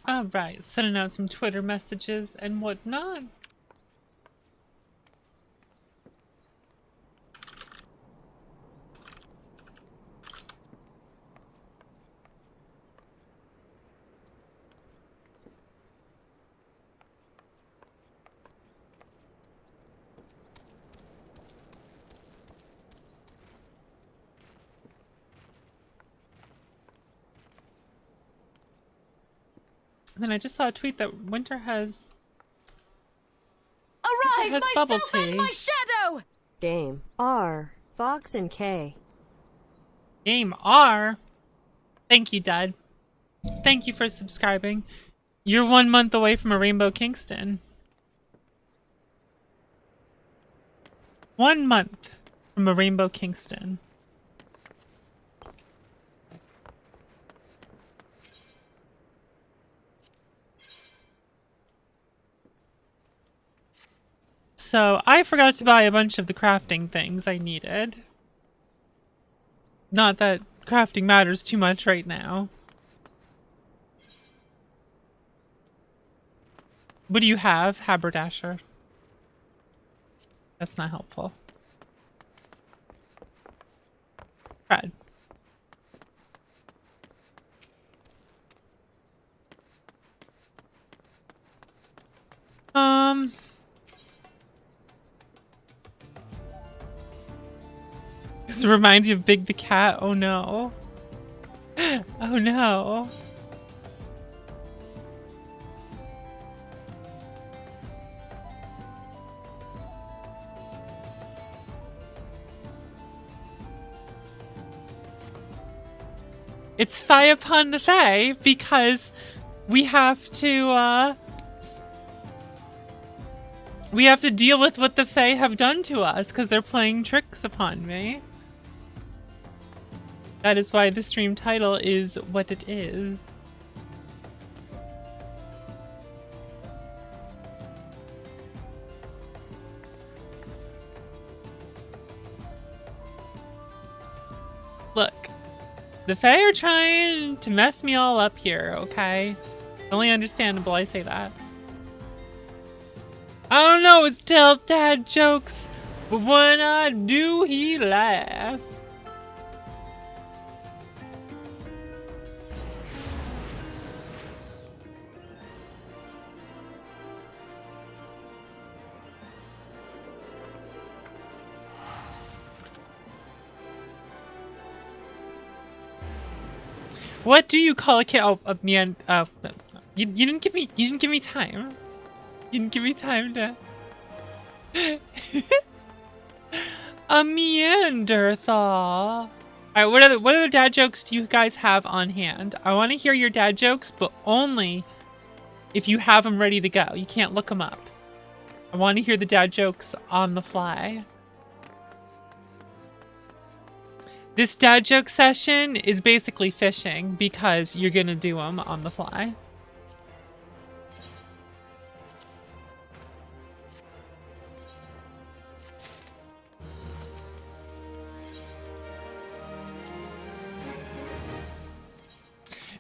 Alright, sending out some Twitter messages and whatnot. And then I just saw a tweet that Winter has Arise, bubble myself tea. and my shadow! Game R, Fox and K. Game R. Thank you, Dad. Thank you for subscribing. You're 1 month away from a Rainbow Kingston. 1 month from a Rainbow Kingston. So I forgot to buy a bunch of the crafting things I needed. Not that crafting matters too much right now. What do you have, Haberdasher? That's not helpful. Brad. This reminds you of Big the Cat. Oh no. Oh no. It's Fie upon the Fae because we have to deal with what the Fae have done to us because they're playing tricks upon me. That is why the stream title is what it is. Look, the Fae are trying to mess me all up here, okay? Only understandable I say that. I don't know, it's still dad jokes, but when I do, he laughs. What do you call a kid? Oh, man. You didn't give me time. You didn't give me time to. A Neanderthal. Alright, what other dad jokes do you guys have on hand? I want to hear your dad jokes, but only if you have them ready to go. You can't look them up. I want to hear the dad jokes on the fly. This dad joke session is basically fishing because you're gonna do them on the fly.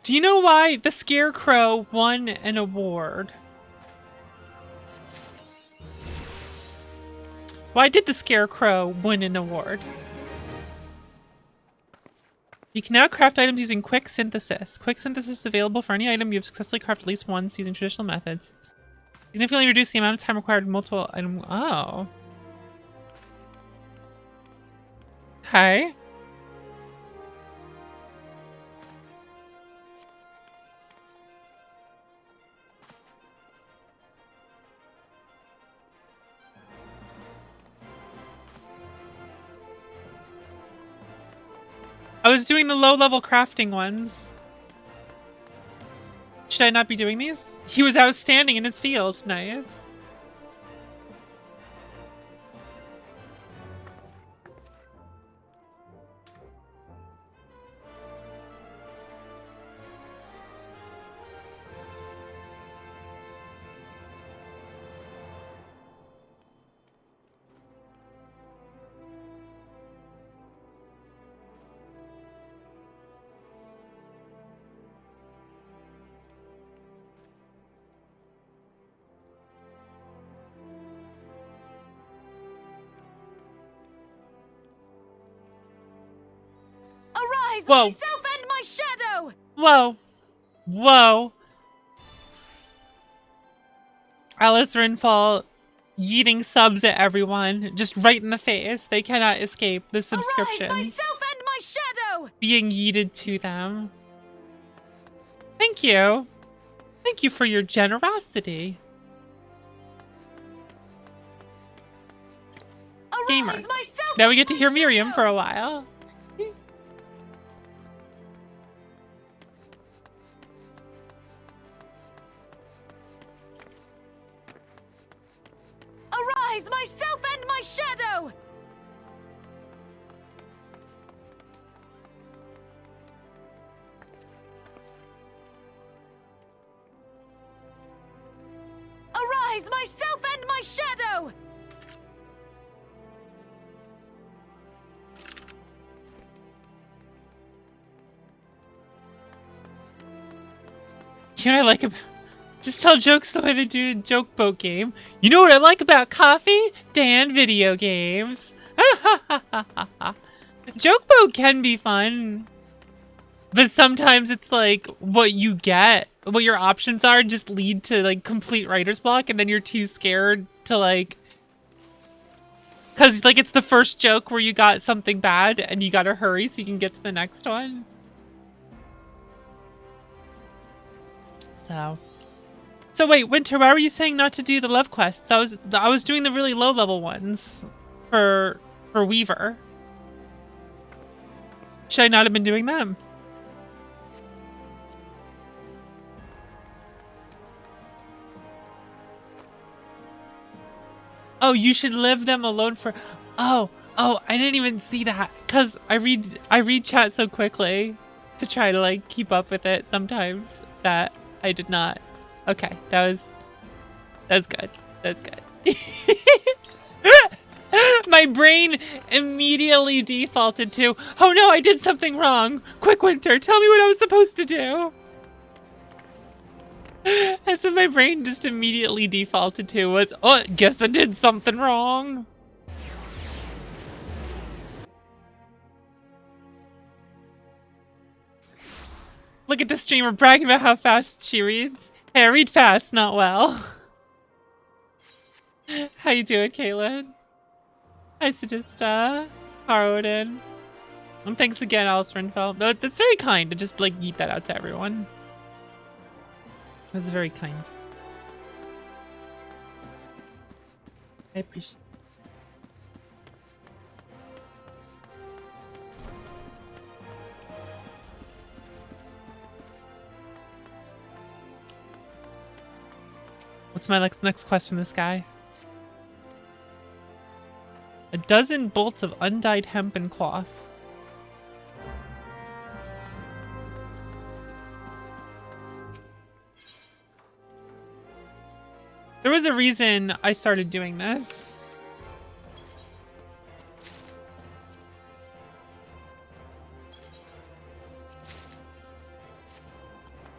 Do you know why the Scarecrow won an award? Why did the Scarecrow win an award? You can now craft items using quick synthesis. Quick synthesis is available for any item you have successfully crafted at least once using traditional methods. Significantly reduce the amount of time required in multiple item. Oh. Okay. I was doing the low-level crafting ones. Should I not be doing these? He was outstanding in his field. Nice. Whoa. myself and my shadow! Whoa. Whoa. Alice Renfall yeeting subs at everyone, just right in the face. They cannot escape the subscriptions Arise, myself and my shadow! being yeeted to them. Thank you. Thank you for your generosity. Arise, Gamer. myself Now we and get to my hear Miriam shadow! for a while. Arise, myself and my shadow! Arise, myself and my shadow! You know what I like about... Just tell jokes the way they do in Joke Boat game. You know what I like about coffee? Dan video games. Joke Boat can be fun. But sometimes it's like what you get, what your options are just lead to like complete writer's block and then you're too scared to like... Cause like it's the first joke where you got something bad and you gotta hurry so you can get to the next one. So wait, Winter, why were you saying not to do the love quests? I was doing the really low level ones for Weaver. Should I not have been doing them? Oh, you should leave them alone for... Oh, I didn't even see that. Cause I read chat so quickly to try to like keep up with it sometimes that I did not. Okay, that's good. That's good. My brain immediately defaulted to, oh no, I did something wrong. Quick, Winter, tell me what I was supposed to do. That's what my brain just immediately defaulted to was, oh, guess I did something wrong. Look at the streamer bragging about how fast she reads. Hey, I read fast, not well. How you doing, Caitlin? Hi, Sadista. Harwoden. And thanks again, Alice Renfell. That's very kind to just, like, yeet that out to everyone. That's very kind. I appreciate it. What's my next quest from this guy? A dozen bolts of undyed hempen cloth. There was a reason I started doing this.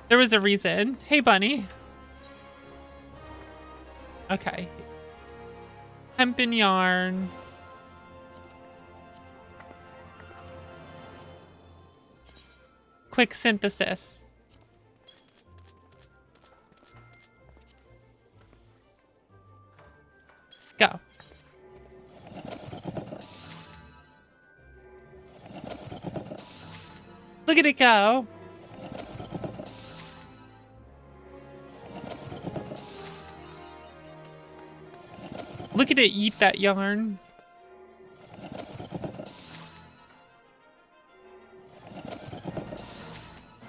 There was a reason. Hey, bunny. Okay. Hempen yarn. Quick synthesis. Go. Look at it go. Look at it eat that yarn.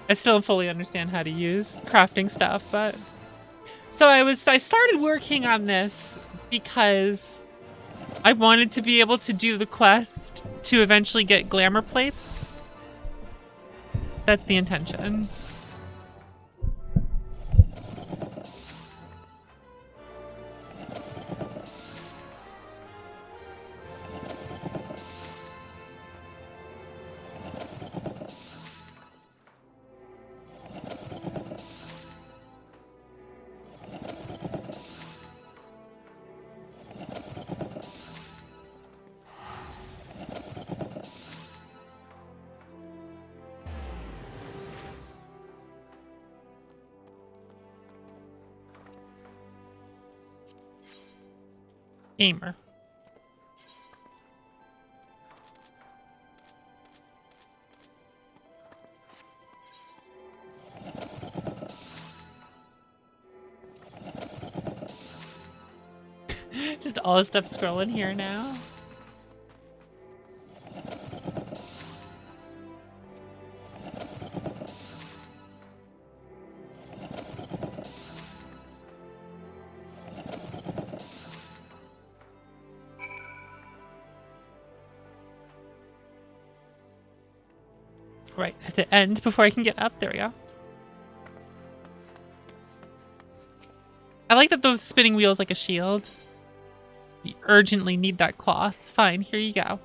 I still don't fully understand how to use crafting stuff, but... So I started working on this because I wanted to be able to do the quest to eventually get glamour plates. That's the intention. Gamer. Just all the stuff scrolling here now. Right, I have to end before I can get up. There we go. I like that the spinning wheel is like a shield. You urgently need that cloth. Fine, here you go.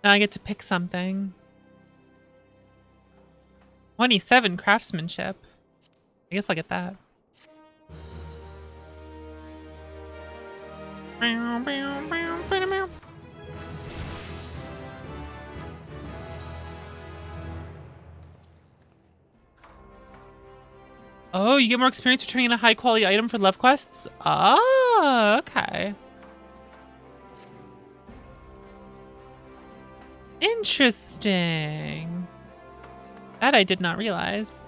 Now I get to pick something. 27 craftsmanship. I guess I'll get that. Oh, you get more experience returning in a high quality item for love quests? Oh, okay. Interesting. That I did not realize.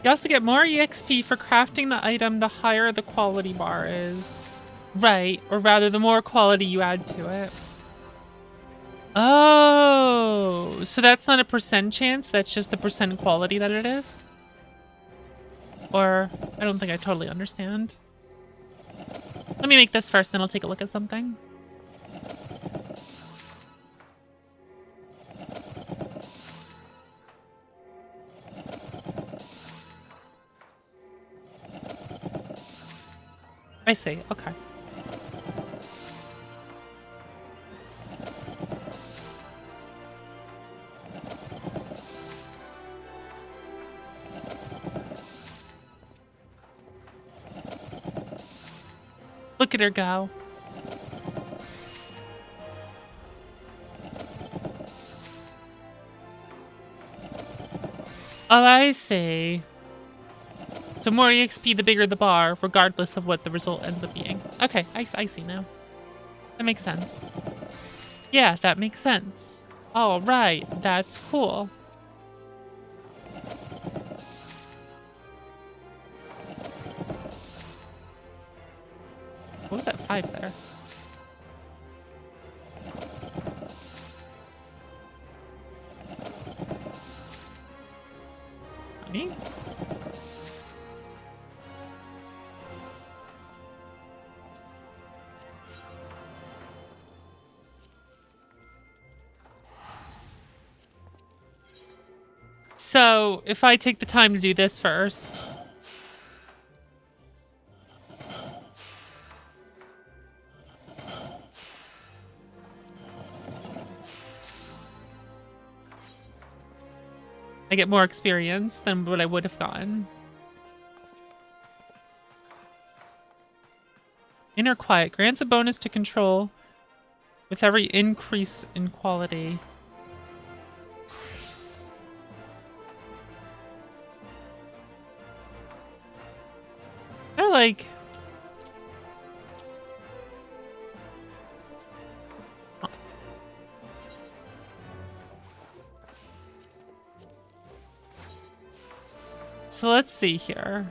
You also get more EXP for crafting the item the higher the quality bar is. Right, or rather the more quality you add to it. Oh, so that's not a percent chance, that's just the percent quality that it is? Or, I don't think I totally understand. Let me make this first, then I'll take a look at something. I see, okay. Look at her go. Oh, I see. So more EXP, the bigger the bar, regardless of what the result ends up being. Okay, I see now. That makes sense. Yeah, that makes sense. All right, that's cool. What was that 5 there? Honey? So, if I take the time to do this first. I get more experience than what I would have gotten. Inner Quiet grants a bonus to control with every increase in quality. They're like... So let's see here.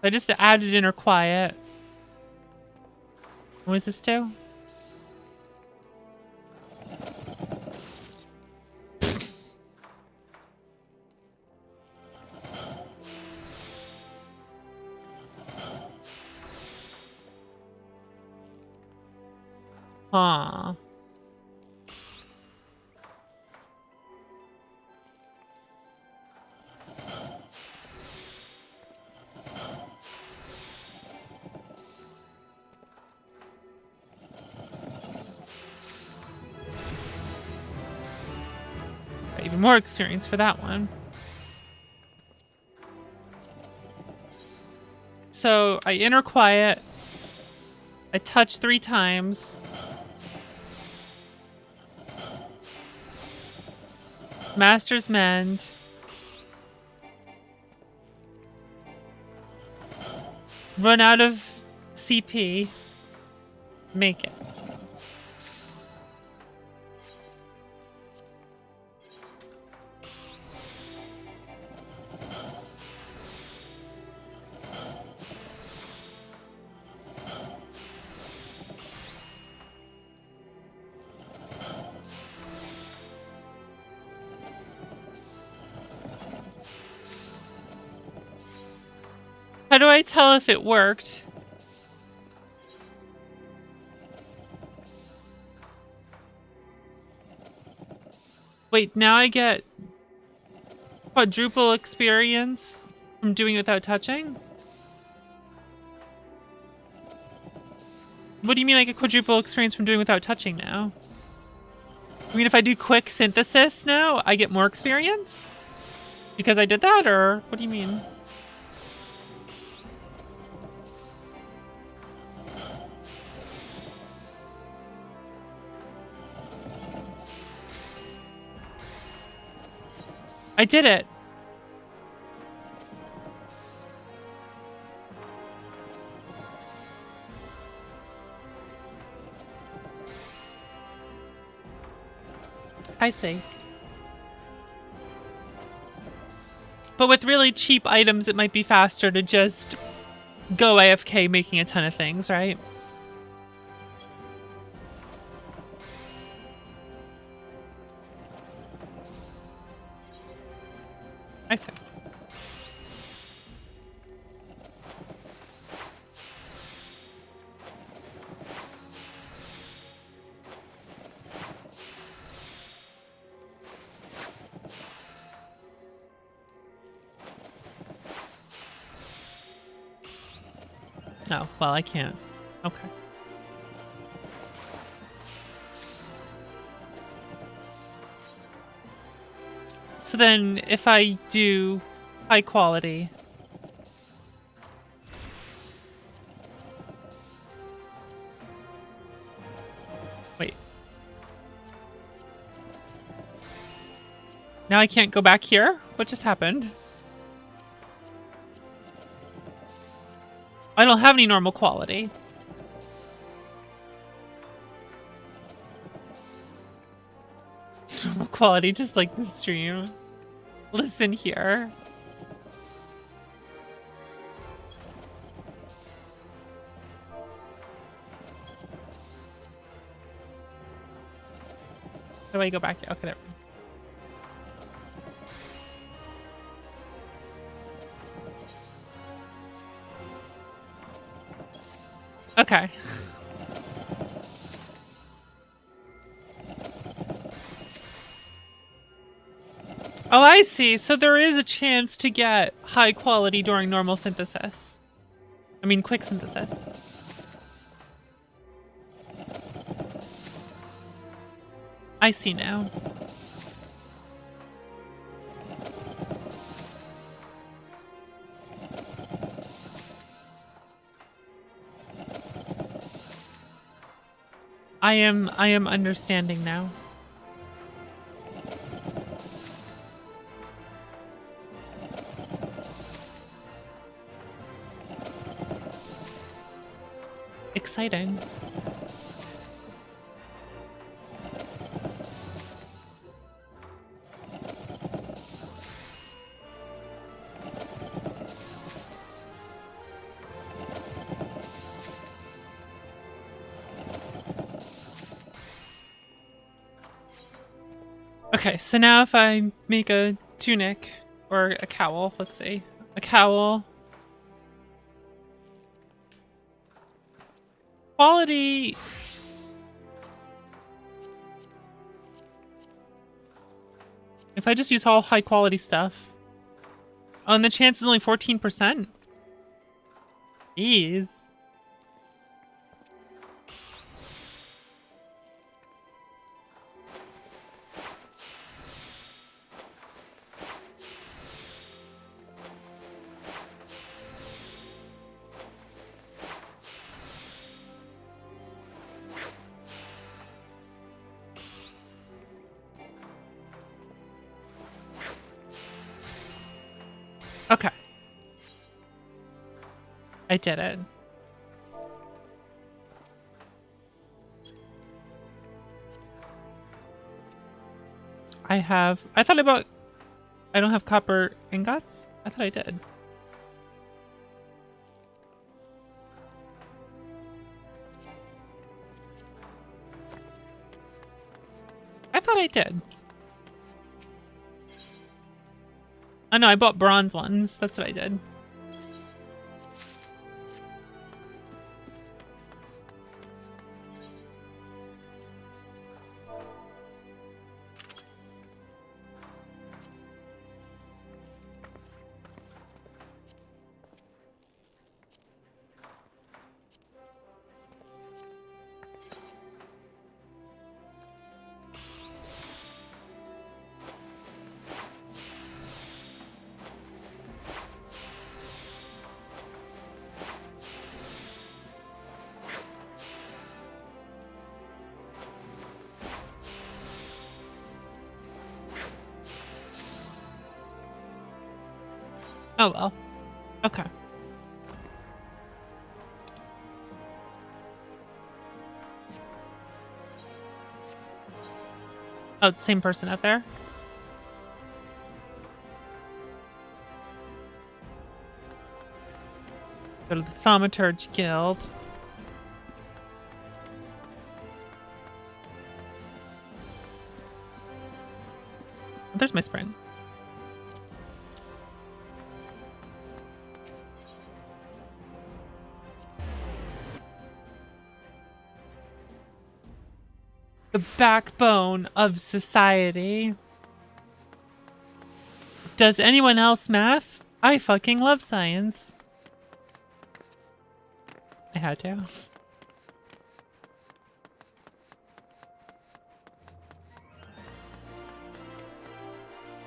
I just added Inner Quiet. What does this do? Huh. Even more experience for that one. So I enter quiet. I touch 3 times. Master's Mend. Run out of CP. Make it. How do I tell if it worked? Wait, now I get quadruple experience from doing it without touching? What do you mean I get quadruple experience from doing without touching now? I mean, if I do quick synthesis now, I get more experience? Because I did that, or what do you mean? I did it. I see. But with really cheap items, it might be faster to just go AFK making a ton of things, right? I see. Oh, well, I can't. Okay. So then, if I do high quality... Wait. Now I can't go back here? What just happened? I don't have any normal quality. Normal quality, just like the stream. Listen here. How do I go back? Okay, there we go. Okay. Oh, I see. So there is a chance to get high quality during normal synthesis. I mean, quick synthesis. I see now. I am understanding now. Exciting. Okay, so now if I make a tunic or a cowl, let's see. A cowl. Quality If I just use all high quality stuff. Oh, and the chance is only 14%. Jeez. Okay. I did it. I don't have copper ingots? I thought I did. I thought I did. Oh no, I bought bronze ones. That's what I did. Oh well. Okay. Oh, same person out there? Go to the Thaumaturge Guild. Oh, there's my sprint. The backbone of society. Does anyone else math? I fucking love science. I had to.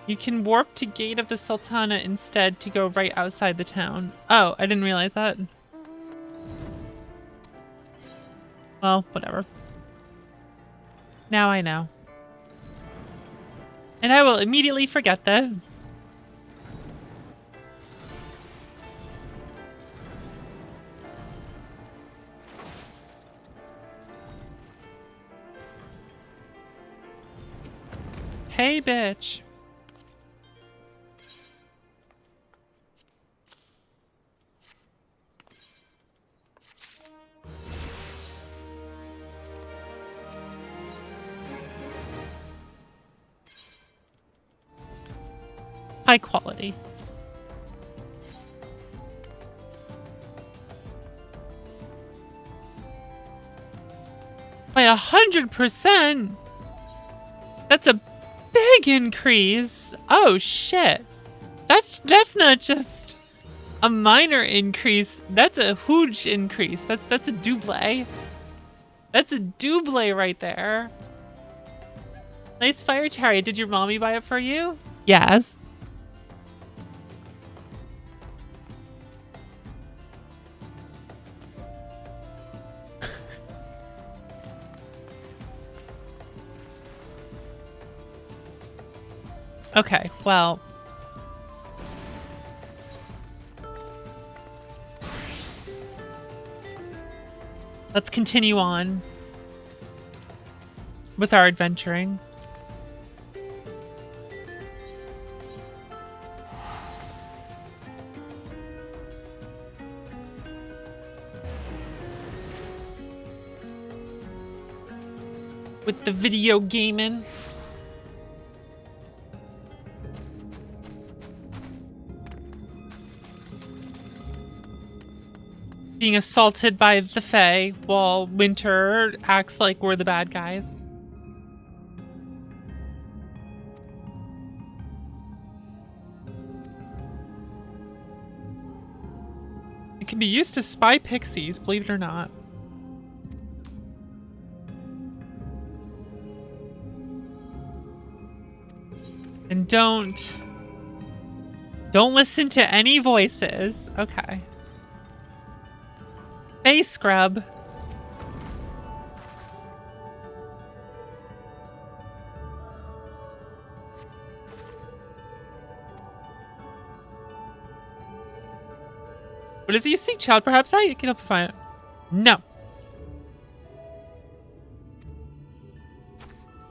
You can warp to Gate of the Sultana instead to go right outside the town. Oh, I didn't realize that. Well, whatever. Now I know. And I will immediately forget this. Hey, bitch. High quality. By 100%? That's a big increase. Oh shit. That's not just a minor increase. That's a huge increase. That's a double. That's a double right there. Nice fire chariot. Did your mommy buy it for you? Yes. Okay, well. Let's continue on with our adventuring. With the video gaming. Being assaulted by the Fae while Winter acts like we're the bad guys. can be used to spy pixies, believe it or not. And don't listen to any voices. Okay. Face scrub. What is it you seek, child? Perhaps I can help you find it. No.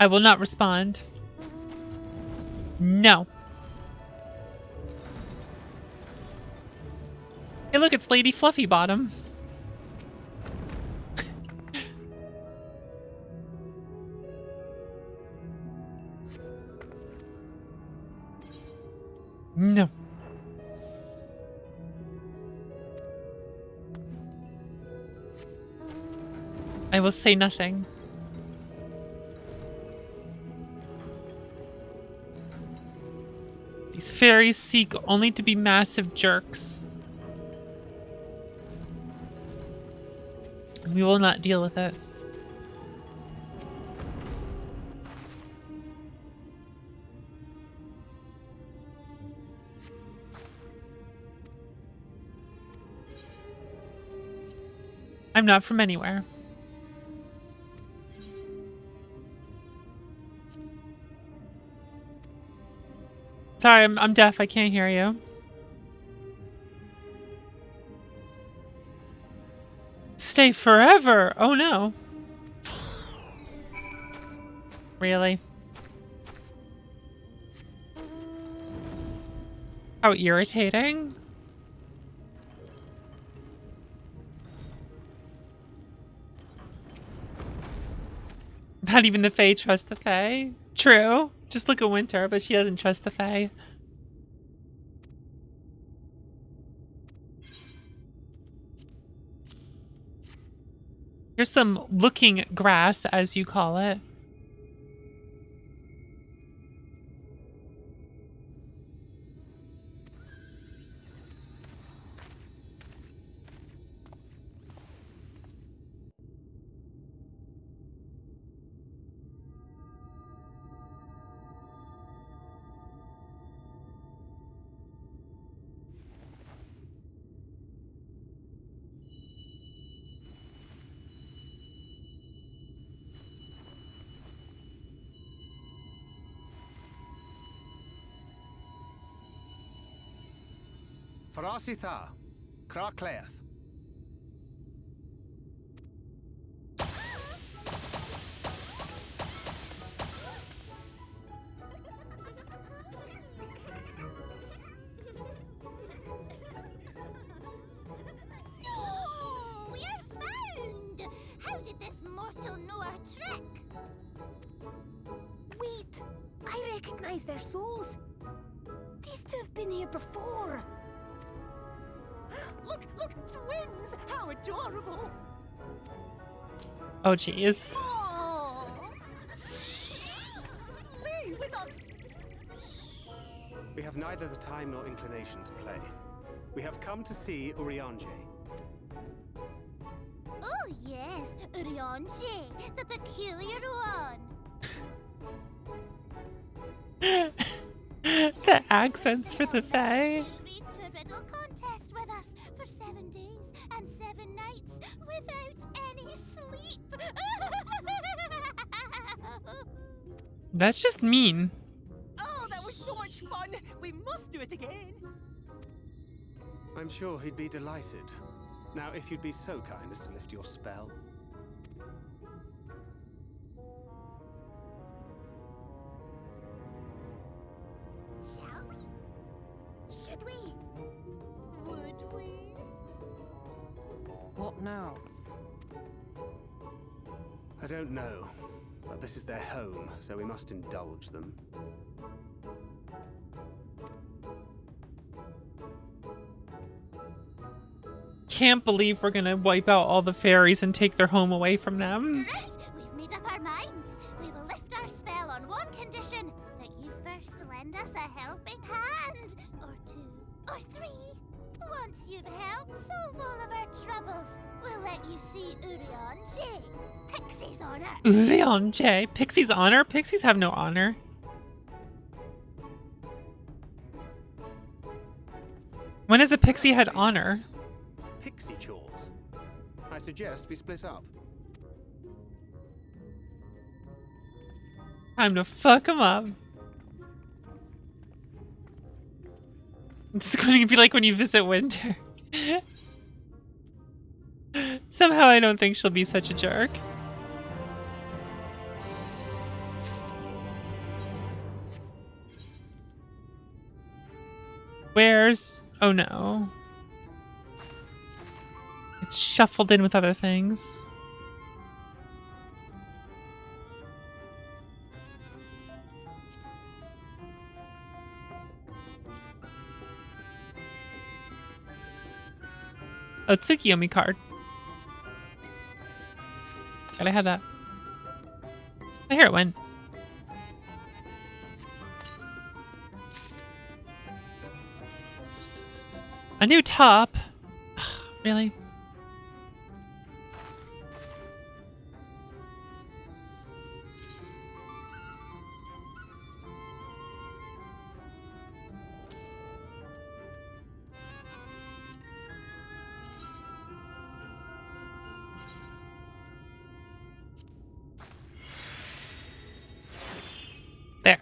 I will not respond. No. Hey, look, it's Lady Fluffy Bottom. No. I will say nothing. These fairies seek only to be massive jerks. We will not deal with it. I'm not from anywhere. Sorry, I'm deaf. I can't hear you. Stay forever. Oh no. Really? How irritating. Not even the Fae trust the Fae. True. Just look at Winter, but she doesn't trust the Fae. Here's some looking grass, as you call it. Farasitha, Krakleath. No, we're found. How did this mortal know our trick? Wait! I recognize their souls. These two have been here before. Look, twins! How adorable! Oh, jeez. Oh. Play with us! We have neither the time nor inclination to play. We have come to see Urianger. Oh yes, Urianger, the peculiar one. The accents for the Fae. Agreed to a riddle contest with us for 7 days and 7 nights without any sleep. That's just mean. Oh, that was so much fun! We must do it again! I'm sure he'd be delighted. Now, if you'd be so kind as to lift your spell. Shall we? Should we? Would we? What now? I don't know, but this is their home, so we must indulge them. Can't believe we're gonna wipe out all the fairies and take their home away from them. Right, we've made up our minds. We will lift our spell on one condition: that you first lend us a helping hand. Or 2, or 3, or Once you've helped solve all of our troubles, we'll let you see Urion J. Pixie's honor. Leon J. Pixie's honor? Pixies have no honor. When has a pixie had honor? Pixie chores. I suggest we split up. Time to fuck him up. It's going to be like when you visit Winter. Somehow I don't think she'll be such a jerk. Where's... Oh no. It's shuffled in with other things. Oh, Tsukiyomi card. Gotta have that. Oh, here it went. A new top? Ugh, really? There.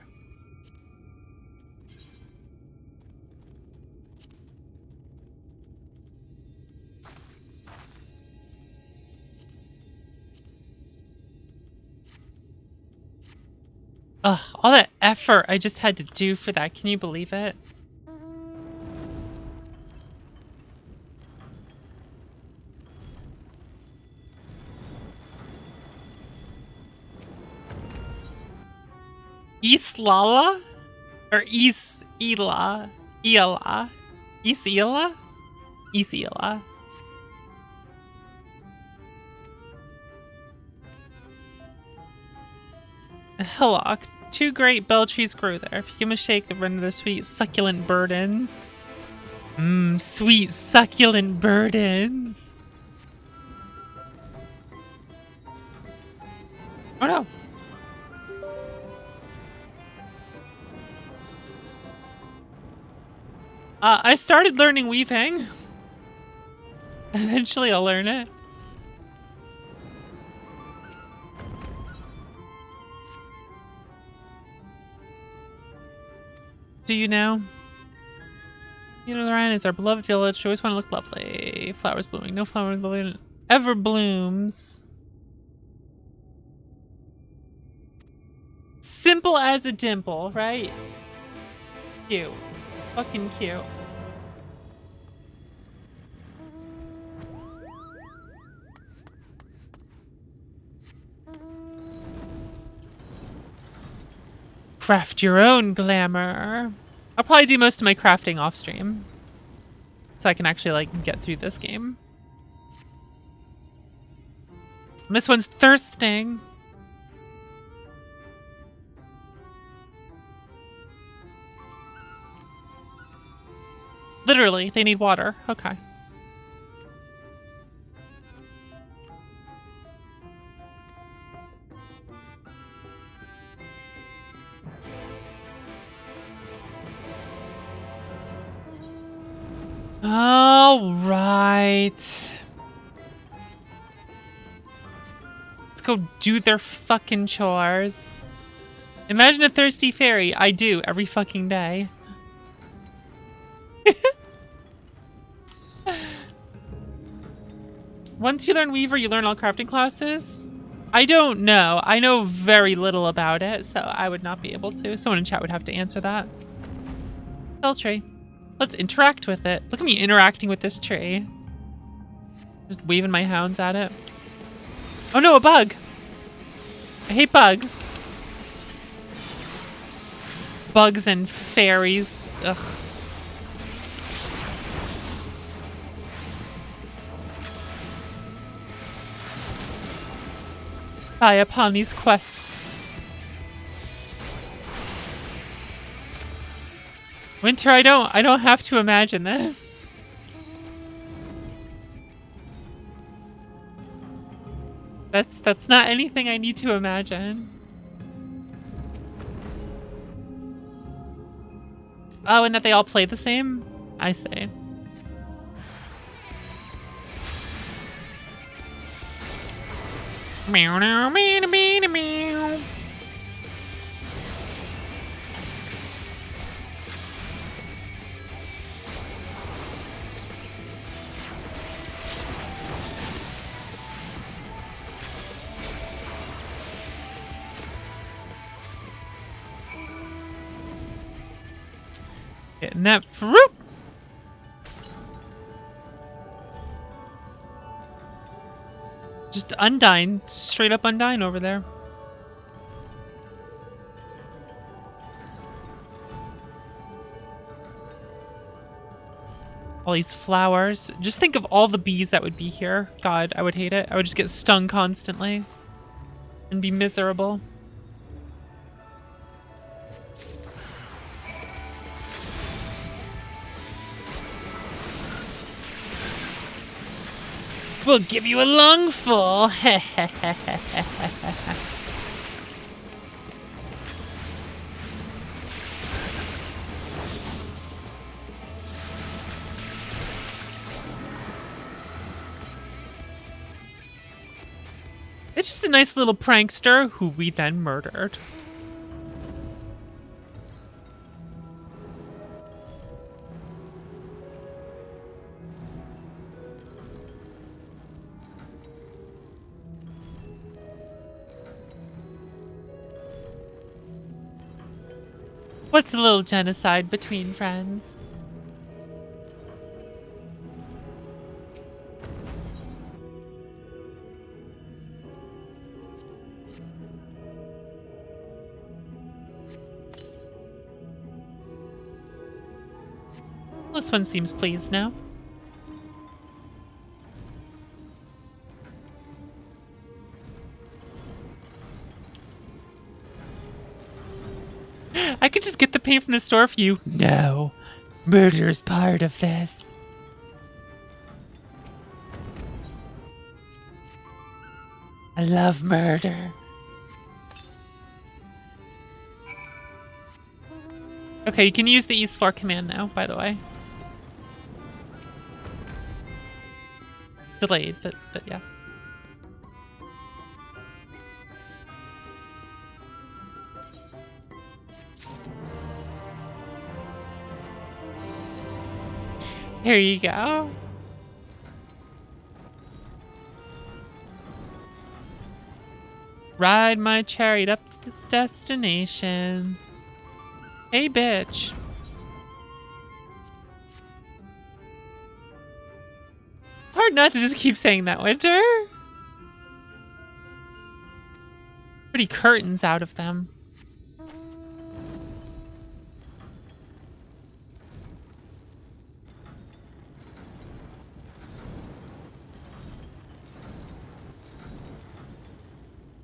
Ugh, all that effort I just had to do for that. Can you believe it? Islala? Or Is-Ela? Ela? Is-Ela? Is-Ela. A hillock. 2 great bell trees grow there. If you give them a shake, they run into the sweet, succulent burdens. Mmm, sweet, succulent burdens. Oh no. I started learning weaving. Eventually I'll learn it. Do you now? You know, the Ryan is our beloved village. We always want to look lovely. Flowers blooming. No flower ever blooms. Simple as a dimple, right? Cute. Fucking cute. Craft your own glamour. I'll probably do most of my crafting off stream, so I can actually like get through this game. And this one's thirsting. Literally, they need water. Okay. All right. Let's go do their fucking chores. Imagine a thirsty fairy. I do every fucking day. Once you learn Weaver, you learn all crafting classes? I don't know. I know very little about it, so I would not be able to. Someone in chat would have to answer that. Spell tree. Let's interact with it. Look at me interacting with this tree. Just waving my hounds at it. Oh no, a bug! I hate bugs. Bugs and fairies. Ugh. Fly upon these quests. Winter, I don't have to imagine this. That's not anything I need to imagine. Oh, and that they all play the same? I see. Meow, meow, meow, meow, meow. Getting that fruit. Just Undyne, straight up Undyne over there. All these flowers. Just think of all the bees that would be here. God, I would hate it. I would just get stung constantly and be miserable. We'll give you a lungful. It's just a nice little prankster who we then murdered. What's a little genocide between friends? This one seems pleased now. I could just get the paint from the store for you. No. Murder is part of this. I love murder. Okay, you can use the East Floor command now, by the way. Delayed, but yes. Here you go. Ride my chariot up to this destination. Hey, bitch. Hard not to just keep saying that, Winter. Pretty curtains out of them.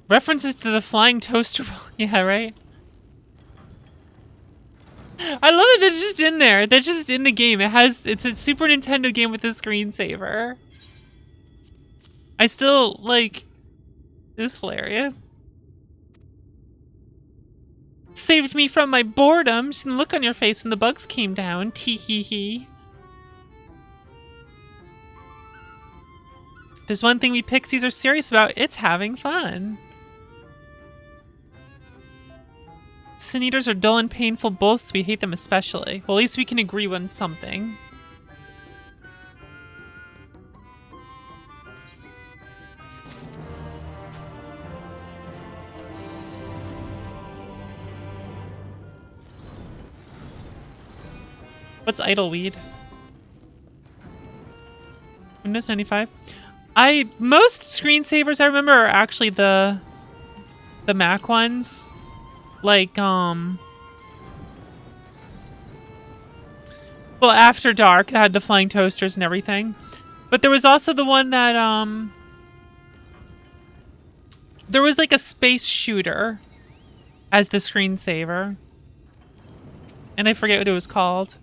References to the flying toaster. Yeah, right? I love it. It's just in there. That's just in the game. It's a Super Nintendo game with a screensaver. I still, like, it's hilarious. Saved me from my boredom. Just the look on your face when the bugs came down. Tee hee hee. There's one thing we pixies are serious about. It's having fun. Sin Eaters are dull and painful both, so we hate them especially. Well, at least we can agree on something. What's Idleweed? Windows 95? Most screensavers I remember are actually the Mac ones. Like, well, After Dark that had the flying toasters and everything. But there was also the one that, there was like a space shooter as the screensaver. And I forget what it was called.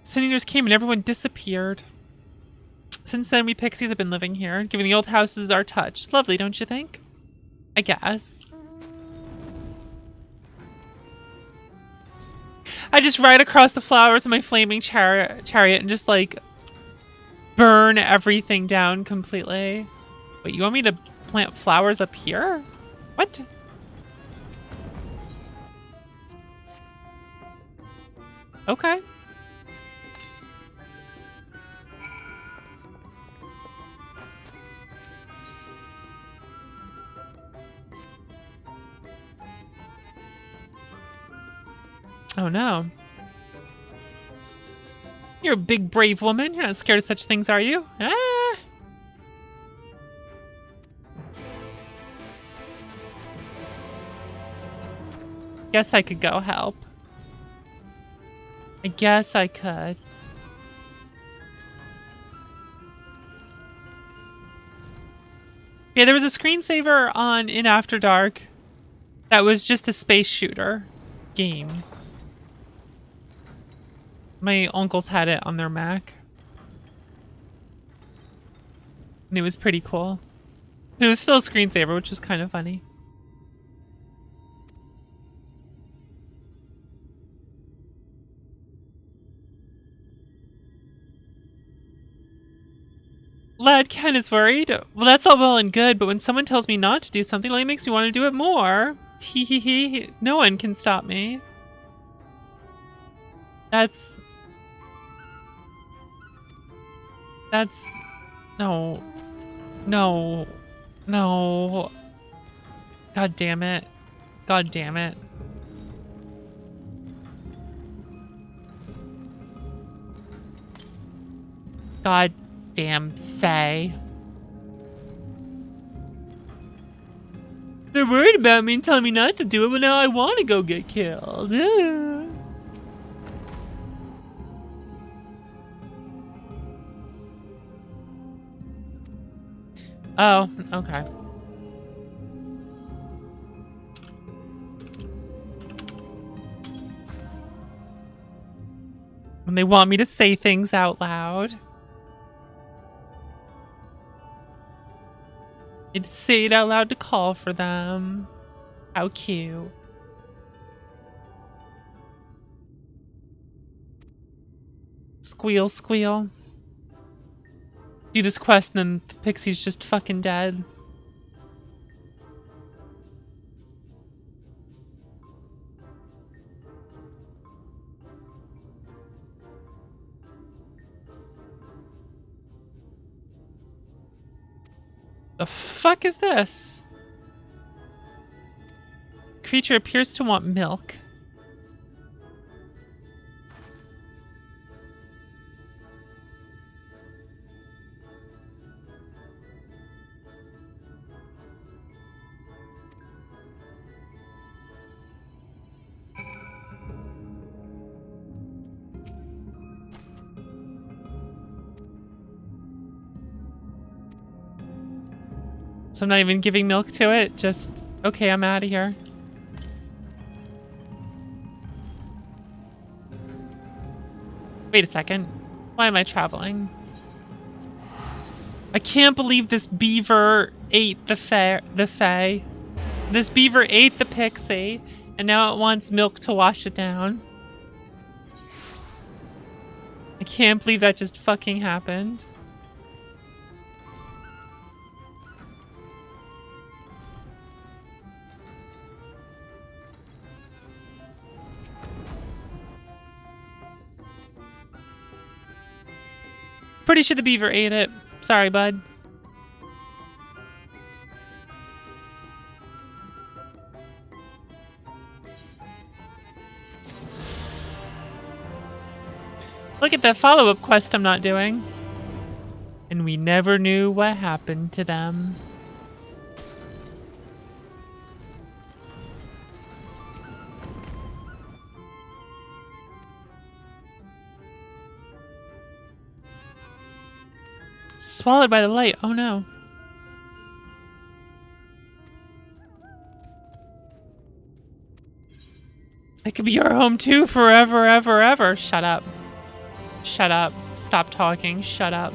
Sin Eaters came and everyone disappeared. Since then, we pixies have been living here, giving the old houses our touch. It's lovely, don't you think? I guess. I just ride across the flowers in my flaming chariot and just, like, burn everything down completely. Wait, you want me to plant flowers up here? What? Okay. Oh no. You're a big, brave woman. You're not scared of such things, are you? Ah! Guess I could go help. I guess I could. Yeah, there was a screensaver on in After Dark that was just a space shooter game. My uncles had it on their Mac. And it was pretty cool. It was still a screensaver, which was kind of funny. Lad Ken is worried. Well, that's all well and good, but when someone tells me not to do something, it only makes me want to do it more. Hee hee hee. No one can stop me. That's... No. No. No. God damn it. God damn it. God damn Faye. They're worried about me and telling me not to do it, but now I want to go get killed. Oh, okay. When they want me to say things out loud. I'd say it out loud to call for them. How cute. Squeal, squeal. Do this quest and then the pixie's just fucking dead. The fuck is this? Creature appears to want milk. So I'm not even giving milk to it, just, okay, I'm out of here. Wait a second. Why am I traveling? I can't believe this beaver ate the fae. This beaver ate the pixie, and now it wants milk to wash it down. I can't believe that just fucking happened. Pretty sure the beaver ate it. Sorry, bud. Look at that follow-up quest I'm not doing. And we never knew what happened to them. Swallowed by the light. Oh no. It could be your home too forever, ever, ever. Shut up. Shut up. Stop talking. Shut up.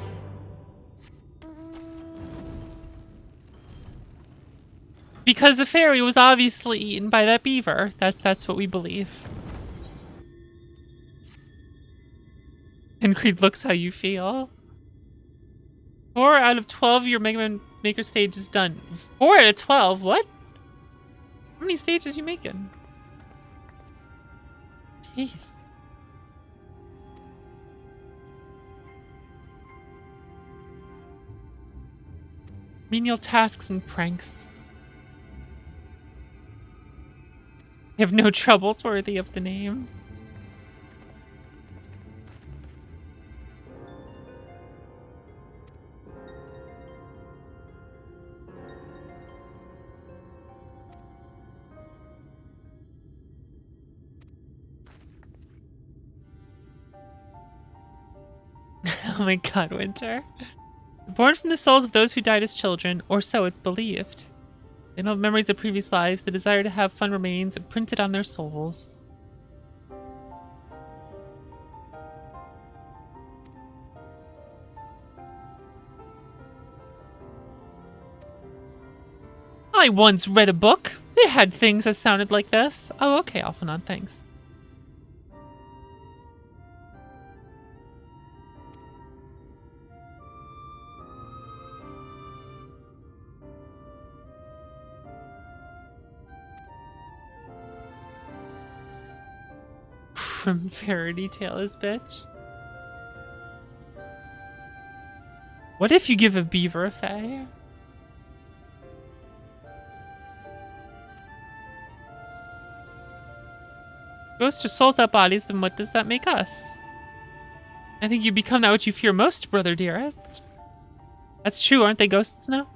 Because the fairy was obviously eaten by that beaver. That's what we believe. And Creed looks how you feel. 4 out of 12 your Mega Man Maker stage is done. 4 out of 12? What? How many stages you making? Jeez. Menial tasks and pranks. You have no troubles worthy of the name. Oh my god, Winter. Born from the souls of those who died as children, or so it's believed. They don't have memories of previous lives. The desire to have fun remains imprinted on their souls. I once read a book. It had things that sounded like this. Oh, okay, Alphanon, thanks. From Fairy Tale's bitch. What if you give a beaver a fae? Ghosts are souls without bodies, then what does that make us? I think you become that which you fear most, brother dearest. That's true, aren't they ghosts now?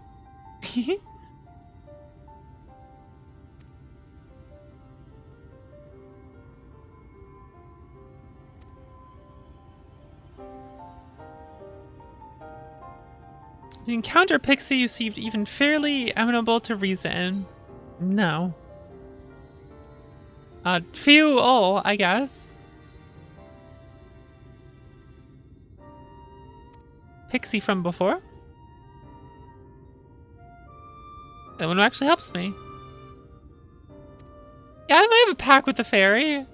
You encounter Pixie, you seemed even fairly amenable to reason. No. Few all, I guess. Pixie from before? That one actually helps me. Yeah, I might have a pact with the fairy.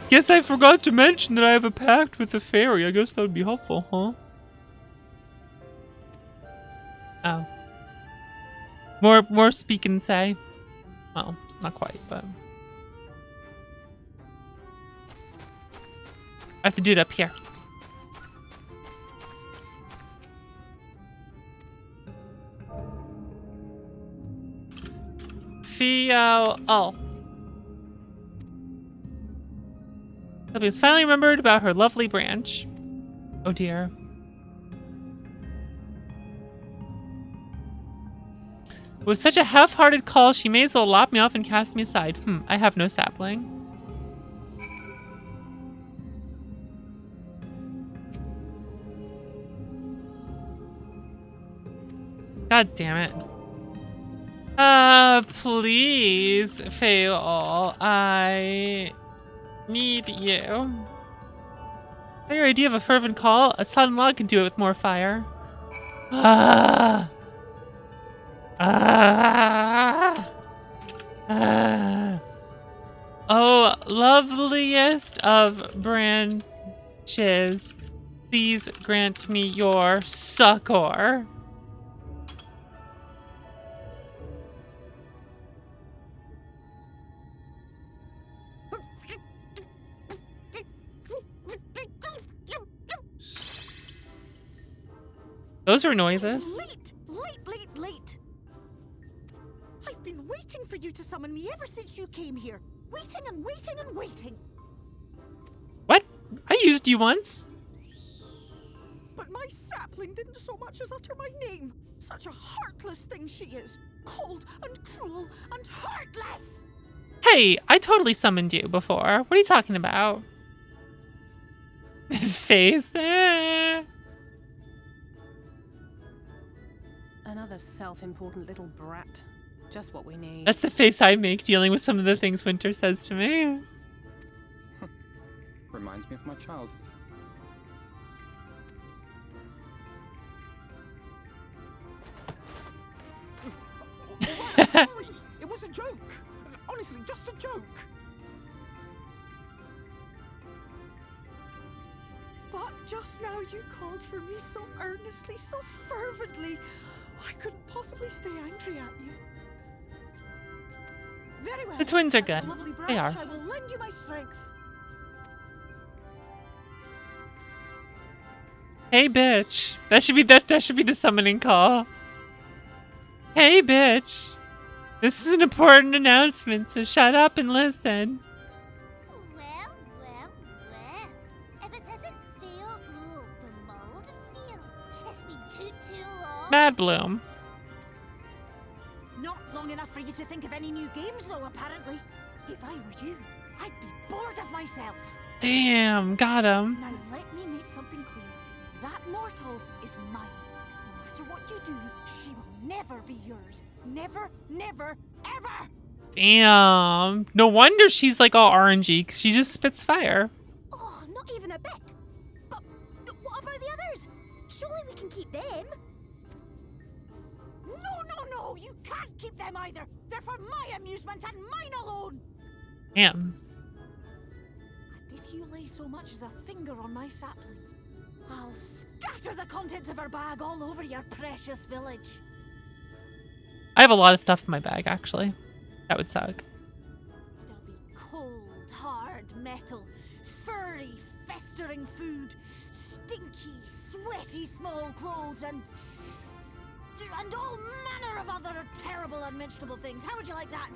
Guess I forgot to mention that I have a pact with the fairy. I guess that would be helpful, huh? Oh. More speak and say. Well, not quite, but... I have to do it up here. Oh. Sylvia has finally remembered about her lovely branch. Oh dear. With such a half-hearted call, she may as well lop me off and cast me aside. I have no sapling. God damn it. Please, Fail. I need you. Your idea of a fervent call? A sudden log can do it with more fire. Oh, loveliest of branches, please grant me your succor. Those were noises. Late. I've been waiting for you to summon me ever since you came here. Waiting and waiting and waiting. What? I used you once. But my sapling didn't so much as utter my name. Such a heartless thing she is. Cold and cruel and heartless. Hey, I totally summoned you before. What are you talking about? Face. Another self-important little brat. Just what we need. That's the face I make dealing with some of the things Winter says to me. Reminds me of my childhood. Sorry, it was a joke. Honestly, just a joke. But just now you called for me so earnestly, so fervently. I couldn't possibly stay angry at you. Very well. The twins are As a good. lovely They are. branch, I will lend you my strength. Hey, bitch. That should be the summoning call. Hey, bitch. This is an important announcement, so shut up and listen. Well, well, well. If it isn't Theo, ooh, the mold Theo. It's been too long. Mad Bloom. Not long enough for you to think of any new games, though, apparently. If I were you, I'd be bored of myself. Damn, got him. Now let me make something clear. That mortal is mine. No matter what you do, she will never be yours. Never, never, ever! Damn. No wonder she's like all orangey, 'cause she just spits fire. Oh, not even a bit. But what about the others? Surely we can keep them. No, you can't keep them either. They're for my amusement and mine alone. Damn. And if you lay so much as a finger on my sapling, I'll scatter the contents of her bag all over your precious village. I have a lot of stuff in my bag, actually. That would suck. There'll be cold, hard metal, furry, festering food, stinky, sweaty small clothes, and all manner of other terrible, unmentionable things. How would you like that?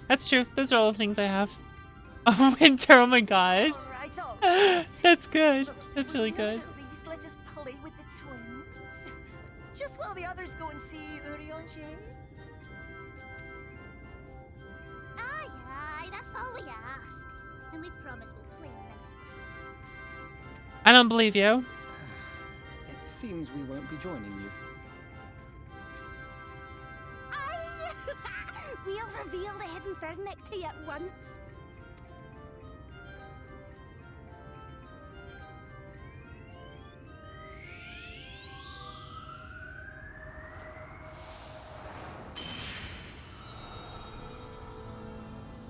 That's true. Those are all the things I have. Oh, Winter. Oh my god. All right. That's good. But That's will really you good. At least let us play with the twins, just while the others go and see Urianger. Aye, that's all we ask. And we promise we'll play nicely. I don't believe you. It seems we won't be joining you. Aye! We'll reveal the hidden Fernic to you at once.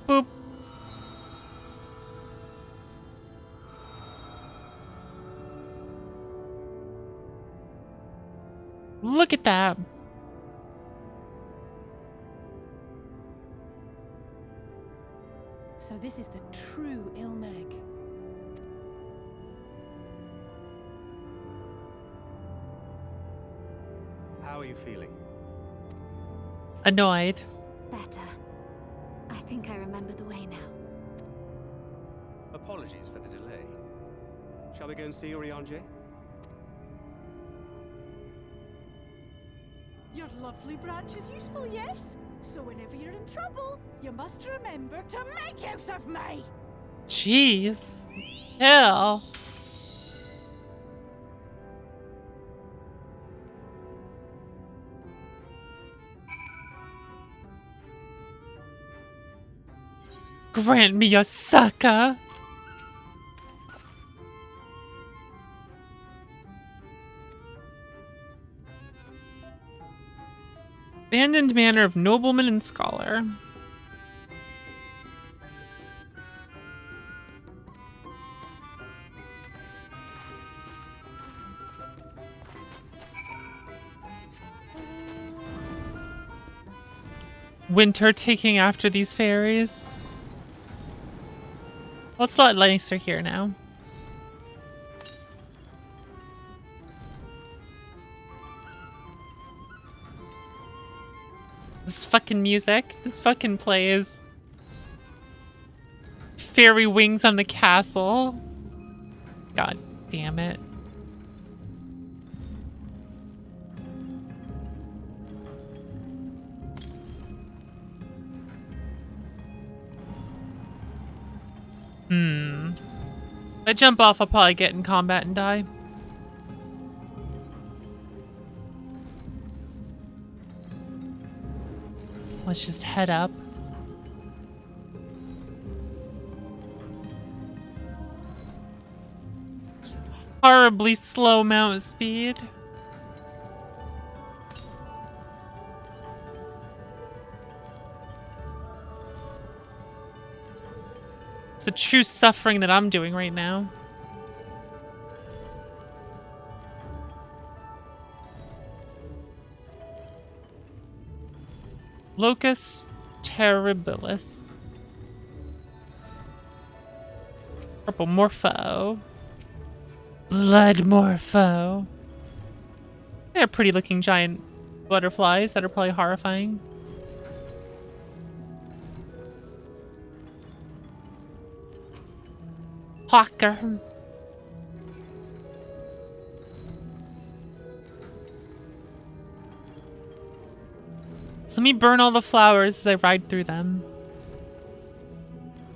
Boop. Look at that. So this is the true Ilmeg. How are you feeling? Annoyed. Better. I think I remember the way now. Apologies for the delay. Shall we go and see Urianger? Your lovely branch is useful, yes? So whenever you're in trouble, you must remember to make use of me! Jeez. Hell. Grant me your sucker. Abandoned manor of nobleman and scholar. Winter taking after these fairies. Well, it's a lot nicer here now. This fucking music. This fucking plays. Fairy wings on the castle. God damn it. If I jump off, I'll probably get in combat and die. Let's just head up. It's horribly slow mount speed. It's the true suffering that I'm doing right now. Locus terribilis. Purple morpho. Blood morpho. They're pretty looking giant butterflies that are probably horrifying. Hawker. So let me burn all the flowers as I ride through them.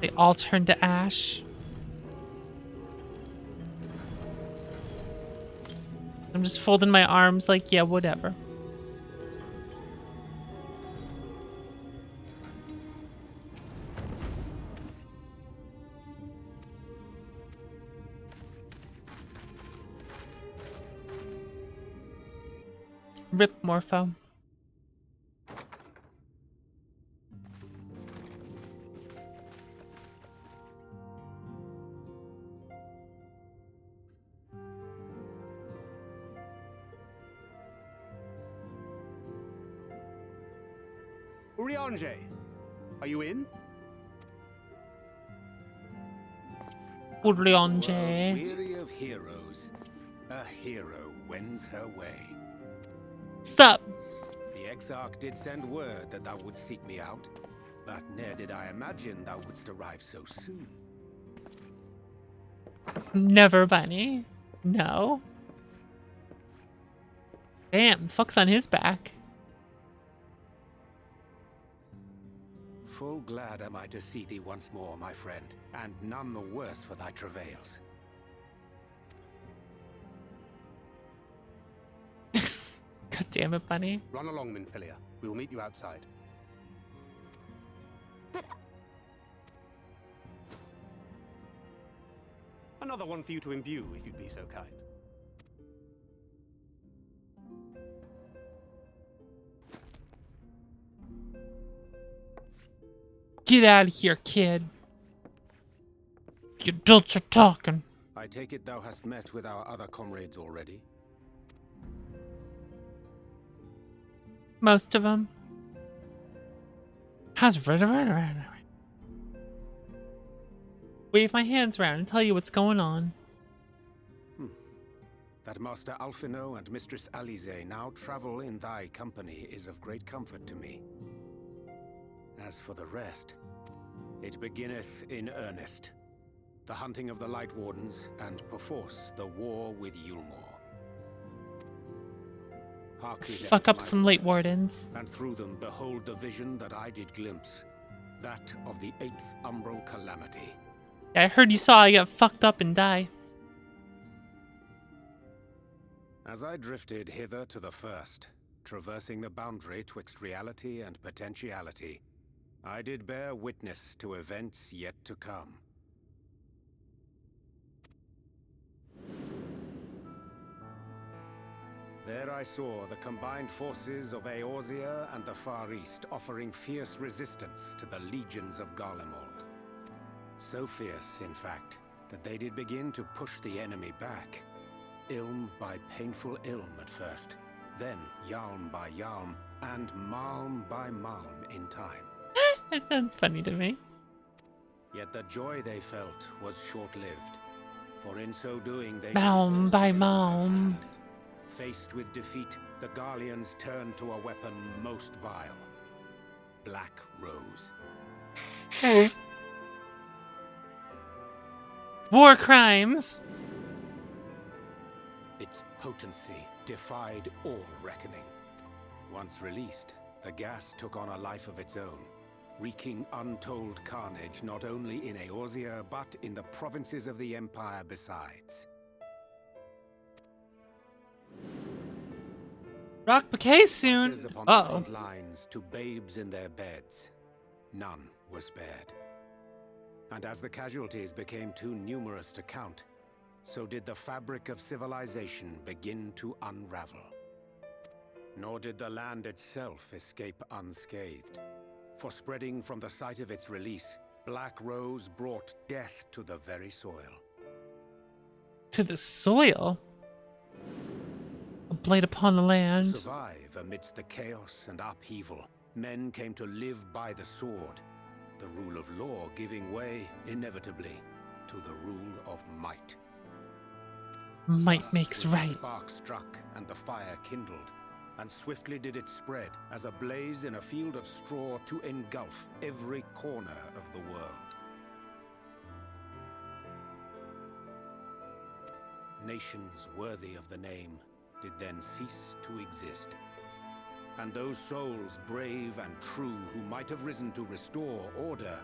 They all turn to ash. I'm just folding my arms like, yeah, whatever. Rip morpho. Urianger, are you in? Urianger. Weary of heroes, a hero wends her way. Sup? The Exarch did send word that thou wouldst seek me out, but ne'er did I imagine thou wouldst arrive so soon. Never, Bunny. No. Damn, fuck's on his back. Full glad am I to see thee once more, my friend, and none the worse for thy travails. God damn it, Bunny. Run along, Minfilia. We will meet you outside. But Another one for you to imbue, if you'd be so kind. Get out of here, kid. The adults are talking. I take it thou hast met with our other comrades already? Most of them. Wave my hands around and tell you what's going on. That Master Alphino and Mistress Alize now travel in thy company is of great comfort to me. As for the rest, it beginneth in earnest. The hunting of the Light Wardens, and perforce the war with Yulmore. Harkly then Fuck to up my some late words, wardens. And through them behold the vision that I did glimpse, that of the 8th Umbral Calamity. Yeah, I heard you saw I get fucked up and die. As I drifted hither to the first, traversing the boundary twixt reality and potentiality, I did bear witness to events yet to come. There I saw the combined forces of Eorzea and the Far East offering fierce resistance to the legions of Garlemald. So fierce, in fact, that they did begin to push the enemy back. Ilm by painful ilm at first, then Yalm by Yalm, and Malm by Malm in time. That sounds funny to me. Yet the joy they felt was short-lived, for in so doing they Malm forced by the enemy's Malm. hand. Faced with defeat, the Garleans turned to a weapon most vile. Black Rose. War crimes. Its potency defied all reckoning. Once released, the gas took on a life of its own, wreaking untold carnage not only in Eorzea, but in the provinces of the Empire besides. Rock bouquet soon. Fighters upon the Uh-oh. front lines to babes in their beds. None were spared. And as the casualties became too numerous to count, so did the fabric of civilization begin to unravel. Nor did the land itself escape unscathed. For spreading from the site of its release, Black Rose brought death to the very soil. To the soil? A blight upon the To land. survive amidst the chaos and upheaval, men came to live by the sword, the rule of law giving way, inevitably, to the rule of might. Might Thus makes was the right. spark struck and the fire kindled, and swiftly did it spread as a blaze in a field of straw to engulf every corner of the world. Nations worthy of the name did then cease to exist. And those souls brave and true who might have risen to restore order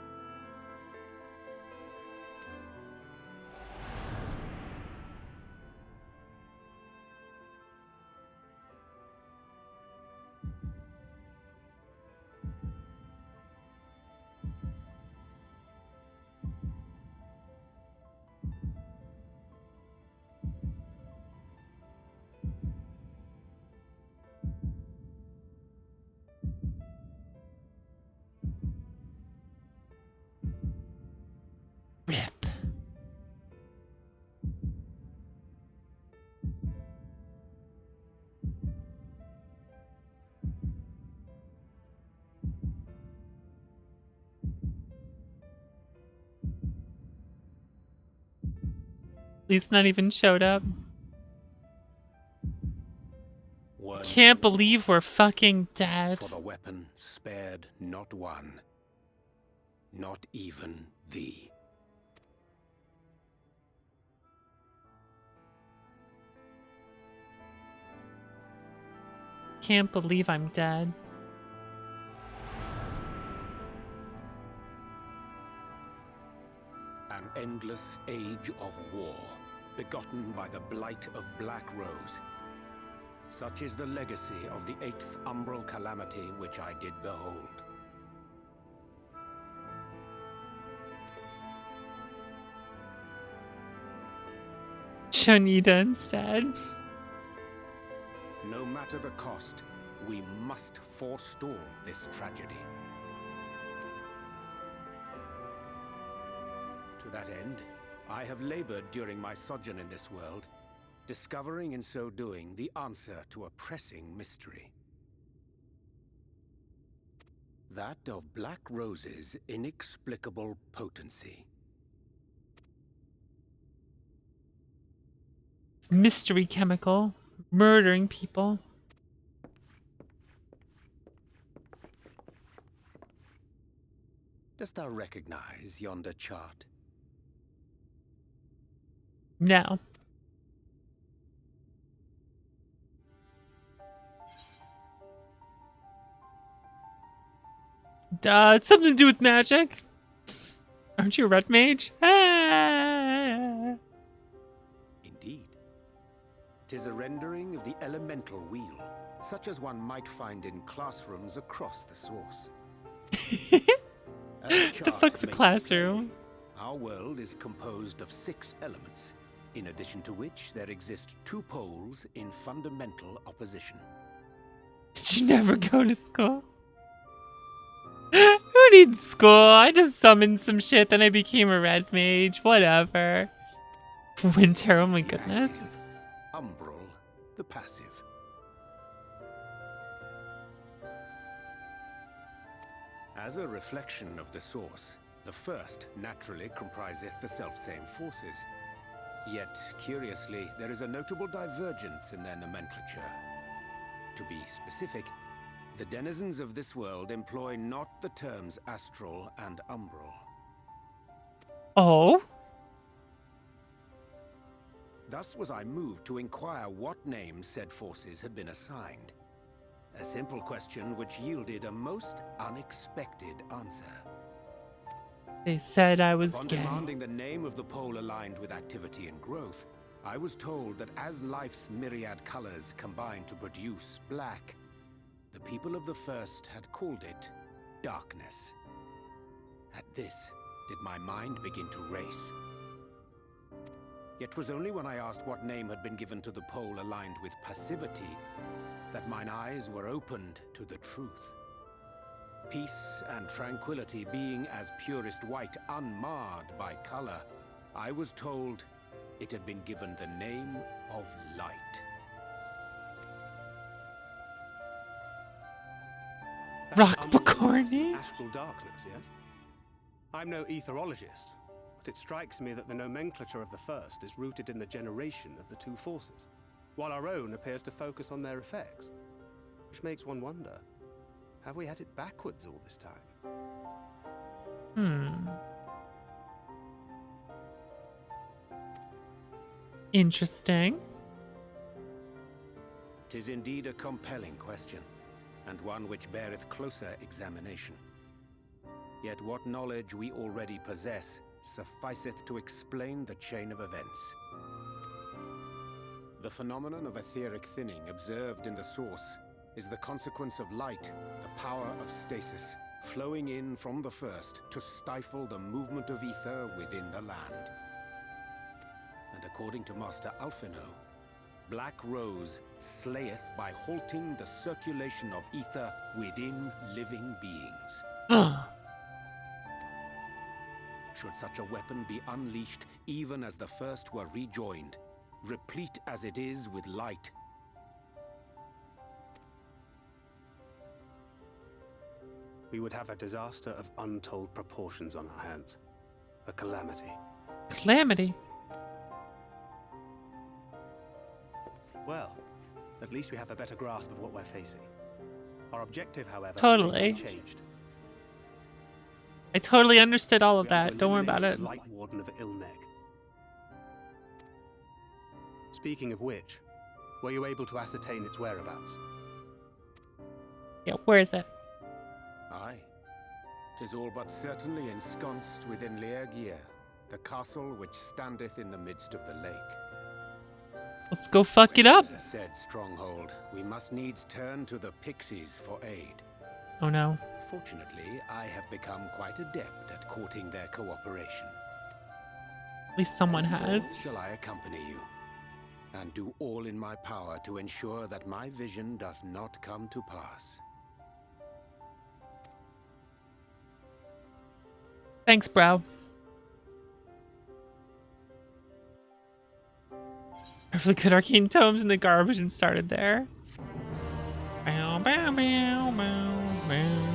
Rip. At least not even showed up. one Can't believe we're fucking dead. for the weapon spared not one, not even thee. Can't believe I'm dead. An endless age of war, begotten by the blight of Black Rose. Such is the legacy of the 8th umbral calamity which I did behold. Chonita instead. No matter the cost, we must forestall this tragedy. To that end, I have labored during my sojourn in this world, discovering in so doing the answer to a pressing mystery. That of Black Rose's inexplicable potency. Mystery chemical. Murdering people. Dost thou recognize yonder chart? No. It's something to do with magic. Aren't you a red mage? Ah. Indeed. 'Tis a rendering of the elemental wheel, such as one might find in classrooms across the source. As The chart fuck's a makes classroom? clear, our world is composed of 6 elements, in addition to which there exist 2 poles in fundamental opposition. Did you never go to school? Who needs school? I just summoned some shit, then I became a red mage. Whatever. Winter, oh my The goodness. active, umbral, the passive. As a reflection of the source, the first naturally compriseth the selfsame forces. Yet, curiously, there is a notable divergence in their nomenclature. To be specific, the denizens of this world employ not the terms astral and umbral. Oh? Thus was I moved to inquire what names said forces had been assigned. A simple question which yielded a most unexpected answer. They said I was Upon gay. demanding the name of the pole aligned with activity and growth, I was told that as life's myriad colors combine to produce black, the people of the First had called it darkness. At this, did my mind begin to race. Yet 'twas only when I asked what name had been given to the pole aligned with passivity that mine eyes were opened to the truth. Peace and tranquility being as purest white, unmarred by color, I was told it had been given the name of light. Rock That's Bacorny? astral darkness, yes? I'm no etherologist, but it strikes me that the nomenclature of the First is rooted in the generation of the two forces, while our own appears to focus on their effects. Which makes one wonder, have we had it backwards all this time? Interesting. 'Tis indeed a compelling question, and one which beareth closer examination. Yet what knowledge we already possess sufficeth to explain the chain of events. The phenomenon of etheric thinning observed in the source is the consequence of light, the power of stasis, flowing in from the First to stifle the movement of ether within the land. And according to Master Alphino, Black Rose slayeth by halting the circulation of ether within living beings. Should such a weapon be unleashed even as the First were rejoined, replete as it is with light, we would have a disaster of untold proportions on our hands. A calamity. Calamity. Well, at least we have a better grasp of what we're facing. Our objective, however, Totally. remains unchanged. I totally understood all of We are to that. Don't worry about eliminate it. the Light Warden of Ilmeg. Speaking of which, were you able to ascertain its whereabouts? Yeah, where is it? Aye. 'Tis all but certainly ensconced within Leargear, the castle which standeth in the midst of the lake. Let's go fuck it up. The said stronghold, we must needs turn to the pixies for aid. Oh no. Fortunately, I have become quite adept at courting their cooperation. At least someone has. Henceforth shall I accompany you, and do all in my power to ensure that my vision doth not come to pass. Thanks, bro. Perfectly good arcane tomes in the garbage and started there. Bow, bow, bow, bow, bow.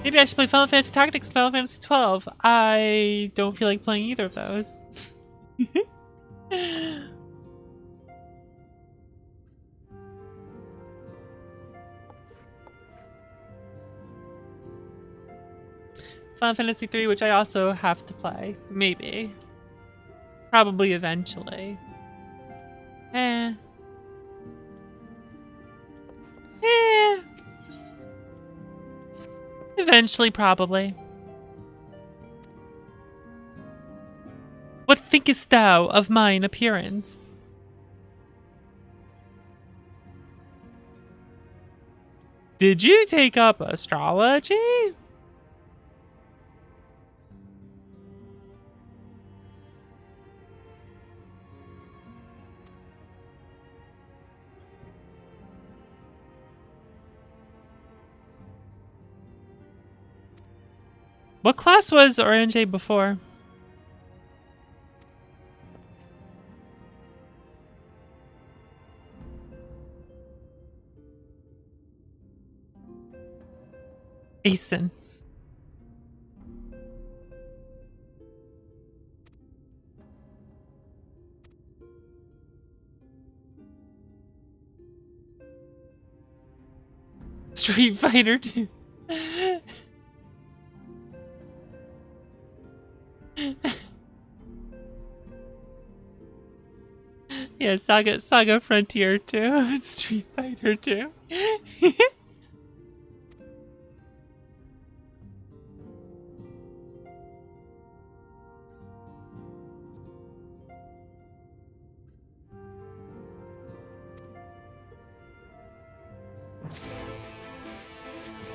Maybe I should play Final Fantasy Tactics, Final Fantasy 12. I don't feel like playing either of those. Final Fantasy 3, which I also have to play. Maybe. Probably eventually. Eventually, probably. What thinkest thou of mine appearance? Did you take up astrology? What class was Orange before? Asen. Street Fighter 2. Yeah, Saga Frontier 2. Street Fighter 2.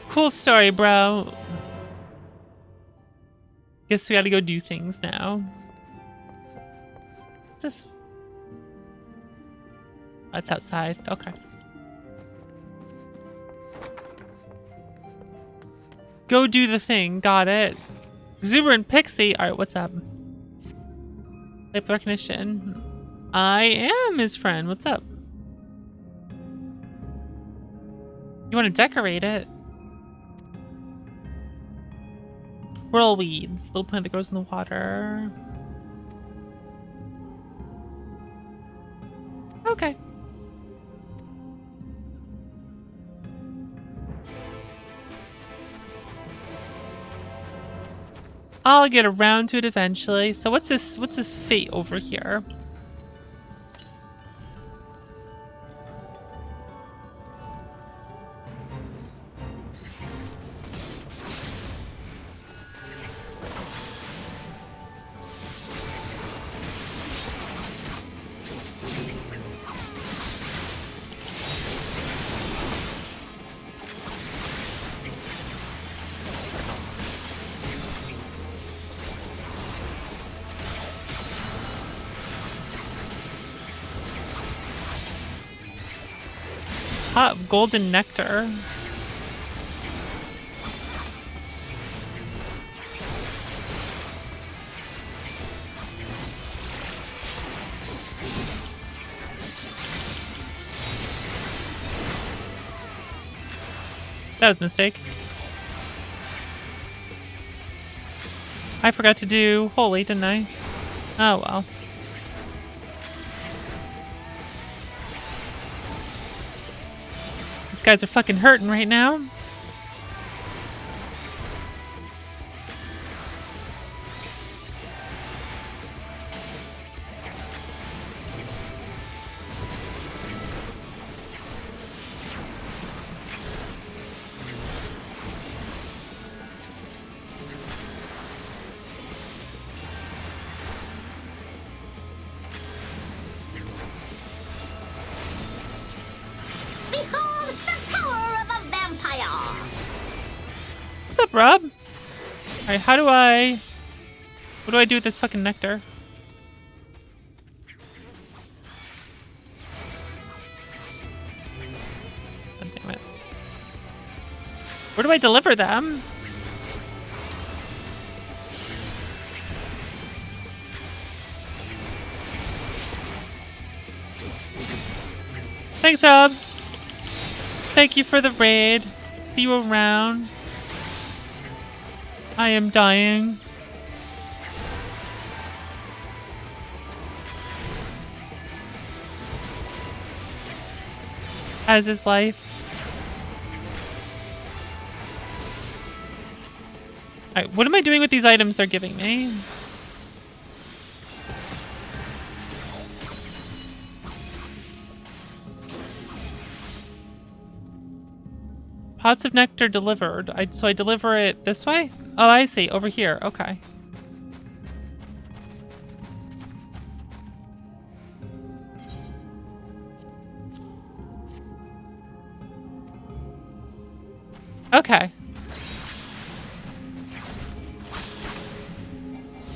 Cool story, bro. Guess we gotta go do things now. What's this? That's outside. Okay. Go do the thing. Got it. Exuberant Pixie. Alright, what's up? Type recognition. I am his friend. What's up? You want to decorate it? Whirlweeds. Little plant that grows in the water. Okay. I'll get around to it eventually. So what's this fate over here? Hot golden nectar. That was a mistake. I forgot to do holy, didn't I? Oh well. These guys are fucking hurting right now. Behold the power of a vampire! What's up, Rob? Alright, how do I... What do I do with this fucking nectar? God damn it. Where do I deliver them? Thanks, Rob. Thank you for the raid. See you around. I am dying. As is life. Alright, what am I doing with these items they're giving me? Pots of nectar delivered. So I deliver it this way? Oh, I see. Over here. Okay. Okay.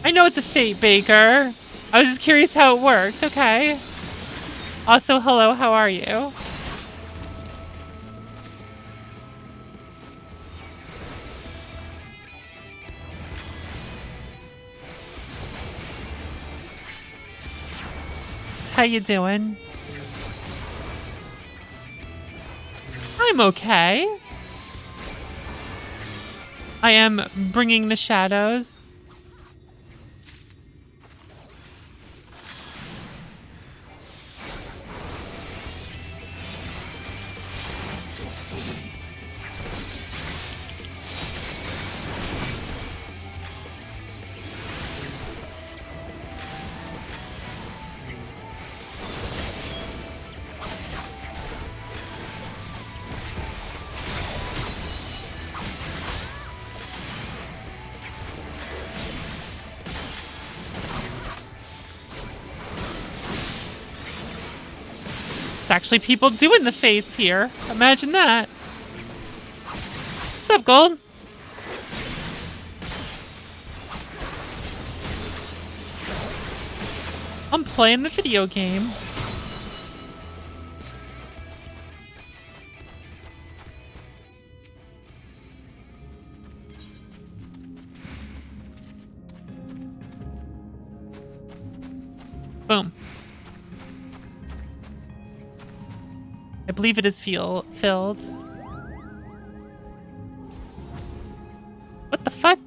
I know it's a fate, Baker. I was just curious how it worked. Okay. Also, hello. How are you? How you doing? I'm okay. I am bringing the shadows. actually people doing the fates here. Imagine that. What's up, Gold? I'm playing the video game. Boom. I believe it is filled. What the fuck?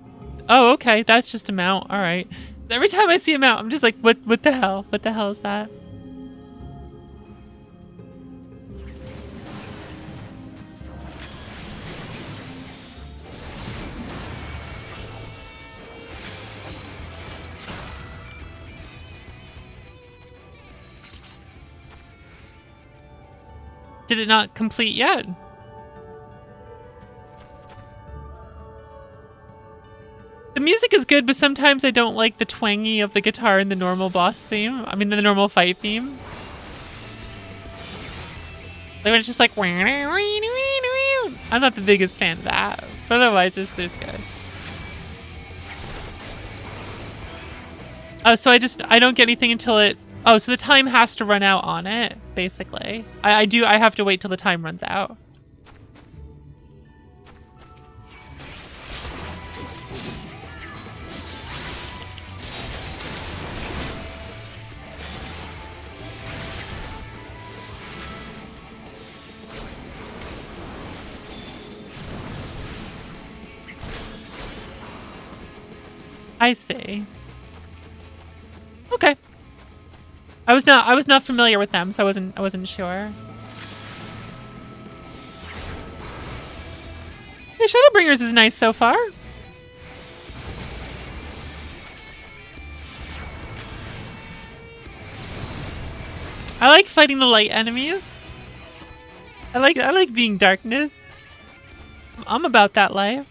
Oh, okay. That's just a mount. All right. Every time I see a mount, I'm just like, what the hell? What the hell is that? Did it not complete yet? The music is good, but sometimes I don't like the twangy of the guitar in the normal boss theme. I mean, the normal fight theme. Like when it's just like... I'm not the biggest fan of that. But otherwise, there's good. Oh, so I don't get anything until it... Oh, so the time has to run out on it, basically. I have to wait till the time runs out. I see. Okay. I was not familiar with them, so I wasn't sure. Yeah, Shadowbringers is nice so far. I like fighting the light enemies. I like being darkness. I'm about that life.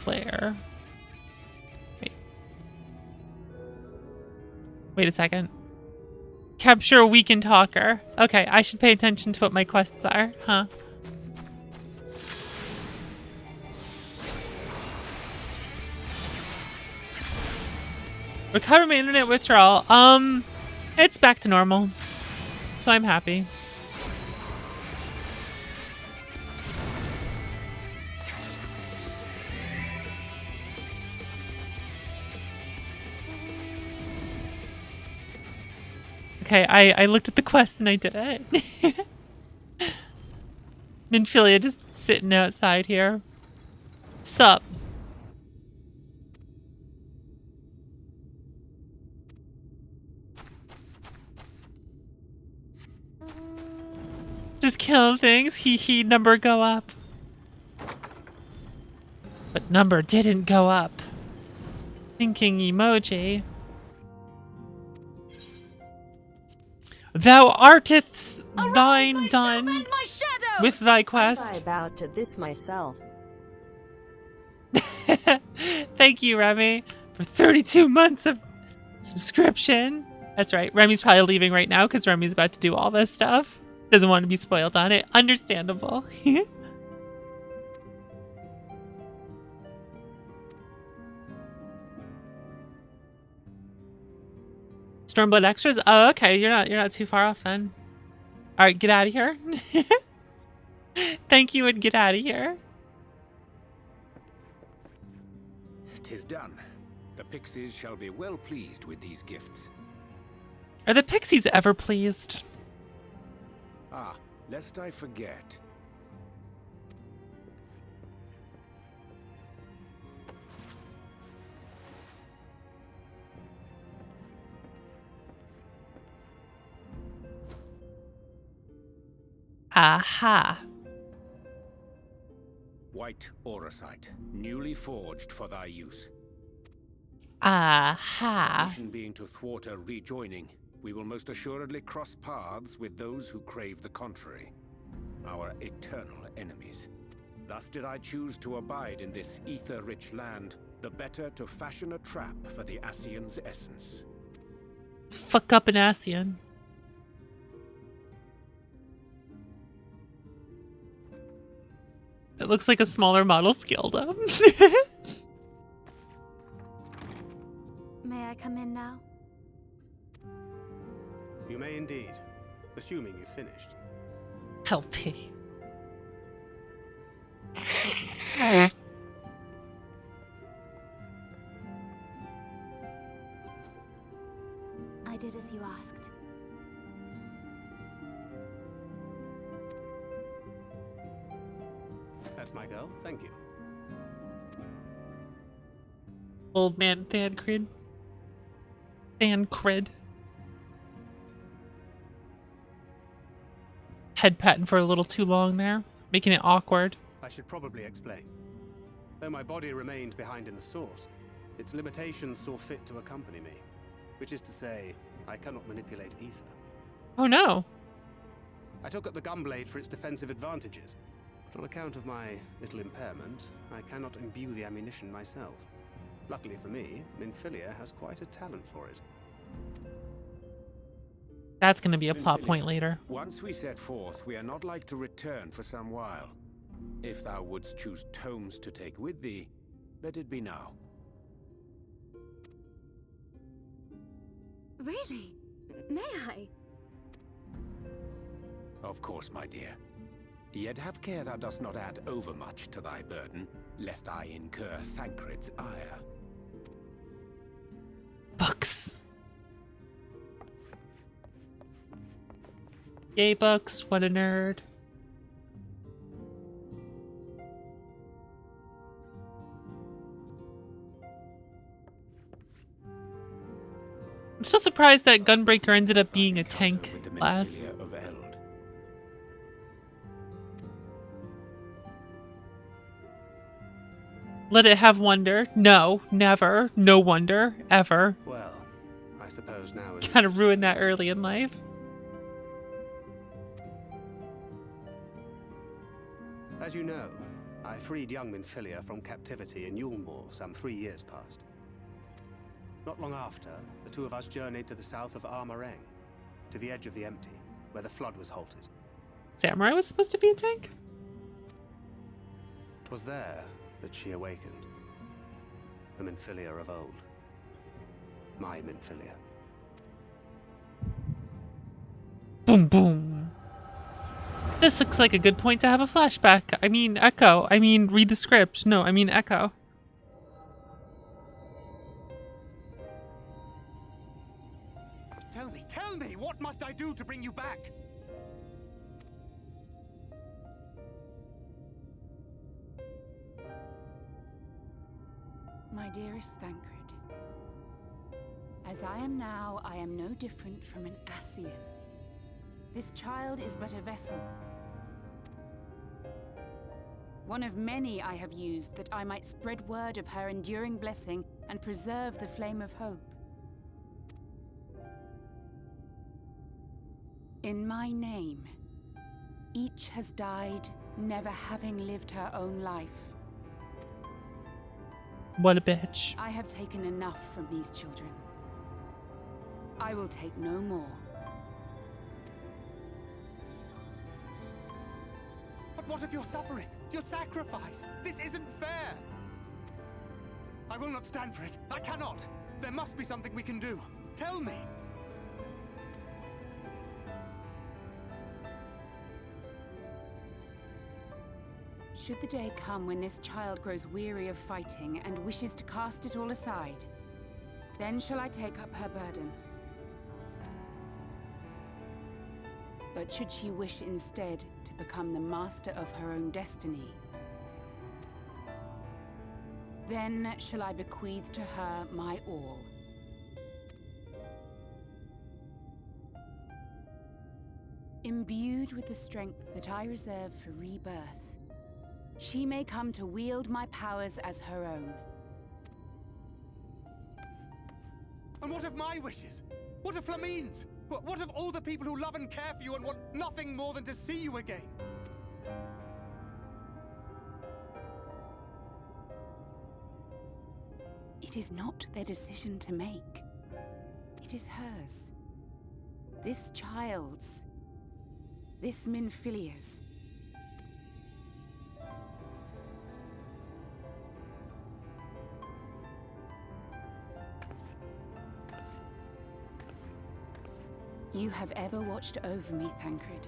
Flare. Wait a second. Capture a weakened talker. Okay, I should pay attention to what my quests are, huh? Recover my internet withdrawal. It's back to normal. So I'm happy. Okay, I looked at the quest and I did it. Minfilia just sitting outside here. Sup? Just killing things. Hee number go up. But number didn't go up. Thinking emoji. Thou arteth thine done with thy quest. I bow to this myself. Thank you, Remy, for 32 months of subscription. That's right. Remy's probably leaving right now because Remy's about to do all this stuff. Doesn't want to be spoiled on it. Understandable. Stormblood extras? Oh, okay. You're not too far off then. All right, get out of here. Thank you and get out of here. 'Tis done. The pixies shall be well pleased with these gifts. Are the pixies ever pleased? Ah, lest I forget. Aha. white auracite, newly forged for thy use. Aha. Mission being to thwart a rejoining, we will most assuredly cross paths with those who crave the contrary, our eternal enemies. Thus did I choose to abide in this ether-rich land, the better to fashion a trap for the Ascian's essence. Let's fuck up an Ascian. It looks like a smaller model Skilda. May I come in now? You may indeed, assuming you've finished. Help me. I did as you asked. That's my girl, thank you. Old man Thancred. Thancred. Head patting for a little too long there, making it awkward. I should probably explain. Though my body remained behind in the source, its limitations saw fit to accompany me. Which is to say, I cannot manipulate ether. Oh no. I took up the gunblade for its defensive advantages, but on account of my little impairment, I cannot imbue the ammunition myself. Luckily for me, Minfilia has quite a talent for it. That's going to be a plot Minfilia, point later. Once we set forth, we are not like to return for some while. If thou wouldst choose tomes to take with thee, let it be now. Really? May I? Of course, my dear. Yet have care thou dost not add overmuch to thy burden, lest I incur Thancred's ire. Books. Yay, books. What a nerd. I'm so surprised that Gunbreaker ended up being a tank With the class. Minfilia of Eld. Let it have wonder. No, never. No wonder. Ever. Well, I suppose now is... Kind of ruined that early in life. As you know, I freed young Minfilia from captivity in Yulmore some 3 years past. Not long after, the two of us journeyed to the south of Armareng, to the edge of the Empty, where the flood was halted. Samurai was supposed to be a tank? 'Twas there that she awakened. The Minfilia of old. My Minfilia. Boom, boom. This looks like a good point to have a flashback. I mean, Echo. I mean, read the script. No, I mean, Echo. Tell me, what must I do to bring you back? My dearest Thancred, as I am now, I am no different from an Ascian. This child is but a vessel. One of many I have used that I might spread word of her enduring blessing and preserve the flame of hope. In my name, each has died, never having lived her own life. What a bitch. I have taken enough from these children. I will take no more. But what of your suffering? Your sacrifice? This isn't fair! I will not stand for it. I cannot! There must be something we can do. Tell me! Should the day come when this child grows weary of fighting and wishes to cast it all aside, then shall I take up her burden. But should she wish instead to become the master of her own destiny, then shall I bequeath to her my all. Imbued with the strength that I reserve for rebirth, she may come to wield my powers as her own. And what of my wishes? What of Flamine's? What of all the people who love and care for you and want nothing more than to see you again? It is not their decision to make. It is hers. This child's. This Minfilia's. You have ever watched over me, Thancred.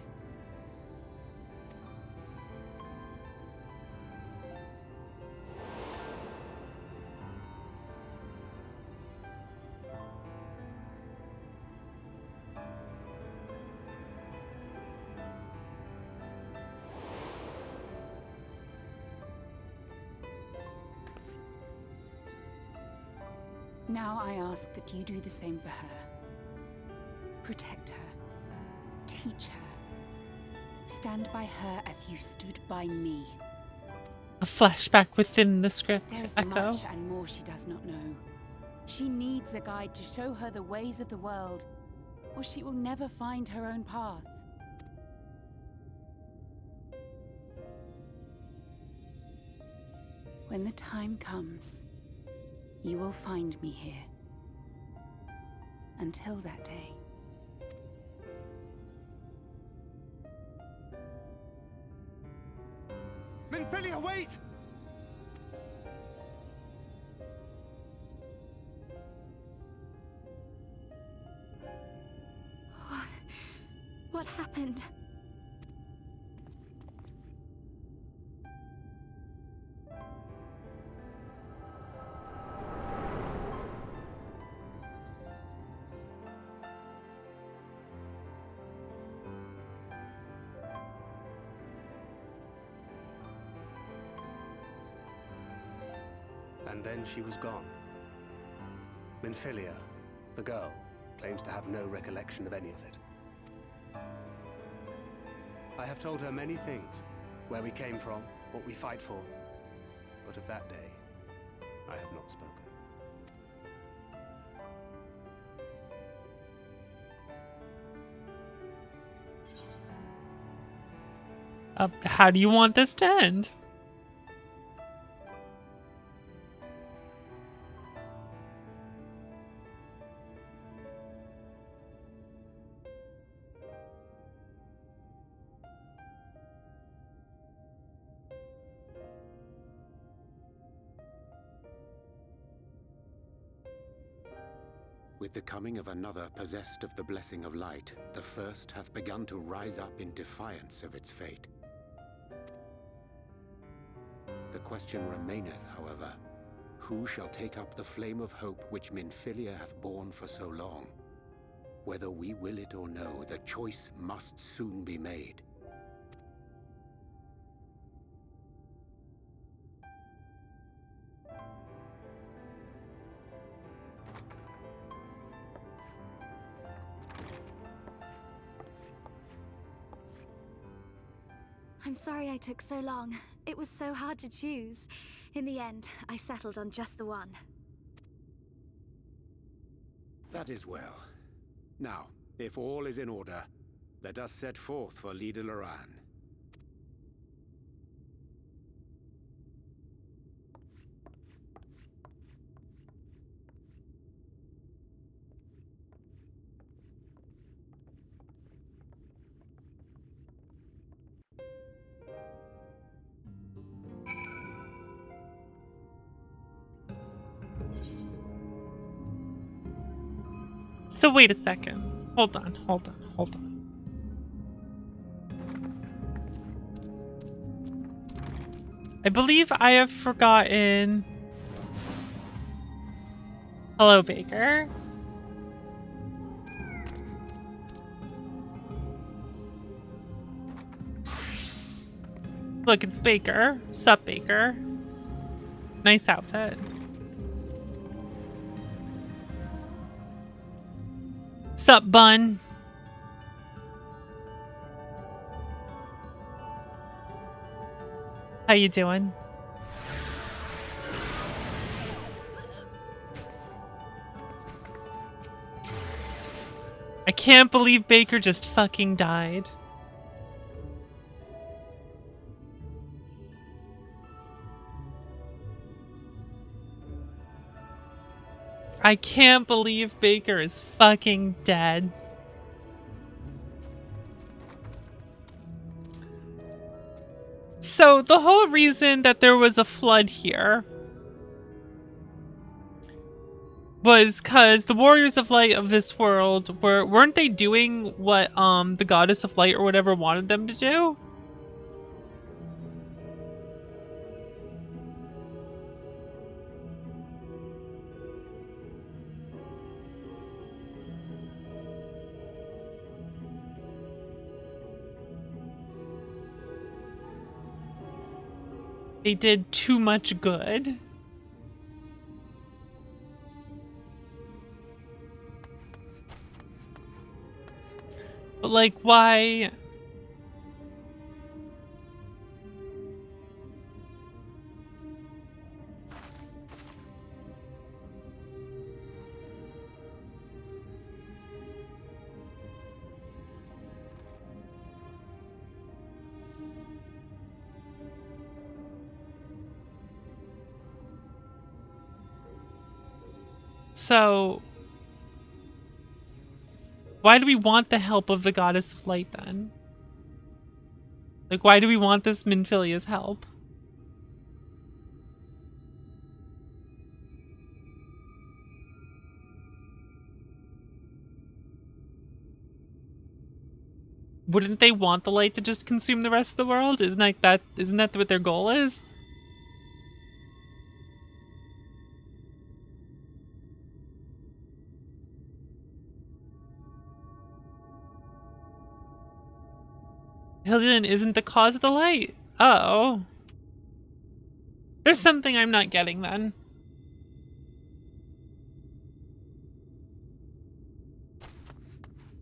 Now I ask that you do the same for her. Protect her. Teach her. Stand by her as you stood by me. A flashback within the script. There is Echo. much and more she does not know. She needs a guide to show her the ways of the world, or she will never find her own path. When the time comes, you will find me here. Until that day. Minfilia, wait! What happened? And then she was gone. Minfilia, the girl, claims to have no recollection of any of it. I have told her many things, where we came from, what we fight for, but of that day, I have not spoken. How do you want this to end? With the coming of another possessed of the blessing of light, the first hath begun to rise up in defiance of its fate. The question remaineth, however, who shall take up the flame of hope which Minfilia hath borne for so long? Whether we will it or no, the choice must soon be made. I'm sorry I took so long. It was so hard to choose. In the end, I settled on just the one. That is well. Now, if all is in order, let us set forth for Lida Loran. So wait a second. Hold on. I believe I have forgotten. Hello, Baker. Look, it's Baker. Sup, Baker. Nice outfit. Sup, bun? How you doing? I can't believe Baker just fucking died. I can't believe Baker is fucking dead. So the whole reason that there was a flood here was because the Warriors of Light of this world weren't they doing what the Goddess of Light or whatever wanted them to do? They did too much good. But like, why? So, why do we want the help of the Goddess of Light then? Like, why do we want this Minfilia's help? Wouldn't they want the light to just consume the rest of the world? Isn't that what their goal is? Hillian isn't the cause of the light. Oh. There's something I'm not getting then.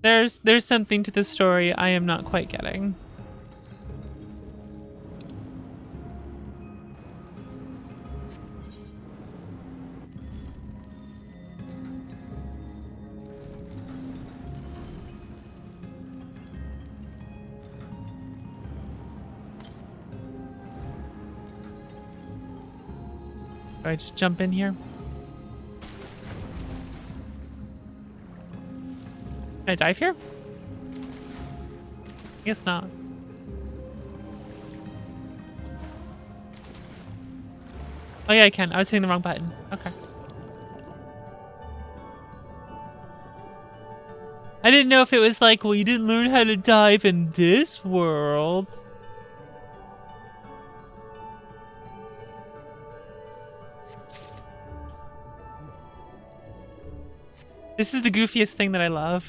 There's something to this story I am not quite getting. Do I just jump in here? Can I dive here? I guess not. Oh yeah, I can. I was hitting the wrong button. Okay. I didn't know if it was like, well, you didn't learn how to dive in this world. This is the goofiest thing that I love.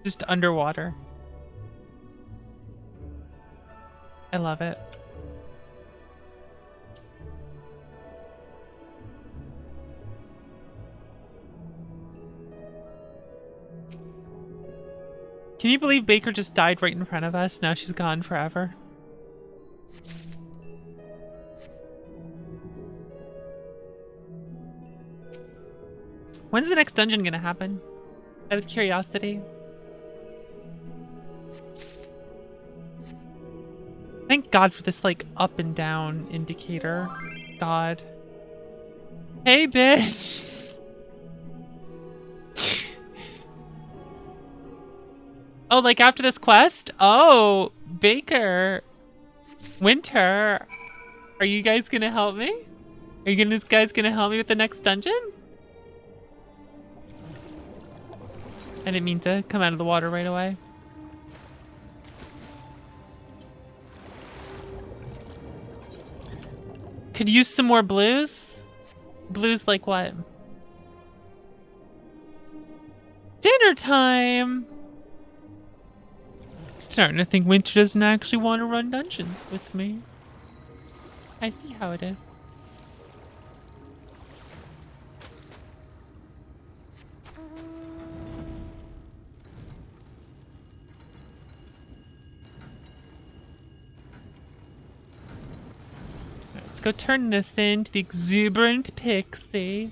Just underwater. I love it. Can you believe Baker just died right in front of us? Now she's gone forever. When's the next dungeon gonna happen? Out of curiosity. Thank God for this, like, up and down indicator. God. Hey, bitch! Oh, like after this quest? Oh, Baker. Winter. Are you guys gonna help me? Are you guys gonna help me with the next dungeon? I didn't mean to come out of the water right away. Could use some more blues? Blues like what? Dinner time! Starting to think Winter doesn't actually want to run dungeons with me. I see how it is. go turn this into the exuberant pixie.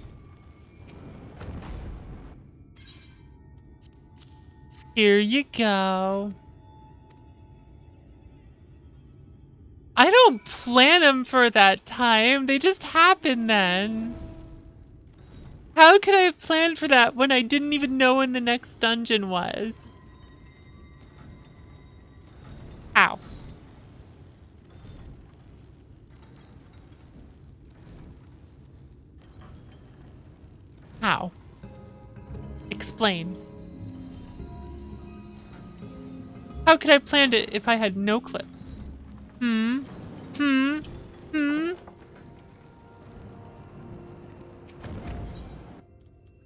Here you go. I don't plan them for that time. They just happen then. How could I have planned for that when I didn't even know when the next dungeon was? Ow. How? Explain. How could I have planned it if I had no clue?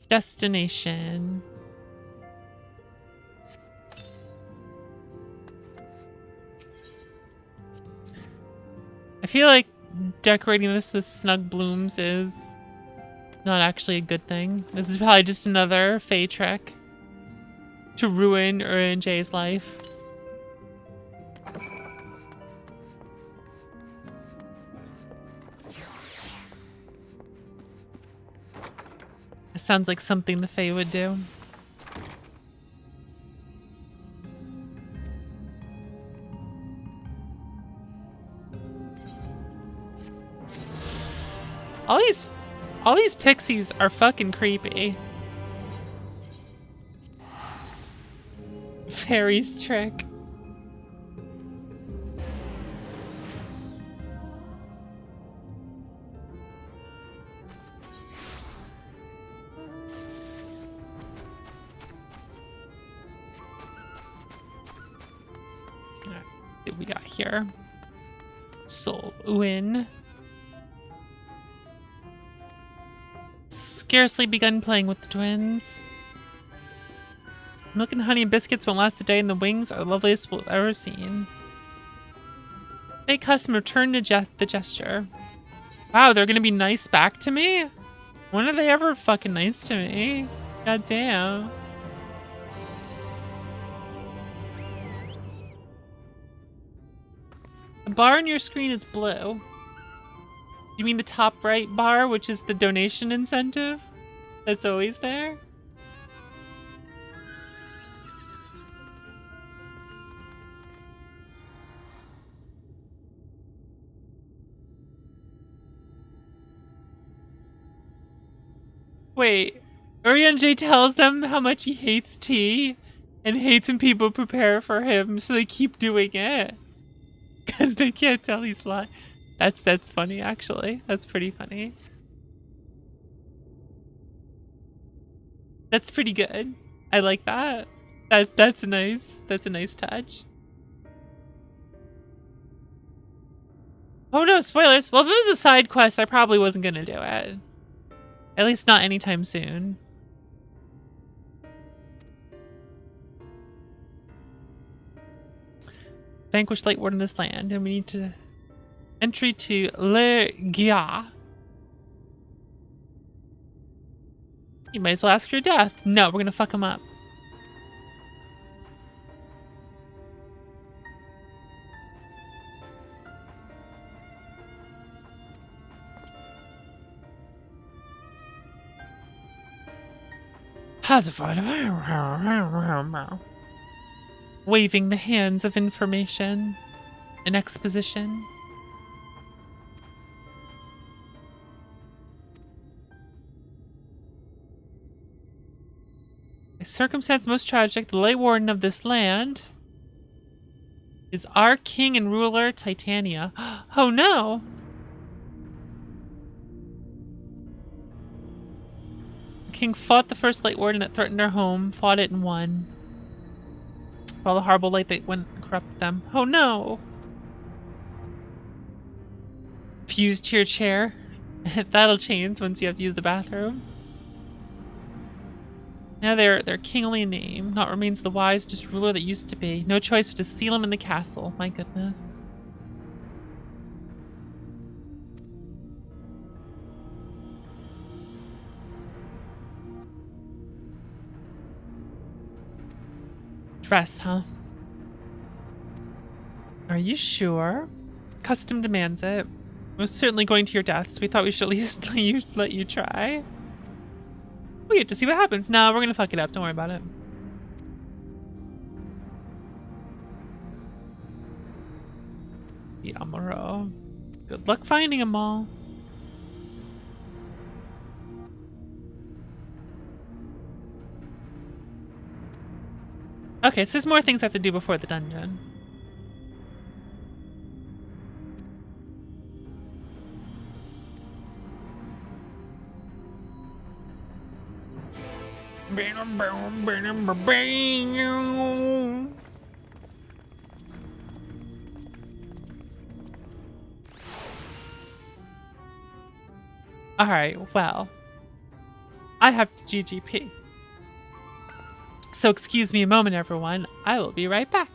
Destination. I feel like decorating this with snug blooms is not actually a good thing. This is probably just another Fae trick to ruin Jay's life. It sounds like something the Fae would do. All these pixies are fucking creepy. Fairy's trick. Alright, what we got here? Soul Uin. Scarcely begun playing with the twins. Milk and honey and biscuits won't last a day, and the wings are the loveliest we've ever seen. Make custom return to the gesture. Wow, they're gonna be nice back to me? When are they ever fucking nice to me? God damn. The bar on your screen is blue. You mean the top right bar, which is the donation incentive? That's always there? Wait, Urianger tells them how much he hates tea and hates when people prepare for him, so they keep doing it. Because they can't tell he's lying. That's funny, actually. That's pretty funny. That's pretty good. I like that. That's a nice touch. Oh no, spoilers. Well, if it was a side quest, I probably wasn't gonna do it. At least not anytime soon. Vanquish Light Ward in this land, and we need to entry to Le Gia. You might as well ask for your death. No, we're gonna fuck him up. Pacified. Waving the hands of information and exposition. A circumstance most tragic, the late warden of this land is our king and ruler, Titania. Oh no! The king fought the first late warden that threatened our home, fought it and won. For all the horrible light that went and corrupted them. Oh no! Fused to your chair. That'll change once you have to use the bathroom. Now they're king only in name, not remains the wise, just ruler that used to be. No choice but to seal him in the castle. My goodness. Dress, huh? Are you sure? Custom demands it. We're certainly going to your deaths. We thought we should at least let you try. We get to see what happens. No, we're gonna fuck it up. Don't worry about it. Yamaro. Good luck finding them all. Okay, so there's more things I have to do before the dungeon. Alright, well, I have to GGP. So excuse me a moment, everyone. I will be right back.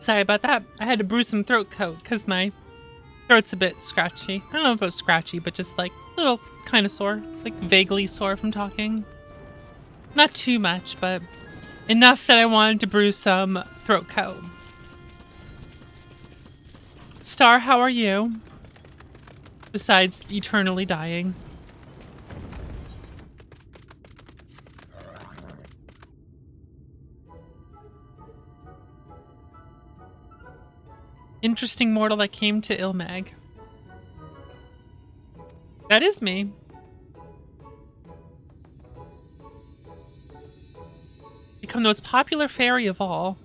Sorry about that. I had to brew some throat coat because my throat's a bit scratchy. I don't know if it's scratchy, but just like a little kind of sore. It's like vaguely sore from talking. Not too much, but enough that I wanted to brew some throat coat. Star, how are you? Besides eternally dying. Interesting mortal that came to Ilmag. That is me. Become the most popular fairy of all.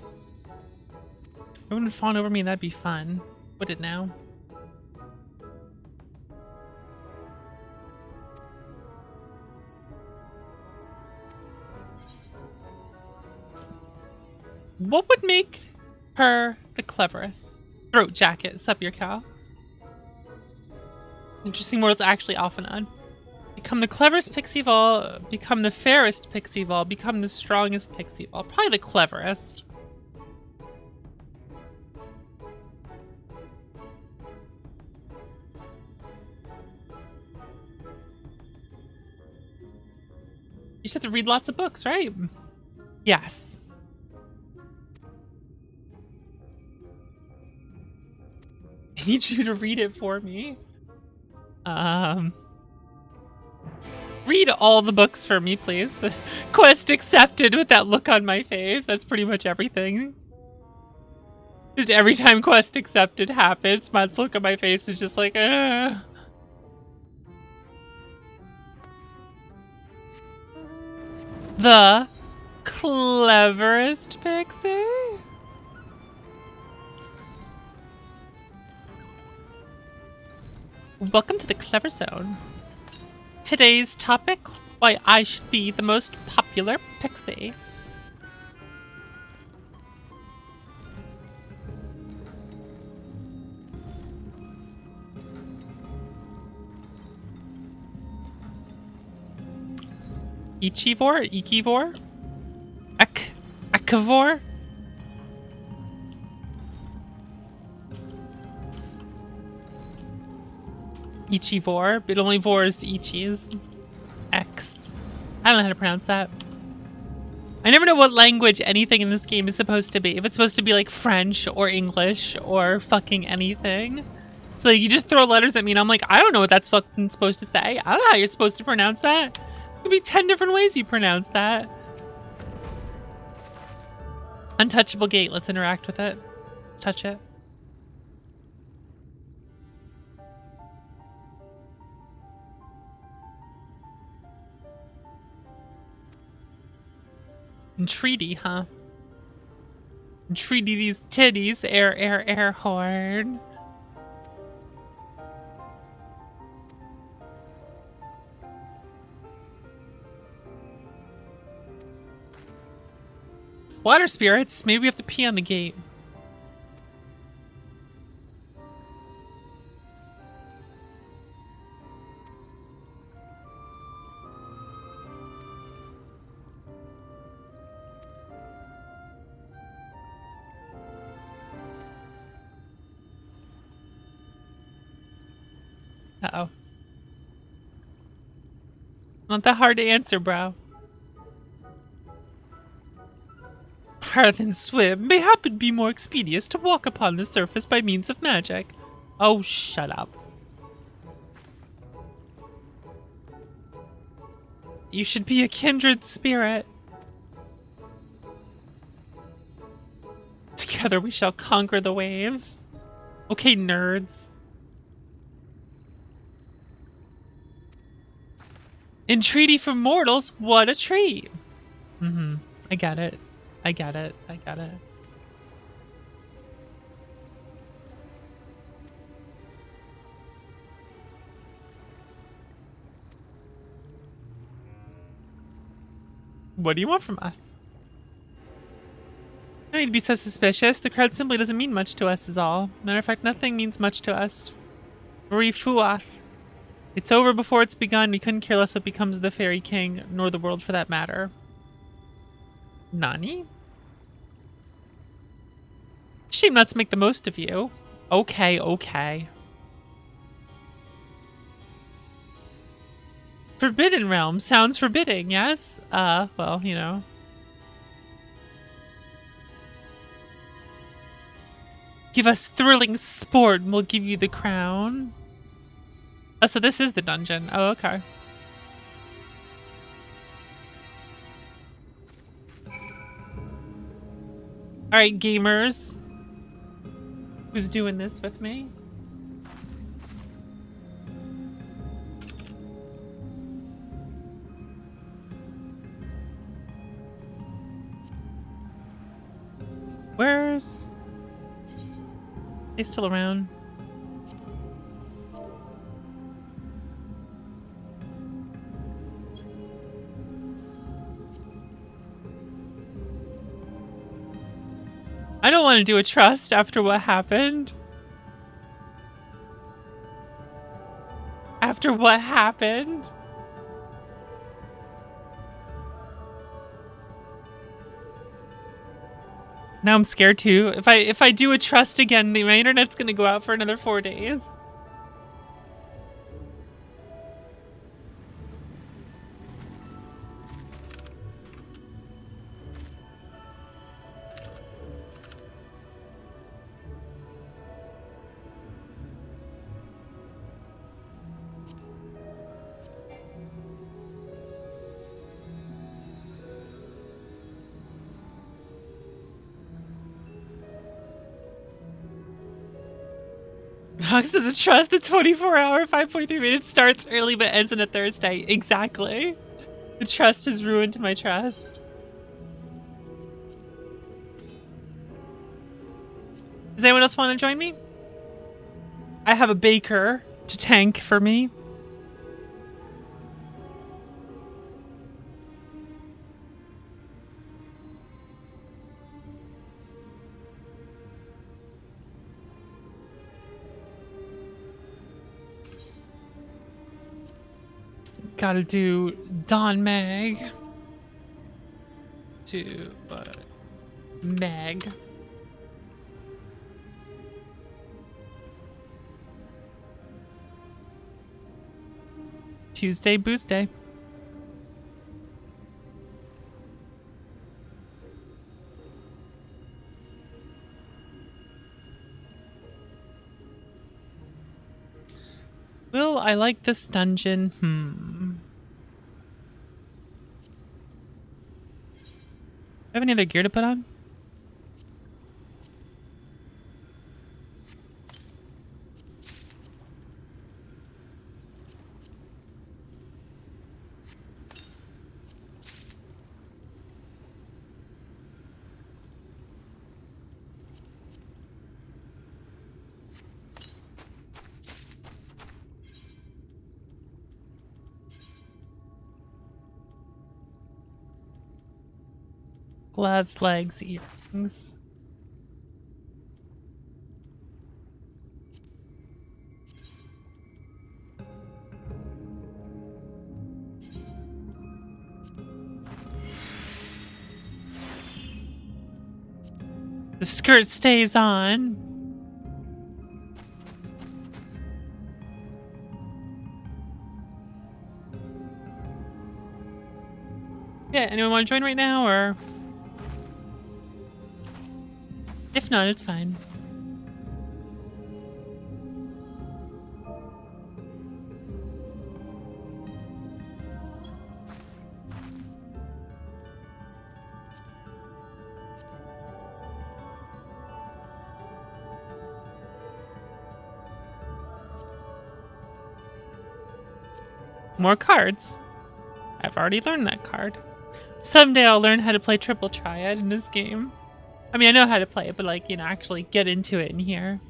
Everyone would fawn over me, that'd be fun. Would it now? What would make her the cleverest? Throat jacket, sup your cow. Interesting mortals actually off and on. Become the cleverest pixie of all, become the fairest pixie of all, become the strongest pixie of all. Probably the cleverest. You just have to read lots of books, right? Yes. I need you to read it for me. Read all the books for me, please. Quest accepted with that look on my face. That's pretty much everything. Just every time quest accepted happens, my look on my face is just like, The cleverest pixie? Welcome to the Clever Zone. Today's topic, why I should be the most popular pixie. Ichivore? Ikivore? Ekivore? Ichivore, but only vores Ichis. X. I don't know how to pronounce that. I never know what language anything in this game is supposed to be. If it's supposed to be like French or English or fucking anything. So you just throw letters at me and I'm like, I don't know what that's fucking supposed to say. I don't know how you're supposed to pronounce that. Could be 10 different ways you pronounce that. Untouchable gate. Let's interact with it. Touch it. Entreaty, huh? Entreaty these titties. Air horn. Water spirits. Maybe we have to pee on the gate. Uh-oh. Not that hard to answer, bro. Rather than swim, mayhap it'd be more expeditious to walk upon the surface by means of magic. Oh, shut up. You should be a kindred spirit. Together we shall conquer the waves. Okay, nerds. Entreaty from mortals, what a treat. I got it. I got it. I got it. What do you want from us? No need to be so suspicious. The crowd simply doesn't mean much to us is all. Matter of fact, nothing means much to us. Rifuath. It's over before it's begun. We couldn't care less what becomes of the Fairy King, nor the world for that matter. Nani? Shame not to make the most of you. Okay, okay. Forbidden Realm sounds forbidding, yes? Well, you know. Give us thrilling sport and we'll give you the crown. Oh, so this is the dungeon. Oh, okay. Alright, gamers. Who's doing this with me? Where's... They still around? I don't want to do a trust after what happened. After what happened? Now I'm scared too. If I do a trust again, my internet's gonna go out for another 4 days. Fox doesn't trust the 24-hour, 5.3 minutes starts early but ends on a Thursday. Exactly. The trust has ruined my trust. Does anyone else want to join me? I have a baker to tank for me. Gotta do Don Meg. Meg. Tuesday boost day. Will I like this dungeon? Do I have any other gear to put on? Gloves, legs, earrings. The skirt stays on. Yeah, anyone want to join right now, or? If not, it's fine. More cards. I've already learned that card. Someday I'll learn how to play Triple Triad in this game. I mean, I know how to play it, but like, you know, actually get into it in here.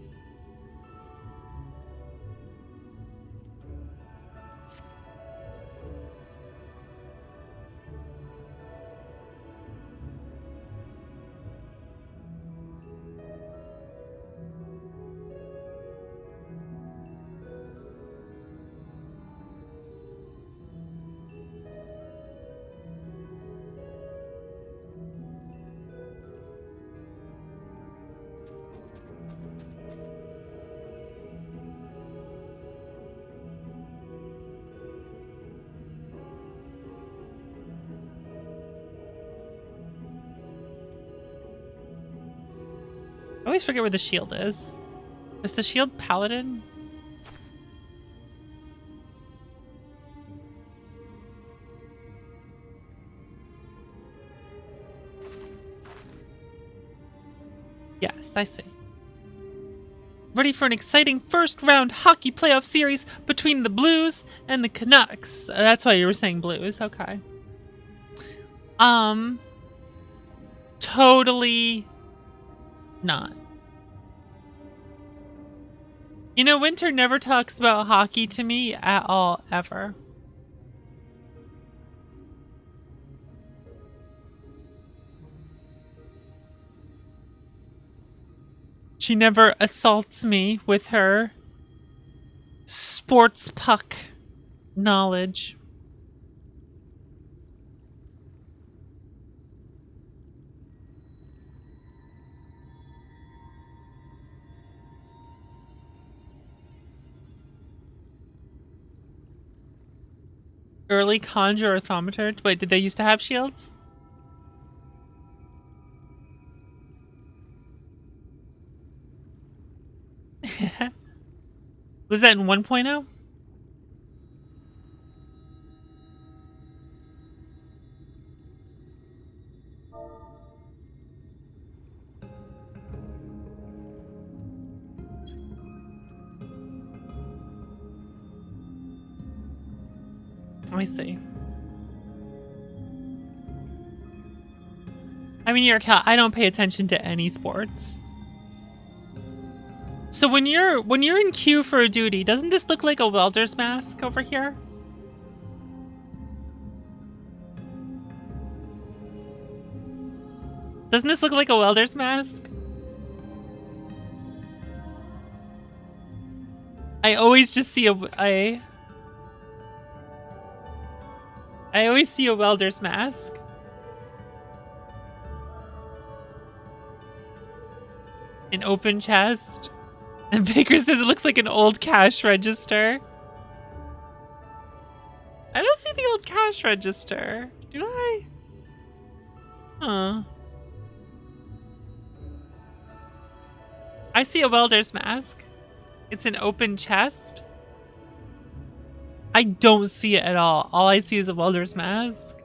I always forget where the shield is. Is the shield paladin? Yes, I see. Ready for an exciting first round hockey playoff series between the Blues and the Canucks. That's why you were saying Blues. Okay. Totally not. You know, Winter never talks about hockey to me at all, ever. She never assaults me with her sports puck knowledge. Early conjure orthometer. Wait, did they used to have shields? Was that in 1.0? I see. I mean, I don't pay attention to any sports. So when you're in queue for a duty, doesn't this look like a welder's mask over here? Doesn't this look like a welder's mask? I always just see I always see a welder's mask. An open chest. And Baker says it looks like an old cash register. I don't see the old cash register. Do I? Huh. I see a welder's mask. It's an open chest. I don't see it at all. All I see is a welder's mask.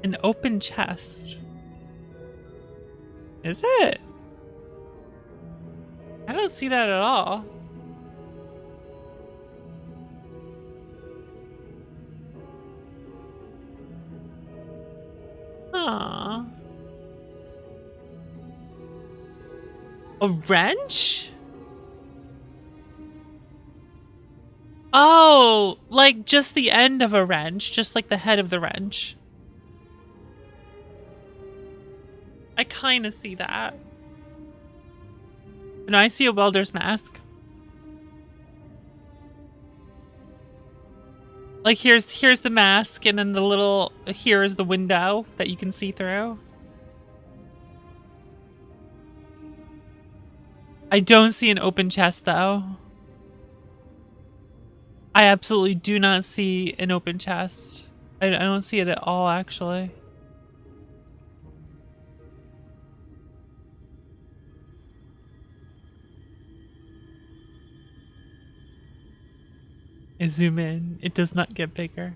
An open chest. Is it? I don't see that at all. Aww. A wrench? Oh, like just the end of a wrench, just like the head of the wrench. I kind of see that. No, I see a welder's mask. Like here's the mask, and then the little here is the window that you can see through. I don't see an open chest though. I absolutely do not see an open chest. I don't see it at all, actually. I zoom in. It does not get bigger.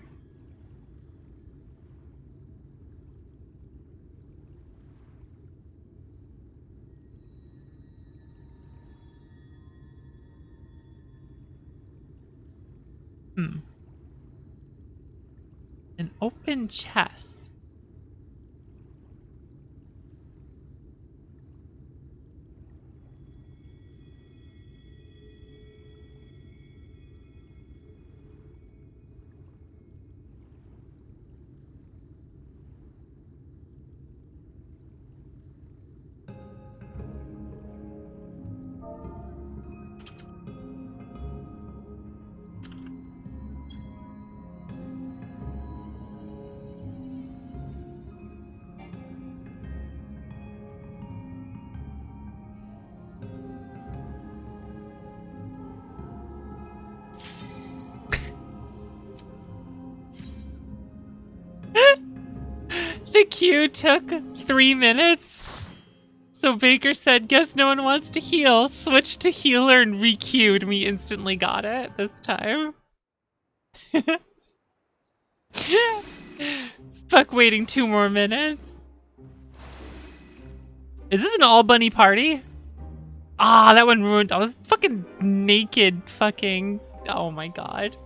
An open chest. queue took 3 minutes. So Baker said, guess no one wants to heal. Switched to healer and re-queued. We instantly got it this time. Fuck waiting 2 more minutes. Is this an all bunny party? Ah, that one ruined all this fucking naked fucking... Oh my god.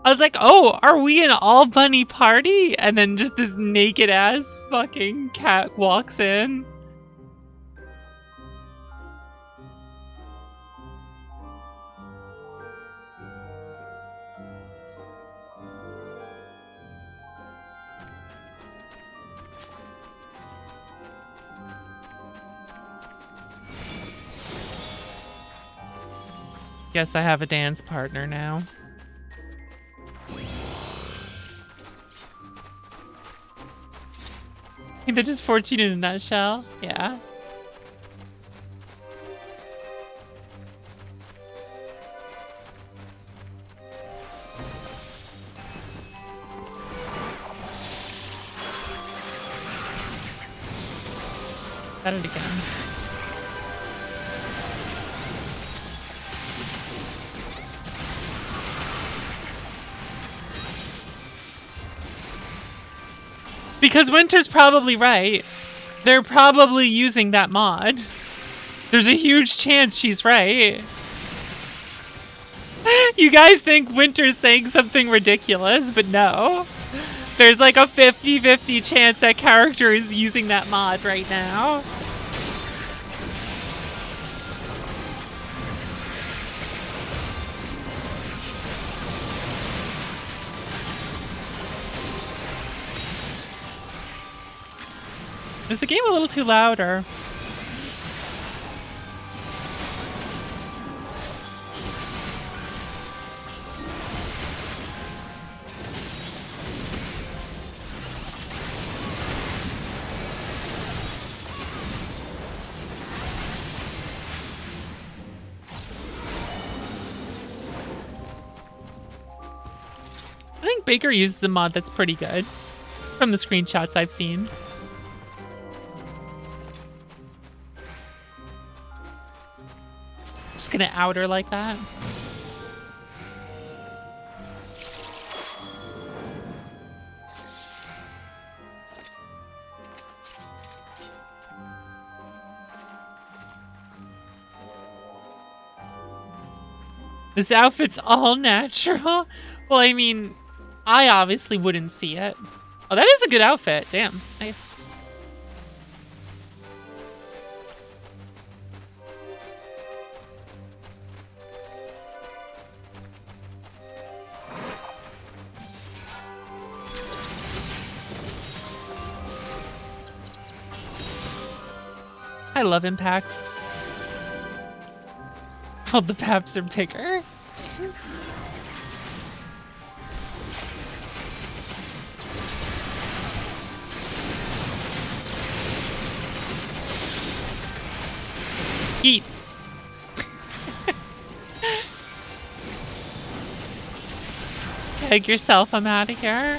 I was like, oh, are we an all bunny party? And then just this naked ass fucking cat walks in. Guess I have a dance partner now. I think that's just 14 in a nutshell. Yeah. Got it again. Because Winter's probably right. They're probably using that mod. There's a huge chance she's right. You guys think Winter's saying something ridiculous, but no. There's like a 50-50 chance that character is using that mod right now. Is the game a little too loud, or? I think Baker uses a mod that's pretty good from the screenshots I've seen. Just gonna out her like that. This outfit's all natural. Well, I mean, I obviously wouldn't see it. Oh, that is a good outfit. Damn, nice. I love Impact. All the paps are bigger. Eat. Tag yourself, I'm out of here.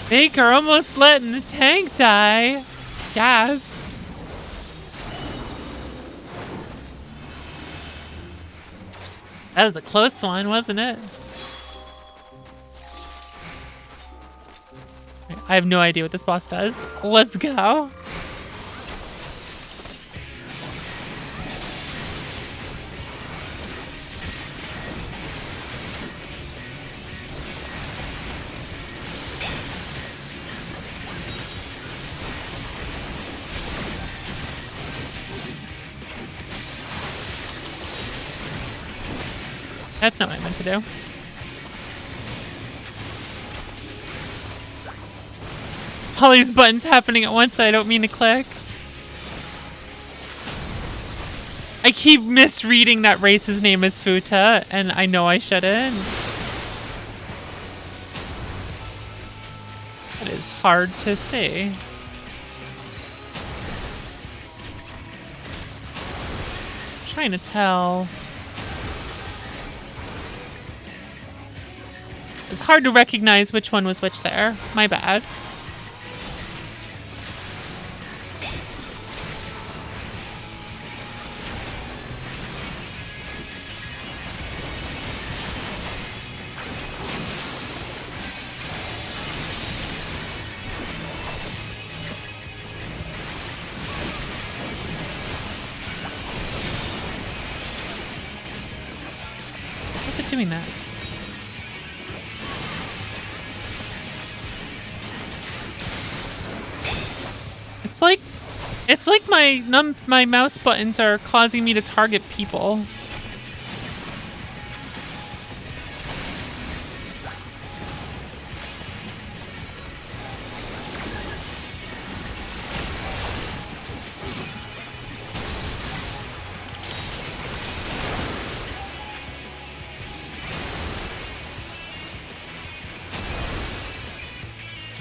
Baker almost letting the tank die. Yes. That was a close one, wasn't it? I have no idea what this boss does. Let's go. That's not what I meant to do. all these buttons happening at once that I don't mean to click. I keep misreading that race's name as Futa, and I know I shouldn't. It is hard to see. I'm trying to tell. It's hard to recognize which one was which there. My bad. How's it doing that? It's like my mouse buttons are causing me to target people.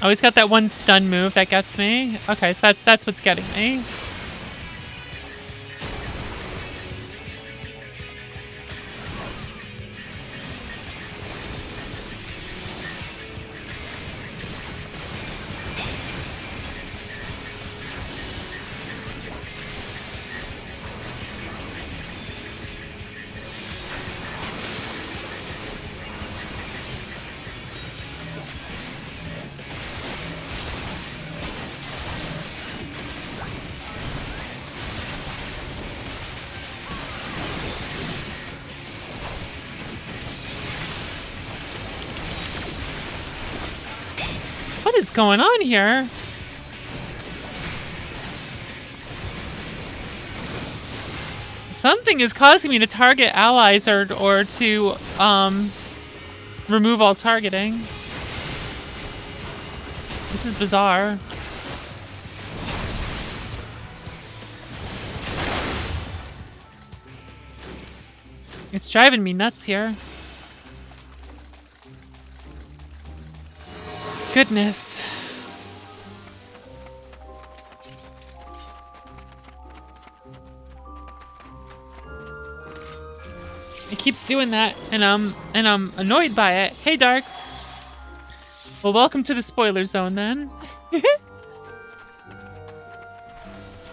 Oh, he's got that one stun move that gets me. Okay, so that's what's getting me. What is going on here? Something is causing me to target allies or to remove all targeting. This is bizarre. It's driving me nuts here. Goodness. It keeps doing that, and I'm annoyed by it. Hey, Darks. Well, welcome to the spoiler zone then.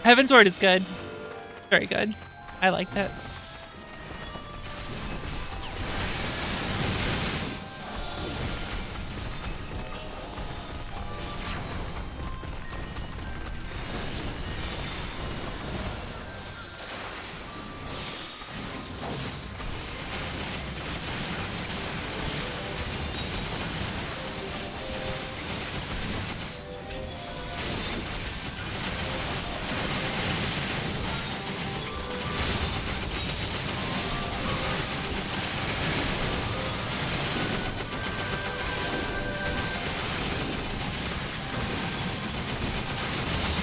Heaven's Word is good. Very good. I liked it.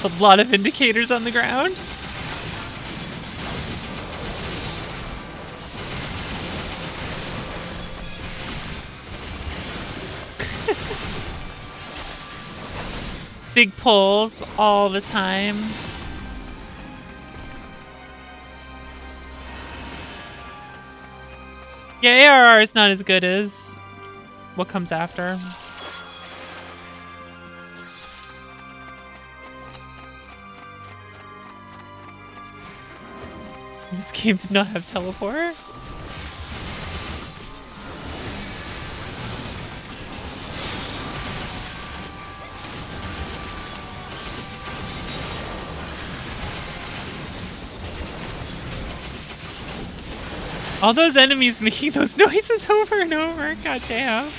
A lot of indicators on the ground. Big pulls all the time. Yeah, ARR is not as good as what comes after. This game did not have teleport. All those enemies making those noises over and over. God damn.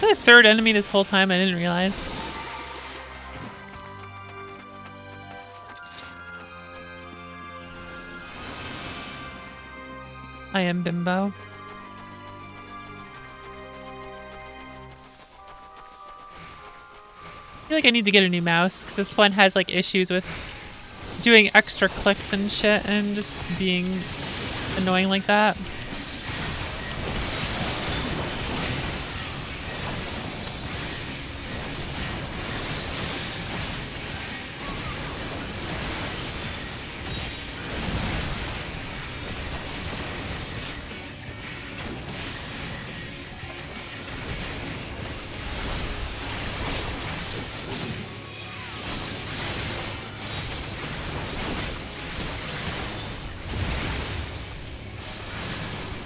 that a third enemy this whole time? I didn't realize. I am Bimbo. I feel like I need to get a new mouse because this one has like issues with doing extra clicks and shit and just being annoying like that.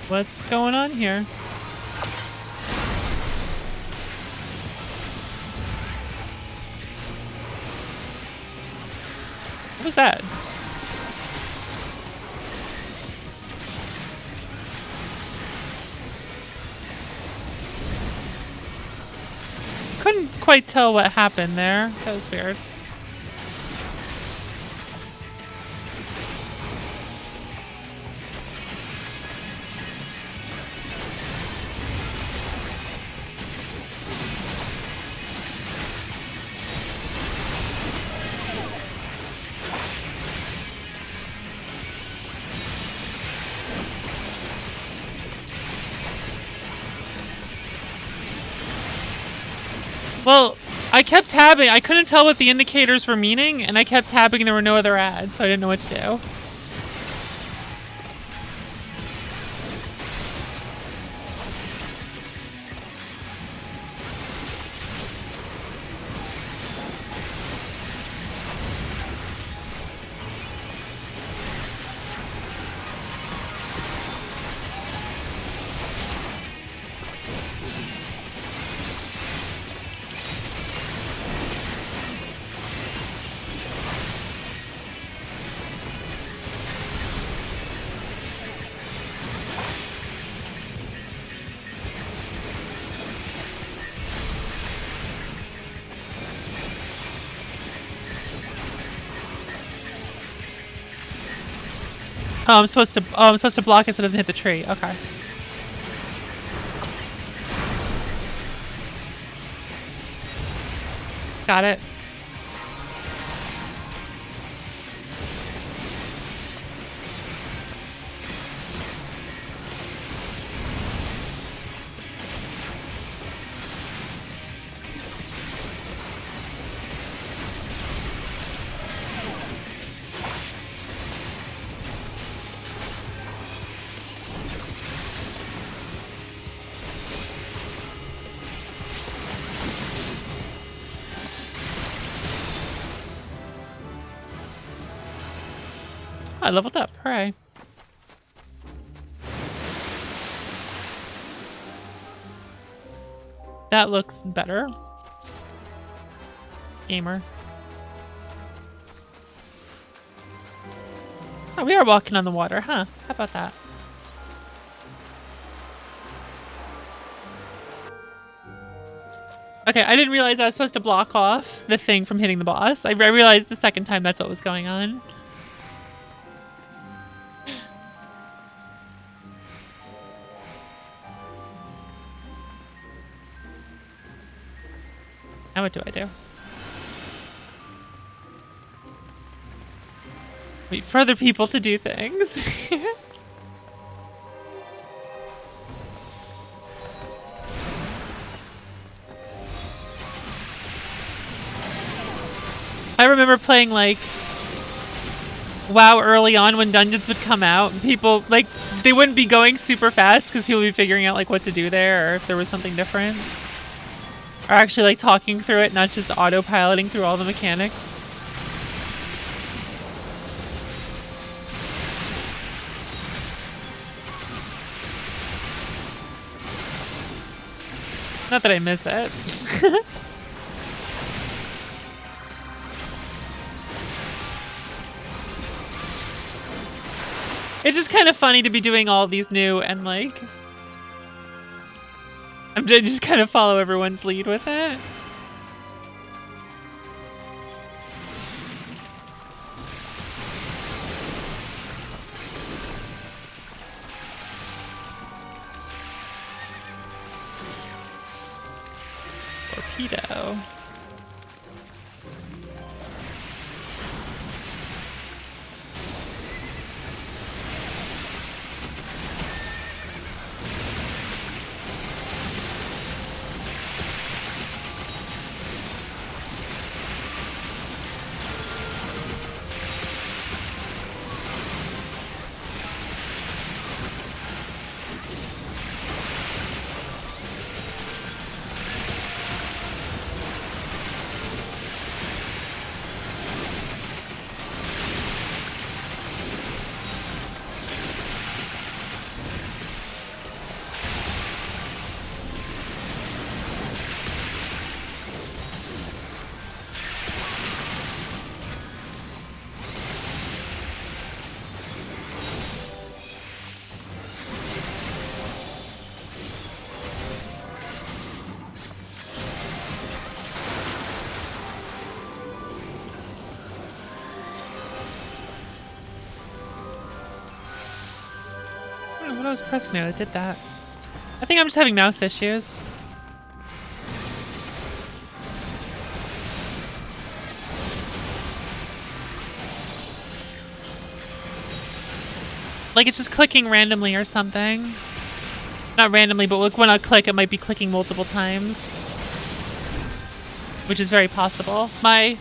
What's going on here? What was that? Couldn't quite tell what happened there. That was weird. Well, I kept tabbing. I couldn't tell what the indicators were meaning, and I kept tabbing and there were no other ads, so I didn't know what to do. Oh, I'm supposed to block it so it doesn't hit the tree. Okay. Got it. I leveled up. Hooray. That looks better. Gamer. Oh, we are walking on the water, huh? How about that? Okay, I didn't realize I was supposed to block off the thing from hitting the boss. I realized the second time that's what was going on. Now what do I do? Wait for other people to do things. I remember playing like WoW early on when dungeons would come out and people like they wouldn't be going super fast because people would be figuring out like what to do there or if there was something different. Or actually like talking through it, not just autopiloting through all the mechanics. Not that I miss it. It's just kind of funny to be doing all these new and like I'm just kind of follow everyone's lead with it. Torpedo. I don't know what I was pressing there that did that. I think I'm just having mouse issues. Like it's just clicking randomly or something. Not randomly, but like when I click, it might be clicking multiple times. Which is very possible. My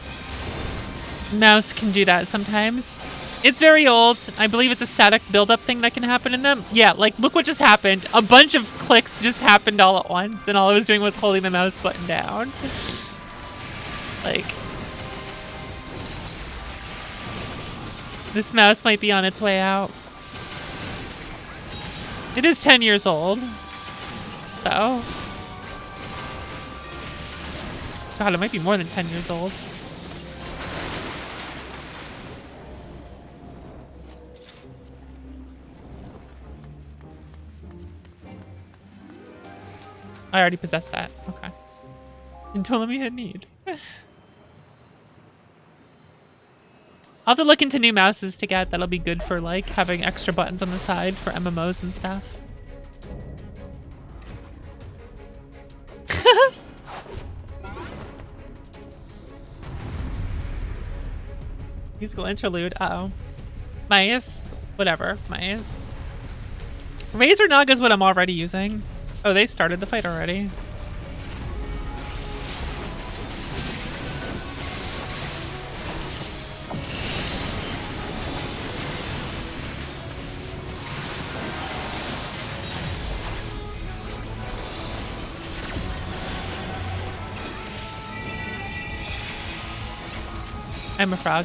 mouse can do that sometimes. It's very old. I believe it's a static buildup thing that can happen in them. Yeah, like look what just happened. A bunch of clicks just happened all at once, and all I was doing was holding the mouse button down. Like, this mouse might be on its way out. It is 10 years old. So. God, it might be more than 10 years old. I already possessed that. Okay. And don't let me hit need. I'll have to look into new mouses to get. That'll be good for like having extra buttons on the side for MMOs and stuff. Musical interlude. Uh-oh. Mice. Whatever. Mice. Razor Naga is what I'm already using. Oh, they started the fight already. I'm a frog.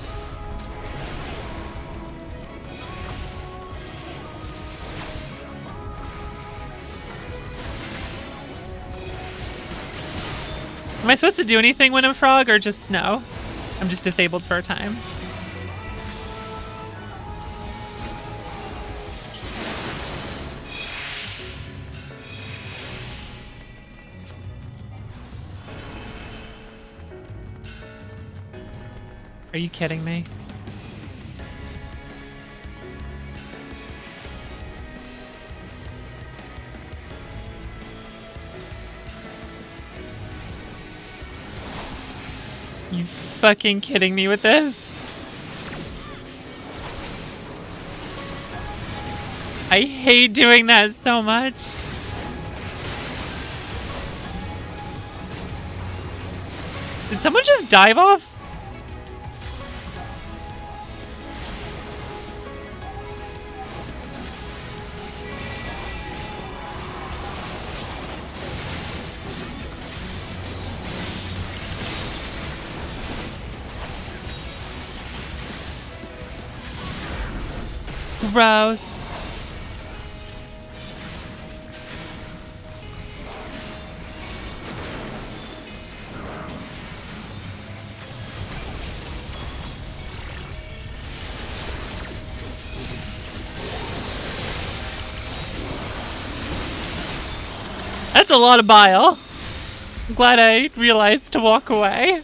Am I supposed to do anything when I'm a frog or just no? I'm just disabled for a time. Are you kidding me? You fucking kidding me with this? I hate doing that so much. Did someone just dive off? Gross. That's a lot of bile. I'm glad I realized to walk away.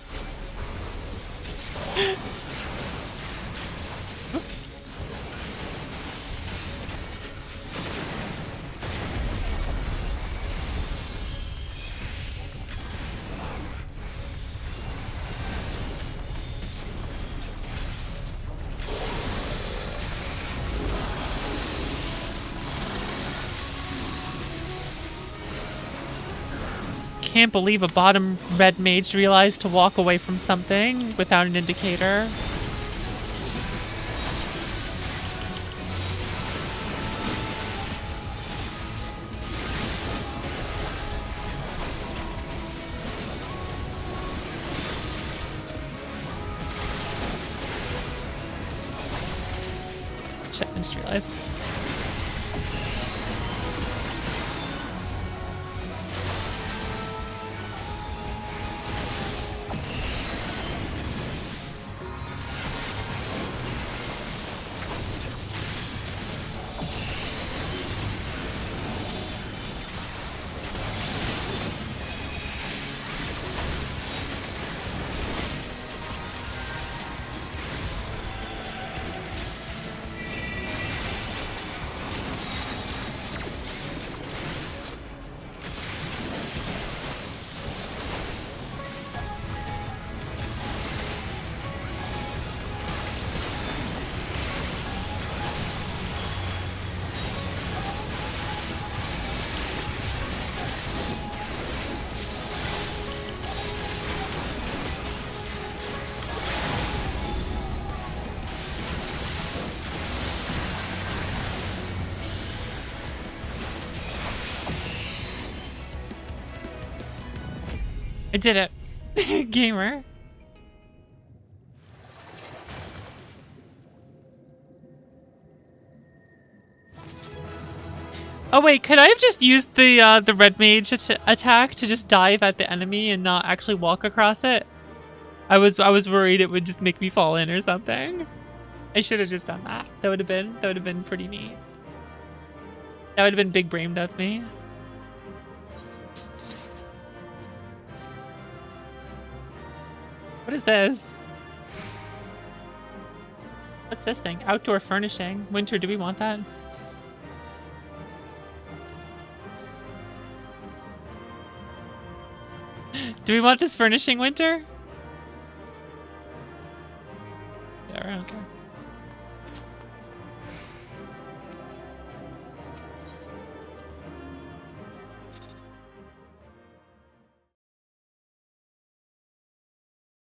Can't believe a bottom red mage realized to walk away from something without an indicator. Shit, I just realized. I did it. Gamer. Oh wait, could I have just used the red mage attack to just dive at the enemy and not actually walk across it? I was worried it would just make me fall in or something. I should have just done that. That would have been pretty neat. That would have been big brained of me. What is this? What's this thing? Outdoor furnishing. Winter, do we want that? Do we want this furnishing, Winter? Yeah, I don't care.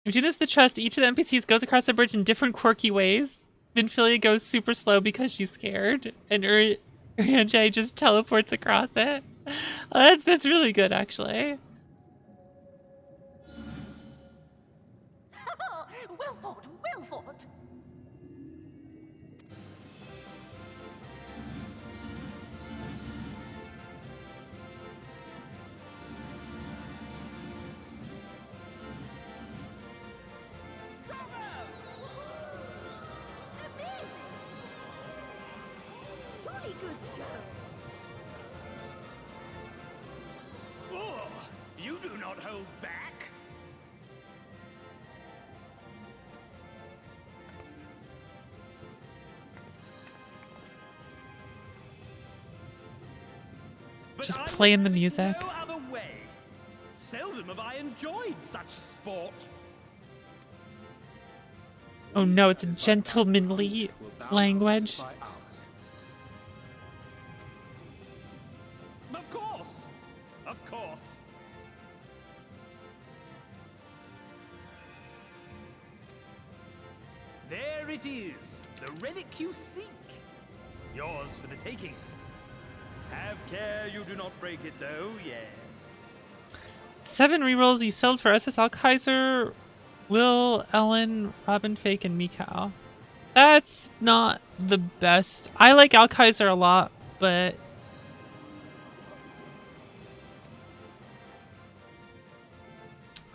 If you do this to trust, each of the NPCs goes across the bridge in different quirky ways. Vinfilia goes super slow because she's scared, and Urianjay just teleports across it. Oh, that's really good, actually. Well fought, well fought. Jolly good show. Oh, you do not hold back. Just playing the music. No other way. Seldom have I enjoyed such sport. Oh no, it's a gentlemanly language. Of course. Of course. There it is. The relic you seek. Yours for the taking. Have care you do not break it though, yes. 7 rerolls you sold for SS Alkaiser, Will, Ellen, Robin, Fake, and Mikau. That's not the best. I like Alkaiser a lot, but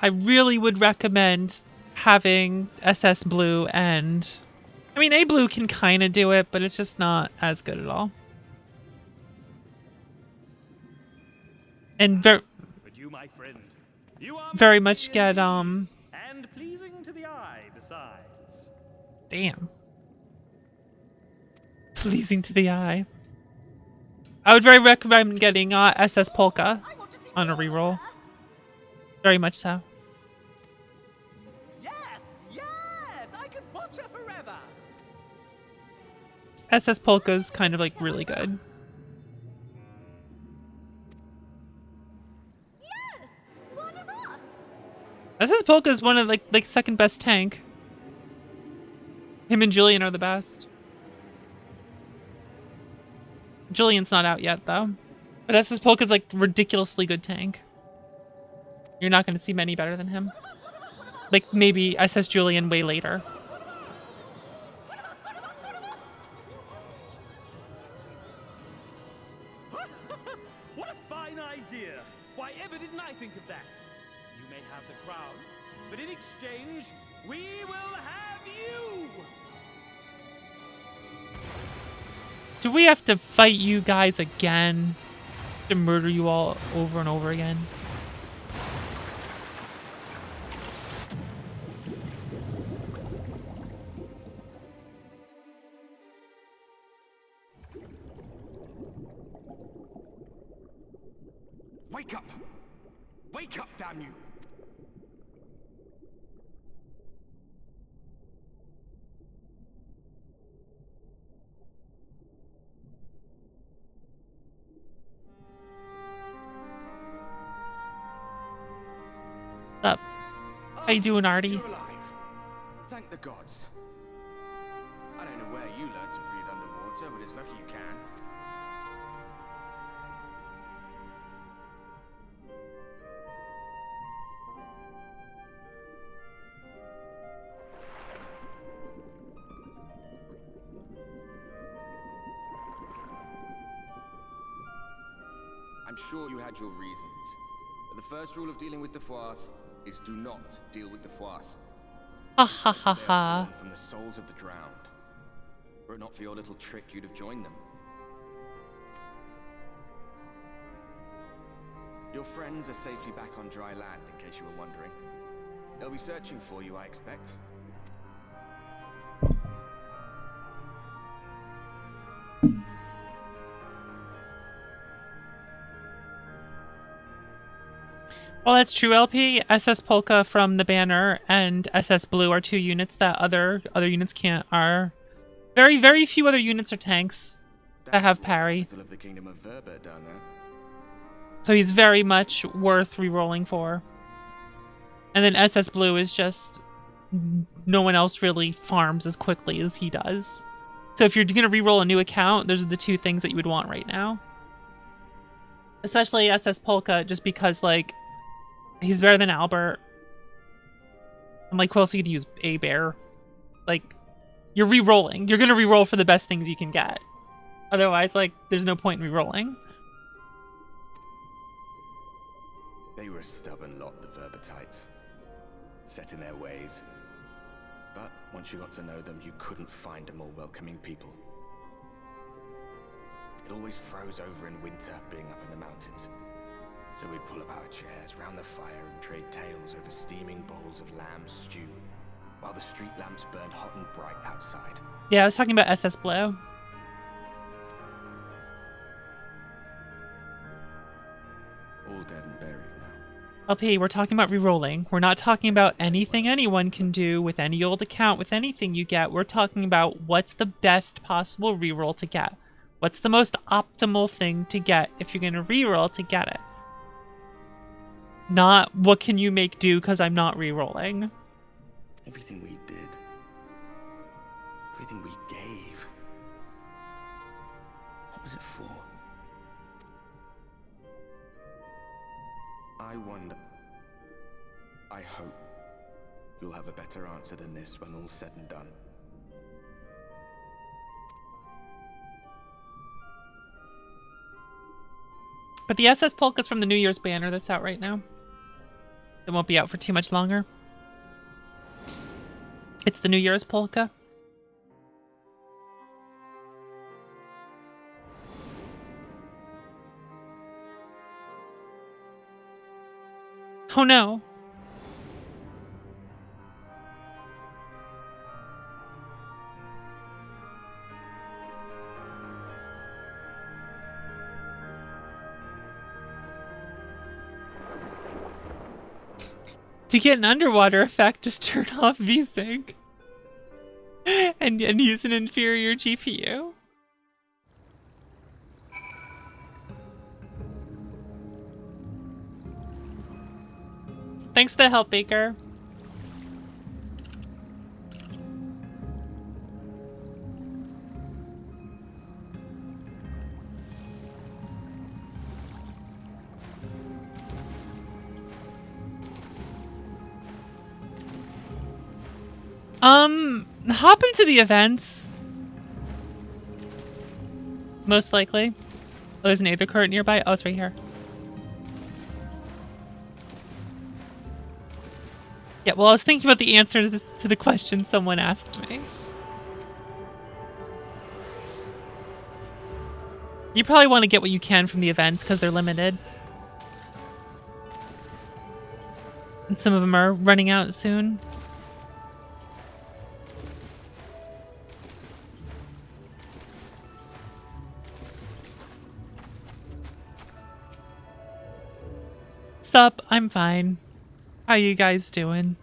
I really would recommend having SS Blue and... I mean, A Blue can kind of do it, but it's just not as good at all. And But you, my friend, you are very much get and pleasing to the eye besides. Damn. Pleasing to the eye. I would very recommend getting SS Polka on a reroll. Very much so. Yes, yes, I could watch her forever. SS Polka's kind of like really good. Yes, one of us. SS Polka's one of like second best tank. Him and Julian are the best. Julian's not out yet though. But SS Polka's like ridiculously good tank. You're not going to see many better than him. Like maybe SS Julian way later. What a fine idea! Why ever didn't I think of that? You may have the crown, but in exchange, we will have you! Do we have to fight you guys again? To murder you all over and over again? Wake up! Wake up, damn you! What's up? How you doing, Artie? You're alive. Thank the gods. I don't know where you learned to breathe underwater, but it's lucky you can. I'm sure you had your reasons, but the first rule of dealing with the Froth is do not deal with the Froth. Ha ha ha ha. From the souls of the drowned. Were it not for your little trick, you'd have joined them. Your friends are safely back on dry land, in case you were wondering. They'll be searching for you, I expect. Well, that's true, LP. SS Polka from the banner and SS Blue are two units that other units can't. Are very few other units are tanks that have parry. Of the kingdom of Verba down there. So he's very much worth re-rolling for. And then SS Blue is just no one else really farms as quickly as he does. So if you're gonna re-roll a new account, those are the two things that you would want right now. Especially SS Polka, just because like he's better than Albert. And like who else are you gonna use? A Bear. Like you're re-rolling. You're gonna re-roll for the best things you can get. Otherwise, like there's no point in re-rolling. They were a stubborn lot, the Verbatites. Set in their ways. But once you got to know them, you couldn't find a more welcoming people. It always froze over in winter, being up in the mountains. So we'd pull up our chairs round the fire and trade tales over steaming bowls of lamb stew, while the street lamps burned hot and bright outside. Yeah, I was talking about SS Blue. All dead and buried now. LP, we're talking about re-rolling. We're not talking about anything anyone can do with any old account, with anything you get. We're talking about what's the best possible re-roll to get. What's the most optimal thing to get if you're going to re-roll to get it. Not what can you make do because I'm not re-rolling. Everything we did. Everything we gave. What was it for? I wonder. I hope you'll have a better answer than this when all's said and done. But the SS Polka's from the New Year's banner that's out right now. It won't be out for too much longer. It's the New Year's Polka. Oh no. To get an underwater effect, just turn off VSync and use an inferior GPU. Thanks for the help, Baker. Hop into the events. Most likely. Oh, there's an Aether current nearby. Oh, it's right here. Yeah, well, I was thinking about the answer to, to the question someone asked me. You probably want to get what you can from the events because they're limited. And some of them are running out soon. Sup, I'm fine. How you guys doing?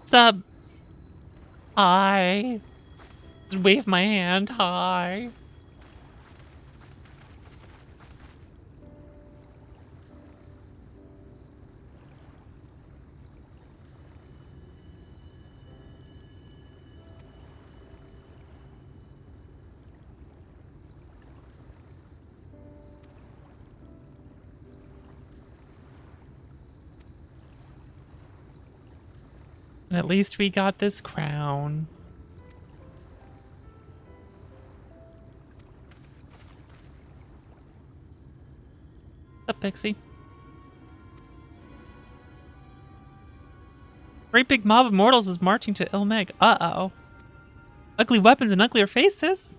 Sup? Hi. Just wave my hand. Hi. And at least we got this crown. What's up, Pixie? Great big mob of mortals is marching to Ilmeg. Uh-oh. Ugly weapons and uglier faces.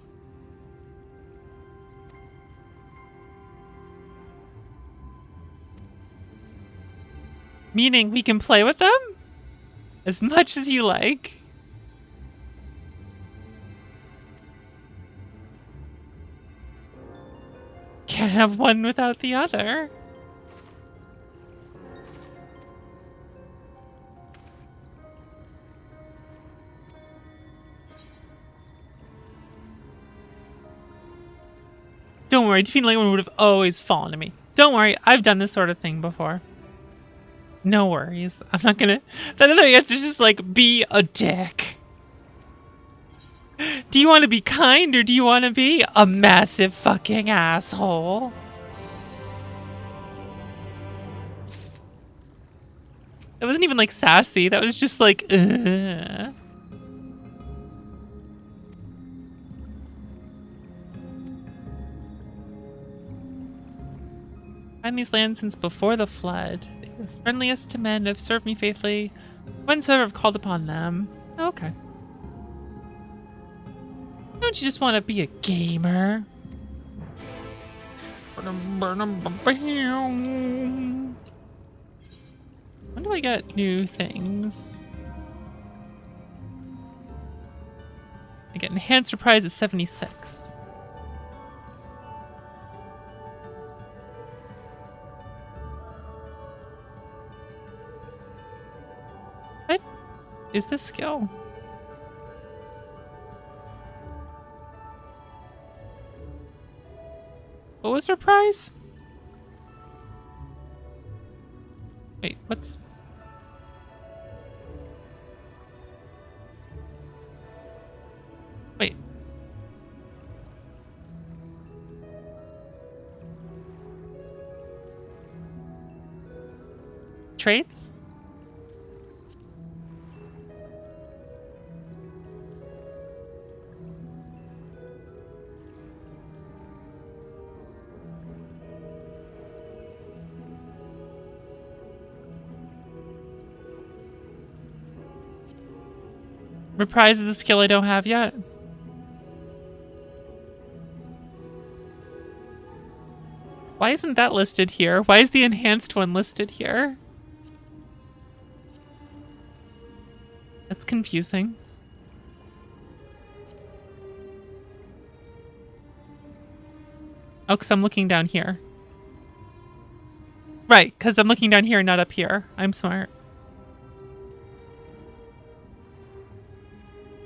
Meaning we can play with them? As much as you like. Can't have one without the other. Don't worry, defeating Lightning would have always fallen to me. Don't worry, I've done this sort of thing before. No worries. I'm not gonna... That other answer is just like, be a dick. Do you want to be kind or do you want to be a massive fucking asshole? That wasn't even like sassy. That was just like, ugh. I'm these lands since before the flood. They were friendliest to men, have served me faithfully whensoever I've called upon them. Okay. Don't you just want to be a gamer? When do I get new things? I get enhanced surprise at 76. What is this skill? What was her prize? Wait, what's... Wait. Traits? Reprise is a skill I don't have yet. Why isn't that listed here? Why is the enhanced one listed here? That's confusing. Oh, because I'm looking down here. Right, because I'm looking down here, not up here. I'm smart.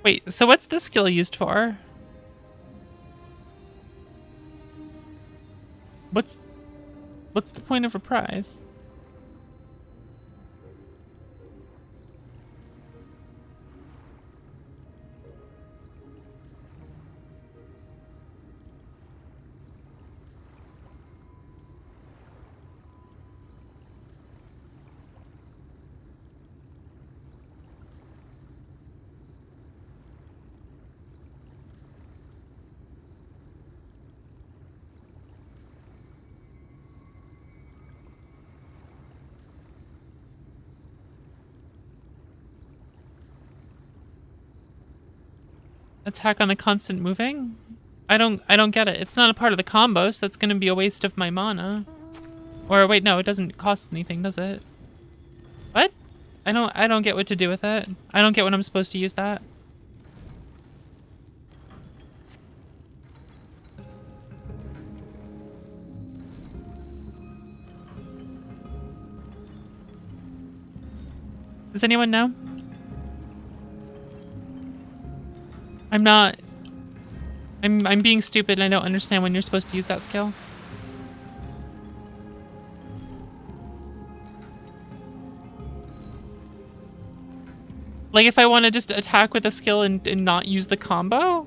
Wait, so what's this skill used for? What's the point of reprise? Attack on the constant moving? I don't get it. It's not a part of the combo, so that's gonna be a waste of my mana. Or wait, no, it doesn't cost anything, does it? What? I don't get what to do with it. I don't get when I'm supposed to use that. Does anyone know? I'm being stupid and I don't understand when you're supposed to use that skill. Like if I want to just attack with a skill and not use the combo?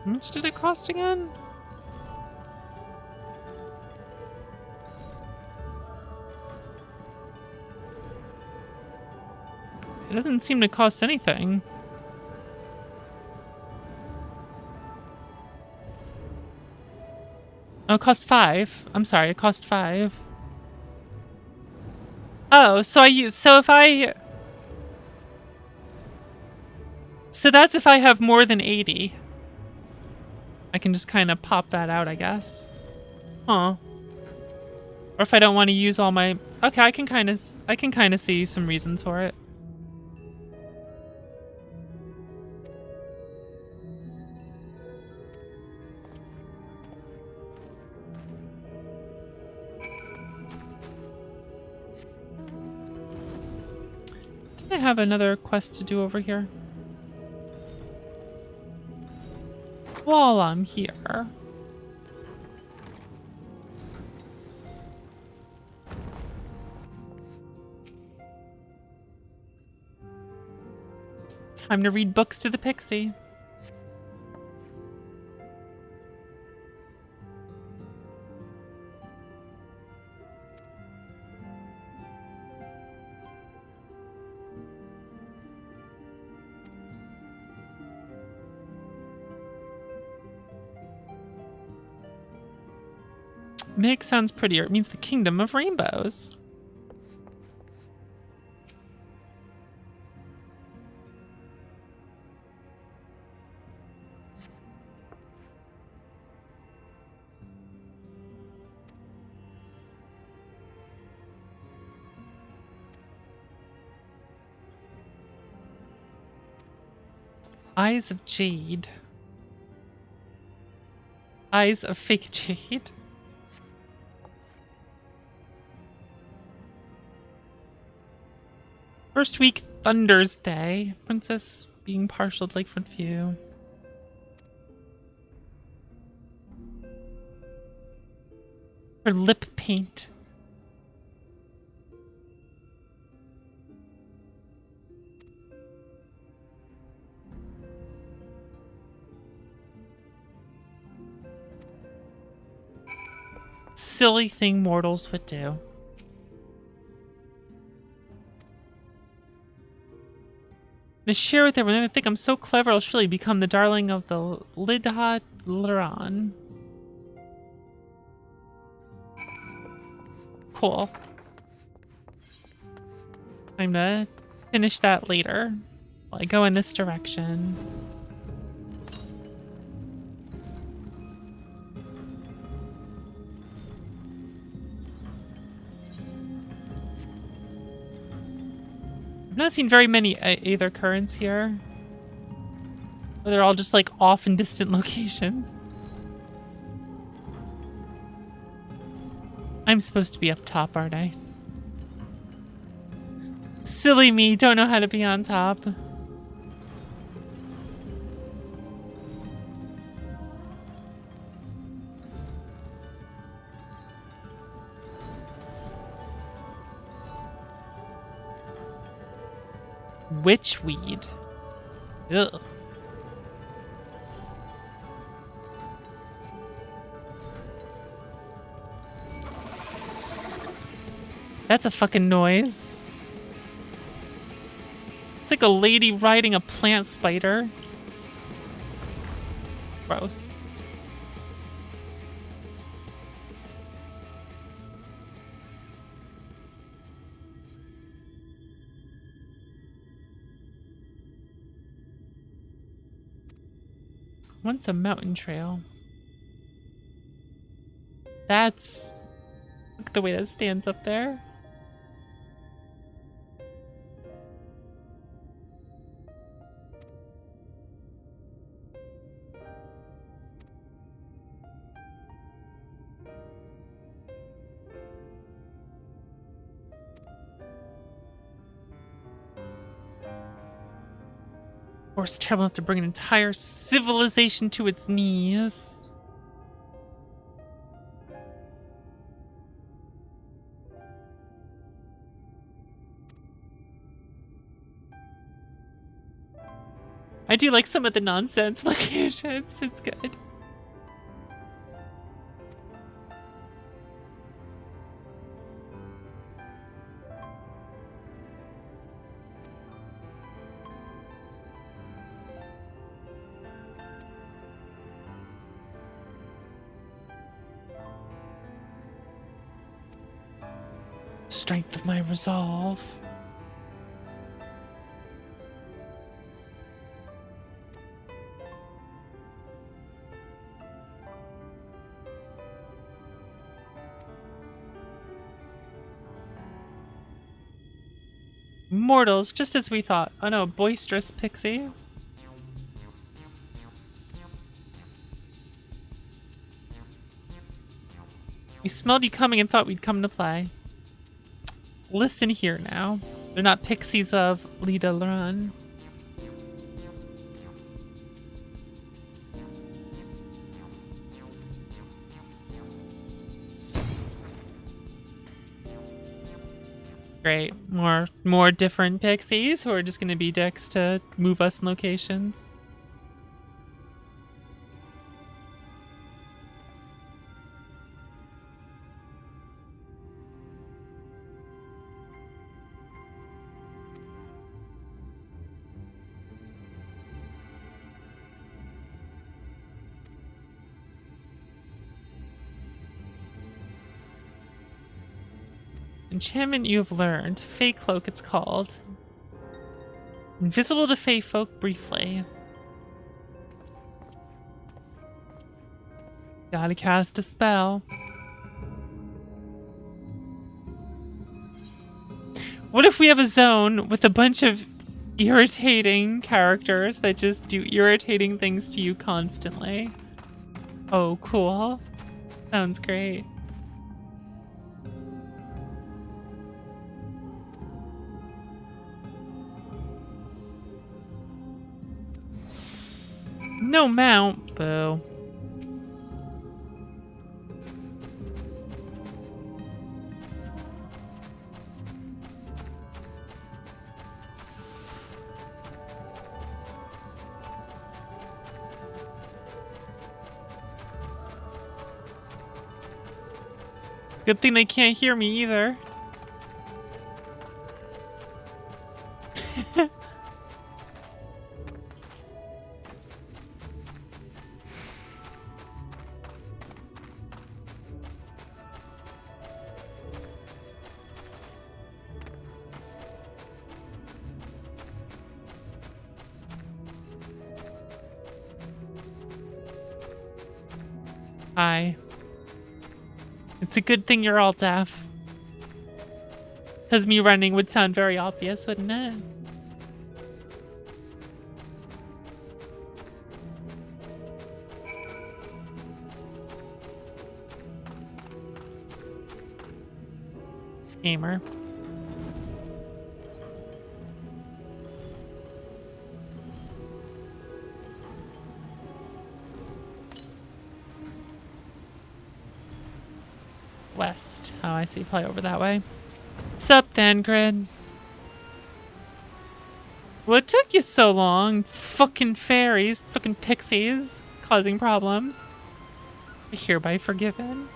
How much did it cost again? It doesn't seem to cost anything. Oh, it cost 5. I'm sorry, it cost 5. Oh, so that's if I have more than 80. I can just kind of pop that out, I guess. Huh. Or if I don't want to use all my... Okay, I can kind of see some reasons for it. I have another quest to do over here. While I'm here. Time to read books to the pixie. Meg sounds prettier. It means the kingdom of rainbows. Eyes of Jade. Eyes of fake Jade. First week, Thunder's Day. Princess being partial to Lakefront View. Her lip paint. Silly thing mortals would do. To share with everyone, I think I'm so clever I'll surely become the darling of the Lidha Laran. cool. I'm gonna finish that later. While I go in this direction. I've not seen very many Aether currents here. They're all just like off in distant locations. I'm supposed to be up top, aren't I? Silly me, don't know how to be on top. Witchweed. Ugh. That's a fucking noise. It's like a lady riding a plant spider. Gross. Once a mountain trail. That's... Look at the way that stands up there. Force terrible enough to bring an entire civilization to its knees. I do like some of the nonsense locations. It's good. Strength of my resolve. Mortals, just as we thought. Oh no, boisterous pixie. We smelled you coming and thought we'd come to play. Listen here now. They're not pixies of Lida Run. Great. More different pixies who are just gonna be dicks to move us in locations. Enchantment you have learned. Fey Cloak it's called. Invisible to Fey folk briefly. Gotta cast a spell. What if we have a zone with a bunch of irritating characters that just do irritating things to you constantly? Oh, cool. Sounds great. No mount, boo. Good thing they can't hear me either. Hi. It's a good thing you're all deaf. Because me running would sound very obvious, wouldn't it? Gamer. West. Oh, I see. Probably over that way. Sup, then, Grid? What took you so long? Fucking fairies, fucking pixies, causing problems. Hereby forgiven.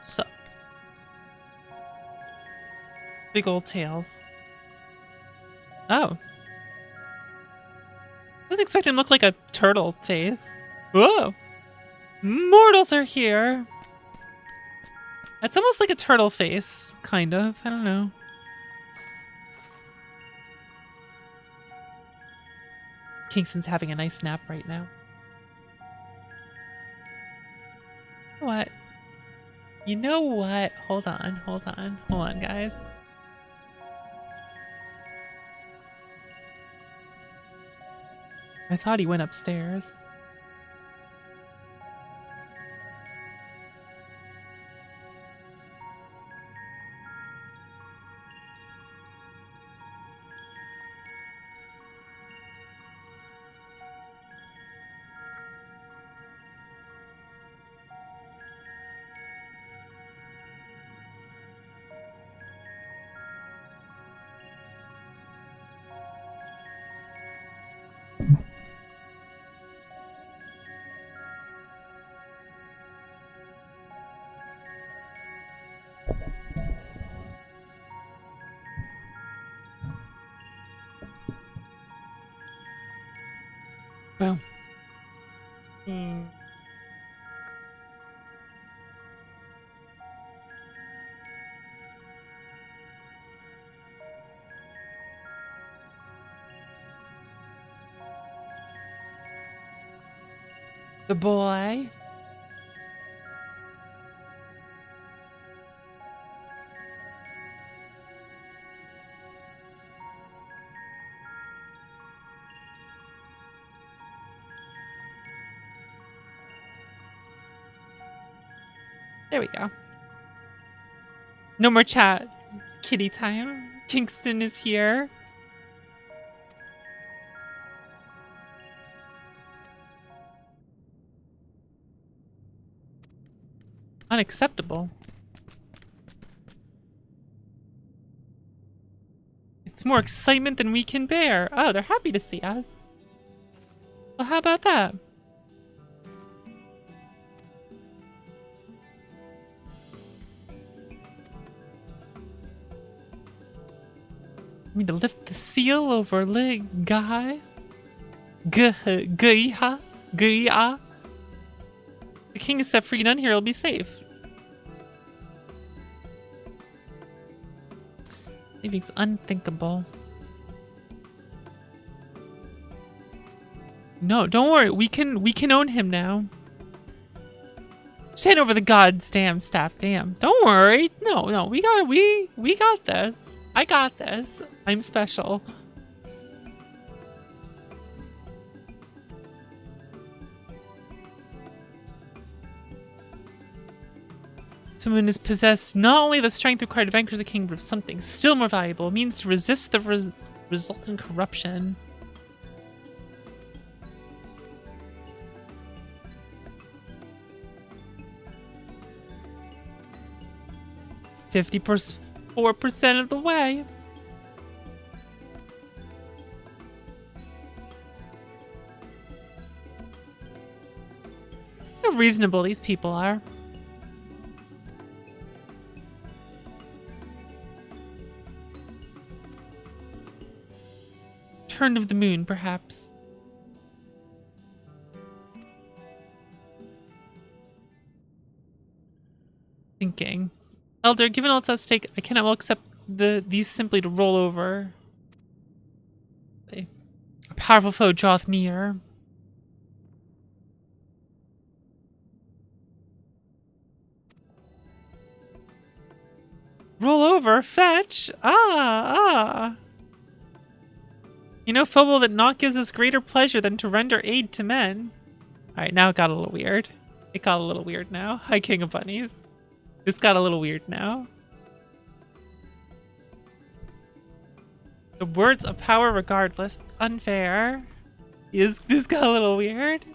So. Big old tails. Oh. I was expecting him to look like a turtle face. Whoa. Mortals are here. That's almost like a turtle face, kind of. I don't know. Kingston's having a nice nap right now. What? You know what? Hold on, guys. I thought he went upstairs. Boom. The boy. There we go. No more chat. Kitty time. Kingston is here. Unacceptable. It's more excitement than we can bear. Oh, they're happy to see us. Well, how about that? I mean to lift the seal over leg guy. Gaiha. The king is set free, none here will be safe. Leaving's unthinkable. No, don't worry. We can own him now. Just hand over the goddamn staff. Damn. Don't worry. No. We got this. I got this. I'm special. Someone is possessed not only the strength required to vanquish the king, but of something still more valuable. It means to resist the resultant corruption. $54% of the way. How reasonable these people are. turn of the moon, perhaps. Thinking. Elder, given all its at stake, I cannot well accept these simply to roll over. A powerful foe draweth near. Roll over, fetch. Ah. You know, Phobal, that naught gives us greater pleasure than to render aid to men. Alright, now it got a little weird. It got a little weird now. Hi, King of Bunnies. This got a little weird now. The words of power regardless. It's unfair. This got a little weird.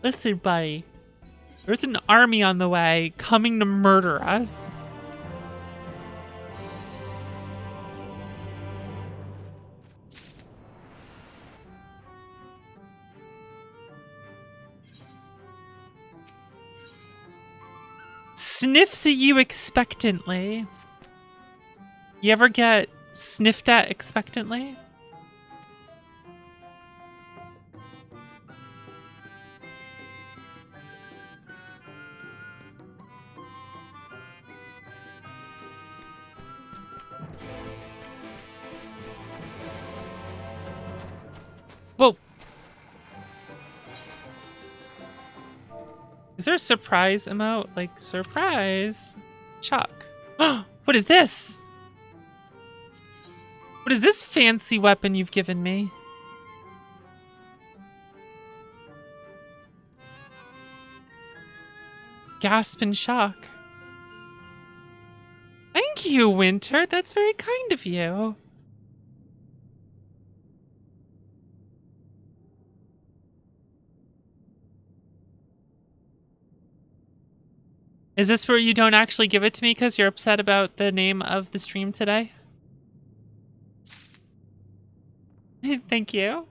Listen, buddy. There's an army on the way coming to murder us. Sniffs at you expectantly. You ever get sniffed at expectantly? Whoa. Is there a surprise emote? Like, surprise. Shock. What is this? What is this fancy weapon you've given me? Gasp and shock. Thank you, Winter. That's very kind of you. Is this where you don't actually give it to me because you're upset about the name of the stream today? Thank you.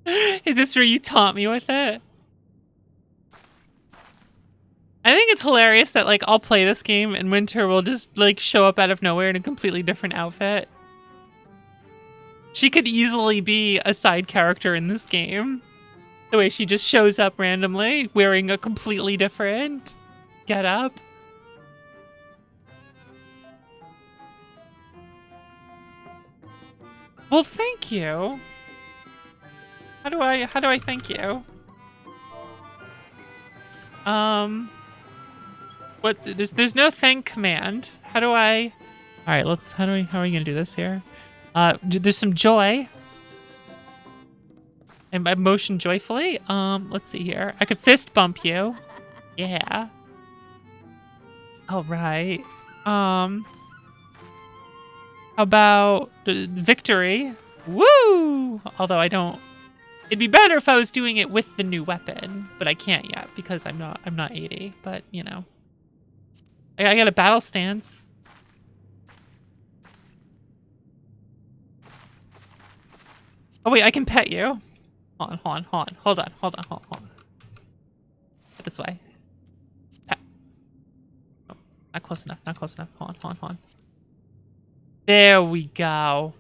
Is this where you taunt me with it? I think it's hilarious that, like, I'll play this game and Winter will just, like, show up out of nowhere in a completely different outfit. She could easily be a side character in this game. The way she just shows up randomly, wearing a completely different getup. Well, thank you. How do I thank you? What? There's no thank command. How do I? All right, how are we gonna do this here? There's some joy. And I motion joyfully. Let's see here. I could fist bump you. Yeah. All right. How about victory? Woo! Although I don't. It'd be better if I was doing it with the new weapon, but I can't yet because I'm not 80. But you know, I got a battle stance. Oh wait, I can pet you. Hold on. This way. Pet. Oh, not close enough. Hold on. There we go.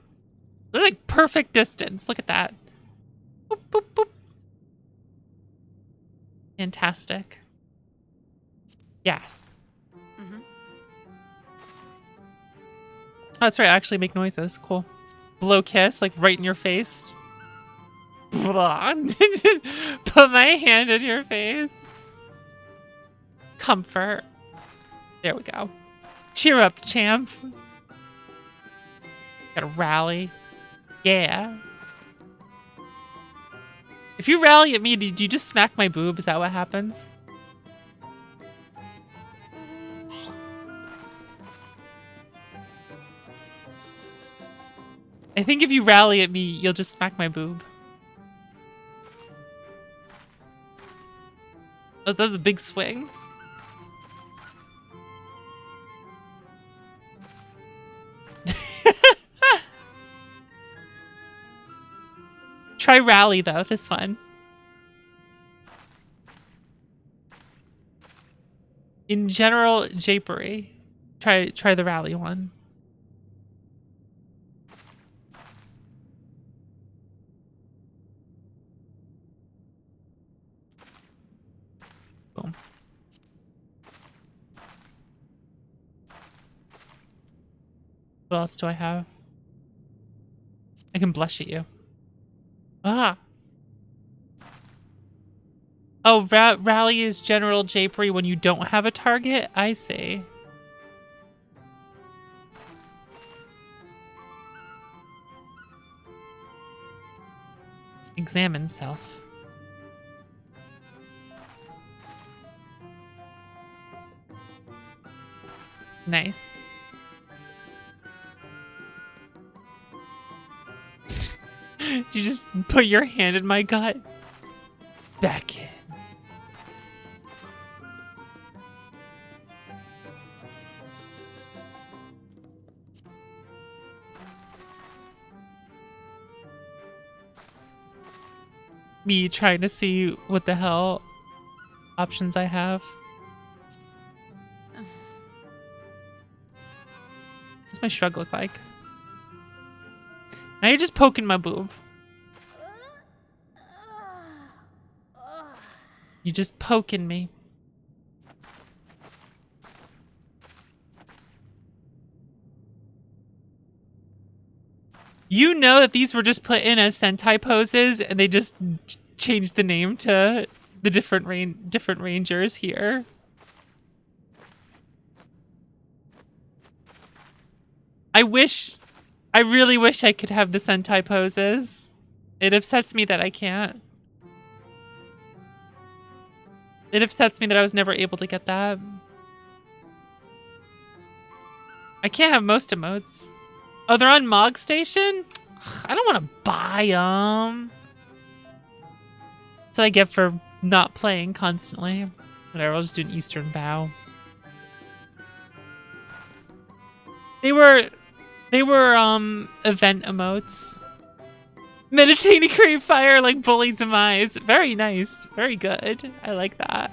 They're like perfect distance. Look at that. Boop, boop, boop. Fantastic. Yes. Oh, that's right. I actually make noises. Cool. Blow kiss, like right in your face. Just put my hand in your face. Comfort. There we go. Cheer up, champ. Gotta rally. Yeah. If you rally at me, do you just smack my boob? Is that what happens? I think if you rally at me, you'll just smack my boob. Oh, that's a big swing. Try rally though, this one. In general, japery. Try the rally one. Boom. What else do I have? I can blush at you. Ah. Oh, rally is general japery when you don't have a target? I see. Examine self. Nice. You just put your hand in my gut. Back in. Me trying to see what the hell options I have. What's my shrug look like? Now you're just poking my boob. You're just poking me. You know that these were just put in as Sentai poses and they just changed the name to the different rangers here. I really wish I could have the Sentai poses. It upsets me that I can't. It upsets me that I was never able to get that. I can't have most emotes. Oh, they're on Mog Station? I don't want to buy them. That's what I get for not playing constantly. Whatever, I'll just do an Eastern Bow. They were event emotes. Meditating create fire like Bully Demise. Very nice. Very good. I like that.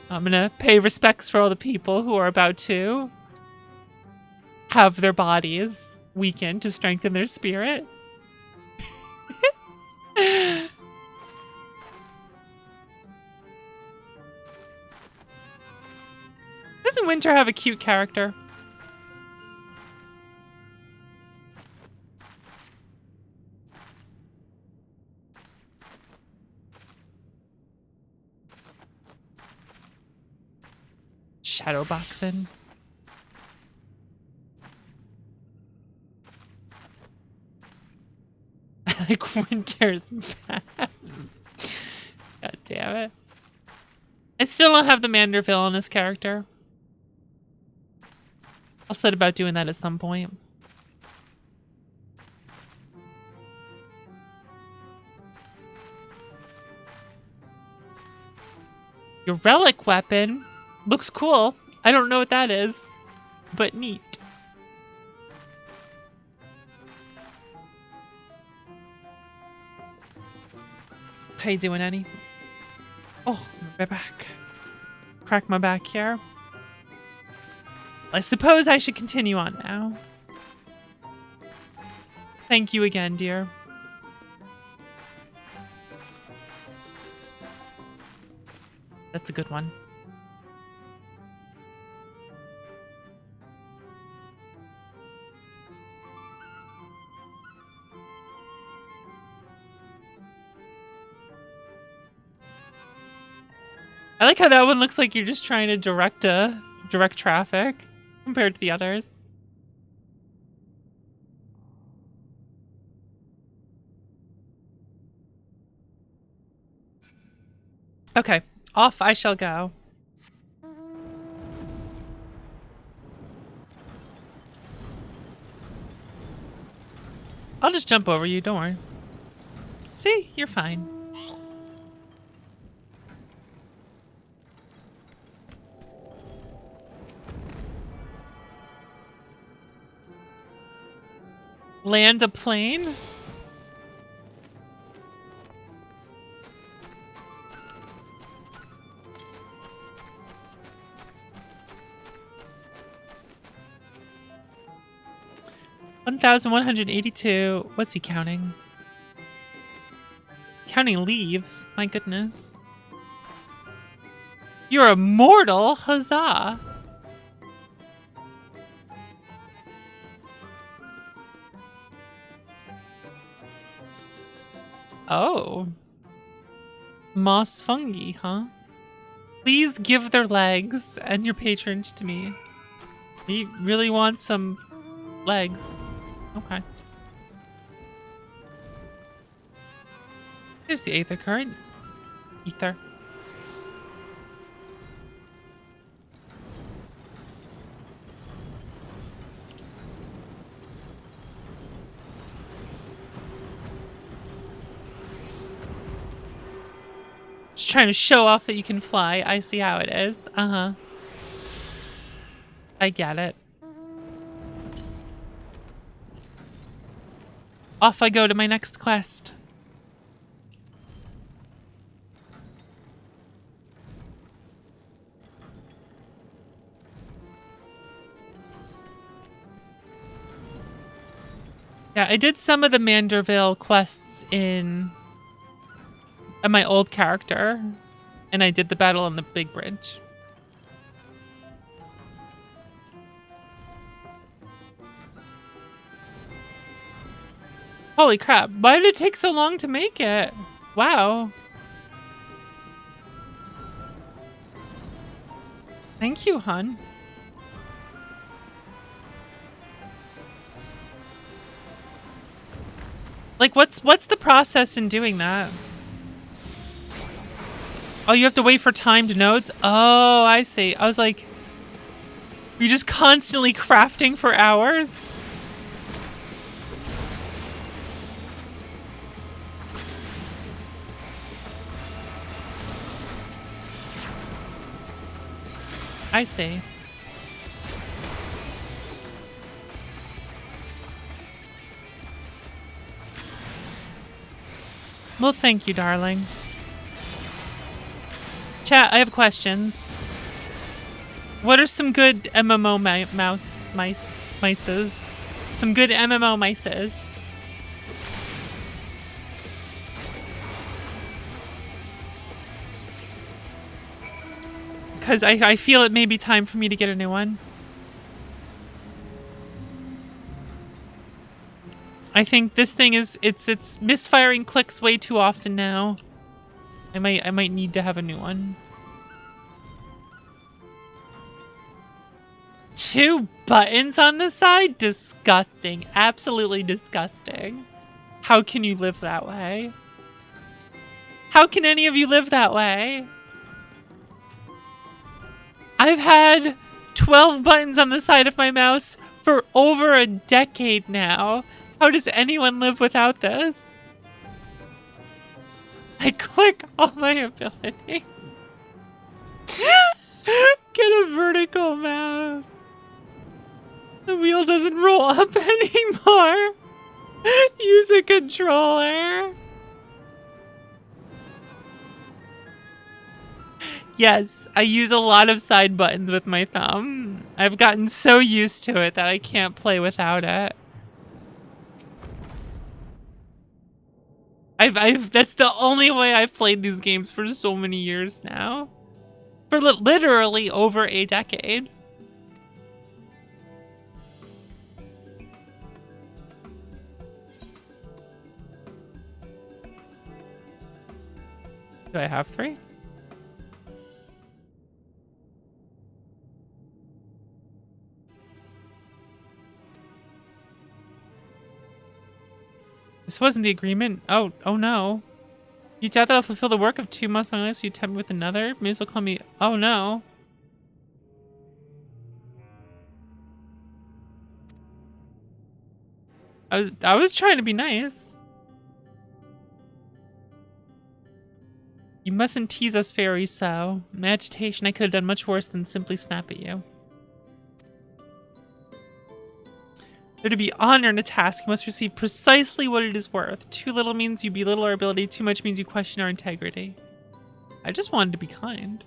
I'm gonna pay respects for all the people who are about to have their bodies weakened to strengthen their spirit. Doesn't Winter have a cute character? Shadowboxing. I like Winter's maps. God damn it. I still don't have the Manderville on this character. I'll set about doing that at some point. Your relic weapon looks cool. I don't know what that is, but neat. How you doing, Annie? Oh, my back. Crack my back here. I suppose I should continue on now. Thank you again, dear. That's a good one. I like how that one looks like you're just trying to direct traffic compared to the others. Okay, off I shall go. I'll just jump over you, don't worry. See, you're fine. Land a plane? $1,182. What's he counting? Counting leaves. My goodness. You're immortal. Huzzah. Oh. Moss fungi, huh? Please give their legs and your patronage to me. We really want some legs. Okay. Here's the Aether current. Ether. Just trying to show off that you can fly. I see how it is. Uh-huh. I get it. Off I go to my next quest. Yeah, I did some of the Manderville quests in my old character, and I did the battle on the big bridge. Holy crap, why did it take so long to make it? Wow. Thank you, hon. Like, what's the process in doing that? Oh, you have to wait for timed nodes? Oh, I see. I was like, you're just constantly crafting for hours? I see. Well, thank you, darling. Chat, I have questions. What are some good MMO mices? Some good MMO mices. Because I feel it may be time for me to get a new one. I think this thing is it's misfiring clicks way too often now. I might need to have a new one. 2 buttons on the side? Disgusting. Absolutely disgusting. How can you live that way? How can any of you live that way? I've had 12 buttons on the side of my mouse for over a decade now. How does anyone live without this? I click all my abilities. Get a vertical mouse. The wheel doesn't roll up anymore. Use a controller. Yes, I use a lot of side buttons with my thumb. I've gotten so used to it that I can't play without it. That's the only way I've played these games for so many years now. For literally over a decade. Do I have 3? This wasn't the agreement. Oh no. You doubt that I'll fulfill the work of 2 months unless you tempt me with another? May as well call me. Oh no. I was trying to be nice. You mustn't tease us, fairies, so. In my agitation, I could have done much worse than simply snap at you. Though to be honored in a task, you must receive precisely what it is worth. Too little means you belittle our ability. Too much means you question our integrity. I just wanted to be kind.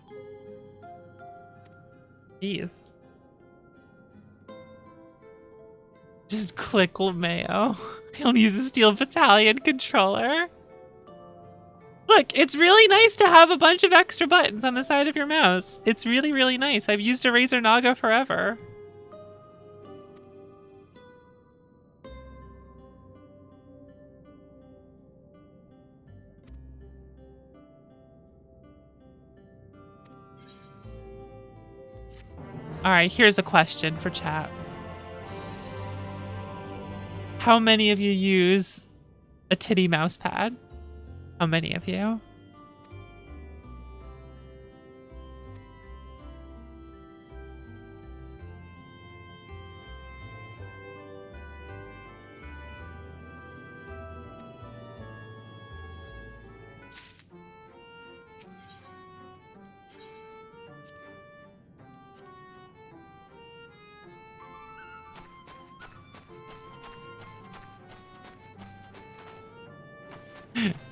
Jeez. Just click LeMayo. He'll use the Steel Battalion controller. Look, it's really nice to have a bunch of extra buttons on the side of your mouse. It's really, really nice. I've used a Razer Naga forever. Alright, here's a question for chat. How many of you use a titty mouse pad? How many of you?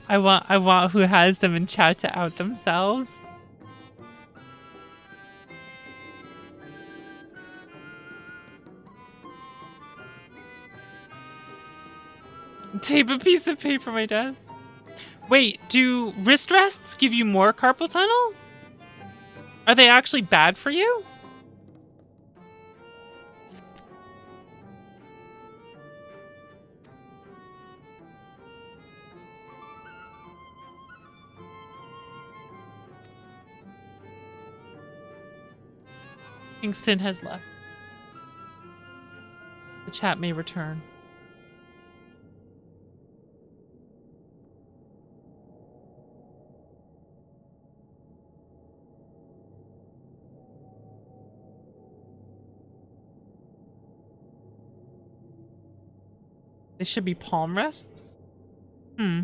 I want who has them in chat to out themselves. Tape a piece of paper on my desk. Wait, do wrist rests give you more carpal tunnel? Are they actually bad for you? Kingston has left. The chat may return. They should be palm rests? Hmm.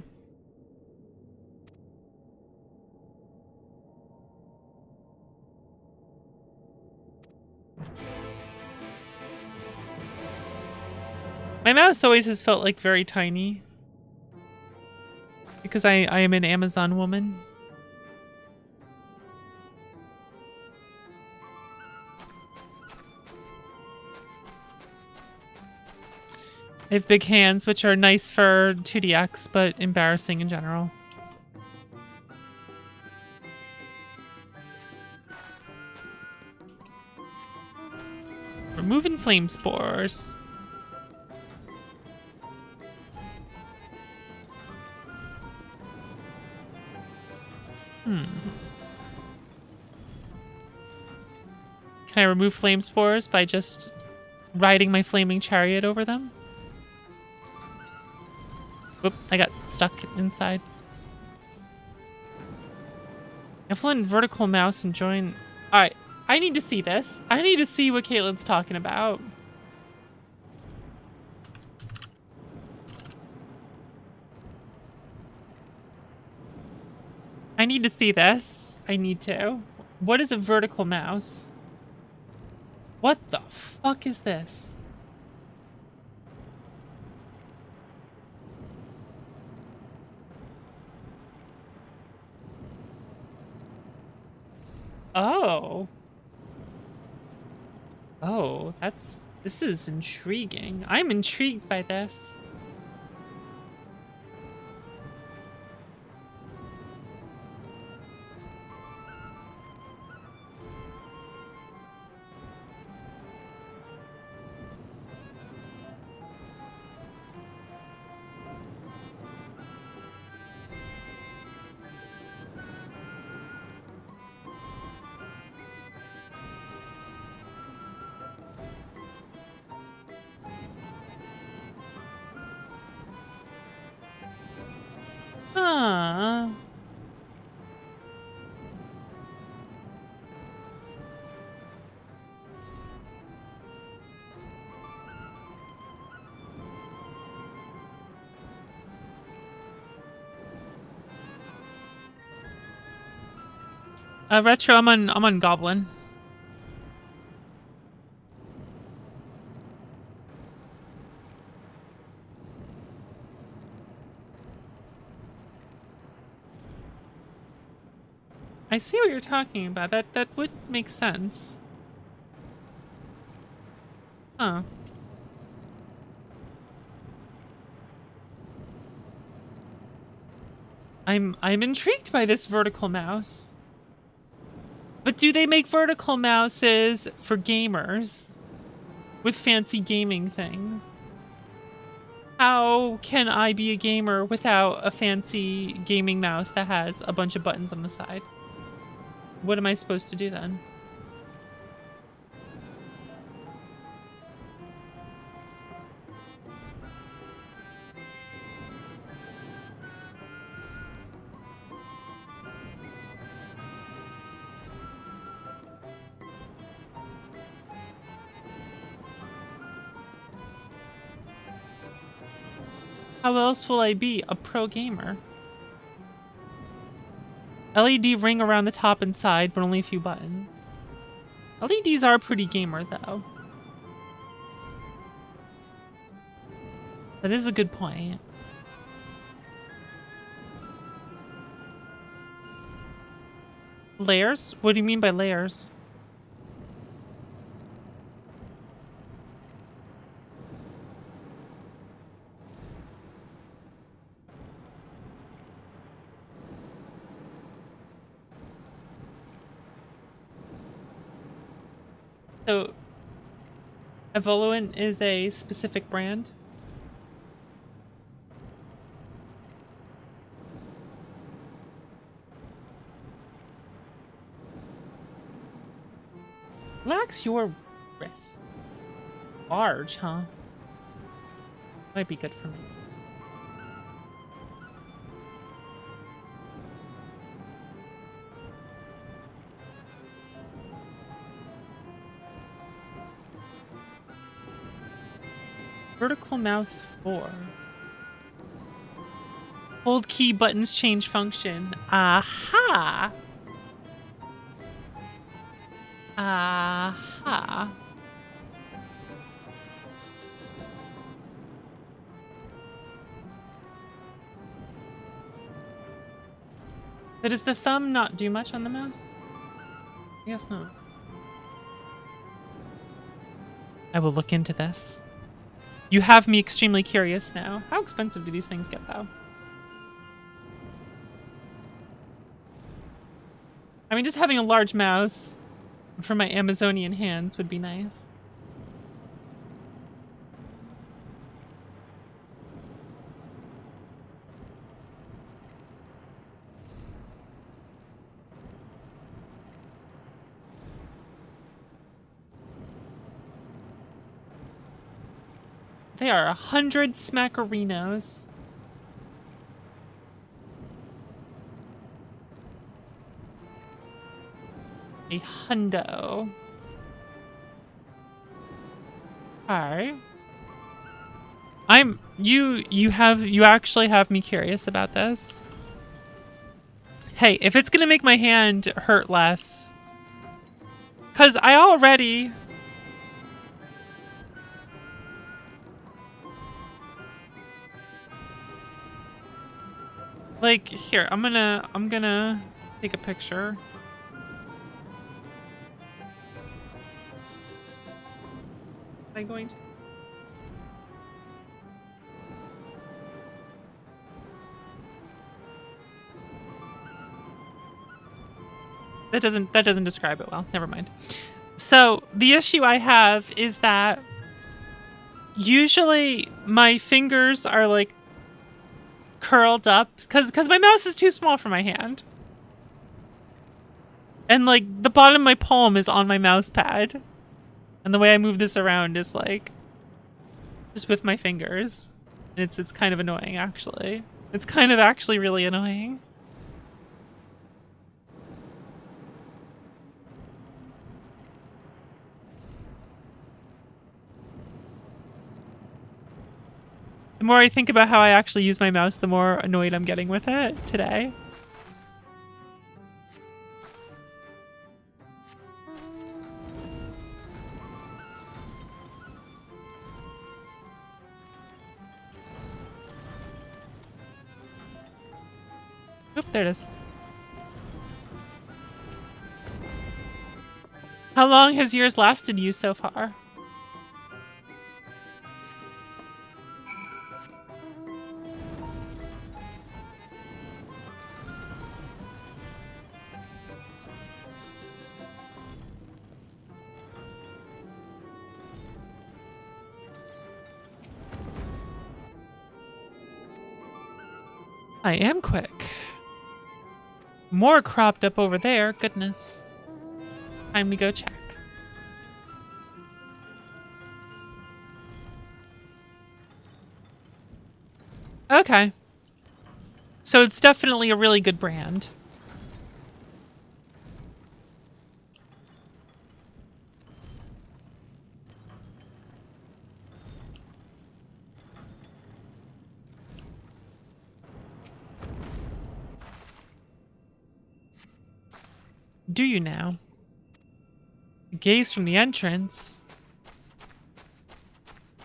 My mouse always has felt like very tiny. Because I am an Amazon woman. I have big hands, which are nice for 2DX, but embarrassing in general. Removing flame spores. Can I remove flame spores by just riding my flaming chariot over them? Whoop, I got stuck inside. Influent vertical mouse and join. Alright, I need to see this. I need to see what Caitlin's talking about. I need to see this. I need to. What is a vertical mouse? What the fuck is this? Oh. Oh, this is intriguing. I'm intrigued by this. Huh. Retro, I'm on Goblin. I see what you're talking about. That would make sense. Huh. I'm intrigued by this vertical mouse. But do they make vertical mouses for gamers with fancy gaming things? How can I be a gamer without a fancy gaming mouse that has a bunch of buttons on the side? What am I supposed to do then? How else will I be a pro gamer? LED ring around the top and side, but only a few buttons. LEDs are pretty gamer, though. That is a good point. Layers? What do you mean by layers? So, Evoluent is a specific brand? Relax your wrist. Large, huh? Might be good for me. Vertical mouse 4. Hold key buttons change function. Aha! Aha. But does the thumb not do much on the mouse? I guess not. I will look into this. You have me extremely curious now. How expensive do these things get, though? I mean, just having a large mouse for my Amazonian hands would be nice. They are 100 smackerinos. A hundo. Alright. You actually have me curious about this. Hey, if it's gonna make my hand hurt less, 'cause I already like, here, I'm gonna take a picture. Am I going to? That doesn't describe it well. Never mind. So, the issue I have is that usually my fingers are like curled up because my mouse is too small for my hand. And like the bottom of my palm is on my mouse pad. And the way I move this around is like just with my fingers. And it's kind of annoying actually. It's kind of actually really annoying. The more I think about how I actually use my mouse, the more annoyed I'm getting with it today. Oop, there it is. How long has yours lasted you so far? I am quick. More cropped up over there. Goodness. Time to go check. Okay. So it's definitely a really good brand. Do you now? Gaze from the entrance.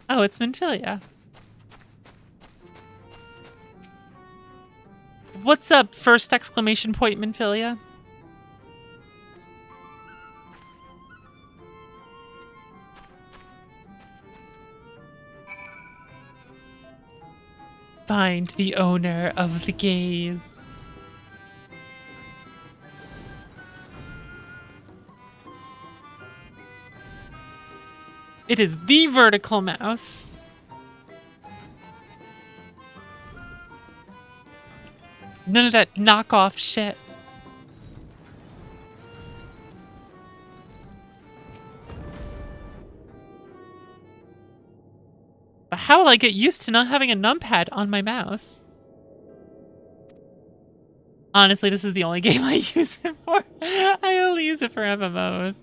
Oh, it's Minfilia. What's up, first exclamation point, Minfilia? Find the owner of the gaze. It is the vertical mouse. None of that knockoff shit. But how will I get used to not having a numpad on my mouse? Honestly, this is the only game I use it for. I only use it for MMOs.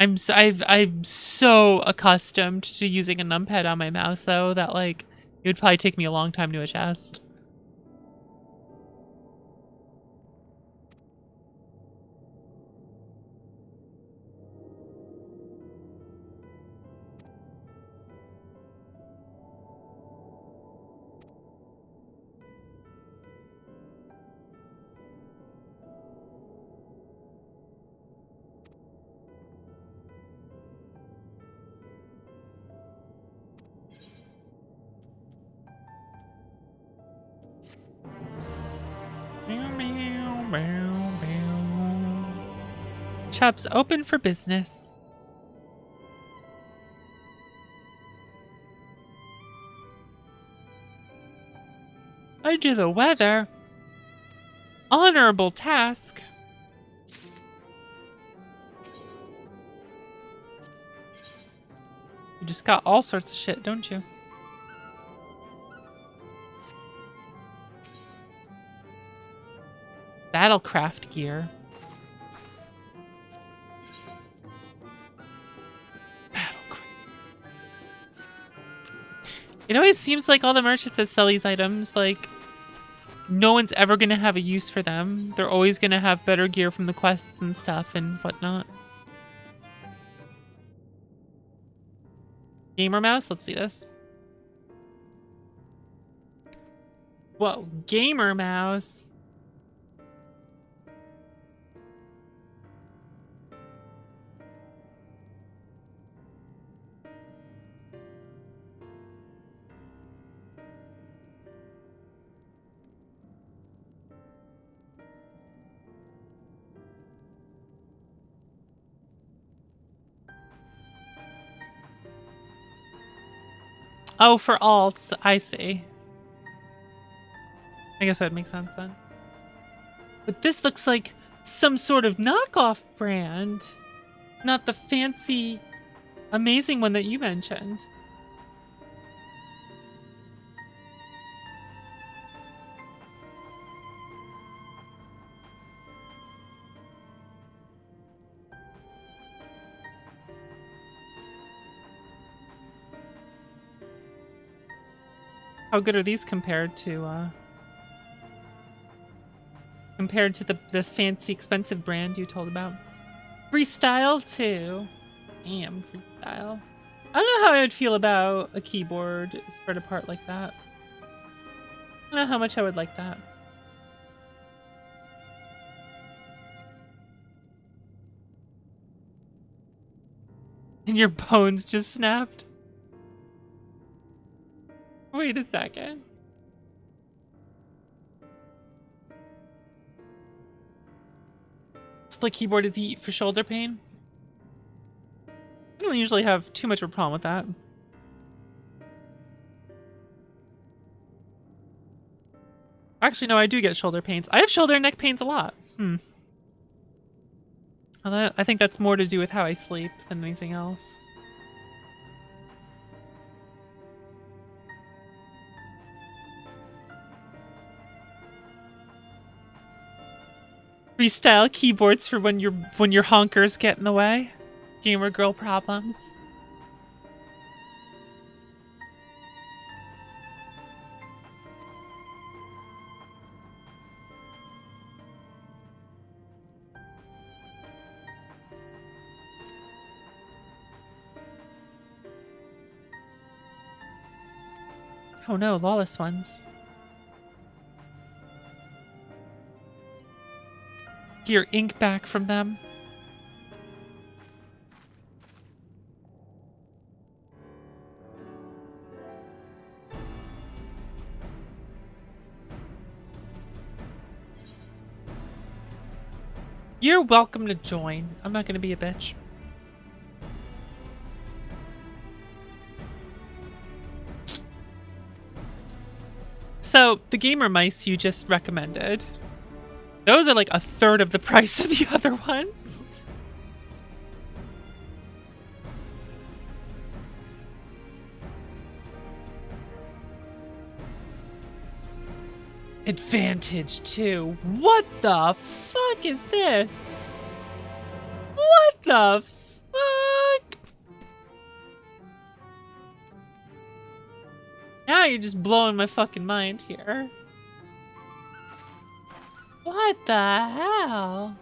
I'm so accustomed to using a numpad on my mouse though that like it would probably take me a long time to adjust. Shops open for business. Under the weather. Honorable task. You just got all sorts of shit, don't you? Battlecraft gear. It always seems like all the merchants that sell these items, like, no one's ever going to have a use for them. They're always going to have better gear from the quests and stuff and whatnot. Gamer mouse? Let's see this. Whoa, gamer mouse. Oh, for alts, I see. I guess that would make sense then. But this looks like some sort of knockoff brand. Not the fancy, amazing one that you mentioned. How good are these compared to the fancy expensive brand you told about? Freestyle too. Damn, freestyle. I don't know how I would feel about a keyboard spread apart like that. I don't know how much I would like that. And your bones just snapped? Wait a second. Split keyboard is E for shoulder pain? I don't usually have too much of a problem with that. Actually, no, I do get shoulder pains. I have shoulder and neck pains a lot. I think that's more to do with how I sleep than anything else. Freestyle keyboards for when your honkers get in the way. Gamer girl problems. Oh no, lawless ones. Get your ink back from them. You're welcome to join. I'm not gonna be a bitch. So, the gamer mice you just recommended, those are like a third of the price of the other ones. Advantage too. What the fuck is this? What the fuck? Now you're just blowing my fucking mind here. What the hell?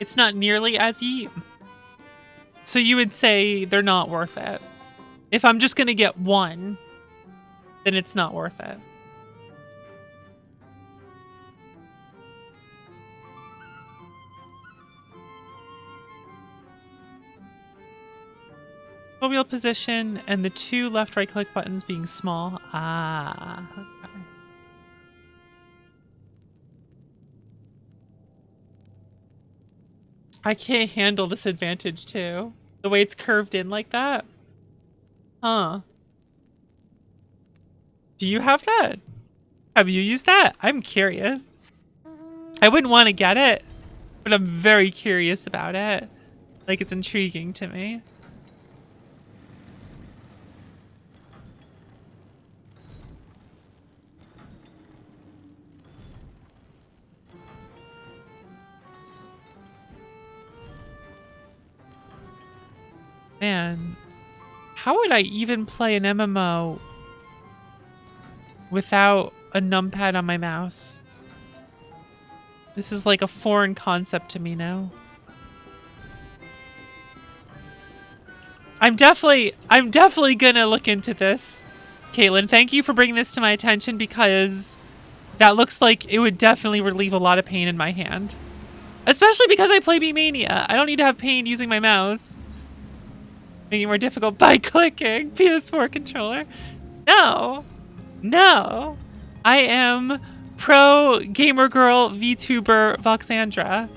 It's not nearly as eat. So you would say they're not worth it. If I'm just gonna get one, then it's not worth it. Wheel position and the two left right click buttons being small. Ah, okay. I can't handle this advantage too. The way it's curved in like that. Huh. Do you have that? Have you used that? I'm curious. I wouldn't want to get it, but I'm very curious about it. Like, it's intriguing to me. Man, how would I even play an MMO without a numpad on my mouse? This is like a foreign concept to me now. I'm definitely gonna look into this, Caitlin. Thank you for bringing this to my attention, because that looks like it would definitely relieve a lot of pain in my hand. Especially because I play B-Mania. I don't need to have pain using my mouse. Making it more difficult by clicking. PS4 controller. No. No. I am pro gamer girl VTuber Voxandra.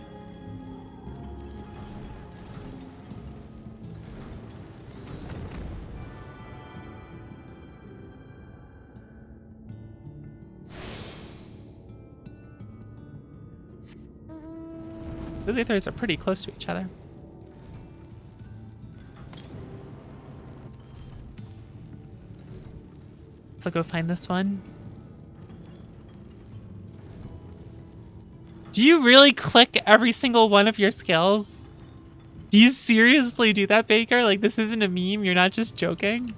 Those aethers are pretty close to each other. So go find this one. Do you really click every single one of your skills? Do you seriously do that, Baker? Like, this isn't a meme? You're not just joking?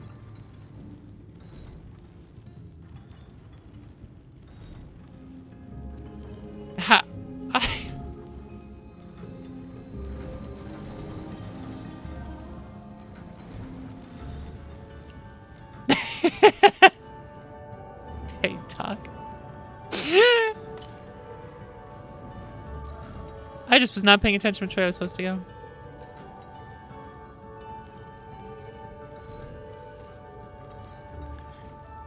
talk. I just was not paying attention which way I was supposed to go.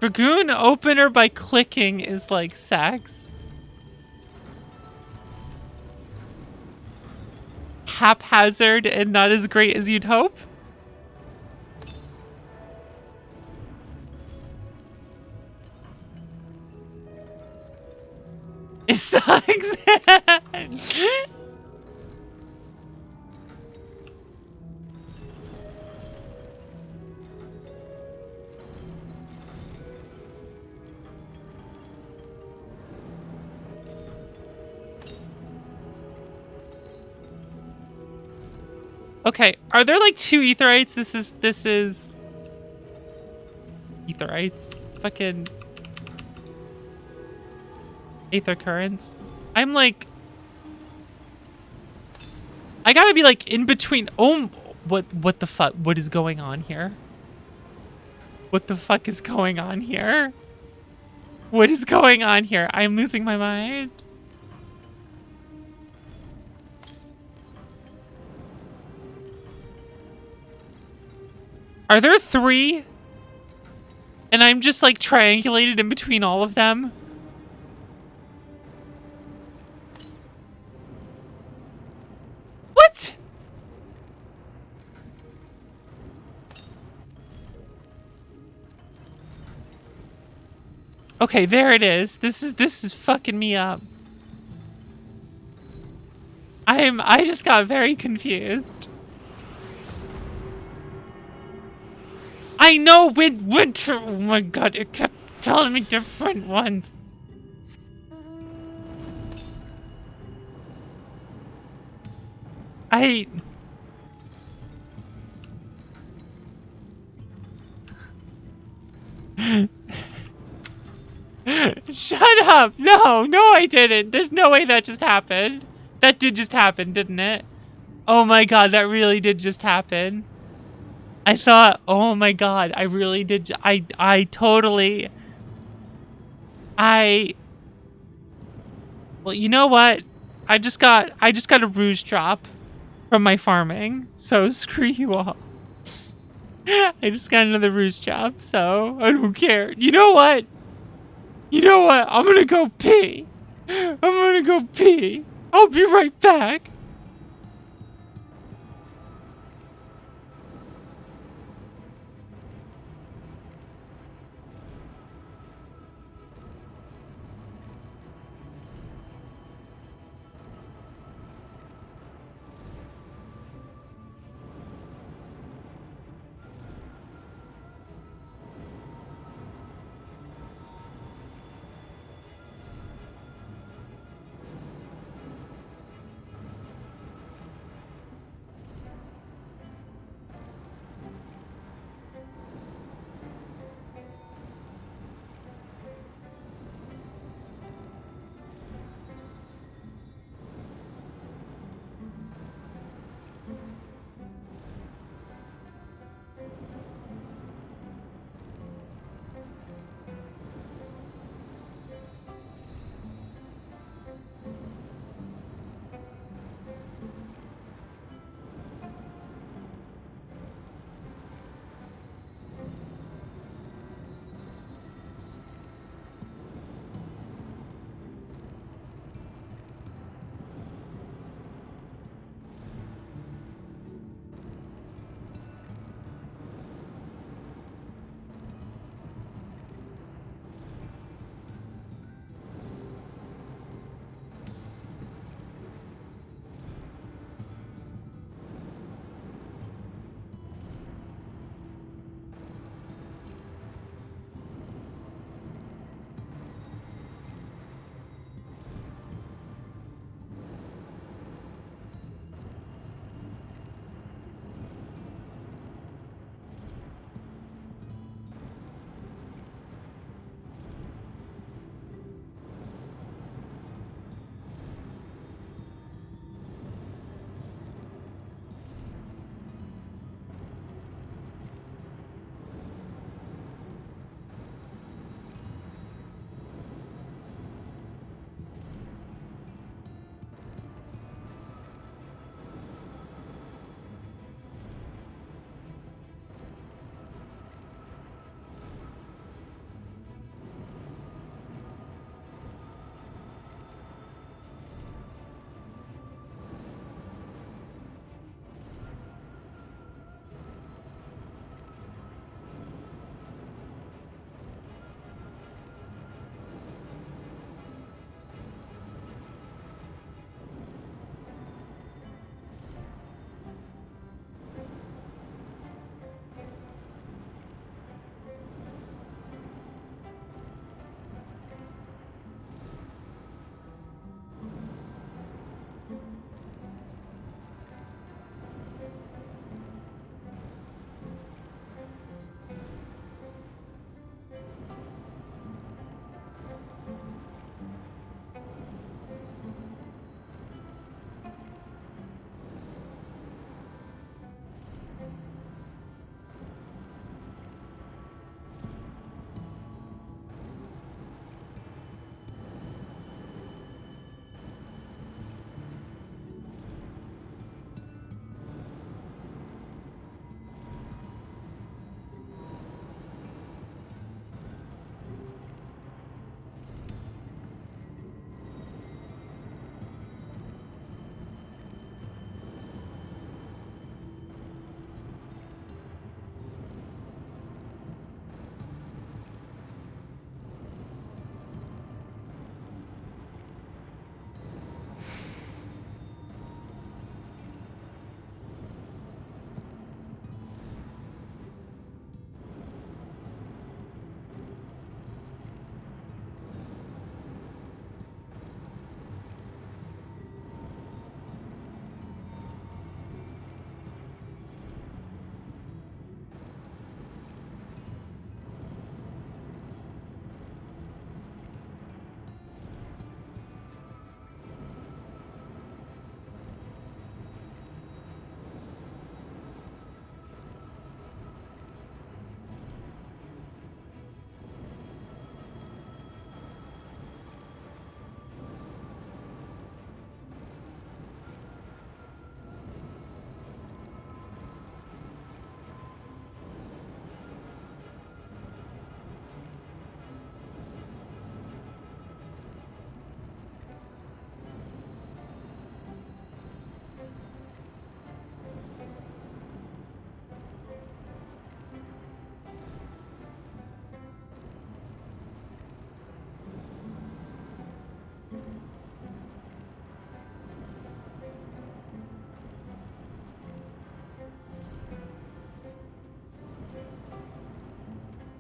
Dragoon opener by clicking is like sex. Haphazard and not as great as you'd hope. It sucks. Okay, are there like 2 aetherites? This is aetherites. Fucking aether currents. I'm like, I gotta be like in between. Oh, what the fuck? What is going on here? What the fuck is going on here? What is going on here? I'm losing my mind. Are there 3? And I'm just like triangulated in between all of them? What? Okay, there it is. This is fucking me up. I just got very confused. I know winter. Oh my god, it kept telling me different ones. Shut up! No, I didn't. There's no way that just happened. That did just happen, didn't it? Oh my god, that really did just happen. I thought, oh my god, I really did. I totally. Well, you know what? I just got a rouge drop from my farming, so screw you all. I just got another rouge drop, so I don't care. You know what? I'm gonna go pee. I'll be right back.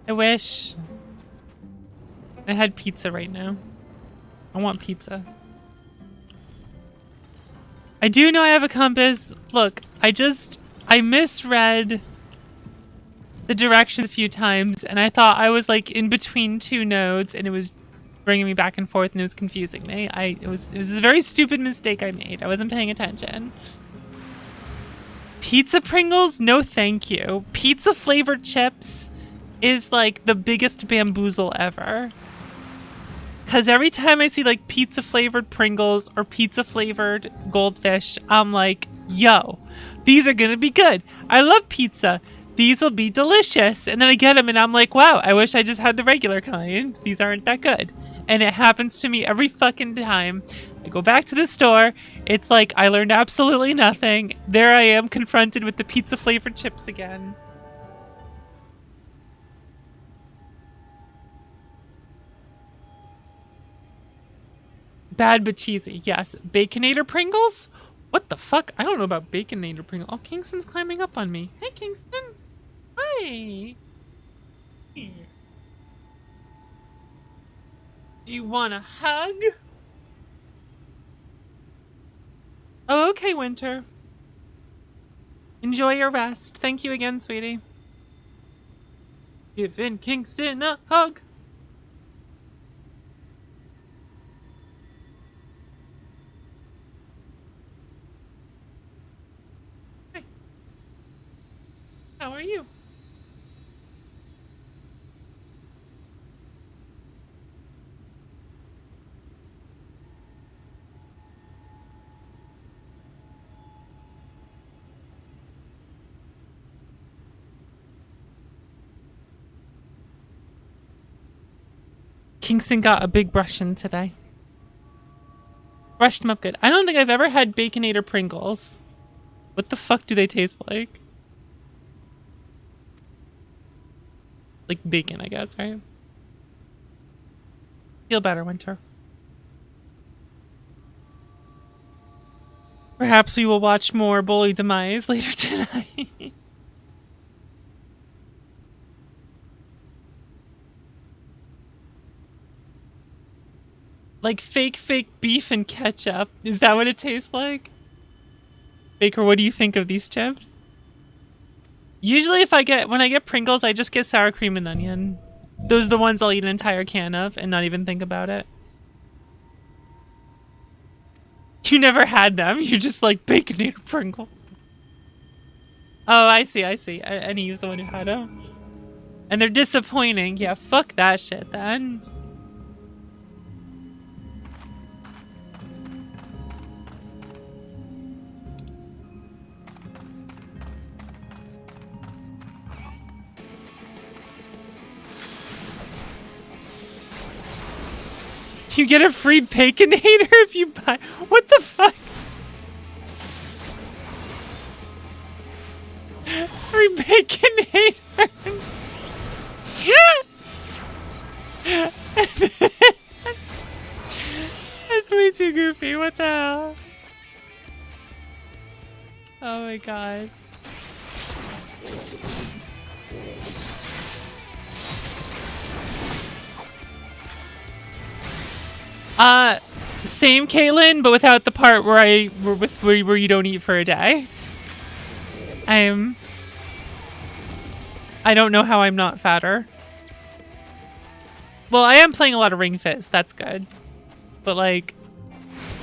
I wish I had pizza right now. I want pizza. I do know I have a compass. Look, I misread the directions a few times, and I thought I was like in between two nodes, and it was bringing me back and forth, and it was confusing me. It was a very stupid mistake I made. I wasn't paying attention. Pizza Pringles? No thank you. Pizza flavored chips is like the biggest bamboozle ever. Because every time I see like pizza flavored Pringles or pizza flavored Goldfish, I'm like, yo, these are gonna be good. I love pizza. These will be delicious. And then I get them and I'm like, wow, I wish I just had the regular kind. These aren't that good. And it happens to me every fucking time. I go back to the store. It's like I learned absolutely nothing. There I am confronted with the pizza flavored chips again. Bad but cheesy. Yes. Baconator Pringles? What the fuck? I don't know about Baconator Pringles. Oh, Kingston's climbing up on me. Hey, Kingston. Hi. Do you want a hug? Oh, okay, Winter. Enjoy your rest. Thank you again, sweetie. Giving Kingston a hug. Hey. How are you? Kingston got a big brush in today. Brushed him up good. I don't think I've ever had Baconator Pringles. What the fuck do they taste like? Like bacon, I guess, right? Feel better, Winter. Perhaps we will watch more Bully Demise later tonight. Like fake beef and ketchup. Is that what it tastes like? Baker, what do you think of these chips? Usually when I get Pringles, I just get sour cream and onion. Those are the ones I'll eat an entire can of and not even think about it. You never had them. You're just like Baconator Pringles. Oh, I see. And he was the one who had them. And they're disappointing. Yeah, fuck that shit then. You get a free Baconator if you buy. What the fuck? Free Baconator. That's way too goofy. What the hell? Oh my god. Same Caitlin, but without the part where where you don't eat for a day. I don't know how I'm not fatter. Well, I am playing a lot of Ring Fit, that's good. But like,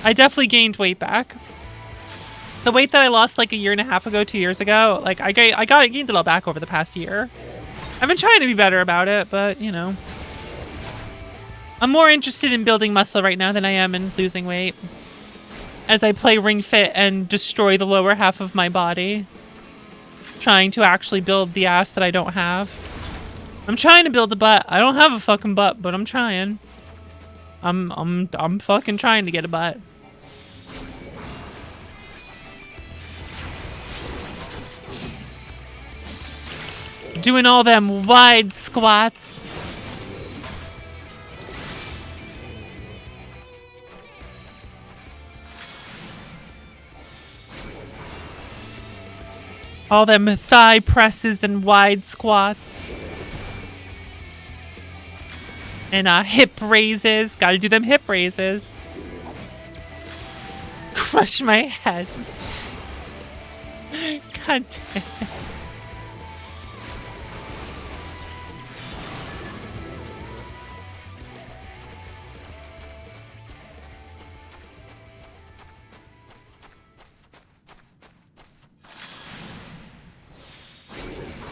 I definitely gained weight back. The weight that I lost like a year and a half ago, 2 years ago, like I gained it all back over the past year. I've been trying to be better about it, but you know. I'm more interested in building muscle right now than I am in losing weight. As I play Ring Fit and destroy the lower half of my body. Trying to actually build the ass that I don't have. I'm trying to build a butt. I don't have a fucking butt, but I'm trying. I'm fucking trying to get a butt. Doing all them wide squats. All them thigh presses and wide squats. And hip raises. Gotta do them hip raises. Crush my head. God damn.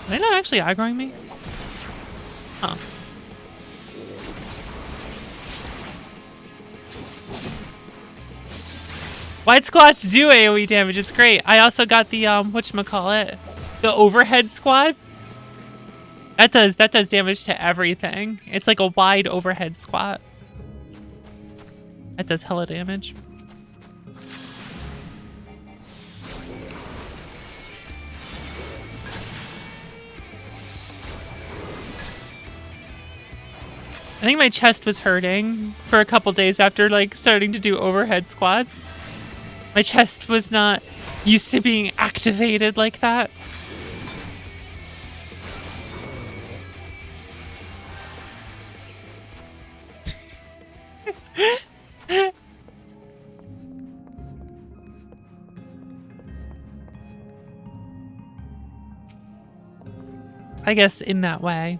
Are they not actually aggroing me? Huh. Wide squats do AoE damage. It's great. I also got the whatchamacallit? The overhead squats. That does damage to everything. It's like a wide overhead squat. That does hella damage. I think my chest was hurting for a couple days after like starting to do overhead squats. My chest was not used to being activated like that. I guess in that way.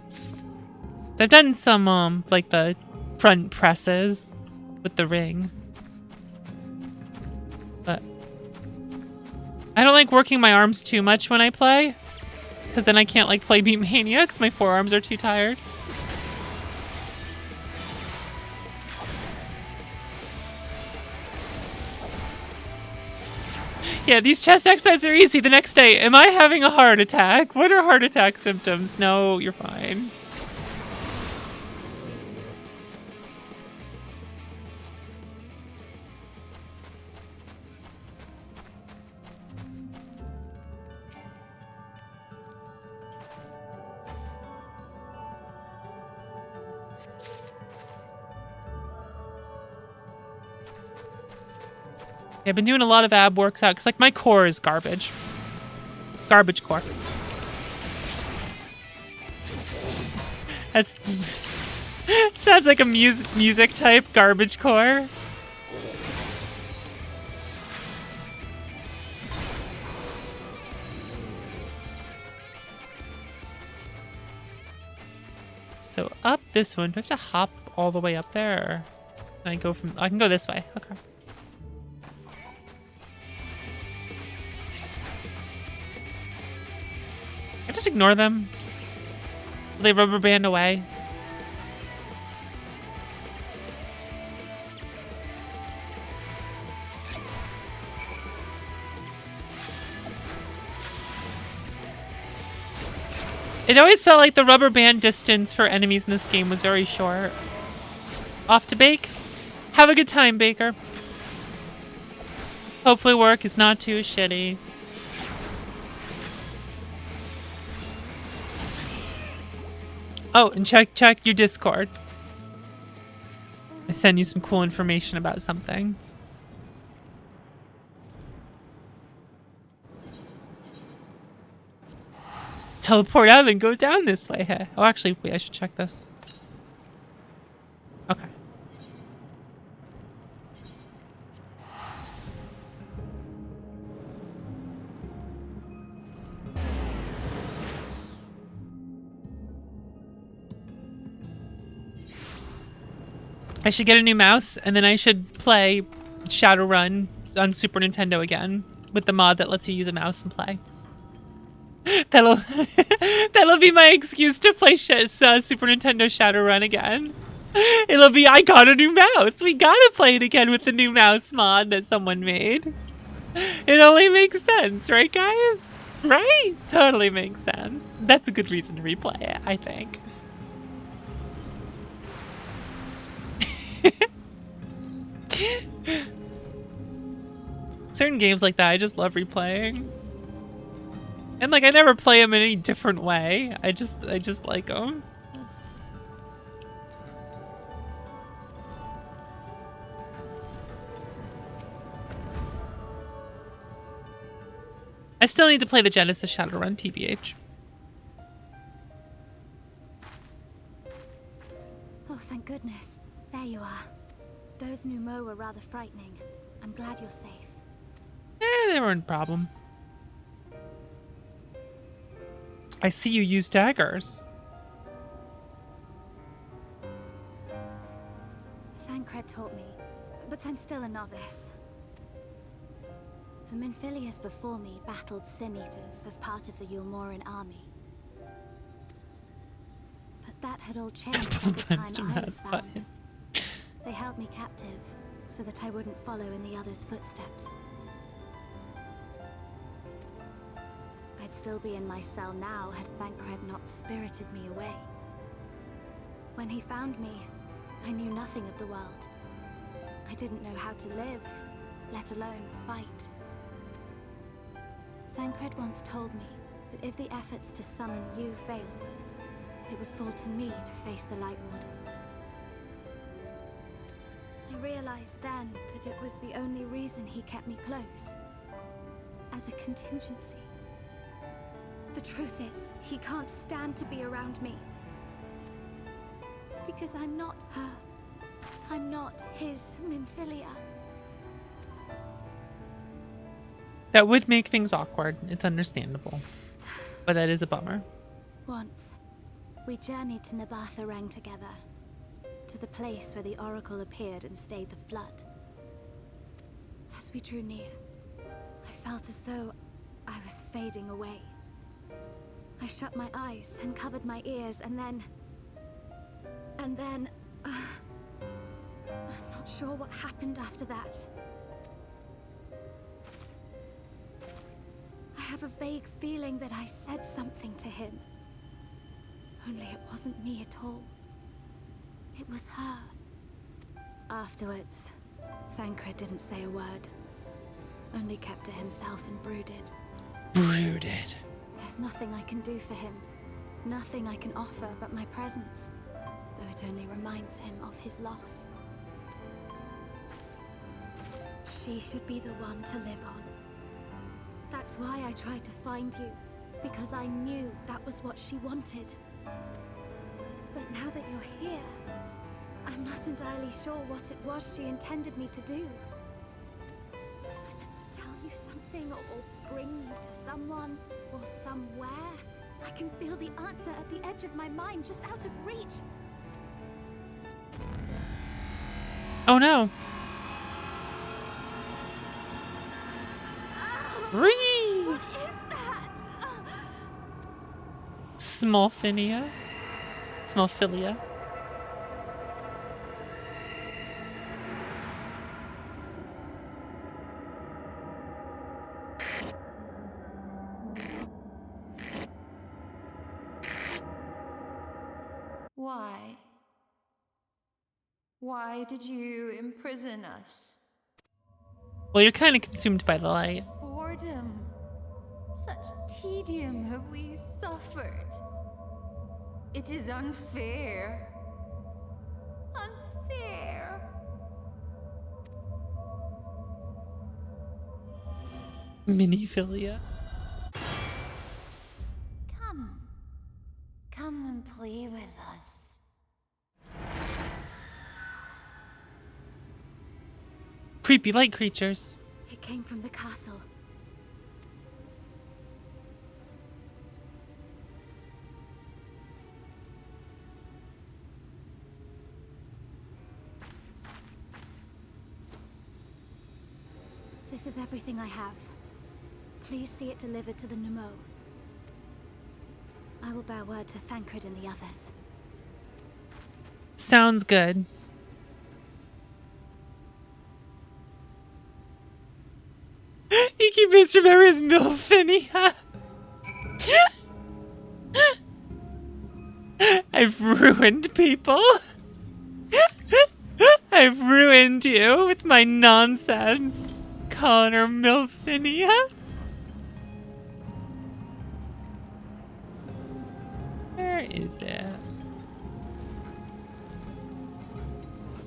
So I've done some like the front presses with the ring. But I don't like working my arms too much when I play, because then I can't like play Beat Mania because my forearms are too tired. Yeah, these chest exercises are easy. The next day, am I having a heart attack? What are heart attack symptoms? No, you're fine. I've been doing a lot of ab works out because like my core is garbage. Garbage core. That's sounds like a music type garbage core. So up this one. Do I have to hop all the way up there? Or can I go from? I can go this way. Okay. I just ignore them. They rubber band away. It always felt like the rubber band distance for enemies in this game was very short. Off to bake. Have a good time, Baker. Hopefully work is not too shitty. Oh, and check your Discord. I send you some cool information about something. Teleport out and go down this way. Hey. Oh, actually, wait, I should check this. Okay. I should get a new mouse, and then I should play Shadowrun on Super Nintendo again with the mod that lets you use a mouse and play. That'll be my excuse to play Super Nintendo Shadowrun again. It'll be, I got a new mouse. We gotta play it again with the new mouse mod that someone made. It only makes sense, right, guys? Right? Totally makes sense. That's a good reason to replay it, I think. Certain games like that, I just love replaying. And like, I never play them in any different way. I just like them. I still need to play the Genesis Shadowrun, TBH. Oh, thank goodness. Those Numo were rather frightening. I'm glad you're safe. They weren't a problem. I see you use daggers. Thancred taught me, but I'm still a novice. The Minphilius before me battled Sin Eaters as part of the Yulmoran army. But that had all changed by the time I was found. They held me captive, so that I wouldn't follow in the others' footsteps. I'd still be in my cell now had Thancred not spirited me away. When he found me, I knew nothing of the world. I didn't know how to live, let alone fight. Thancred once told me that if the efforts to summon you failed, it would fall to me to face the Light Wardens. I realized then that it was the only reason he kept me close. As a contingency. The truth is, he can't stand to be around me. Because I'm not her. I'm not his Minphilia. That would make things awkward. It's understandable. But that is a bummer. Once, we journeyed to Nabatha Rang together. To the place where the Oracle appeared and stayed the flood. As we drew near, I felt as though I was fading away. I shut my eyes and covered my ears, and then... I'm not sure what happened after that. I have a vague feeling that I said something to him. Only it wasn't me at all. It was her. Afterwards, Thancred didn't say a word. Only kept to himself and brooded. Brooded. There's nothing I can do for him. Nothing I can offer but my presence. Though it only reminds him of his loss. She should be the one to live on. That's why I tried to find you. Because I knew that was what she wanted. But now that you're here, I'm not entirely sure what it was she intended me to do. Was I meant to tell you something or bring you to someone or somewhere? I can feel the answer at the edge of my mind, just out of reach. Oh no. Ree! What is that? Smallphilia. Smallphilia. Why? Why did you imprison us? Well, you're kind of consumed by the light. Boredom. Such tedium have we suffered. It is unfair. Unfair. Miniphilia. Come. Come and play with us. Creepy light creatures. It came from the castle. This is everything I have. Please see it delivered to the Numo. I will bear word to Thancred and the others. Sounds good. You keep misremembering his Milfinia. I've ruined people. I've ruined you with my nonsense. Calling her Milfinia. Where is it?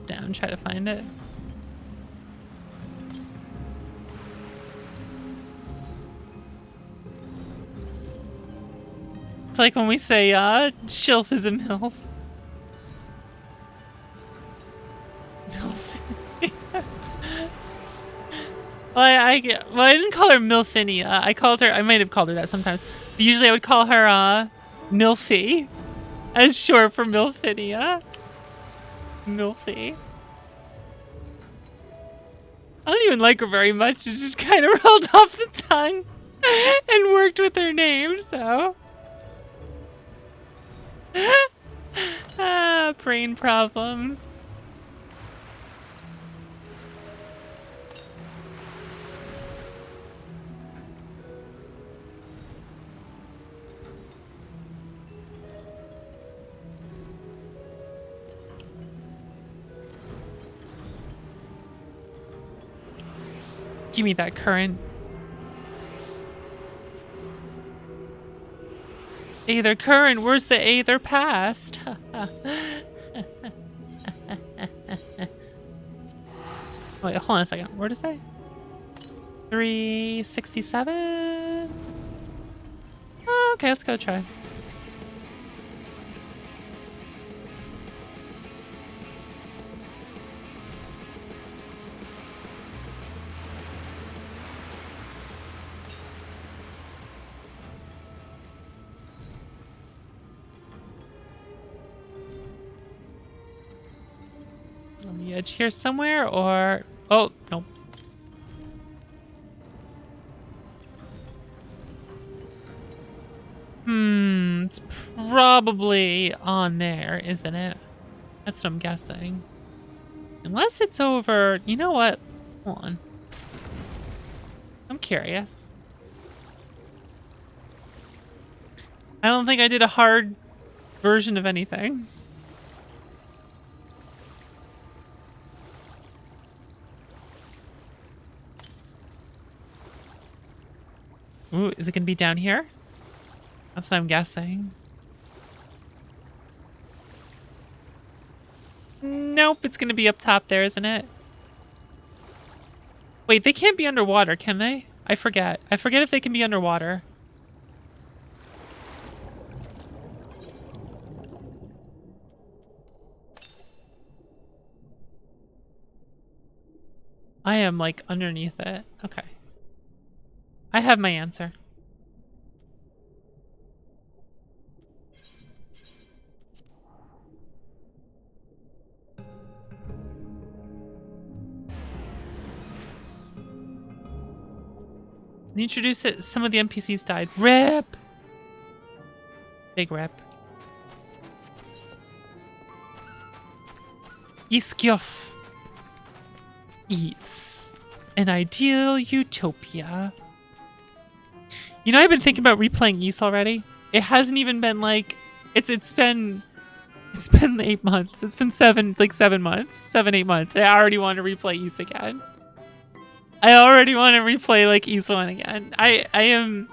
Down, try to find it. It's like when we say, Shilf is a MILF. MILF. Well, I didn't call her Milfinia. I might have called her that sometimes. But usually I would call her Milfy, as short for Milfinia. Milfy. I don't even like her very much. It just kind of rolled off the tongue and worked with her name, so. Brain problems. Give me that current. Either current, where's the either past? Wait, hold on a second. Where did it say? 367? Okay, let's go try. On the edge here somewhere, or... Oh, nope. It's probably on there, isn't it? That's what I'm guessing. Unless it's over... You know what? Hold on. I'm curious. I don't think I did a hard version of anything. Ooh, is it going to be down here? That's what I'm guessing. Nope, it's going to be up top there, isn't it? Wait, they can't be underwater, can they? I forget. I forget if they can be underwater. I am, like, underneath it. Okay. I have my answer. When you introduce it, some of the NPCs died. RIP! Big rip. Iskiof. Is an ideal utopia. You know, I've been thinking about replaying Ys already. It hasn't even been like it's been 8 months. It's been 7 months, 8 months. I already want to replay Ys again. I already want to replay like Ys 1 again. I am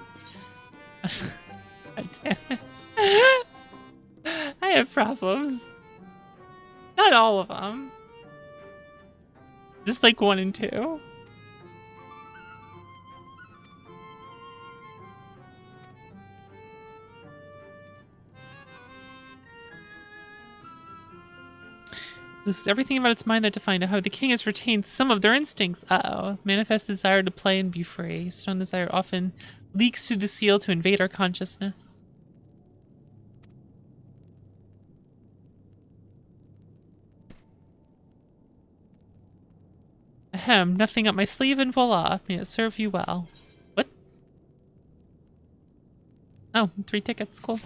God damn it. I have problems. Not all of them. Just like 1 and 2. Loses everything about its mind that defined it. How the king has retained some of their instincts. Uh-oh. Manifest desire to play and be free. Strong desire often leaks through the seal to invade our consciousness. Ahem. Nothing up my sleeve and voila. May it serve you well. What? Oh, 3 tickets. Cool.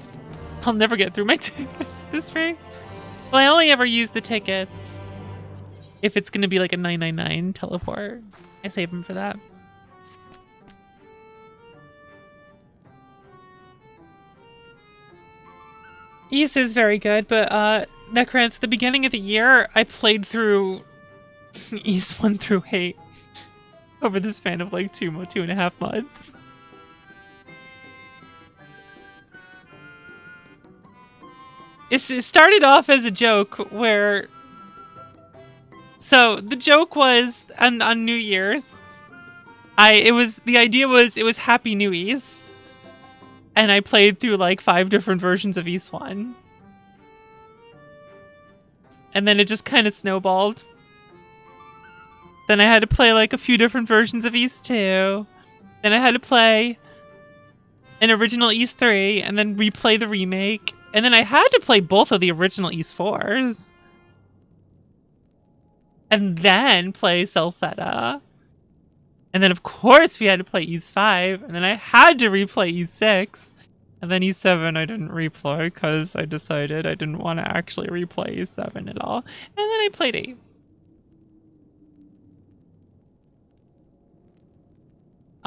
I'll never get through my tickets this rate. Well, I only ever use the tickets if it's going to be like a 999 teleport. I save them for that. Ys is very good, but Necrance, the beginning of the year, I played through Ys 1 through 8 over the span of like 2.5 months. It started off as a joke where... So, the joke was, on New Year's, the idea was, it was Happy New Ys. And I played through like 5 different versions of Ys 1. And then it just kind of snowballed. Then I had to play like a few different versions of Ys 2. Then I had to play an original Ys 3 and then replay the remake. And then I had to play both of the original Ys 4s. And then play Celceta. And then of course we had to play Ys 5. And then I had to replay Ys 6. And then Ys 7 I didn't replay because I decided I didn't want to actually replay Ys 7 at all. And then I played 8.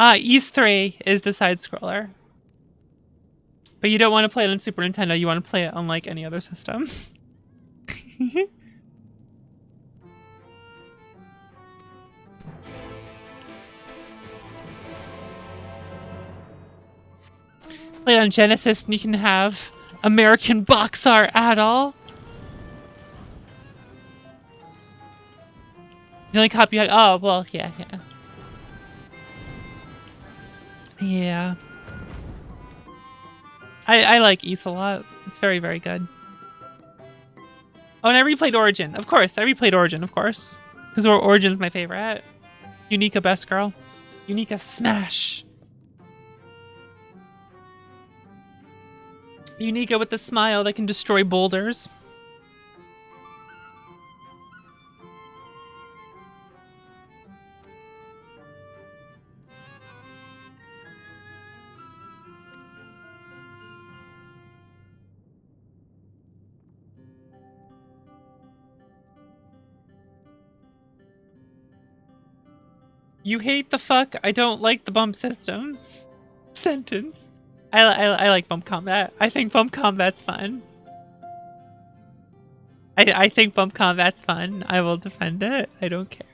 Ys 3 is the side scroller. But you don't want to play it on Super Nintendo, you want to play it on like any other system. Play it on Genesis and you can have American box art at all. The only copy you had, oh well, yeah. Yeah. I like Ys a lot. It's very, very good. Oh, and I replayed Origin. Of course. I replayed Origin, of course. Because Origin's my favorite. Unica best girl. Unica smash. Unica with the smile that can destroy boulders. You hate the fuck. I don't like the bump system. Sentence. I like bump combat. I think bump combat's fun. I think bump combat's fun. I will defend it. I don't care.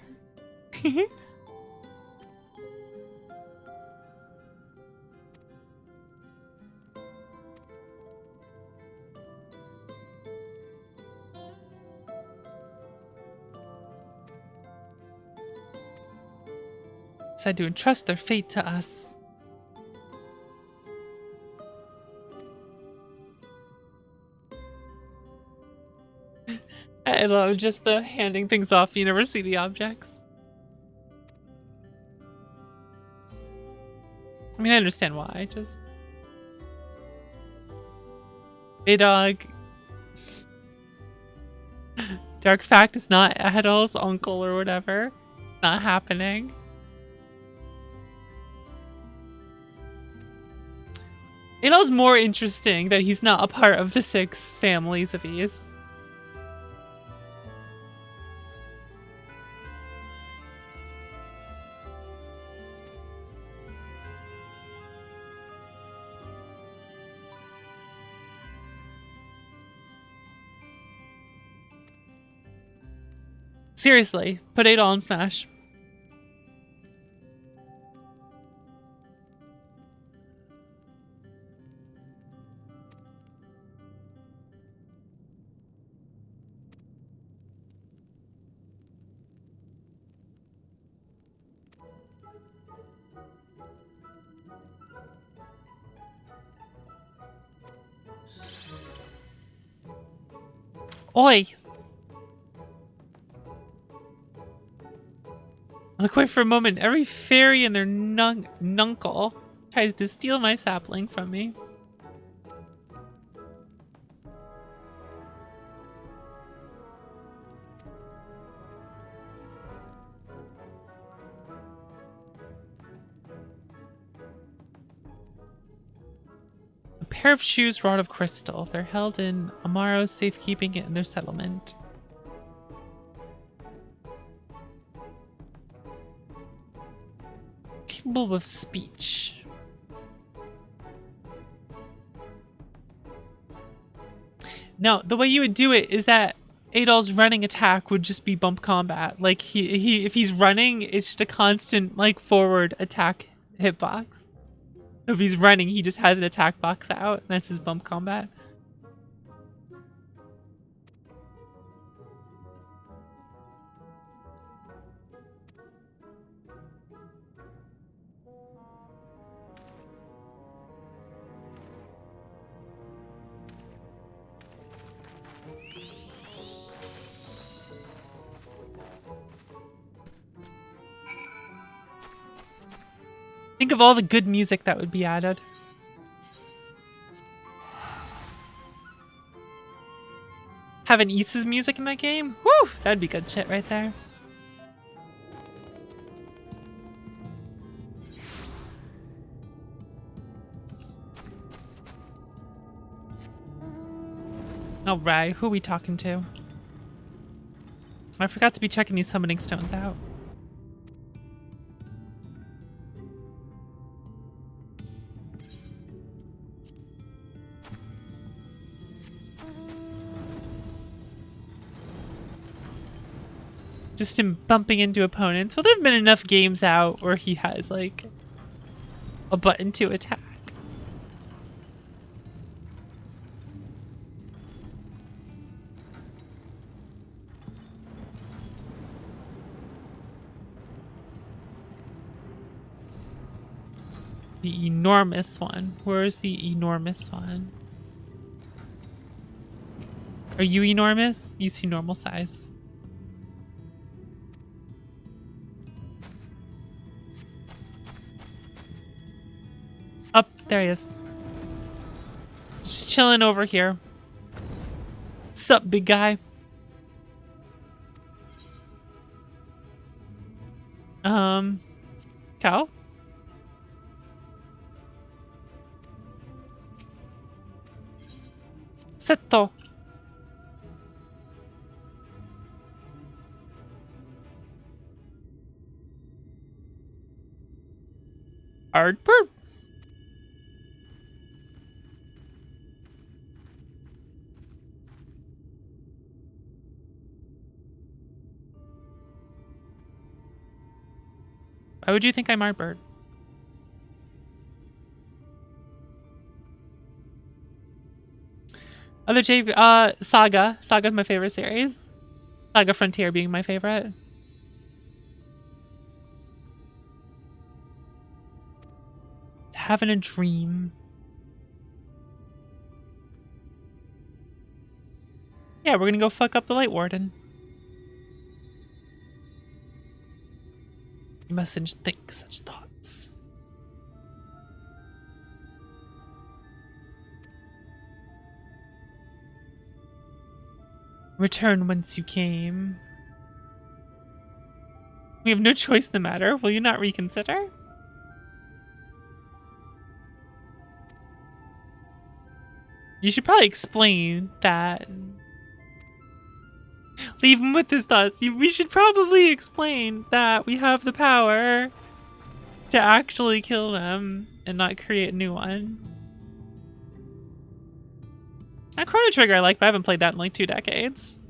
Decide to entrust their fate to us. I love just the handing things off. You never see the objects. I mean, I understand why. Just Baydog. Dark Fact is not Adol's uncle or whatever. Not happening. Adol's more interesting that he's not a part of the 6 families of Ys. Seriously, put Adol on Smash. Oi! Look away for a moment. Every fairy and their nuncle tries to steal my sapling from me. A pair of shoes wrought of crystal. They're held in Amaro's safekeeping in their settlement. Capable of speech. No, the way you would do it is that Adol's running attack would just be bump combat. Like he if he's running, it's just a constant like forward attack hitbox. If he's running, he just has an attack box out, and that's his bump combat. Think of all the good music that would be added. Having Issa's music in that game? Woo! That'd be good shit right there. Alright, who are we talking to? I forgot to be checking these summoning stones out. Just him bumping into opponents. Well, there have been enough games out where he has, like, a button to attack. The enormous one. Where's the enormous one? Are you enormous? You seem normal size. Up, there he is. Just chilling over here. Sup, big guy? Cow? Setto. Ardbird? Why would you think I'm Ardbird? Other Saga. Saga's my favorite series. Saga Frontier being my favorite. Having a dream. Yeah, we're gonna go fuck up the Light Warden. You mustn't think such thoughts. Return whence you came. We have no choice in the matter. Will you not reconsider? You should probably explain that. Leave him with his thoughts. We should probably explain that we have the power to actually kill them and not create a new one. Now, Chrono Trigger I like, but I haven't played that in like 2 decades.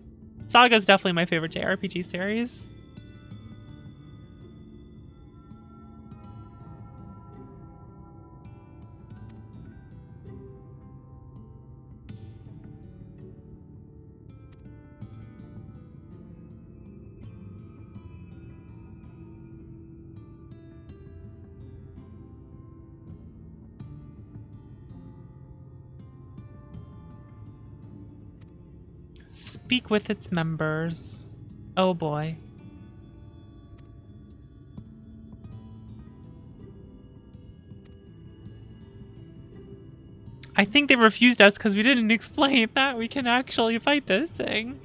Saga's definitely my favorite JRPG series. Speak with its members. Oh boy. I think they refused us because we didn't explain that we can actually fight this thing.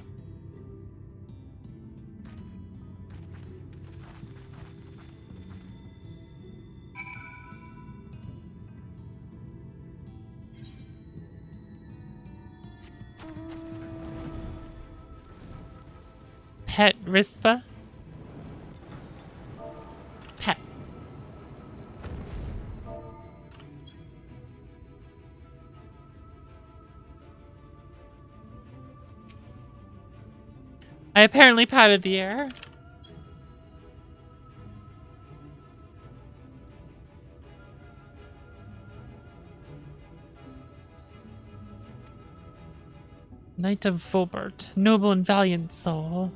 Pet Rispa. Pet. I apparently patted the air. Knight of Fulbert, noble and valiant soul.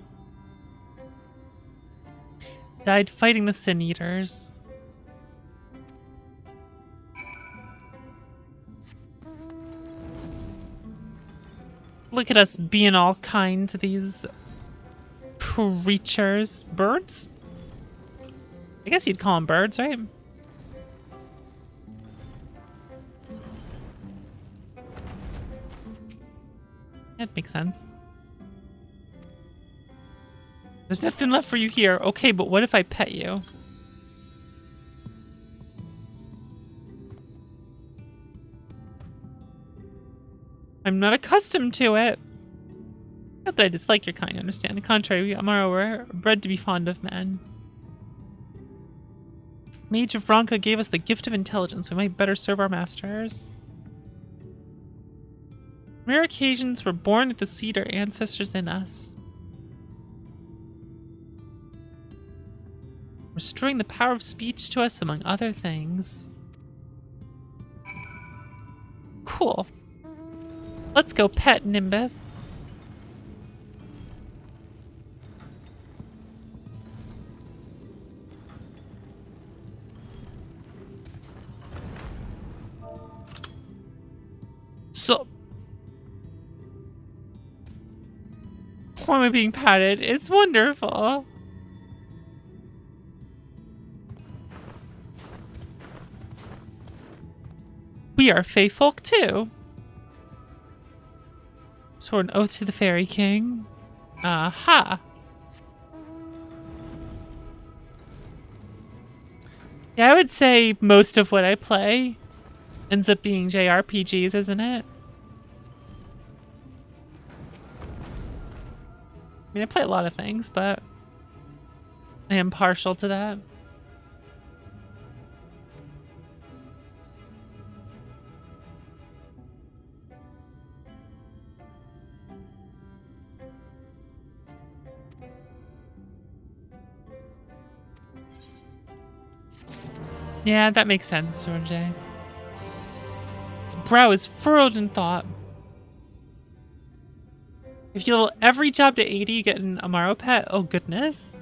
Died fighting the Sin Eaters. Look at us being all kind to these creatures. Birds? I guess you'd call them birds, right? That makes sense. There's nothing left for you here. Okay, but what if I pet you? I'm not accustomed to it. Not that I dislike your kind, understand. On the contrary, we Amaro were bred to be fond of men. Mage of Ronka gave us the gift of intelligence. We might better serve our masters. Rare occasions were born with the seed our ancestors in us. Restoring the power of speech to us, among other things. Cool. Let's go pet Nimbus. So, why am I being patted? It's wonderful. We are Fey folk too. Swore an oath to the Fairy King. Aha. Yeah, I would say most of what I play ends up being JRPGs, isn't it? I mean, I play a lot of things, but I am partial to that. Yeah, that makes sense, Sorjay. His brow is furrowed in thought. If you level every job to 80, you get an Amaro pet. Oh, goodness.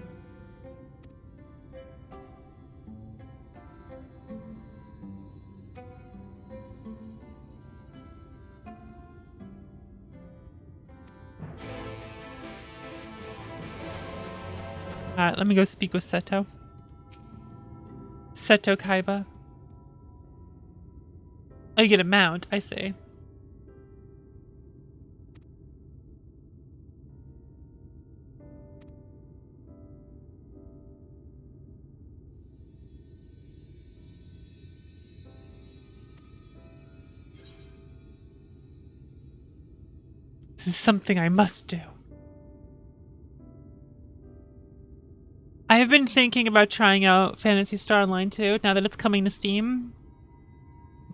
Alright, let me go speak with Seto. Seto Kaiba. Oh, you get a mount. I see. This is something I must do. I have been thinking about trying out Phantasy Star Online 2 now that it's coming to Steam.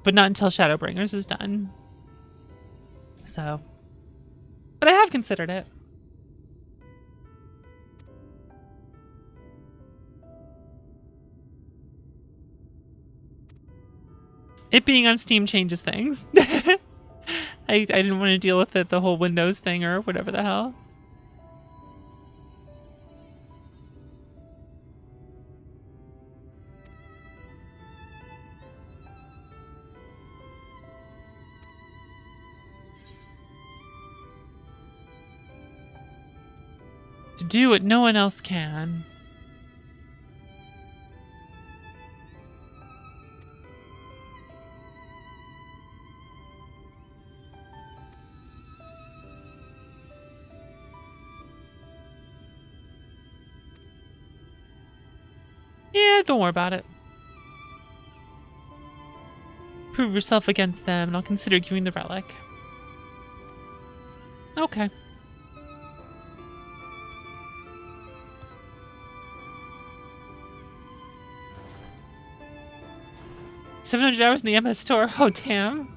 But not until Shadowbringers is done. So. But I have considered it. It being on Steam changes things. I didn't want to deal with it, the whole Windows thing or whatever the hell. To do what no one else can. Yeah, don't worry about it. Prove yourself against them, and I'll consider giving the relic. Okay. $700 in the MS store. Oh, damn.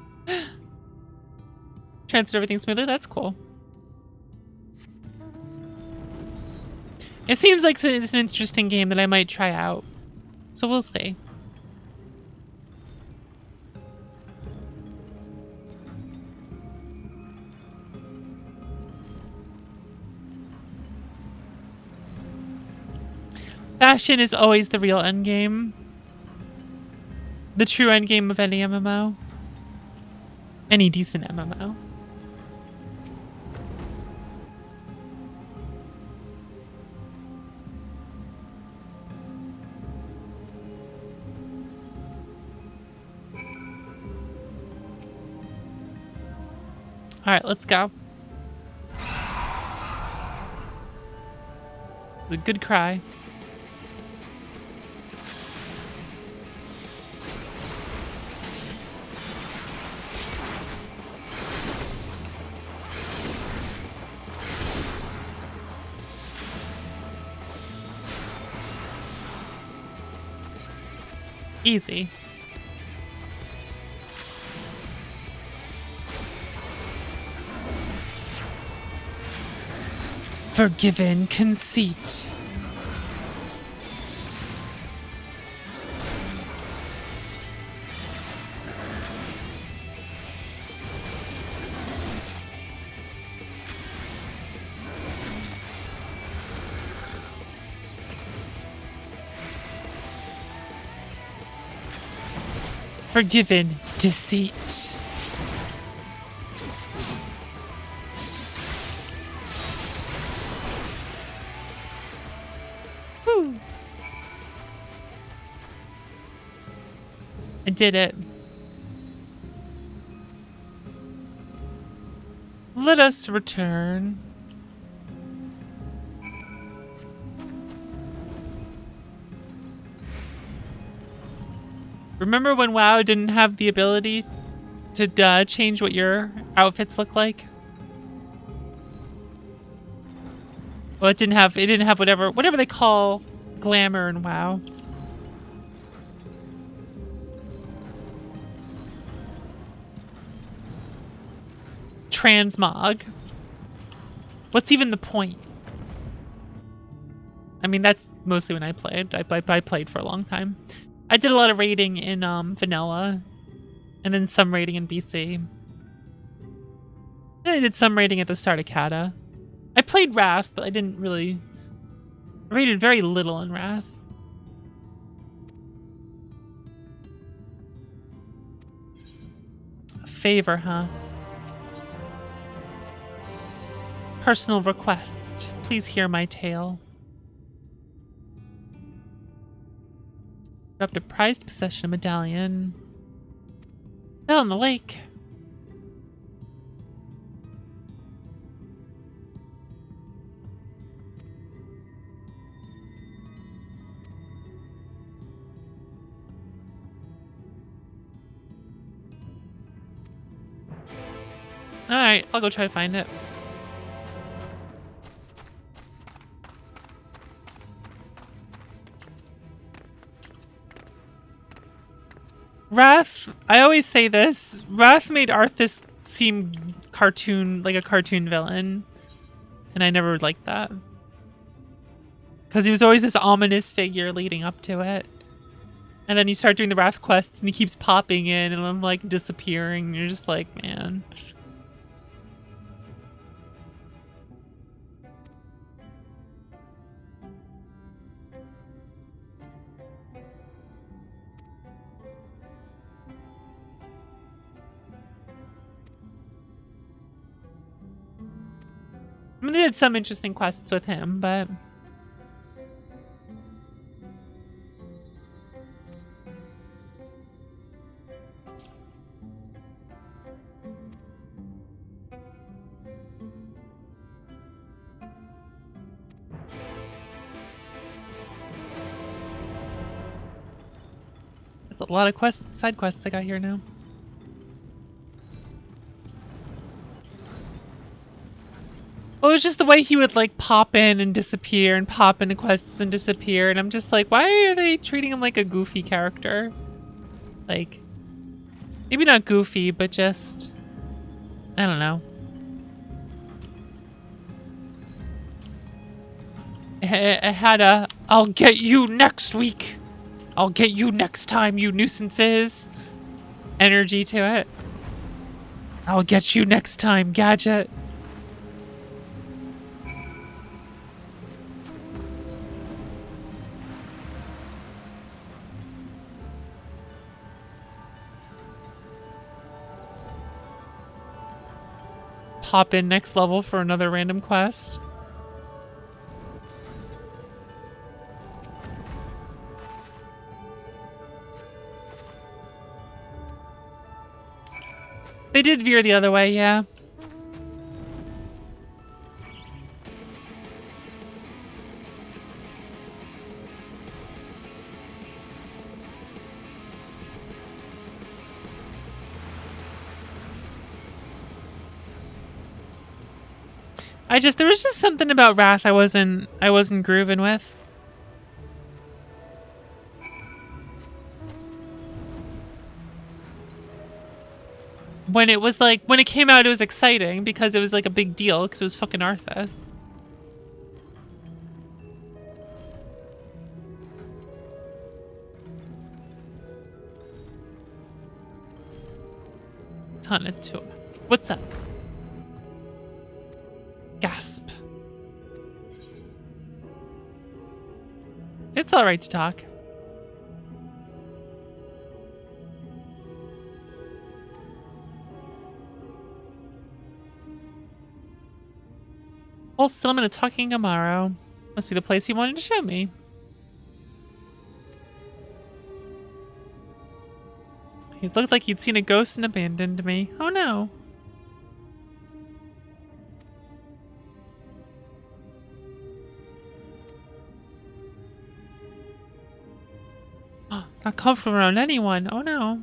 Transferred everything smoothly. That's cool. It seems like it's an interesting game that I might try out. So we'll see. Bastion is always the real endgame. The true endgame of any MMO. Any decent MMO. Alright, let's go. It's a good cry. Easy. Forgiven conceit. Forgiven deceit. Whew. I did it. Let us return. Remember when WoW didn't have the ability to change what your outfits look like? Well, it didn't have whatever they call glamour in WoW. Transmog. What's even the point? I mean, that's mostly when I played. I played for a long time. I did a lot of raiding in vanilla, and then some raiding in BC. Then I did some raiding at the start of Kata. I played Wrath, but I didn't really... I raided very little in Wrath. A favor, huh? Personal request. Please hear my tale. Dropped a prized possession medallion. Fell in the lake. Alright, I'll go try to find it. Wrath, I always say this, Wrath made Arthas seem like a cartoon villain. And I never liked that. Because he was always this ominous figure leading up to it. And then you start doing the Wrath quests and he keeps popping in and I'm like disappearing. And you're just like, man. I mean, they did some interesting quests with him, but... That's a lot of side quests I got here now. Well, it was just the way he would like pop in and disappear and pop into quests and disappear. And I'm just like, why are they treating him like a goofy character? Like, maybe not goofy, but just, I don't know. It had a, I'll get you next week. I'll get you next time, you nuisances. Energy to it. I'll get you next time, Gadget. Pop in next level for another random quest. They did veer the other way, yeah. there was just something about Wrath I wasn't grooving with. When it was like, when it came out, it was exciting because it was like a big deal because it was fucking Arthas. Ton of two. What's up? Gasp. It's all right to talk. Whole settlement of Talking Amaro. Must be the place you wanted to show me. It looked like he'd seen a ghost and abandoned me. Oh no. Not comfortable around anyone. Oh no.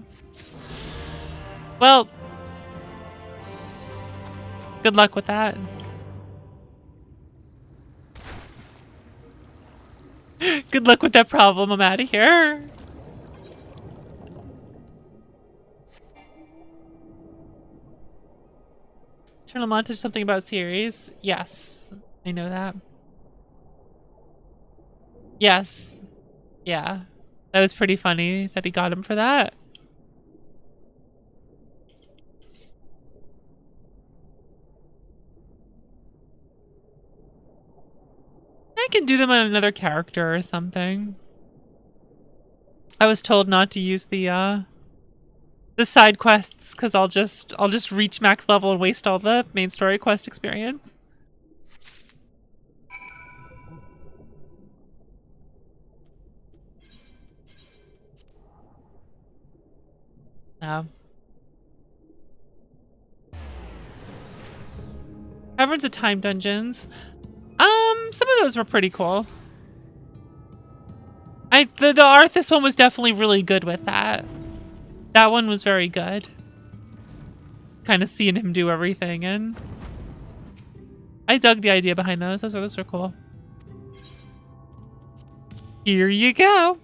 Well, good luck with that. Good luck with that problem. I'm out of here. Eternal montage, something about series. Yes, I know that. Yes. Yeah. That was pretty funny that he got him for that. I can do them on another character or something. I was told not to use the side quests because I'll just reach max level and waste all the main story quest experience. No. Caverns of Time dungeons. Some of those were pretty cool. The Arthas one was definitely really good with that. That one was very good. Kind of seeing him do everything, and I dug the idea behind those. Those were cool. Here you go.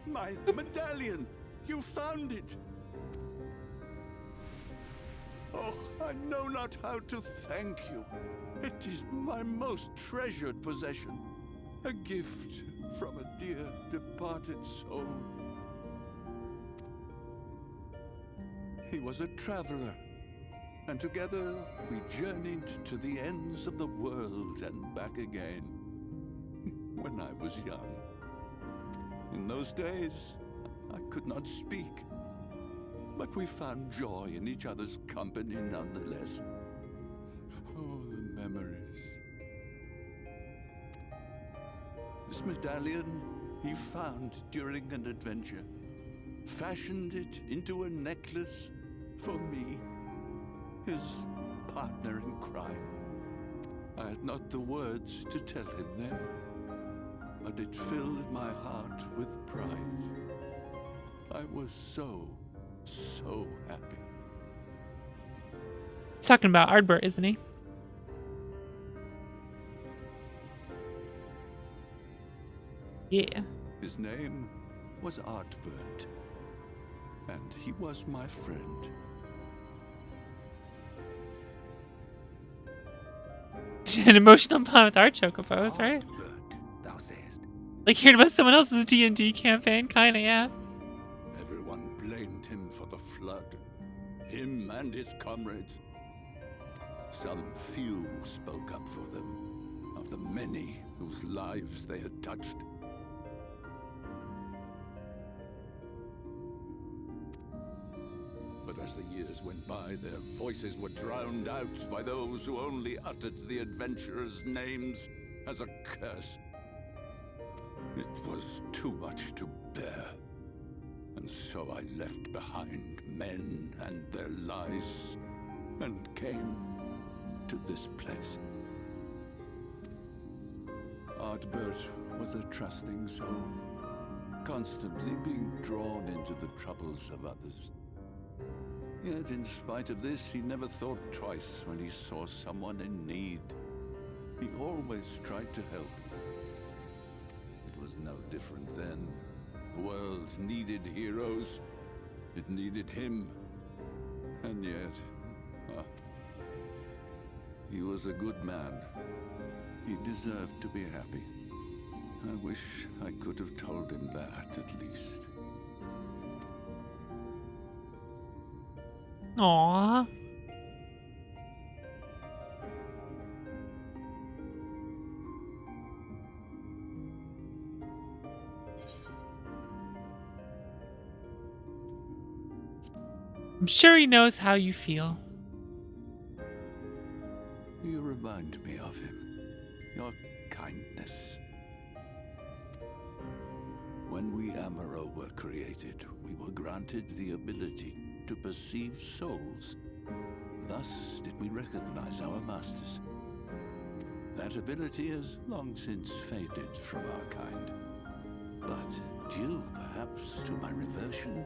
My medallion! You found it! Oh, I know not how to thank you. It is my most treasured possession. A gift from a dear departed soul. He was a traveler, and together we journeyed to the ends of the world and back again. When I was young. In those days, I could not speak, but we found joy in each other's company nonetheless. Oh, the memories. This medallion he found during an adventure, fashioned it into a necklace for me, his partner in crime. I had not the words to tell him then, but it filled my heart with pride. I was so happy. He's talking about Ardbert, isn't he? Yeah. His name was Ardbert, and he was my friend. An emotional bond with our chocobos, right? Thou sayest. Like hearing about someone else's D&D campaign, kinda, yeah. Everyone blamed him for the flood, him and his comrades. Some few spoke up for them, of the many whose lives they had touched. But as the years went by, their voices were drowned out by those who only uttered the adventurers' names as a curse. It was too much to bear, and so I left behind men and their lies, and came to this place. Ardbert was a trusting soul, constantly being drawn into the troubles of others. Yet in spite of this, he never thought twice when he saw someone in need. He always tried to help. It was no different then. The world needed heroes. It needed him. And yet, he was a good man. He deserved to be happy. I wish I could have told him that, at least. Aww. I'm sure he knows how you feel. You remind me of him. Your kindness. When we Amaro were created, we were granted the ability to perceive souls. Thus did we recognize our masters. That ability has long since faded from our kind. But due, perhaps, to my reversion,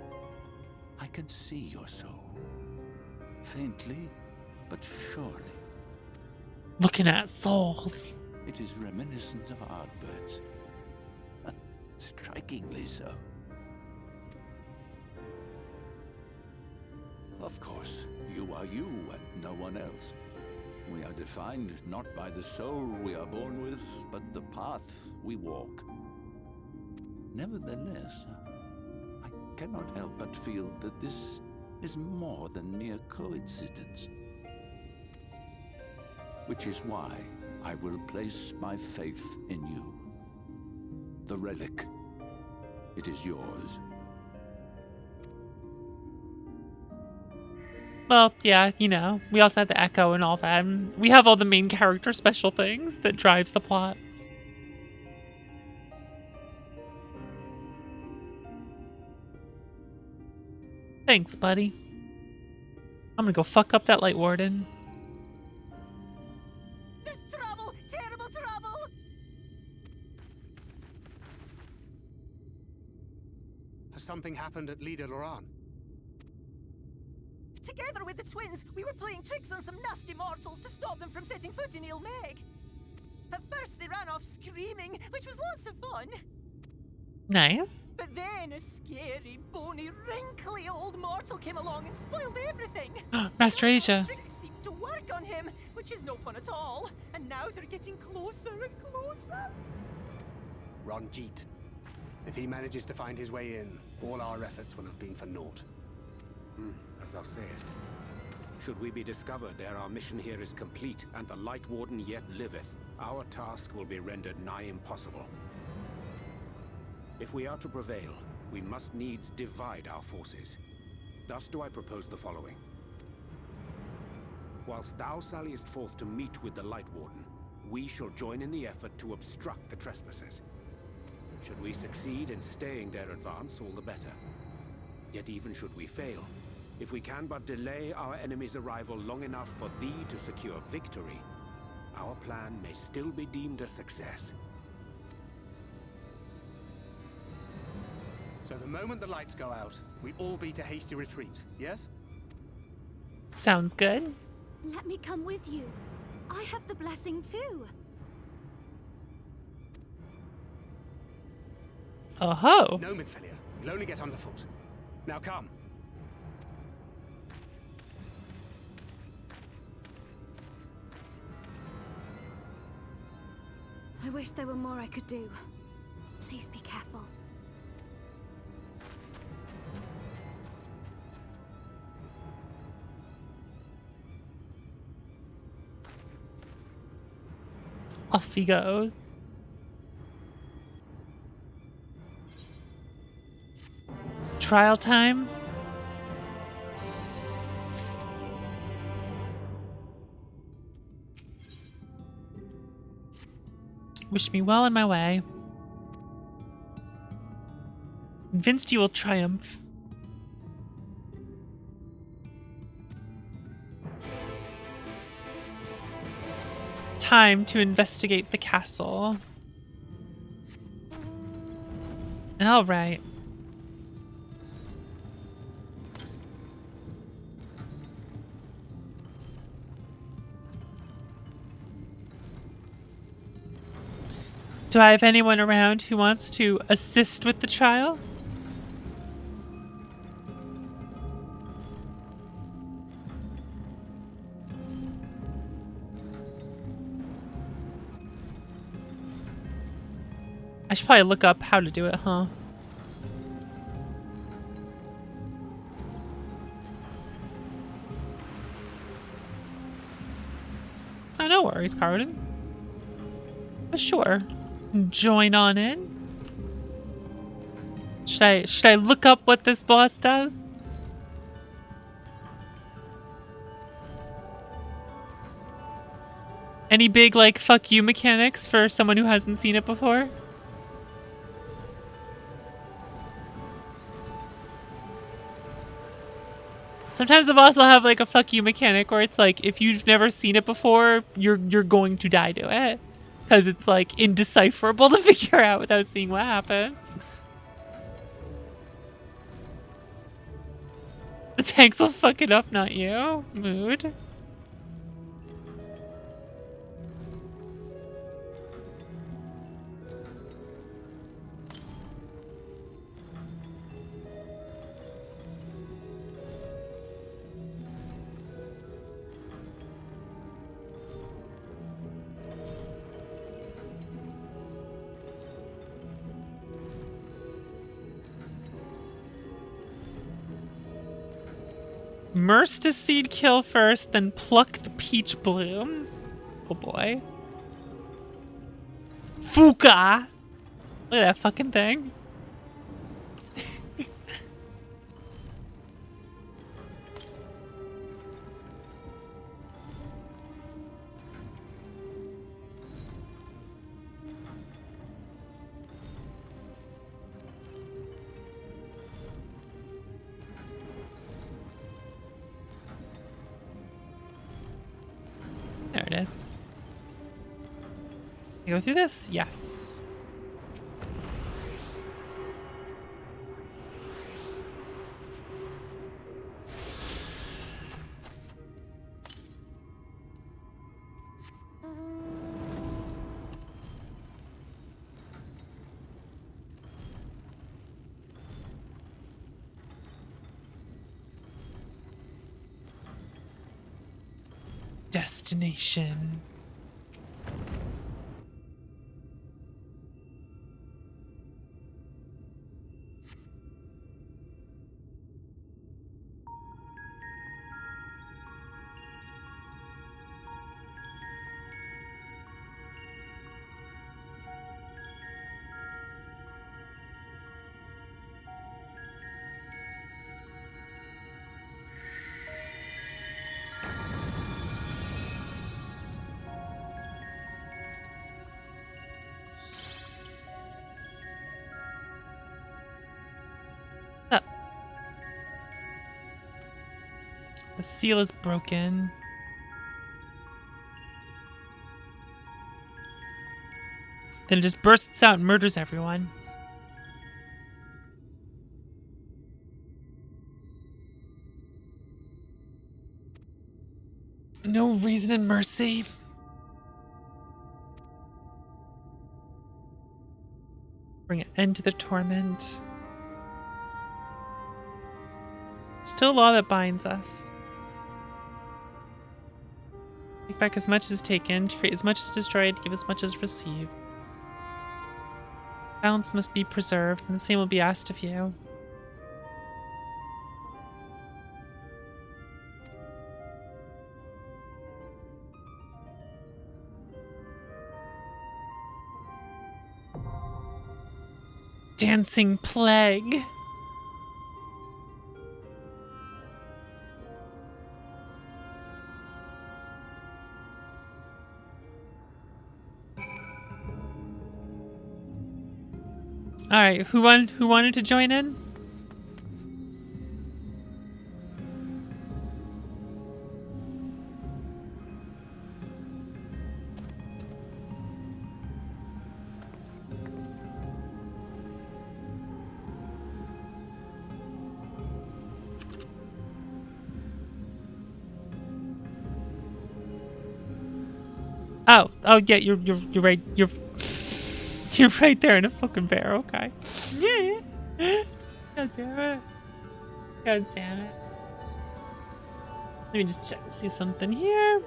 I can see your soul. Faintly, but surely. Looking at souls. It is reminiscent of Ardbert's. Strikingly so. Of course, you are you and no one else. We are defined not by the soul we are born with, but the path we walk. Nevertheless, I cannot help but feel that this is more than mere coincidence. Which is why I will place my faith in you. The relic. It is yours. Well, yeah, you know, we also have the Echo and all that. And we have all the main character special things that drives the plot. Thanks, buddy. I'm gonna go fuck up that Light Warden. There's trouble! Terrible trouble! Has something happened at Lida Loran? Together with the twins, we were playing tricks on some nasty mortals to stop them from setting foot in Ilmeg. At first they ran off screaming, which was lots of fun. Nice. But then a scary, bony, wrinkly old mortal came along and spoiled everything. Master Asia. The tricks seemed to work on him, which is no fun at all. And now they're getting closer and closer. Ranjit. If he manages to find his way in, all our efforts will have been for naught. As thou sayest. Should we be discovered ere our mission here is complete, and the Light Warden yet liveth, our task will be rendered nigh impossible. If we are to prevail, we must needs divide our forces. Thus do I propose the following. Whilst thou salliest forth to meet with the Light Warden, we shall join in the effort to obstruct the trespassers. Should we succeed in staying their advance, all the better. Yet even should we fail, if we can but delay our enemy's arrival long enough for thee to secure victory, our plan may still be deemed a success. So the moment the lights go out, we all beat a hasty retreat, yes? Sounds good. Let me come with you. I have the blessing too. Oh-ho. No, Midfilia. You'll only get underfoot. Now come. I wish there were more I could do. Please be careful. Off he goes. Trial time. Wish me well on my way. Convinced you will triumph. time to investigate the castle. All right. Do I have anyone around who wants to assist with the trial? I should probably look up how to do it, huh? Oh, no worries, Carden. Sure. Join on in. Should I look up what this boss does? Any big, like, fuck you mechanics for someone who hasn't seen it before? Sometimes the boss will have like a fuck you mechanic where it's like if you've never seen it before, you're going to die to it. Because it's like indecipherable to figure out without seeing what happens. The tanks will fuck it up, not you. Mood. Immerse to seed kill first, then pluck the peach bloom. Oh boy. Fuka! Look at that fucking thing. There it is. You go through this? Yes. Destination. The seal is broken. Then it just bursts out and murders everyone. No reason in mercy. Bring an end to the torment. Still law that binds us. Take back as much as taken, to create as much as destroyed, to give as much as receive. Balance must be preserved, and the same will be asked of you. Dancing plague. All right, who wanted to join in? Oh, yeah, you're right. You're right there in a fucking bear. Okay. Yeah. God damn it. God damn it. Let me just check to see something here.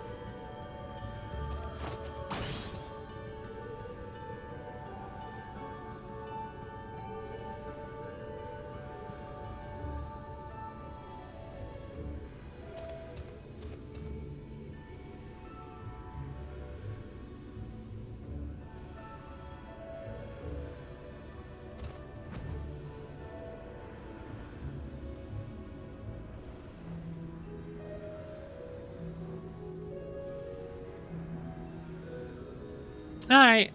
Alright.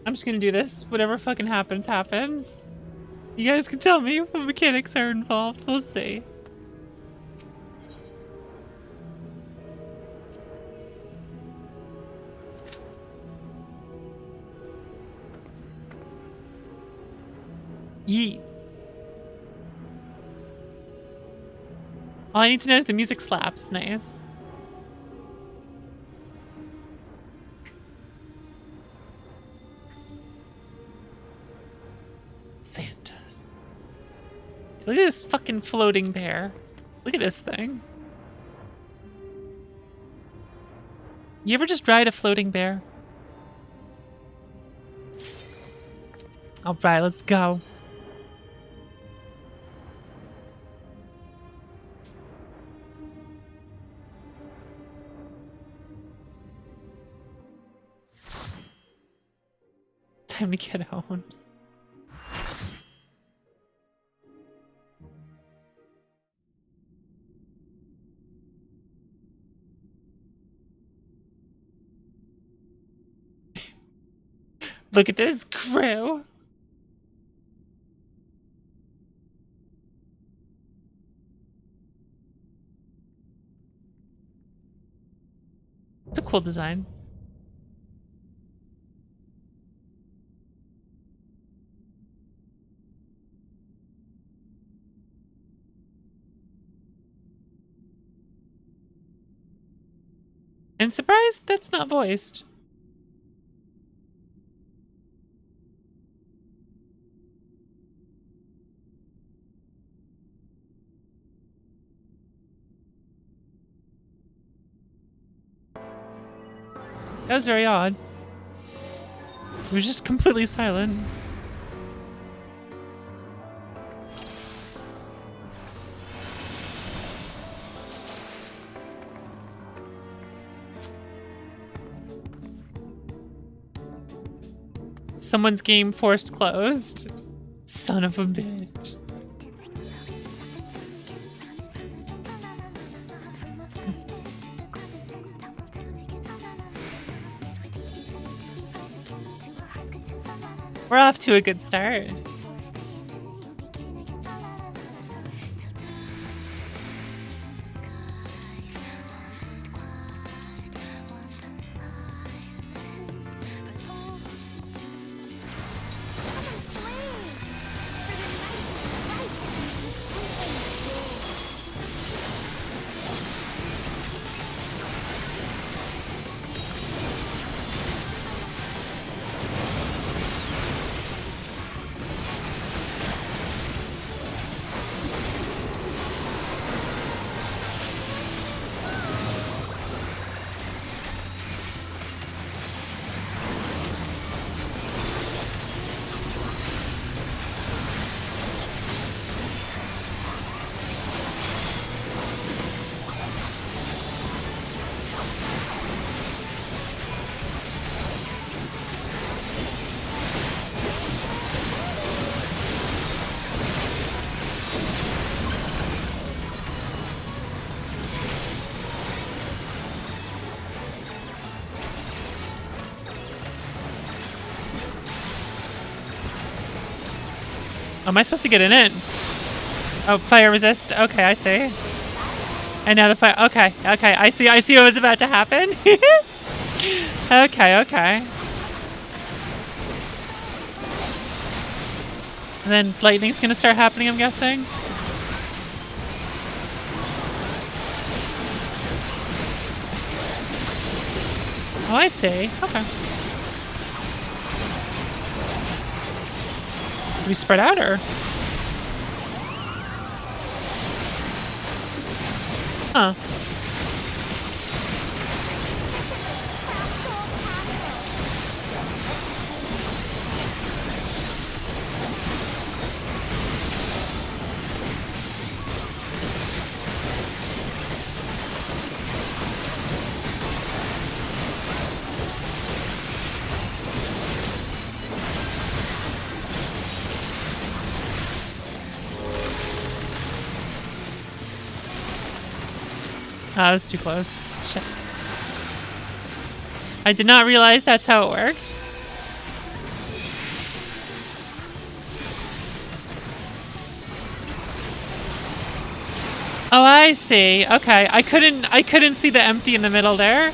I'm just gonna do this. Whatever fucking happens, happens. You guys can tell me what mechanics are involved. We'll see. Yeet. All I need to know is the music slaps. Nice. Santas. Look at this fucking floating bear. Look at this thing. You ever just ride a floating bear? Alright, let's go. Time to get home. Look at this crew. It's a cool design. I'm surprised that's not voiced. That was very odd. It was just completely silent. Someone's game forced closed. Son of a bitch. We're off to a good start. Am I supposed to get in it? Oh, fire resist. Okay, I see. And now the fire. Okay, okay. I see what was about to happen. Okay, okay. And then lightning's gonna start happening, I'm guessing. Oh, I see. Okay. Do we spread out or? Huh. Ah, that was too close. Shit. I did not realize that's how it worked. Oh, I see. Okay, I couldn't see the empty in the middle there.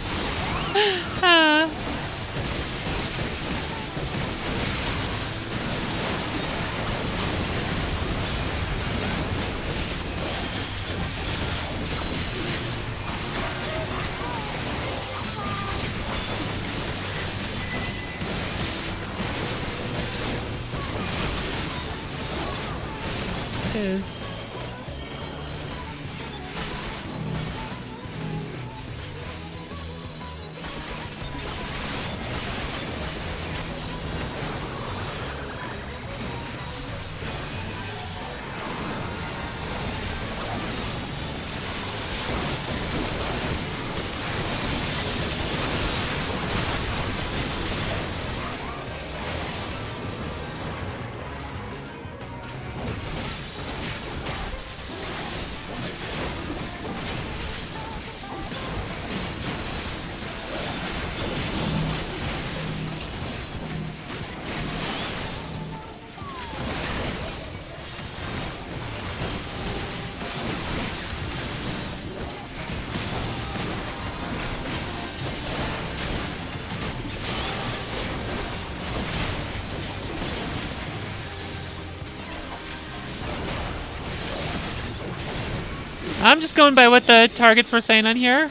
Is I'm just going by what the targets were saying on here.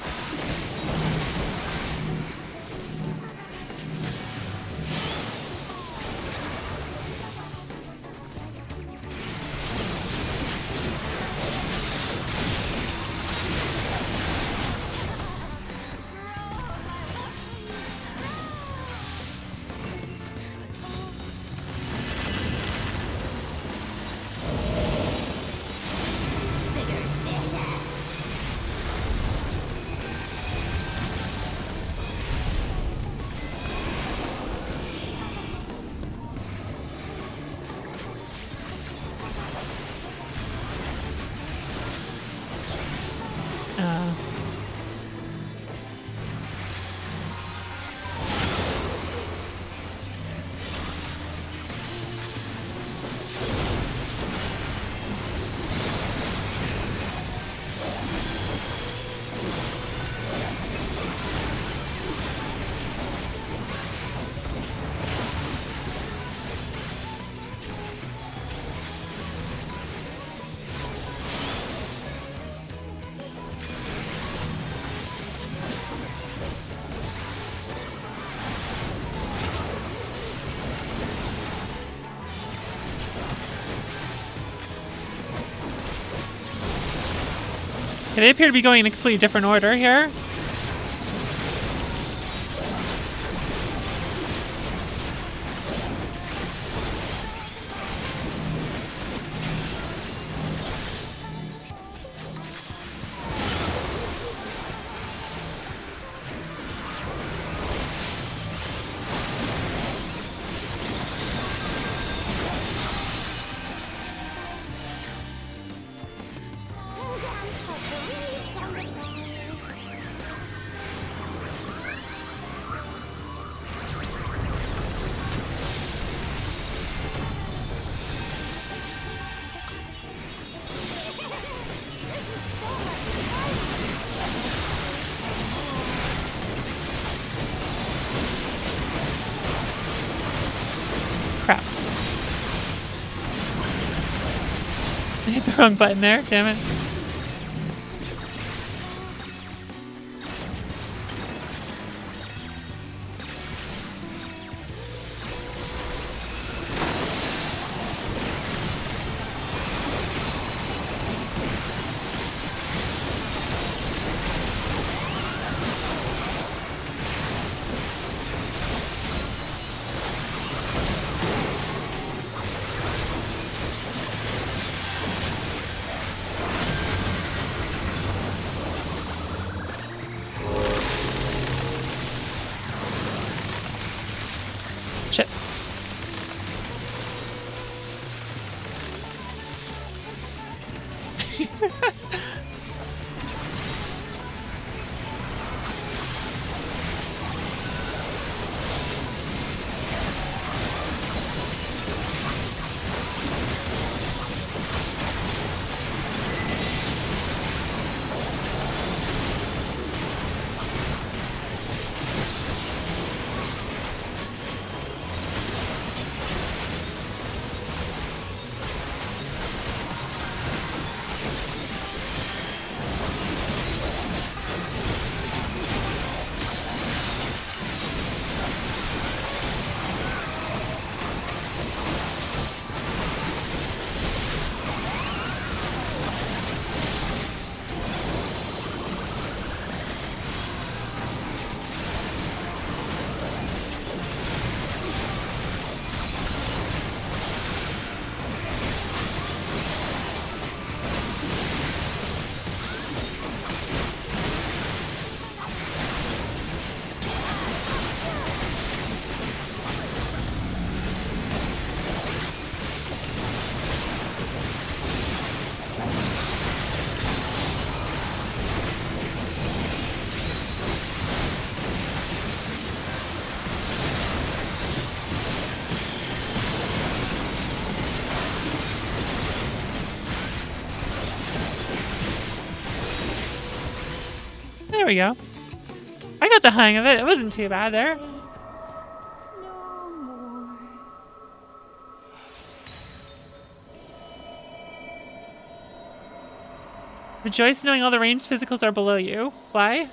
Okay, they appear to be going in a completely different order here. Crap. I hit the wrong button there, damn it. There we go. I got the hang of it. It wasn't too bad there. No more. Rejoice knowing all the ranged physicals are below you. Why?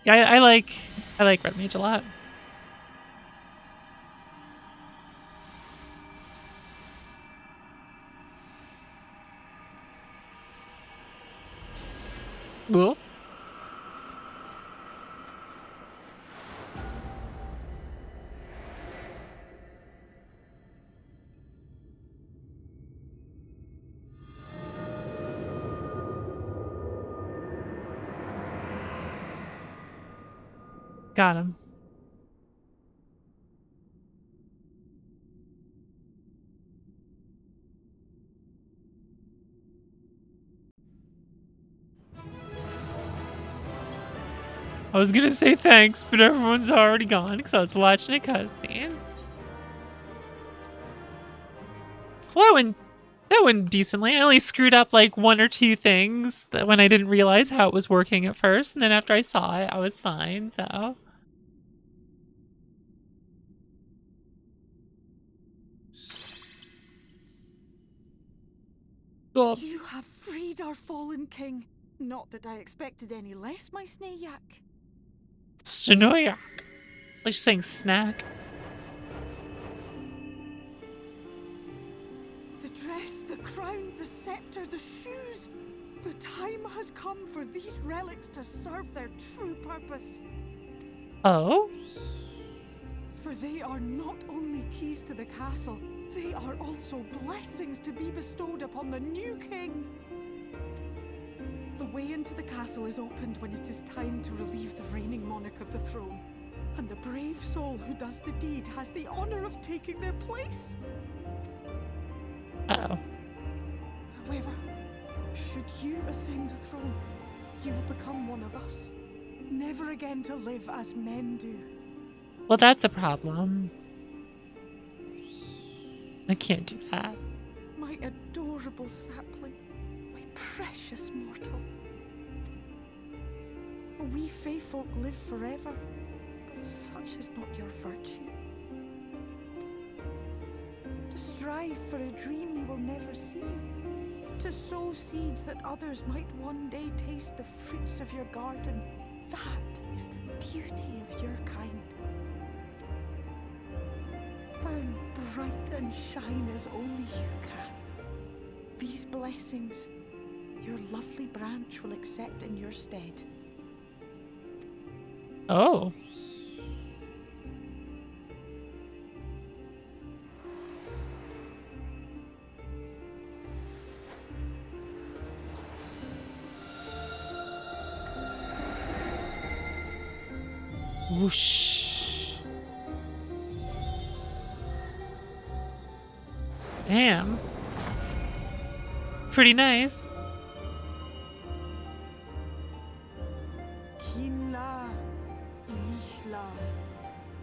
Yeah, I like Red Mage a lot. Cool. Got him. I was gonna say thanks, but everyone's already gone because I was watching a cutscene. Well, that went decently. I only screwed up like one or two things that when I didn't realize how it was working at first, and then after I saw it, I was fine. So. Cool. You have freed our fallen king. Not that I expected any less, my Snayak. Snayak. Like she's saying snack. The dress, the crown, the scepter, the shoes. The time has come for these relics to serve their true purpose. Oh? For they are not only keys to the castle, they are also blessings to be bestowed upon the new king. The way into the castle is opened when it is time to relieve the reigning monarch of the throne. And the brave soul who does the deed has the honor of taking their place. Uh-oh. However, should you ascend the throne, you will become one of us, never again to live as men do. Well, that's a problem. I can't do that. My adorable sapling, my precious mortal. We Fae folk live forever, but such is not your virtue. To strive for a dream you will never see, to sow seeds that others might one day taste the fruits of your garden, that is the beauty of your kind. Burn bright and shine as only you can. These blessings, your lovely branch will accept in your stead. Oh. Whoosh. Damn. Pretty nice. Kinla, Ilichla,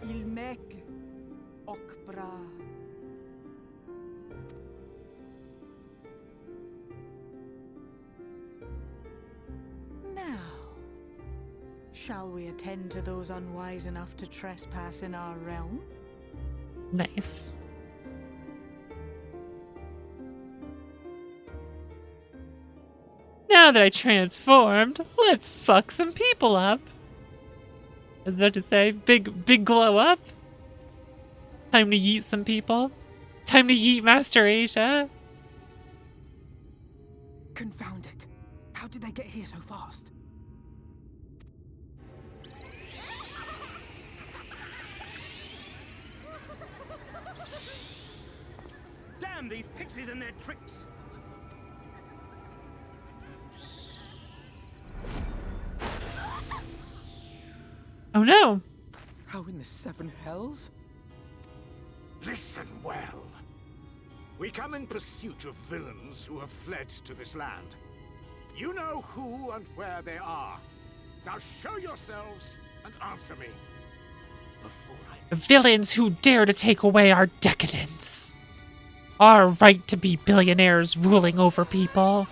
Ilmek, Okbra. Now, shall we attend to those unwise enough to trespass in our realm? Nice. Now that I transformed, let's fuck some people up. I was about to say, big glow up. Time to yeet some people. Time to yeet Master Asia. Confound it. How did they get here so fast? Damn these pixies and their tricks! Oh no! How in the seven hells? Listen well. We come in pursuit of villains who have fled to this land. You know who and where they are. Now show yourselves and answer me. Before I... Villains who dare to take away our decadence. Our right to be billionaires ruling over people.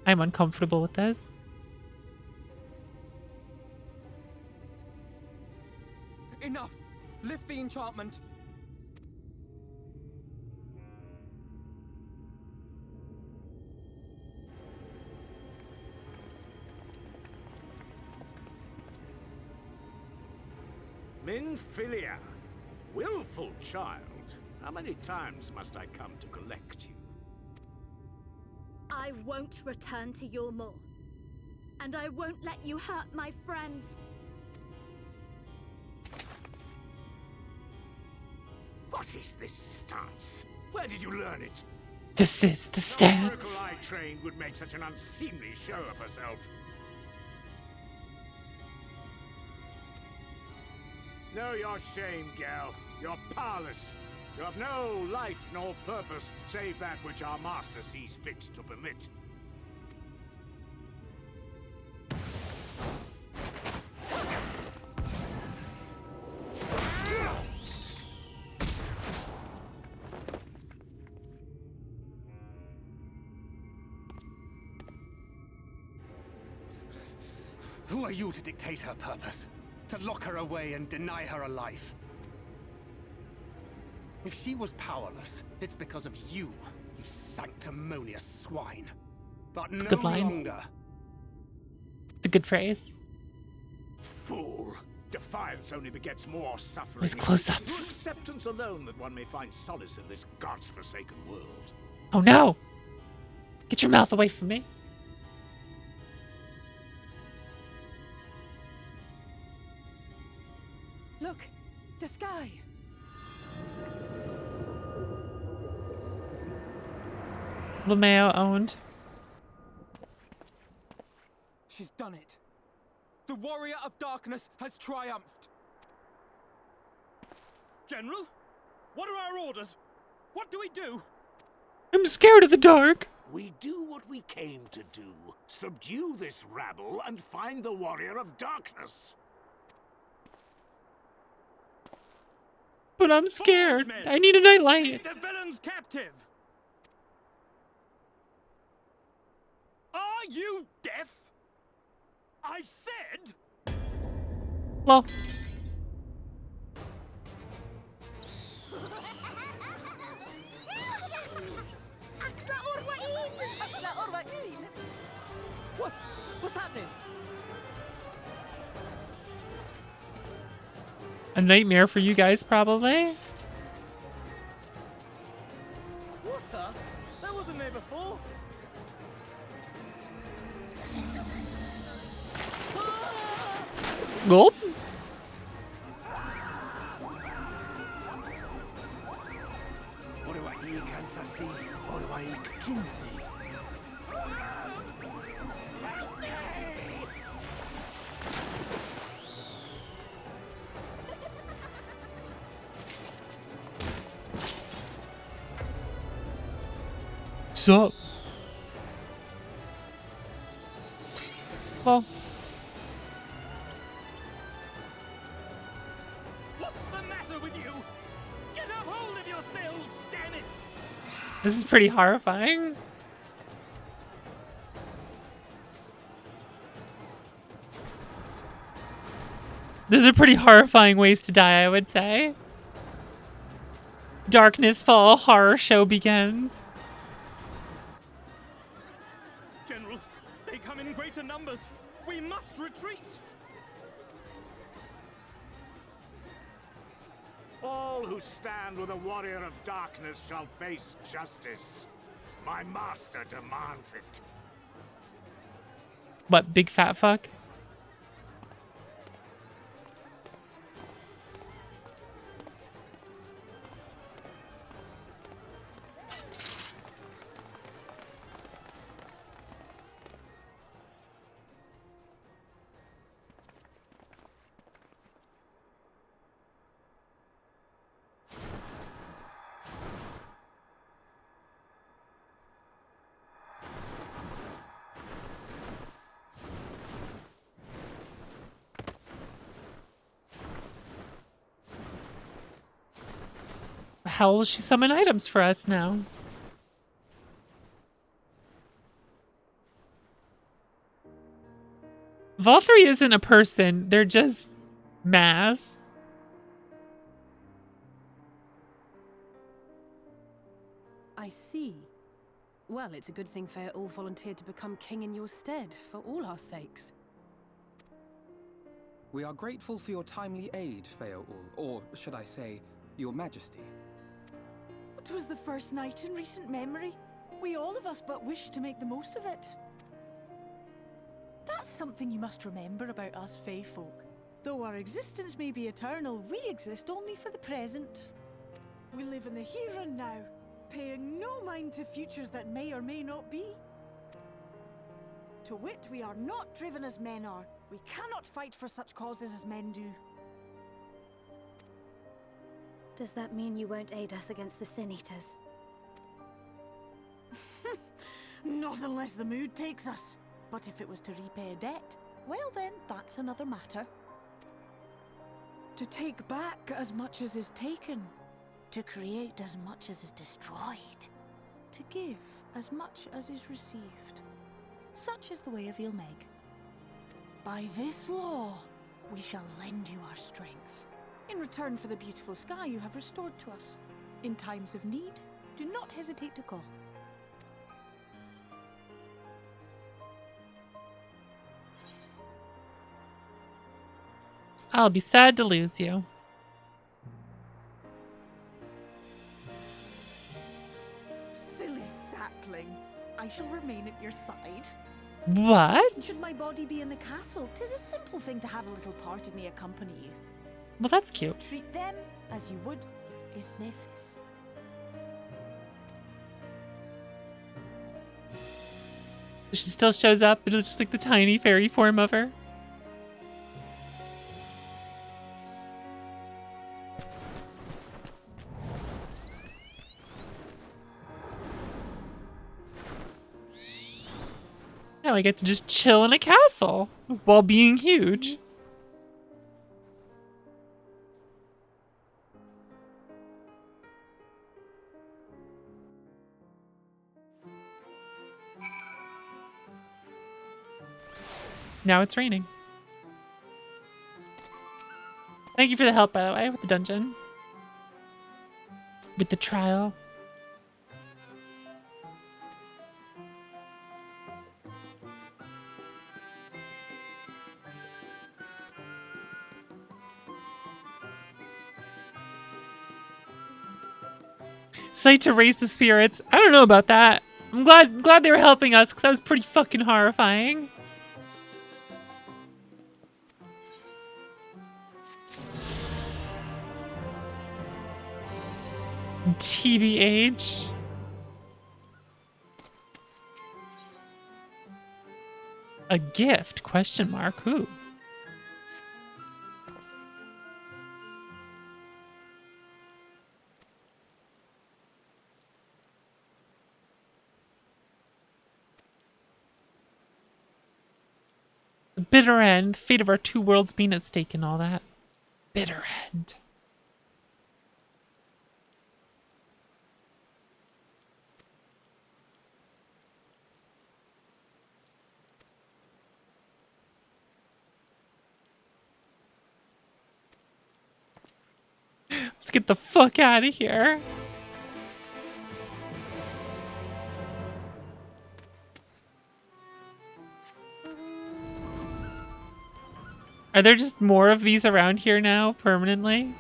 I'm uncomfortable with this. Enough! Lift the enchantment! Minfilia, willful child. How many times must I come to collect you? I won't return to Yulmore. And I won't let you hurt my friends. What is this stance? Where did you learn it? This is the No stance. miracle I trained would make such an unseemly show of herself. Know your shame, gal. You're powerless. You have no life nor purpose, save that which our master sees fit to permit. Who are you to dictate her purpose? To lock her away and deny her a life? If she was powerless, it's because of you, you sanctimonious swine. But no Good line. longer. It's a good phrase. Fool! Defiance only begets more suffering. Those Through close-ups. acceptance alone that one may find solace in this god's-forsaken world. Oh no! Get your mouth away from me. Look! The sky! LeMayo owned. She's done it. The warrior of darkness has triumphed. General? What are our orders? What do we do? I'm scared of the dark. We do what we came to do. Subdue this rabble and find the warrior of darkness. But I'm scared. men. I need a nightlight. Take the villains captive! Are you deaf? I said... Well, What's happening? a nightmare for you guys, probably. Water? That wasn't there before. Gulp. Sup? Well, What's the matter with you? Get a hold of yourselves, damn it! this is pretty horrifying. Those are pretty horrifying ways to die, I would say. Darkness fall, horror show begins. General, they come in greater numbers. We must retreat. All who stand with a warrior of darkness shall face justice. My master demands it. What, big fat fuck? How will she summon items for us now? Valkyrie isn't a person, they're just mass. I see. Well, it's a good thing Feor-Ul volunteered to become king in your stead, for all our sakes. We are grateful for your timely aid, Feor-Ul, or should I say, your majesty. It was the first night in recent memory. We all of us but wished to make the most of it. That's something you must remember about us Fey folk. Though our existence may be eternal, we exist only for the present. We live in the here and now, paying no mind to futures that may or may not be. To wit, we are not driven as men are. We cannot fight for such causes as men do. Does that mean you won't aid us against the Sin Eaters? Not unless the mood takes us. But if it was to repay a debt, well then, that's another matter. To take back as much as is taken. To create as much as is destroyed. To give as much as is received. Such is the way of Ilmeg. By this law, we shall lend you our strength. In return for the beautiful sky you have restored to us. In times of need, do not hesitate to call. I'll be sad to lose you. Silly sapling. I shall remain at your side. What? Should my body be in the castle, 'tis a simple thing to have a little part of me accompany you. Well, that's cute. Treat them as you would your Isnefis. She still shows up, but it's just like the tiny fairy form of her. Now I get to just chill in a castle while being huge. Now it's raining. Thank you for the help, by the way, with the dungeon. With the trial. Sight to raise the spirits. I don't know about that. I'm glad they were helping us because that was pretty fucking horrifying. TBH. A gift? Question mark. Who? Bitter end. Fate of our two worlds being at stake and all that. Bitter end. Let's get the fuck out of here. Are there just more of these around here now, permanently?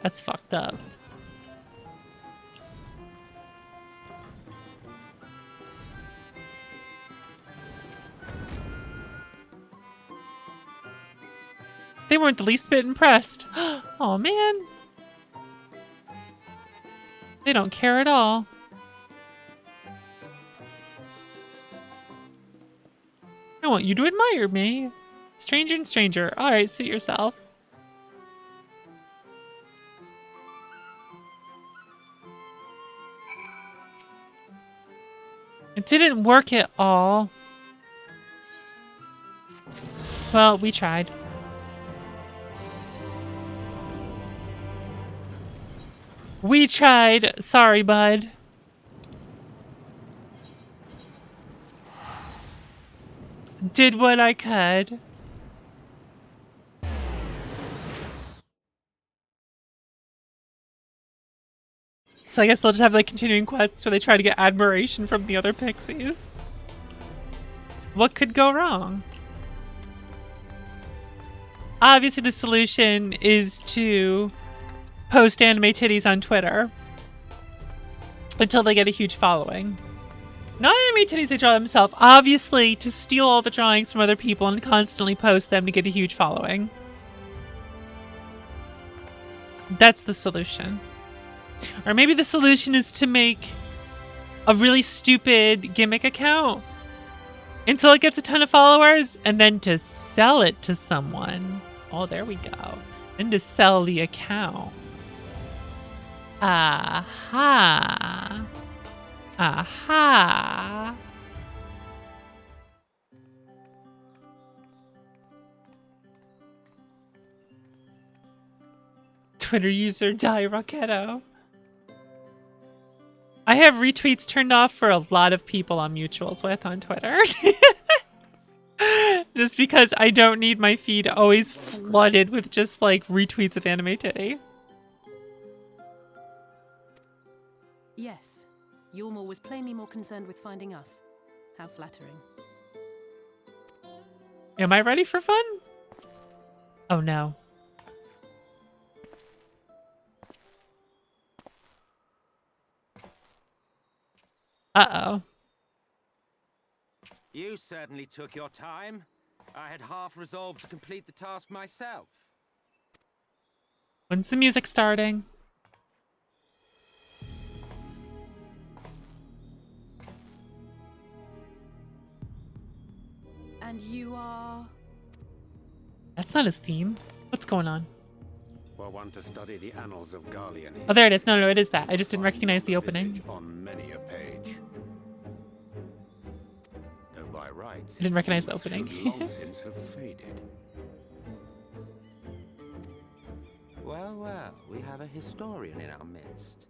That's fucked up. They weren't the least bit impressed. Oh man. They don't care at all. I want you to admire me. Stranger and stranger. Alright, suit yourself. It didn't work at all. Well, we tried. We tried. Sorry, bud. Did what I could. So I guess they'll just have like continuing quests where they try to get admiration from the other pixies. What could go wrong? Obviously the solution is to post anime titties on Twitter until they get a huge following. Not anime titties they draw themselves, obviously to steal all the drawings from other people and constantly post them to get a huge following. That's the solution. Or maybe the solution is to make a really stupid gimmick account until it gets a ton of followers and then to sell it to someone. Oh, there we go. And to sell the account. Aha. Aha. Twitter user Die Rocketto. I have retweets turned off for a lot of people I'm mutuals with on Twitter. Just because I don't need my feed always flooded with just like retweets of anime titty. Yes, Yulmore was plainly more concerned with finding us. How flattering. Am I ready for fun? Oh no. Uh-oh. You certainly took your time. I had half resolved to complete the task myself. When's the music starting? And you are... That's not his theme. What's going on? Were one to study the annals of Garlean. Oh, there it is. No, it is that. I just didn't recognize the opening. On many a page. Though by rights, I didn't recognize the opening. should long since have faded. Well, well, we have a historian in our midst.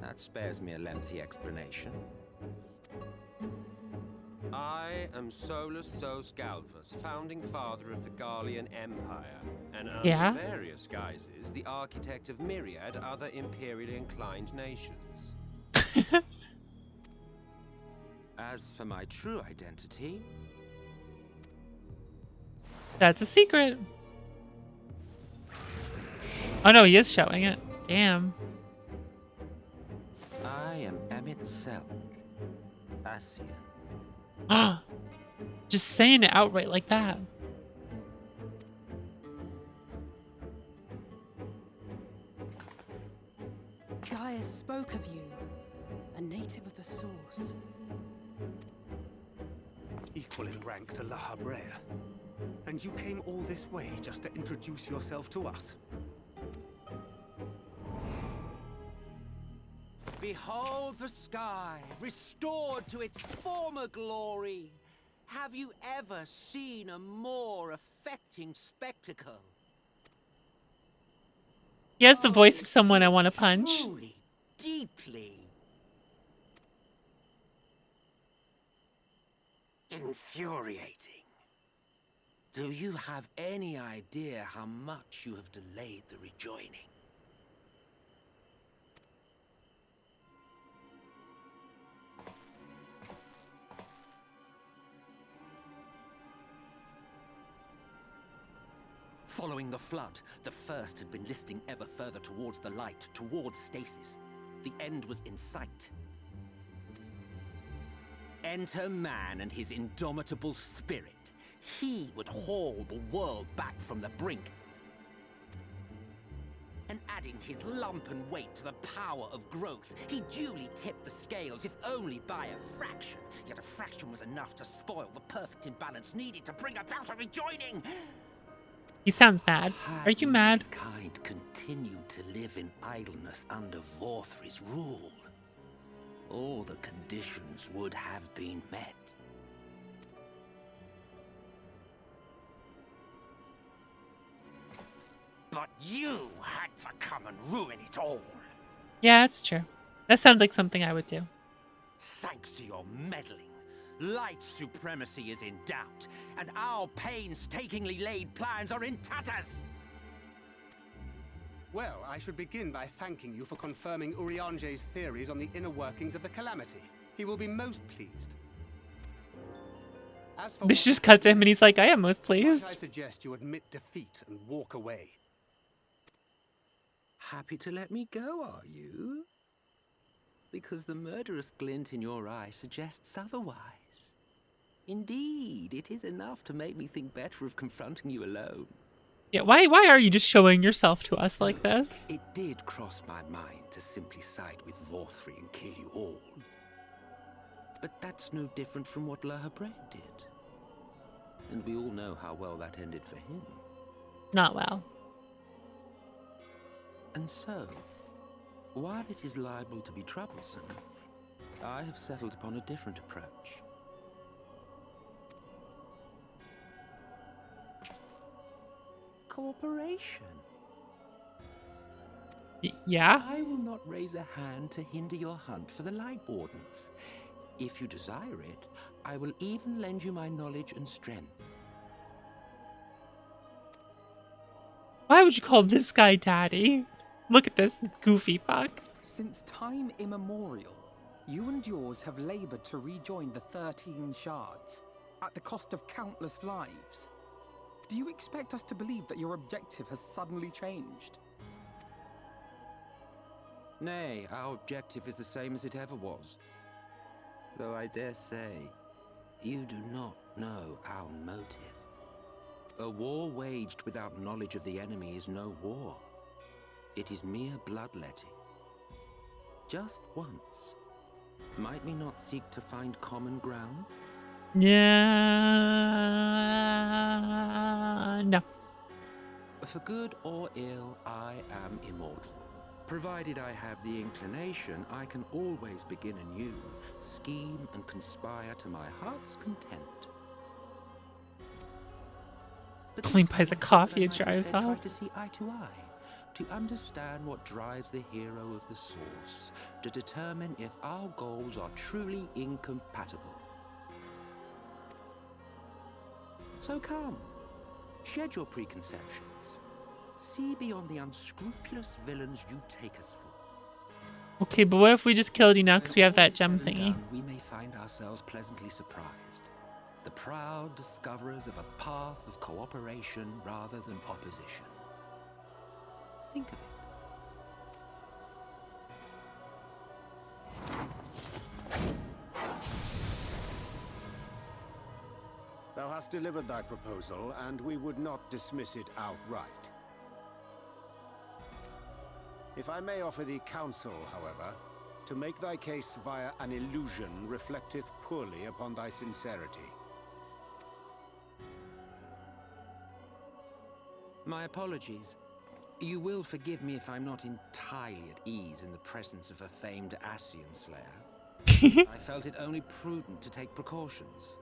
That spares me a lengthy explanation. I am Solus Sos Galvus, founding father of the Garlean Empire, and under various guises, the architect of myriad other imperially inclined nations. As for my true identity... That's a secret. Oh no, he is showing it. Damn. I am Emmett Selk, Asian. Just saying it outright like that. Gaia spoke of you, a native of the Source. Equal in rank to La Habrea. And you came all this way just to introduce yourself to us? Behold the sky, restored to its former glory. Have you ever seen a more affecting spectacle? He has the voice of someone I want to punch. Truly, deeply infuriating. Do you have any idea how much you have delayed the rejoining? Following the flood, the First had been listing ever further towards the light, towards stasis. The end was in sight. Enter man and his indomitable spirit. He would haul the world back from the brink. And adding his lumpen weight to the power of growth, he duly tipped the scales, if only by a fraction. Yet a fraction was enough to spoil the perfect imbalance needed to bring about a rejoining. He sounds mad. Are you mad? Kind continued to live in idleness under Vorthri's rule. All the conditions would have been met. But you had to come and ruin it all. Yeah, it's true. That sounds like something I would do. Thanks to your meddling, light supremacy is in doubt, and our painstakingly laid plans are in tatters. Well, I should begin by thanking you for confirming Urianger's theories on the inner workings of the Calamity. He will be most pleased. As for This just cut to him and he's like, I am most I pleased. suggest you admit defeat and walk away. Happy to let me go, are you? Because the murderous glint in your eye suggests otherwise. Indeed, it is enough to make me think better of confronting you alone. Yeah, why are you just showing yourself to us like this? It did cross my mind to simply side with Vorthri and kill you all. But that's no different from what Lahabred did. And we all know how well that ended for him. Not well. And so, while it is liable to be troublesome, I have settled upon a different approach. Cooperation. Yeah? I will not raise a hand to hinder your hunt for the Light Wardens. If you desire it, I will even lend you my knowledge and strength. Why would you call this guy daddy? Look at this goofy fuck. Since time immemorial, you and yours have labored to rejoin the 13 shards, at the cost of countless lives. Do you expect us to believe that your objective has suddenly changed? Nay, our objective is the same as it ever was. Though I dare say, you do not know our motive. A war waged without knowledge of the enemy is no war. It is mere bloodletting. Just once. Might we not seek to find common ground? Yeah. No. For good or ill, I am immortal. Provided I have the inclination, I can always begin anew, scheme and conspire to my heart's content. But Colleen buys a coffee and drives try off. to see eye to eye, to understand what drives the hero of the source, to determine if our goals are truly incompatible. So come, shed your preconceptions. See beyond the unscrupulous villains you take us for. Okay, but what if we just killed Enoch because we have that gem Said and thingy? done, we may find ourselves pleasantly surprised. The proud discoverers of a path of cooperation rather than opposition. Think of it. Thou hast delivered thy proposal, and we would not dismiss it outright. If I may offer thee counsel, however, to make thy case via an illusion reflecteth poorly upon thy sincerity. My apologies. You will forgive me if I'm not entirely at ease in the presence of a famed Ascian slayer. I felt it only prudent to take precautions.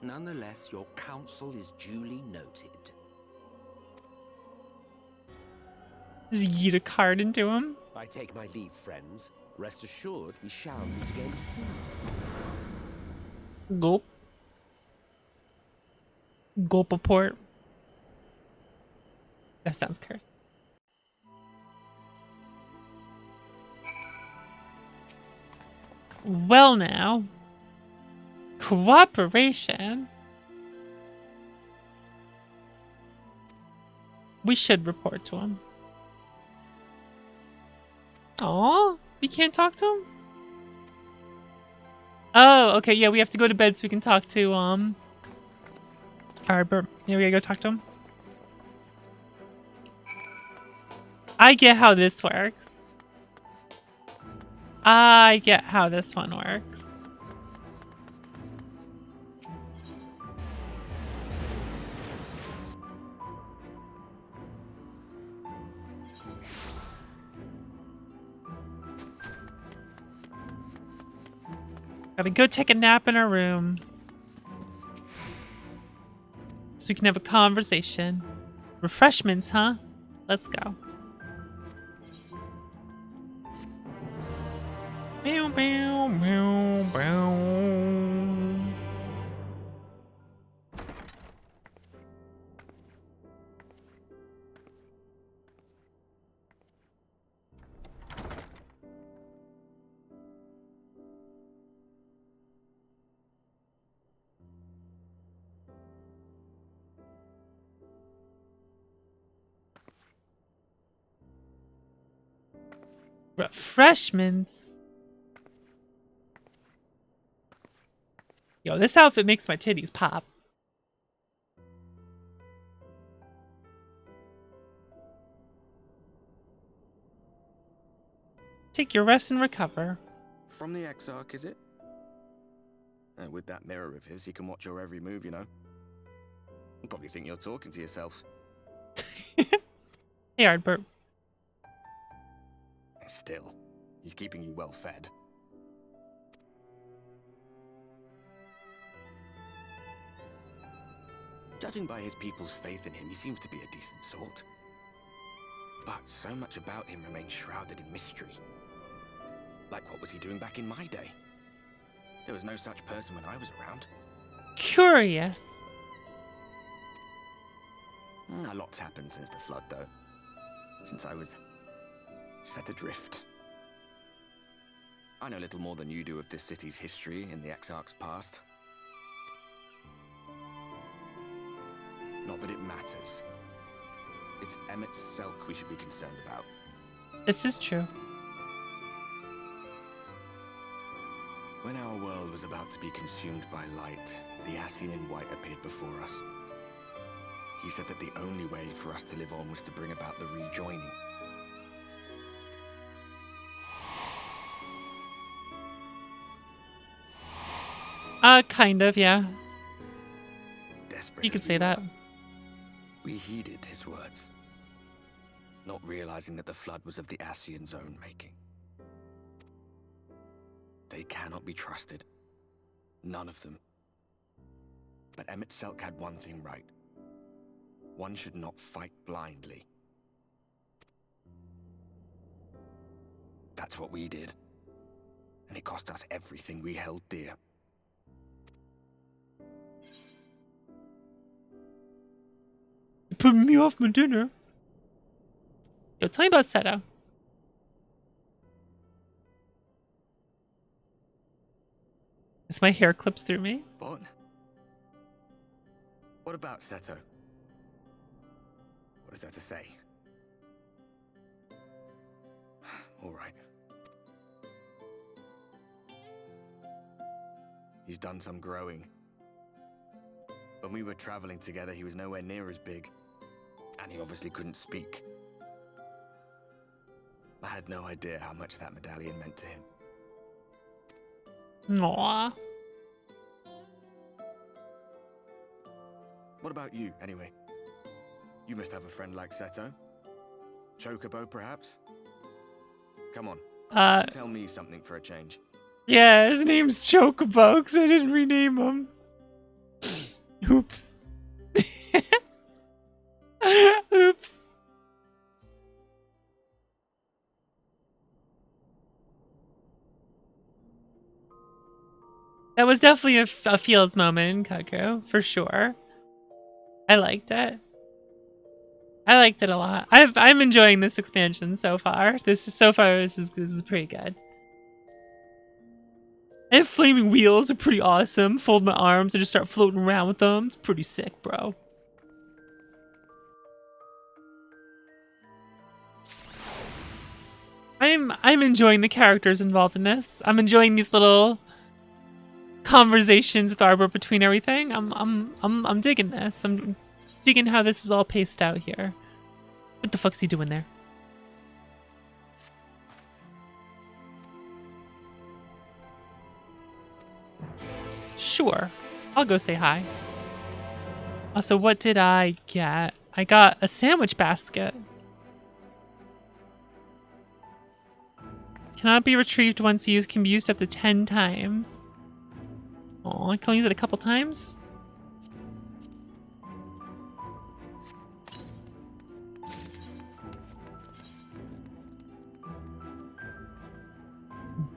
Nonetheless, your counsel is duly noted. Just yeet a card into him. I take my leave, friends. Rest assured, we shall meet again soon. Gulp. Gulp a port. That sounds cursed. Well now. Cooperation. We should report to him. Aw, we can't talk to him? Oh, okay, yeah, we have to go to bed so we can talk to, Alright, but yeah, we gotta go talk to him. I get how this works. I get how this one works. Gotta go take a nap in our room. So we can have a conversation. Refreshments, huh? Let's go. Meow, meow, meow, meow. Refreshments. Yo, this outfit makes my titties pop. Take your rest and recover. From the Exarch, is it? With that mirror of his, he can watch your every move, you know. You'll probably think you're talking to yourself. Hey, Ardbert. Still, he's keeping you well fed. Judging by his people's faith in him, he seems to be a decent sort. But so much about him remains shrouded in mystery. Like, what was he doing back in my day? There was no such person when I was around. Curious. A lot's happened since the flood, though. Since I was set adrift. I know little more than you do of this city's history in the Exarch's past. Not that it matters. It's Emmet Selk we should be concerned about. This is true. When our world was about to be consumed by light, the Ascian in white appeared before us. He said that the only way for us to live on was to bring about the rejoining. Kind of, yeah. Desperate you could say that. We heeded his words, not realizing that the flood was of the Ascian's own making. They cannot be trusted. None of them. But Emmet Selk had one thing right. One should not fight blindly. That's what we did. And it cost us everything we held dear. You're putting me off my dinner. Yo, tell me about Seto. As my hair clips through me. What? What about Seto? What is there to say? All right. He's done some growing. When we were traveling together, he was nowhere near as big. And he obviously couldn't speak. I had no idea how much that medallion meant to him. Aww. What about you, anyway? You must have a friend like Seto. Chocobo, perhaps? Come on. Tell me something for a change. Yeah, his name's Chocobo, because I didn't rename him. Oops. Oops. That was definitely a feels moment, Kaku, for sure. I liked it. I liked it a lot. I'm enjoying this expansion so far. This is pretty good. And flaming wheels are pretty awesome. Fold my arms and just start floating around with them. It's pretty sick, bro. I'm enjoying the characters involved in this. I'm enjoying these little conversations with Arbor between everything. I'm digging this. I'm digging how this is all paced out here. What the fuck's he doing there? Sure. I'll go say hi. Also, what did I get? I got a sandwich basket. Cannot be retrieved once used. Can be used up to 10 times. Oh, I can only use it a couple times?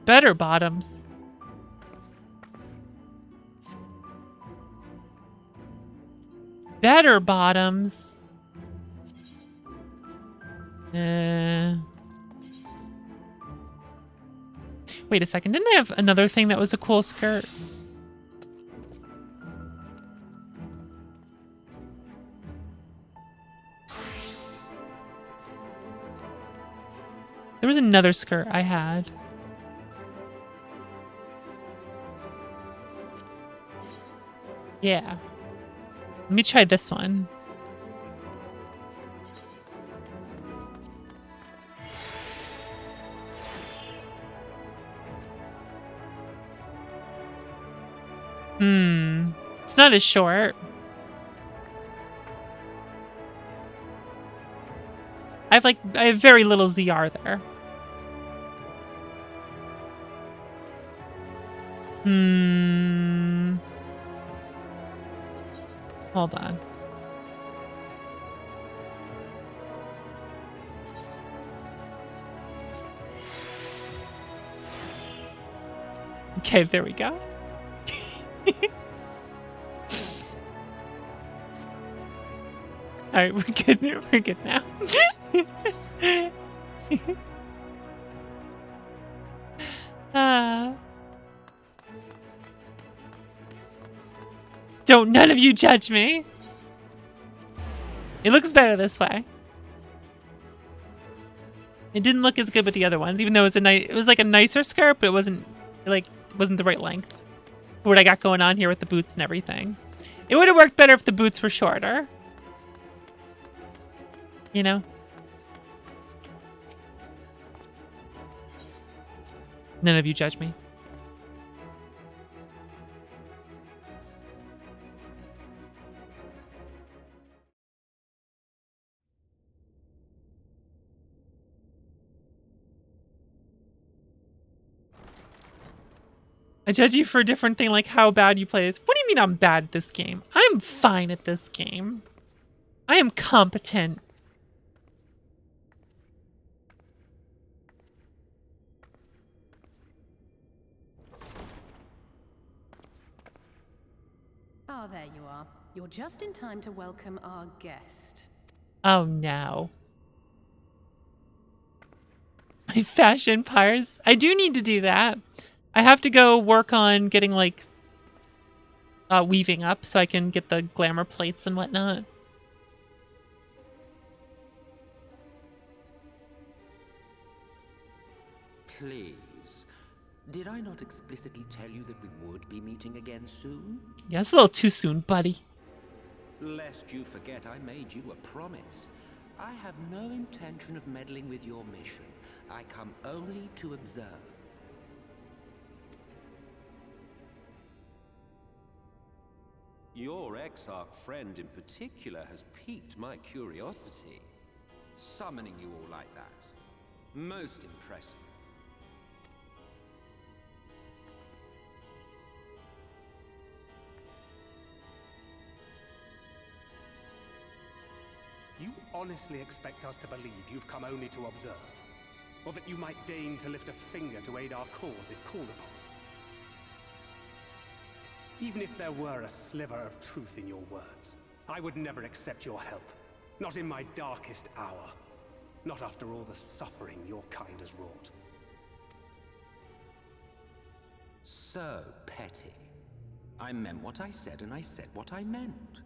Better bottoms. Better bottoms. Wait a second. Didn't I have another thing that was a cool skirt? There was another skirt I had. Yeah. Let me try this one. It's not as short. I have very little ZR there. Hold on. Okay, there we go. All right, we're good. We're good now. Don't none of you judge me. It looks better this way. It didn't look as good with the other ones, even though it was like a nicer skirt, but it wasn't the right length for what I got going on here with the boots and everything. It would have worked better if the boots were shorter. You know? None of you judge me. I judge you for a different thing, like how bad you play this. What do you mean I'm bad at this game? I'm fine at this game. I am competent. Ah, there you are. You're just in time to welcome our guest. Oh no. My fashion pars. I do need to do that. I have to go work on getting like weaving up so I can get the glamour plates and whatnot. Please. Did I not explicitly tell you that we would be meeting again soon? Yeah, it's a little too soon, buddy. Lest you forget, I made you a promise. I have no intention of meddling with your mission. I come only to observe. Your Exarch friend in particular has piqued my curiosity. Summoning you all like that. Most impressive. honestly expect us to believe you've come only to observe? Or that you might deign to lift a finger to aid our cause if called upon? Even if there were a sliver of truth in your words, I would never accept your help. Not in my darkest hour. Not after all the suffering your kind has wrought. So petty. I meant what I said, and I said what I meant.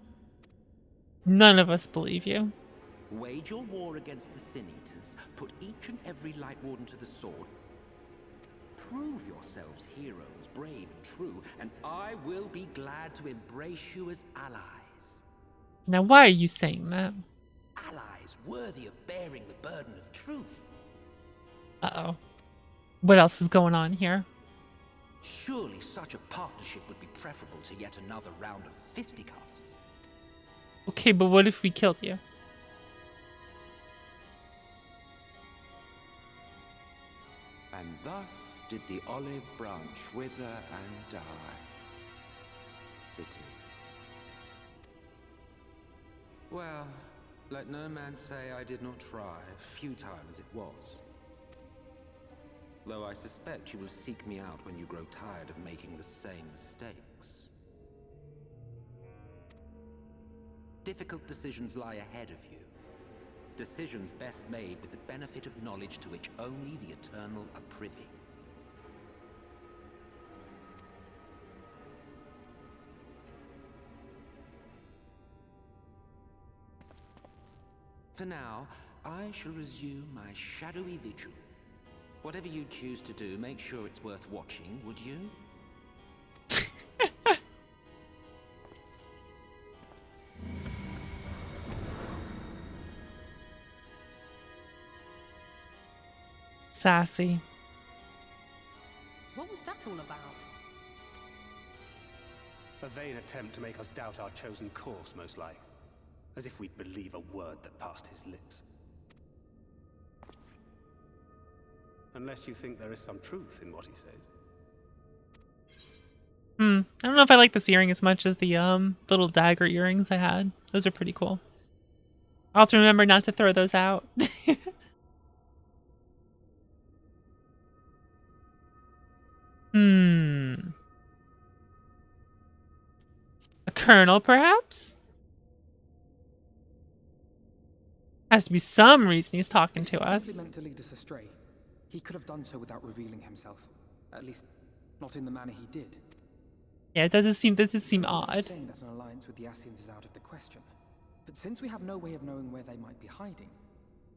None of us believe you. Wage your war against the Sin Eaters, put each and every Light Warden to the sword, prove yourselves heroes, brave and true, and I will be glad to embrace you as allies. Now, why are you saying that? Allies worthy of bearing the burden of truth. Uh-oh. What else is going on here? Surely such a partnership would be preferable to yet another round of fisticuffs. Okay, but what if we killed you? And thus did the olive branch wither and die. Pity. Well, let no man say I did not try, futile as it was. Though I suspect you will seek me out when you grow tired of making the same mistakes. Difficult decisions lie ahead of you. Decisions best made with the benefit of knowledge to which only the eternal are privy. For now, I shall resume my shadowy vigil. Whatever you choose to do, make sure it's worth watching, would you? Sassy. What was that all about? A vain attempt to make us doubt our chosen course, most like. As if we'd believe a word that passed his lips. Unless you think there is some truth in what he says. I don't know if I like this earring as much as the little dagger earrings I had. Those are pretty cool. I'll have to remember not to throw those out. A colonel, perhaps? Has to be some reason he's talking to us. Simply meant to lead us astray. He could have done so without revealing himself. At least, not in the manner he did. Yeah, it does seem odd. I'm saying that an alliance with the Ascians is out of the question. But since we have no way of knowing where they might be hiding,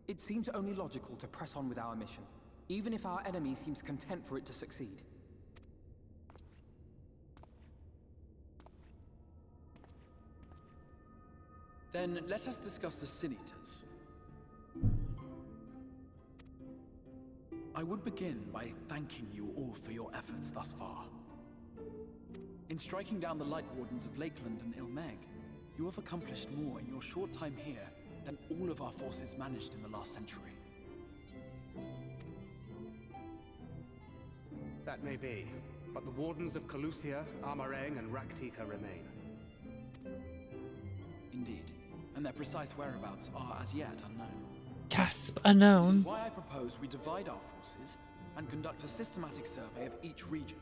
it seems only logical to press on with our mission, even if our enemy seems content for it to succeed. Then let us discuss the Sin Eaters. I would begin by thanking you all for your efforts thus far. In striking down the Light Wardens of Lakeland and Ilmeg, you have accomplished more in your short time here than all of our forces managed in the last century. That may be, but the Wardens of Calusia, Amareng, and Raktika remain. Indeed, and their precise whereabouts are as yet unknown. Gasp, Which unknown. is why I propose we divide our forces and conduct a systematic survey of each region.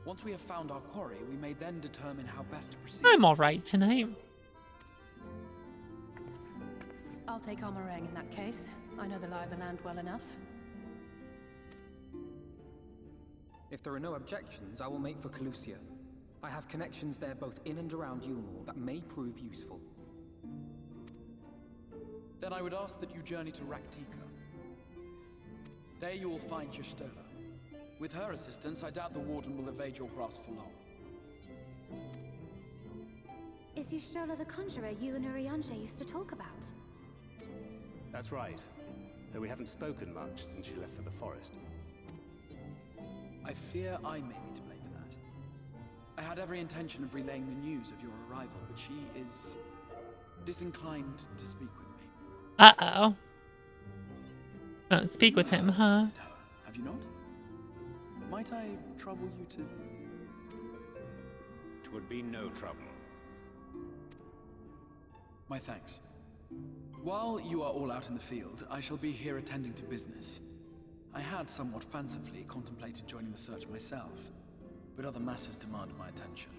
Once we have found our quarry, we may then determine how best to proceed. I'm alright tonight. I'll take Amareng in that case. I know the lie of the land well enough. If there are no objections, I will make for Calusia. I have connections there both in and around Yulmore that may prove useful. Then I would ask that you journey to Raktika. There you will find Y'shtola. With her assistance, I doubt the Warden will evade your grasp for long. Is Y'shtola the conjurer you and Urianger used to talk about? That's right. Though we haven't spoken much since she left for the forest. I fear I may be to blame for that. I had every intention of relaying the news of your arrival, but she is disinclined to speak with me. Uh-oh. Oh, speak with him, huh? Have you not? Might I trouble you to... It would be no trouble. My thanks. While you are all out in the field, I shall be here attending to business. I had somewhat fancifully contemplated joining the search myself, but other matters demand my attention.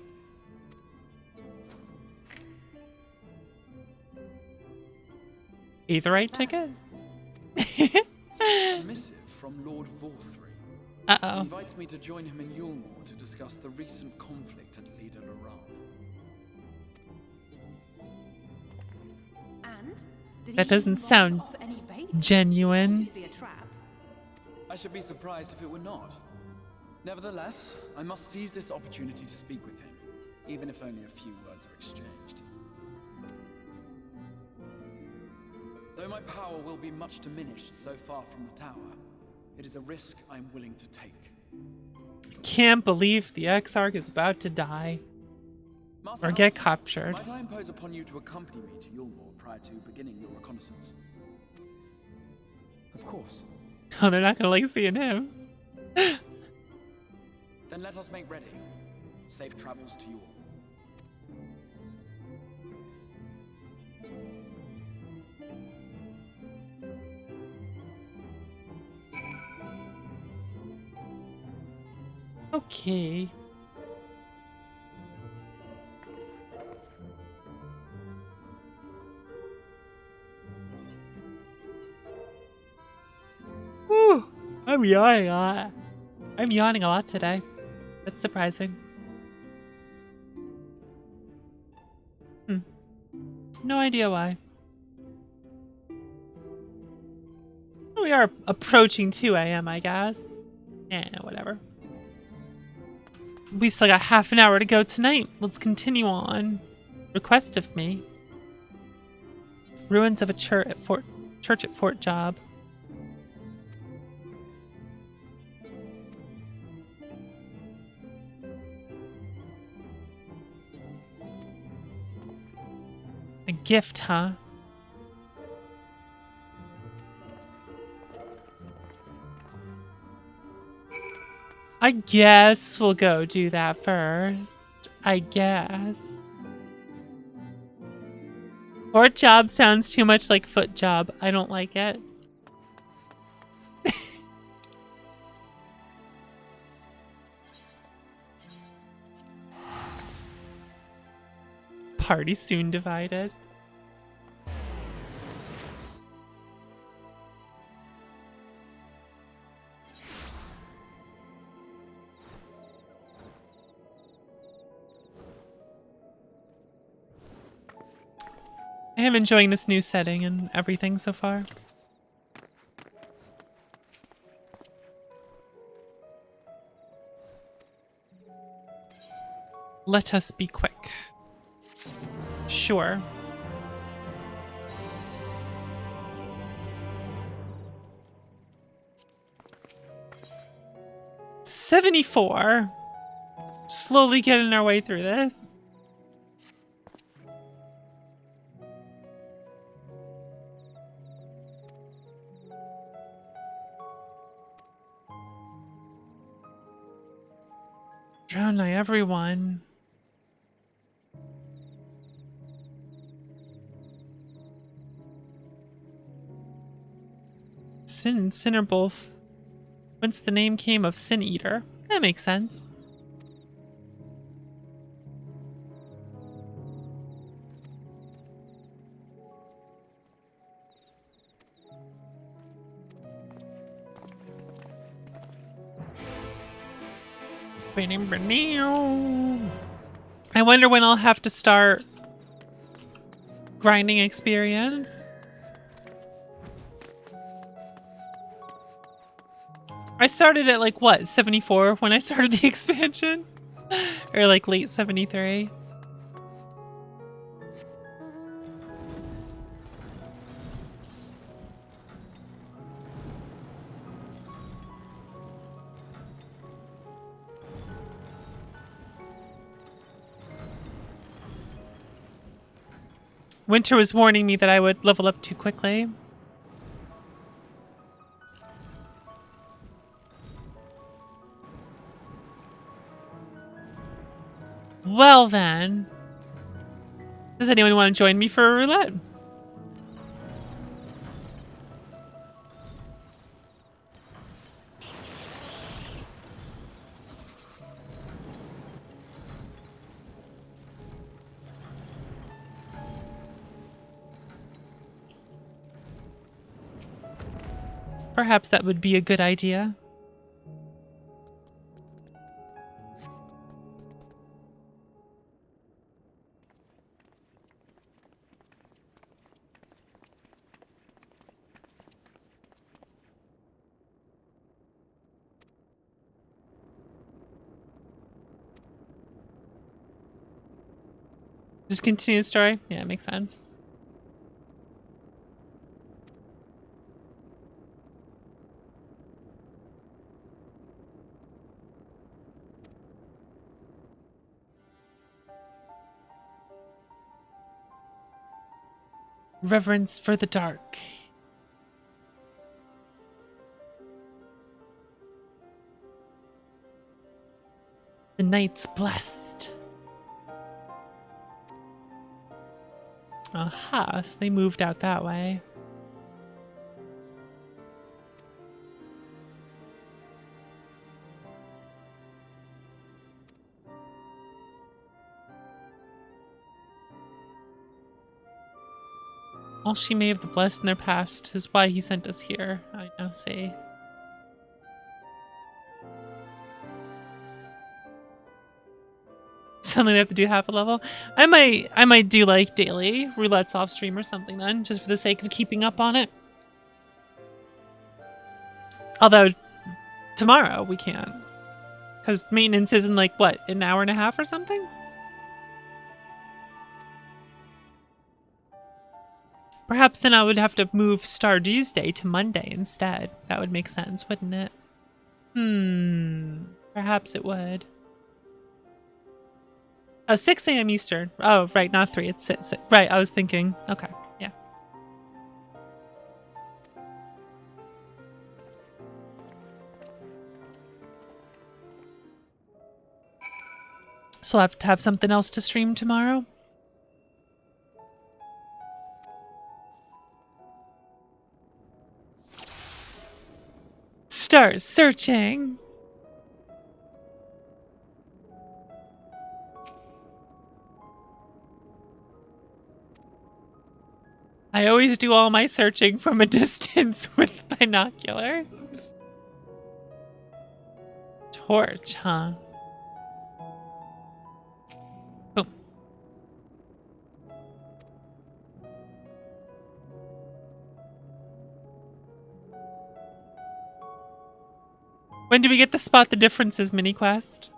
Aetheryte ticket? A missive from Lord Vorthry. Uh-oh. Invites me to join him in Yulmore to discuss the recent conflict at Lida Laran. And That doesn't sound genuine. I should be surprised if it were not. Nevertheless, I must seize this opportunity to speak with him, even if only a few words are exchanged. Though my power will be much diminished so far from the tower, it is a risk I am willing to take. Can't believe the Exarch is about to die. Master Or get captured. Might I impose upon you to accompany me to Yulmore prior to beginning your reconnaissance? Of course. Oh, they're not gonna like seeing him. Then let us make ready. Safe travels to you all. Okay. Whew, I'm yawning a lot. I'm yawning a lot today. That's surprising. No idea why. We are approaching 2 a.m., I guess. Whatever. We still got half an hour to go tonight. Let's continue on. Request of me. Ruins of a church at Fort Job. A gift, huh? I guess we'll go do that first. I guess. Fort Job sounds too much like Foot Job. I don't like it. Party soon divided. I am enjoying this new setting and everything so far. Let us be quick. Sure. $74. Slowly getting our way through this. Drown by everyone. Sin and Sin are both. Whence the name came of Sin Eater. That makes sense. I wonder when I'll have to start grinding experience. I started at like what, 74 when I started the expansion? Or like late 73. Winter was warning me that I would level up too quickly. Well then. Does anyone want to join me for a roulette? Perhaps that would be a good idea. Just continue the story? Yeah, it makes sense. Reverence for the dark. The night's blessed. Aha, so they moved out that way. All she may have blessed in their past is why he sent us here, I now say. Suddenly we have to do half a level. I might do like daily roulettes off stream or something then, just for the sake of keeping up on it. Although tomorrow we can't, because maintenance is in like what, an hour and a half or something. Perhaps then I would have to move Stardew's Day to Monday instead. That would make sense, wouldn't it? Perhaps it would. Oh, 6 a.m. Eastern. Oh, right, not 3. It's 6. Right, I was thinking. Okay, yeah. So I'll have to have something else to stream tomorrow. Start searching. I always do all my searching from a distance with binoculars. Torch, huh? Boom. When do we get to spot the differences mini quest?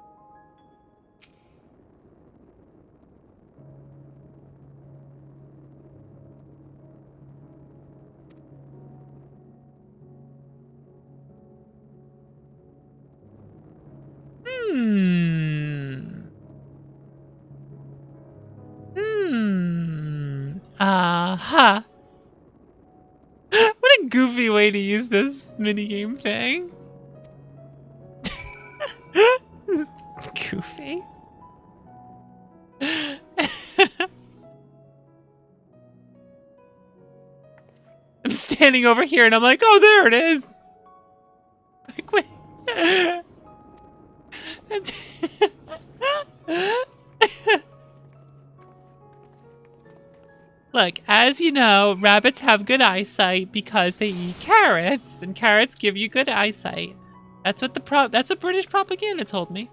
Aha. What a goofy way to use this minigame thing. Goofy. I'm standing over here and I'm like, oh, there it is. Like, wait. Look, as you know, rabbits have good eyesight because they eat carrots, and carrots give you good eyesight. That's what that's what British propaganda told me.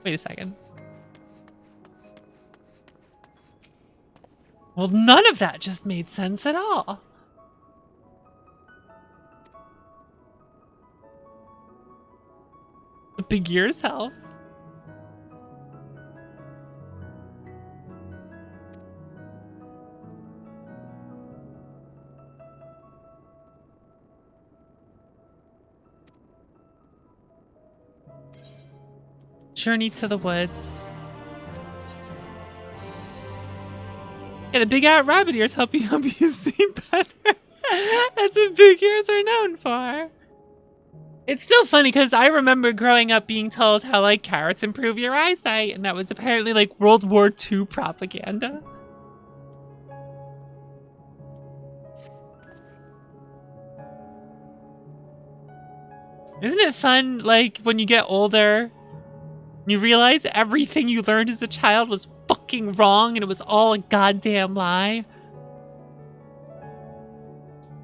Wait a second. Well, none of that just made sense at all. The big ears help. Journey to the woods. Yeah, the big out rabbit ears help you see better. That's what big ears are known for. It's still funny because I remember growing up being told how like carrots improve your eyesight, and that was apparently like World War II propaganda. Isn't it fun, like, when you get older, you realize everything you learned as a child was fucking wrong and it was all a goddamn lie?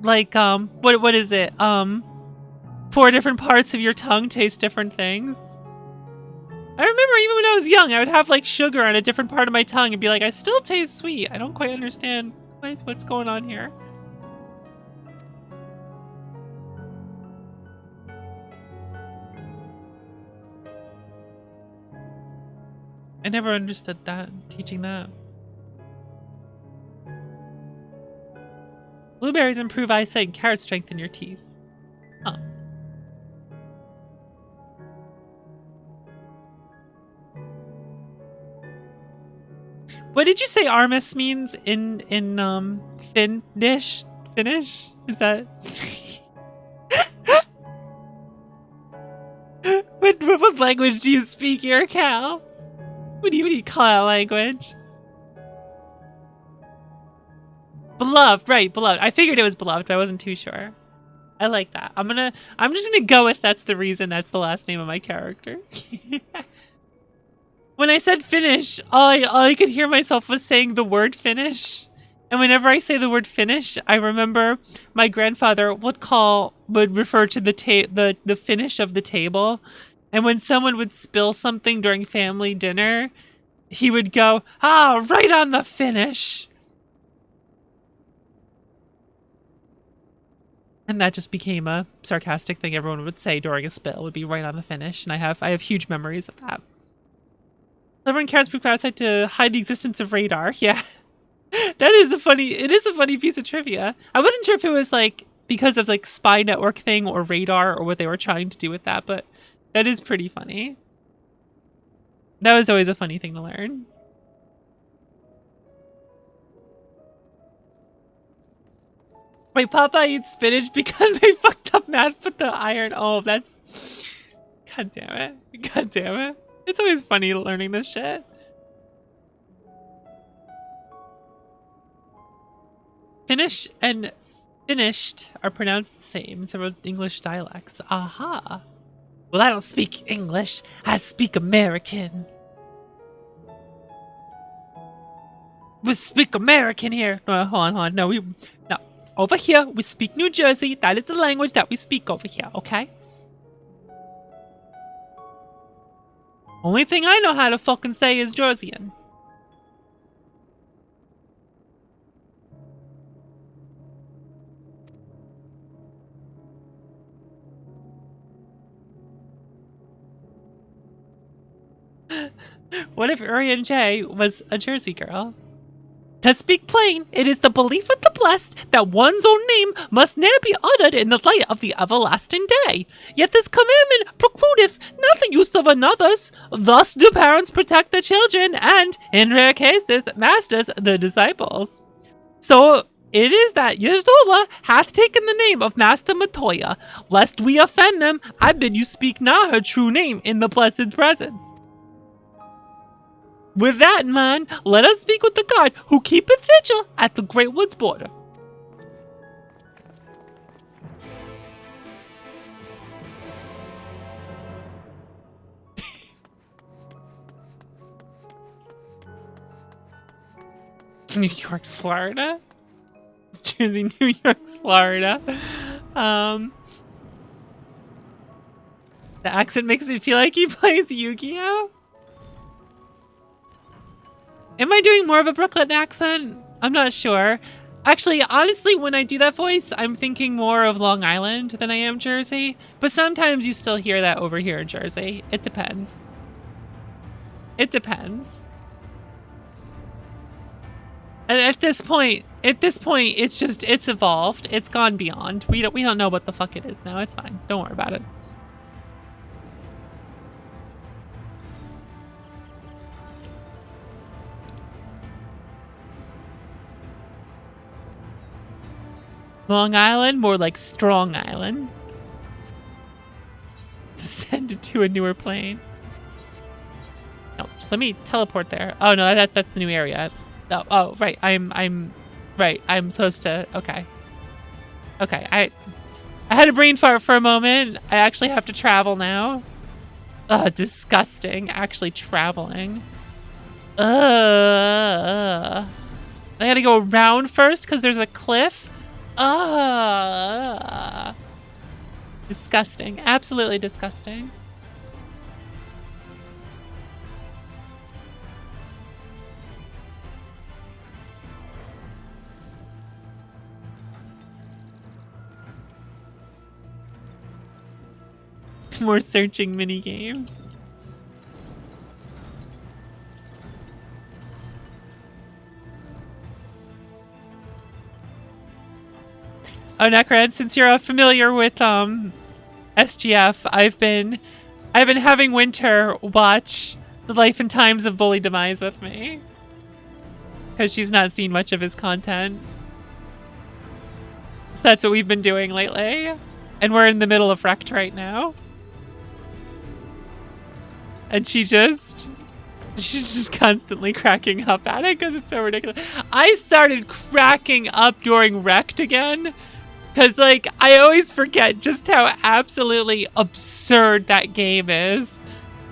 like, what is it? 4 different parts of your tongue taste different things. I remember even when I was young, I would have like sugar on a different part of my tongue and be like, I still taste sweet. I don't quite understand what's going on here. I never understood that, teaching that. Blueberries improve eyesight and carrots strengthen your teeth. Huh. What did you say Armis means in Finnish? Finnish? Is that what language do you speak here, Cal? What do you call that language? Beloved, right, beloved. I figured it was beloved, but I wasn't too sure. I like that. I'm just gonna go with that's the reason that's the last name of my character. When I said Finnish, all I could hear myself was saying the word Finnish. And whenever I say the word Finnish, I remember my grandfather would refer to the finish of the table. And when someone would spill something during family dinner, he would go, right on the finish. And that just became a sarcastic thing everyone would say during a spill, would be right on the finish. And I have huge memories of that. Delivering carrots poop outside to hide the existence of radar. Yeah. It is a funny piece of trivia. I wasn't sure if it was like because of like spy network thing or radar or what they were trying to do with that, but that is pretty funny. That was always a funny thing to learn. Wait, Papa eats spinach because they fucked up math with the iron. Oh, that's... God damn it. God damn it. It's always funny learning this shit. Finnish and finished are pronounced the same in several English dialects. Aha. Well, I don't speak English. I speak American. We speak American here. No, hold on. No, over here, we speak New Jersey. That is the language that we speak over here, okay? Only thing I know how to fucking say is Jerseyan. What if Urian J was a Jersey girl? To speak plain, it is the belief of the blessed that one's own name must ne'er be uttered in the light of the everlasting day. Yet this commandment precludeth not the use of another's. Thus do parents protect the children and, in rare cases, masters the disciples. So it is that Yezdola hath taken the name of Master Matoya. Lest we offend them, I bid you speak not her true name in the blessed presence. With that in mind, let us speak with the guard who keepeth vigil at the Great Woods border. New York's Florida? Jersey, New York's Florida. The accent makes me feel like he plays Yu-Gi-Oh! Am I doing more of a Brooklyn accent? I'm not sure. Actually, honestly, when I do that voice, I'm thinking more of Long Island than I am Jersey. But sometimes you still hear that over here in Jersey. It depends. It depends. And at this point, it's evolved. It's gone beyond. We don't know what the fuck it is now. It's fine. Don't worry about it. Long Island, more like Strong Island. Descended to a newer plane. No, just let me teleport there. Oh no, that's the new area. Oh right, I'm right. I'm supposed to. Okay. I had a brain fart for a moment. I actually have to travel now. Ugh, disgusting. Actually traveling. I gotta go around first because there's a cliff. Disgusting. Absolutely disgusting. More searching mini games. Oh, Necrad, since you're familiar with SGF, I've been having Winter watch The Life and Times of Bully Demise with me, because she's not seen much of his content. So that's what we've been doing lately, and we're in the middle of Wrecked right now. And she's just constantly cracking up at it because it's so ridiculous. I started cracking up during Wrecked again. Because, like, I always forget just how absolutely absurd that game is.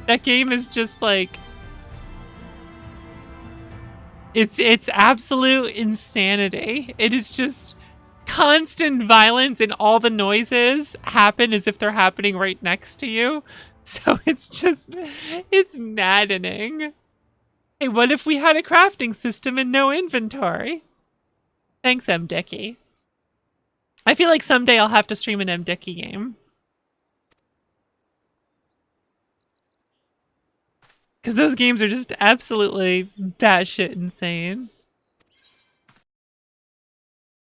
That game is just, like... It's absolute insanity. It is just constant violence, and all the noises happen as if they're happening right next to you. So it's just... It's maddening. Hey, what if we had a crafting system and no inventory? Thanks, M. Dickey. I feel like someday I'll have to stream an M. Dickey game. Because those games are just absolutely batshit insane.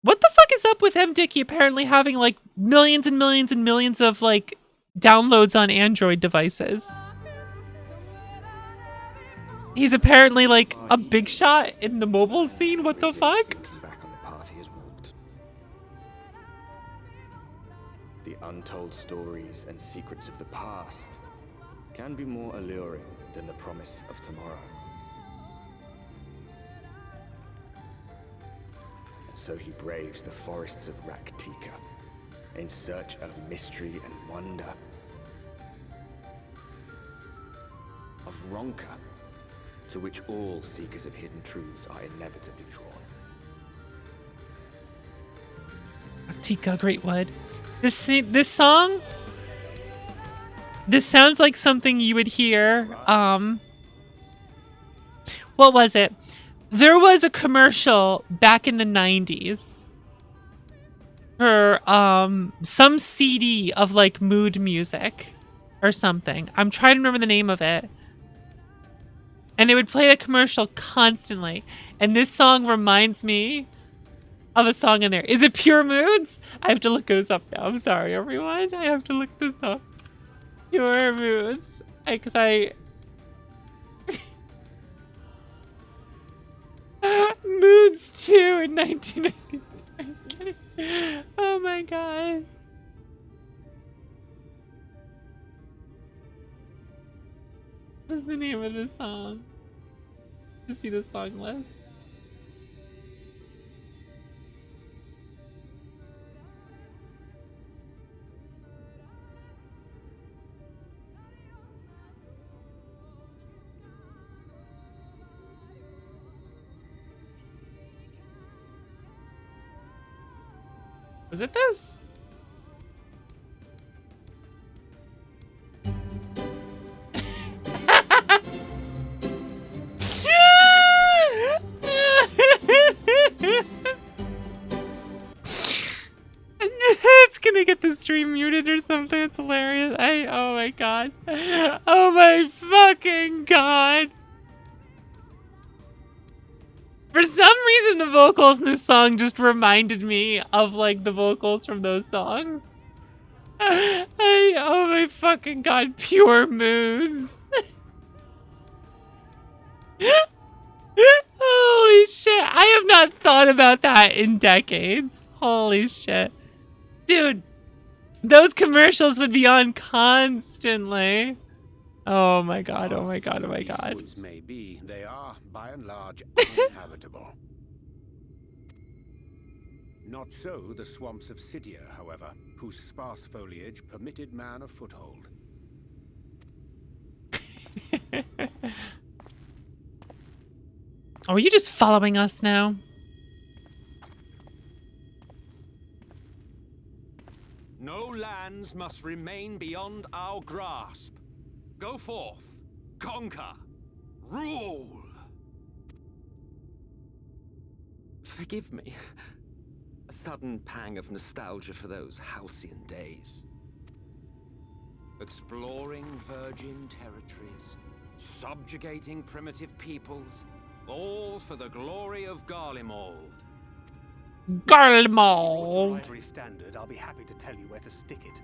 What the fuck is up with M. Dickey apparently having like millions and millions and millions of like downloads on Android devices? He's apparently like a big shot in the mobile scene. What the fuck? The untold stories and secrets of the past can be more alluring than the promise of tomorrow. And so he braves the forests of Raktika in search of mystery and wonder. Of Ronka, to which all seekers of hidden truths are inevitably drawn. Raktika, Greatwood. This song, this sounds like something you would hear. What was it? There was a commercial back in the 90s for some CD of like mood music or something. I'm trying to remember the name of it. And they would play the commercial constantly. And this song reminds me of a song in there. Is it Pure Moods? I have to look this up now. I'm sorry, everyone. I have to look this up. Pure Moods. Because Moods 2 in 1999. Oh my god. What's the name of this song? To see the song list. Was it this? It's gonna get the stream muted or something. It's hilarious. Oh my god. Oh my fucking god. For some reason, the vocals in this song just reminded me of like the vocals from those songs. Oh my fucking god, Pure Moods. Holy shit. I have not thought about that in decades. Holy shit. Dude, those commercials would be on constantly. Oh my god, oh my god, oh my god. Woods may be, they are, by and large, uninhabitable. Not so the swamps of Cydia, however, whose sparse foliage permitted man a foothold. Are you just following us now? lands must remain beyond our grasp. Go forth, conquer, rule. Forgive me. A sudden pang of nostalgia for those halcyon days. Exploring virgin territories, subjugating primitive peoples, all for the glory of Garlemald. Garlemald. Every standard, I'll be happy to tell you where to stick it.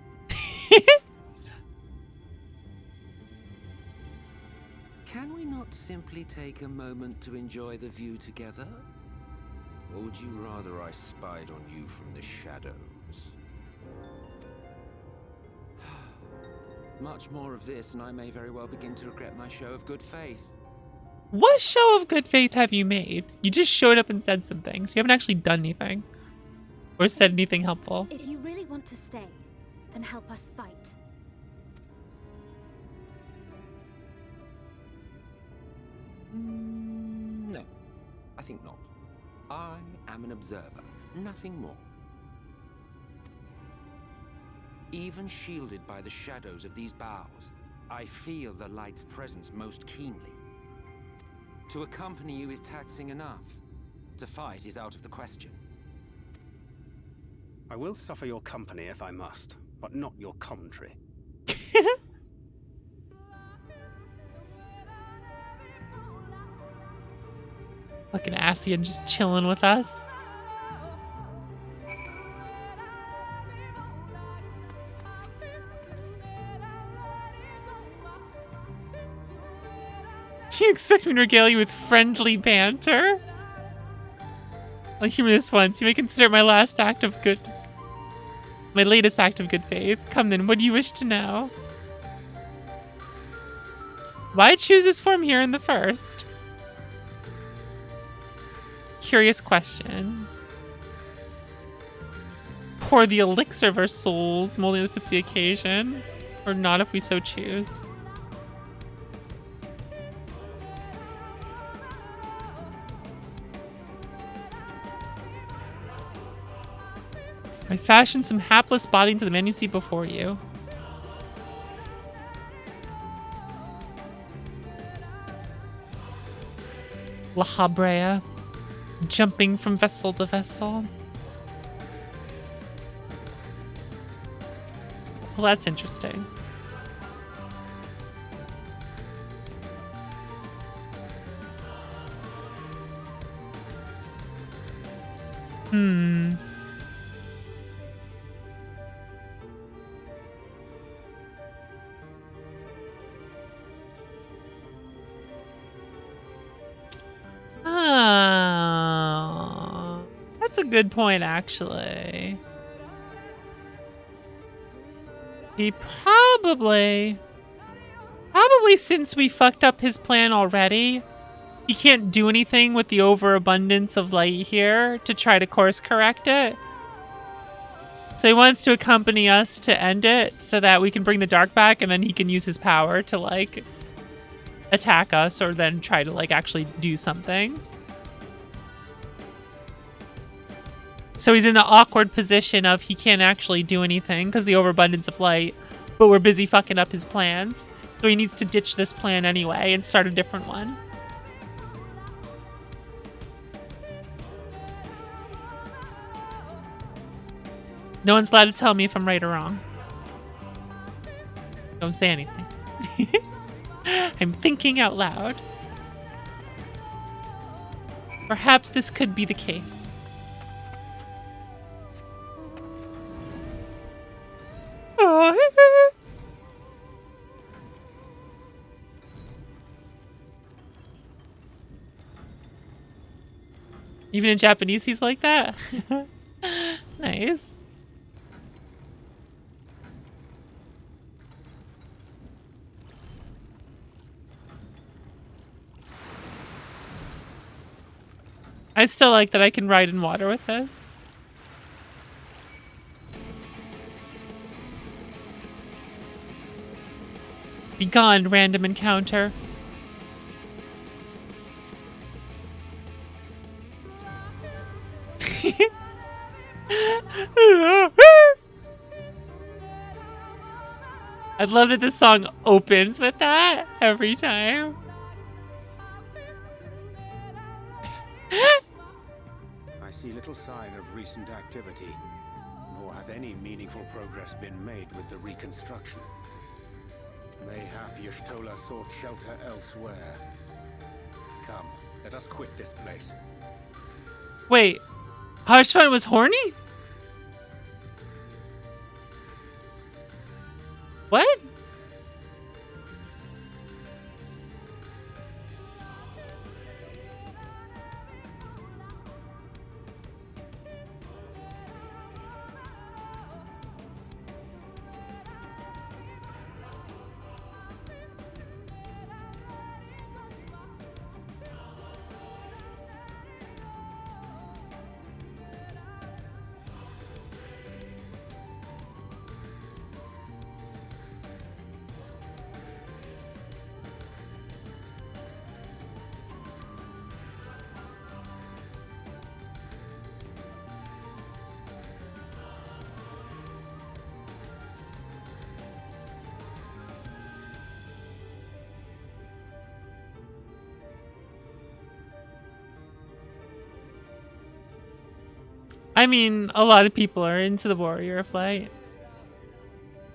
Can we not simply take a moment to enjoy the view together? Or would you rather I spied on you from the shadows? Much more of this, and I may very well begin to regret my show of good faith. What show of good faith have you made? You just showed up and said some things. You haven't actually done anything. Or said anything helpful. If you really want to stay, then help us fight. No, I think not. I am an observer, nothing more. Even shielded by the shadows of these boughs, I feel the light's presence most keenly. To accompany you is taxing enough. To fight is out of the question. I will suffer your company if I must, but not your commentary. Fucking Ascian just chilling with us. Do you expect me to regale you with friendly banter? I'll humor this once. You may consider it my latest act of good faith. Come then, what do you wish to know? Why choose this form here in the first? Curious question. Pour the elixir of our souls, molding if it's the occasion, or not if we so choose. I fashioned some hapless body into the man you see before you. La Habrea, jumping from vessel to vessel. Well, that's interesting. That's a good point, actually. He probably since we fucked up his plan already, he can't do anything with the overabundance of light here to try to course correct it. So he wants to accompany us to end it so that we can bring the dark back, and then he can use his power to, like, attack us or then try to, like, actually do something. So he's in the awkward position of he can't actually do anything because the overabundance of light, but we're busy fucking up his plans. So he needs to ditch this plan anyway and start a different one. No one's allowed to tell me if I'm right or wrong. Don't say anything. I'm thinking out loud. Perhaps this could be the case. Even in Japanese, he's like that. Nice. I still like that I can ride in water with this. Be gone, random encounter. I'd love that this song opens with that every time. I see little sign of recent activity, nor hath any meaningful progress been made with the reconstruction. Mayhap Y'shtola sought shelter elsewhere. Come, let us quit this place. Wait, Harshfun was horny? What? I mean, a lot of people are into the warrior flight.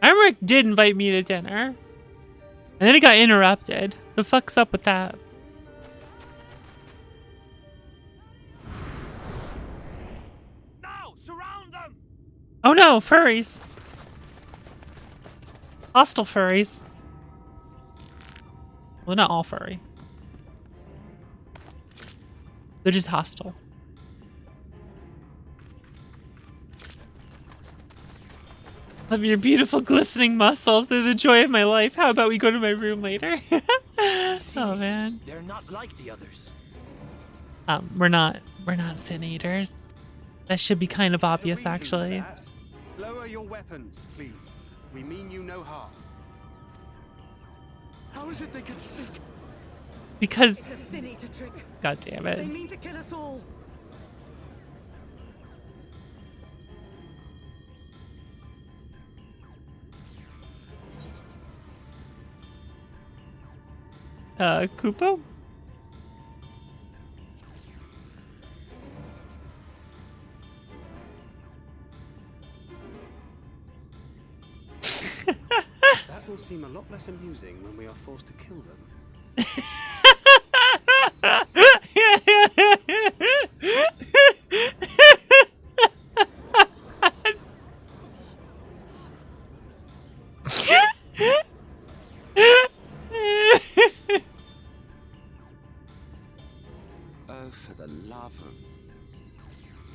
Emmerich did invite me to dinner. And then it got interrupted. The fuck's up with that? Now, surround them! Oh no, furries. Hostile furries. Well, not all furry. They're just hostile. Love your beautiful glistening muscles. They're the joy of my life. How about we go to my room later? Oh man. They're not like the others. We're not sin eaters. That should be kind of obvious, actually. Lower your weapons, please. We mean you no harm. How is it they can speak? Because. It's a sin eater trick. God damn They it. mean to kill us all. Kupo? That will seem a lot less amusing when we are forced to kill them. Oh, for the love of...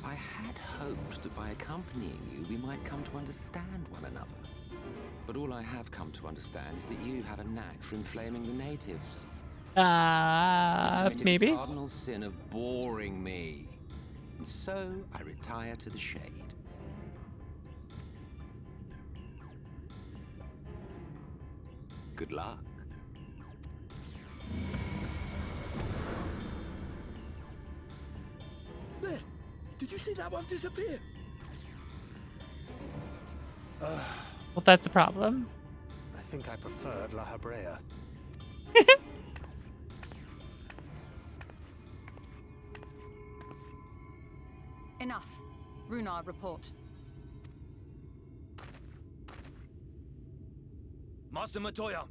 I had hoped that by accompanying you, we might come to understand one another. But all I have come to understand is that you have a knack for inflaming the natives. Maybe? The cardinal sin of boring me. And so I retire to the shade. Good luck. There! Did you see that one disappear? Well, that's a problem. I think I preferred La Habrea. Enough. Runar, report. Master Matoya!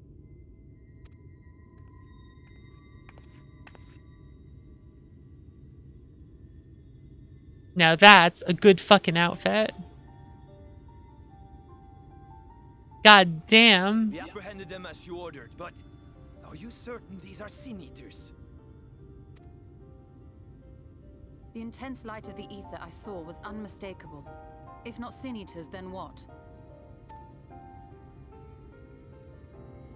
Now that's a good fucking outfit. God damn. We apprehended them as you ordered, but are you certain these are sin eaters? The intense light of the ether I saw was unmistakable. If not sin eaters, then what?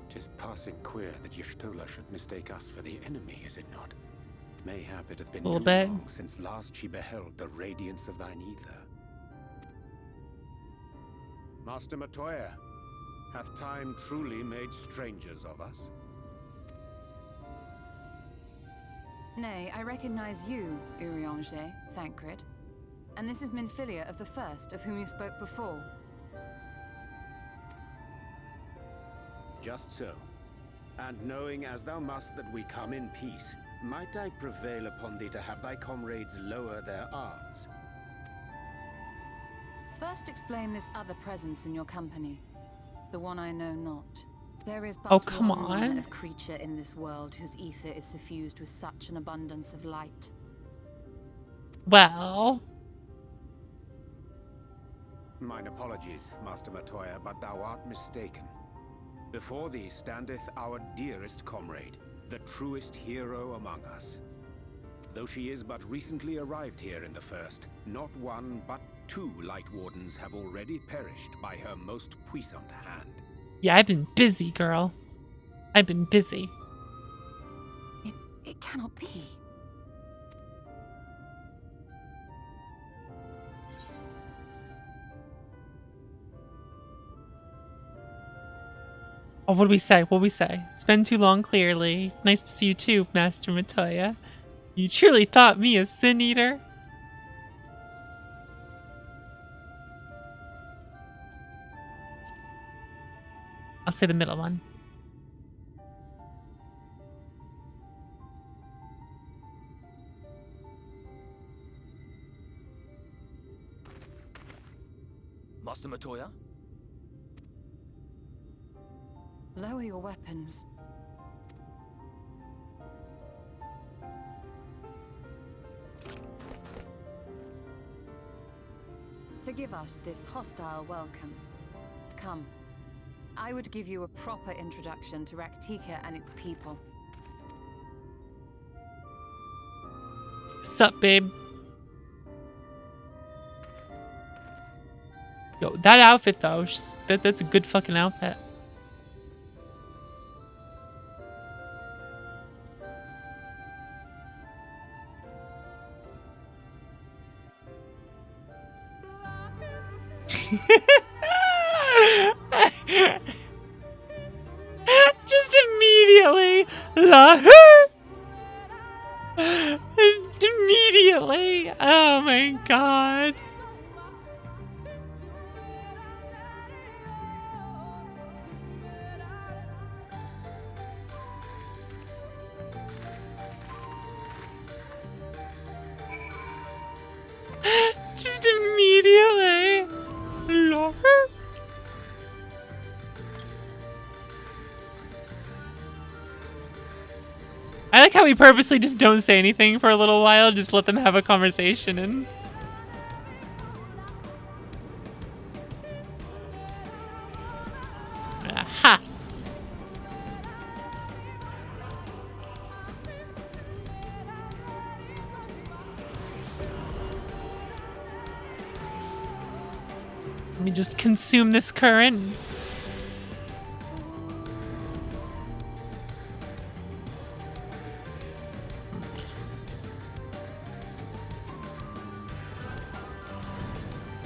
'Tis passing queer that Y'shtola should mistake us for the enemy, is it not? Mayhap it hath been too long since last she beheld the radiance of thine ether. Master Matoya, hath time truly made strangers of us? Nay, I recognize you, Urianger, Thancred. And this is Minfilia of the First, of whom you spoke before. Just so. And knowing as thou must that we come in peace, might I prevail upon thee to have thy comrades lower their arms? First explain this other presence in your company. The one I know not. There is but Oh, come one manner on. of creature in this world whose ether is suffused with such an abundance of light. Well. Mine apologies, Master Matoya, but thou art mistaken. Before thee standeth our dearest comrade, the truest hero among us. Though she is but recently arrived here in the First, not one but 2 Light Wardens have already perished by her most puissant hand. Yeah, I've been busy, girl. I've been busy. It cannot be. Oh, what do we say? What do we say? It's been too long, clearly. Nice to see you too, Master Matoya. You truly thought me a sin eater? I'll say the middle one. Master Matoya? Lower your weapons. Forgive us this hostile welcome. Come. I would give you a proper introduction to Raktika and its people. Sup, babe? Yo, that outfit though, that's a good fucking outfit. Just immediately, immediately. Oh my god. Just immediately. I like how we purposely just don't say anything for a little while, just let them have a conversation and... Aha! Let me just consume this current.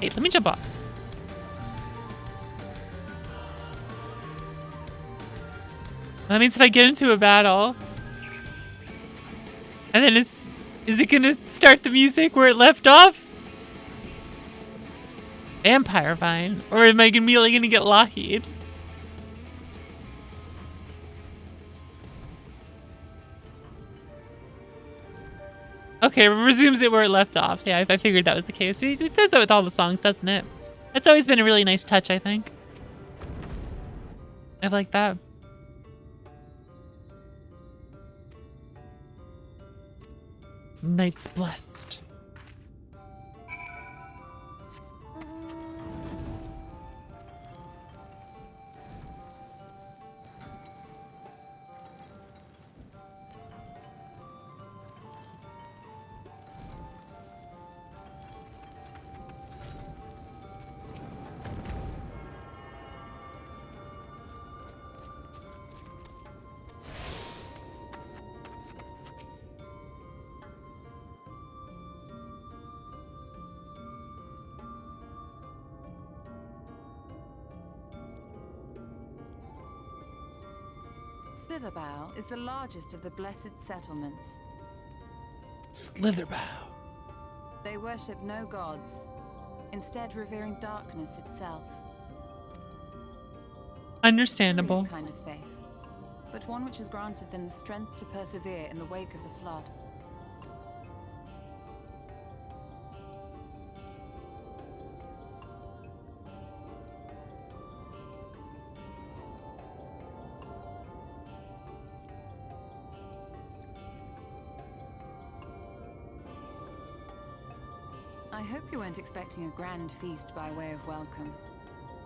Hey, let me jump off. That means if I get into a battle, and then is it gonna start the music where it left off? Vampire Vine, or am I immediately gonna get Lockheed? Okay, resumes it where it left off. Yeah, I figured that was the case. It does that with all the songs, doesn't it? That's always been a really nice touch, I think. I like that. Night's blessed. Slitherbow is the largest of the blessed settlements. Slitherbow. They worship no gods, instead revering darkness itself. Understandable. Curious kind of faith, but one which has granted them the strength to persevere in the wake of the flood. I hope you weren't expecting a grand feast by way of welcome.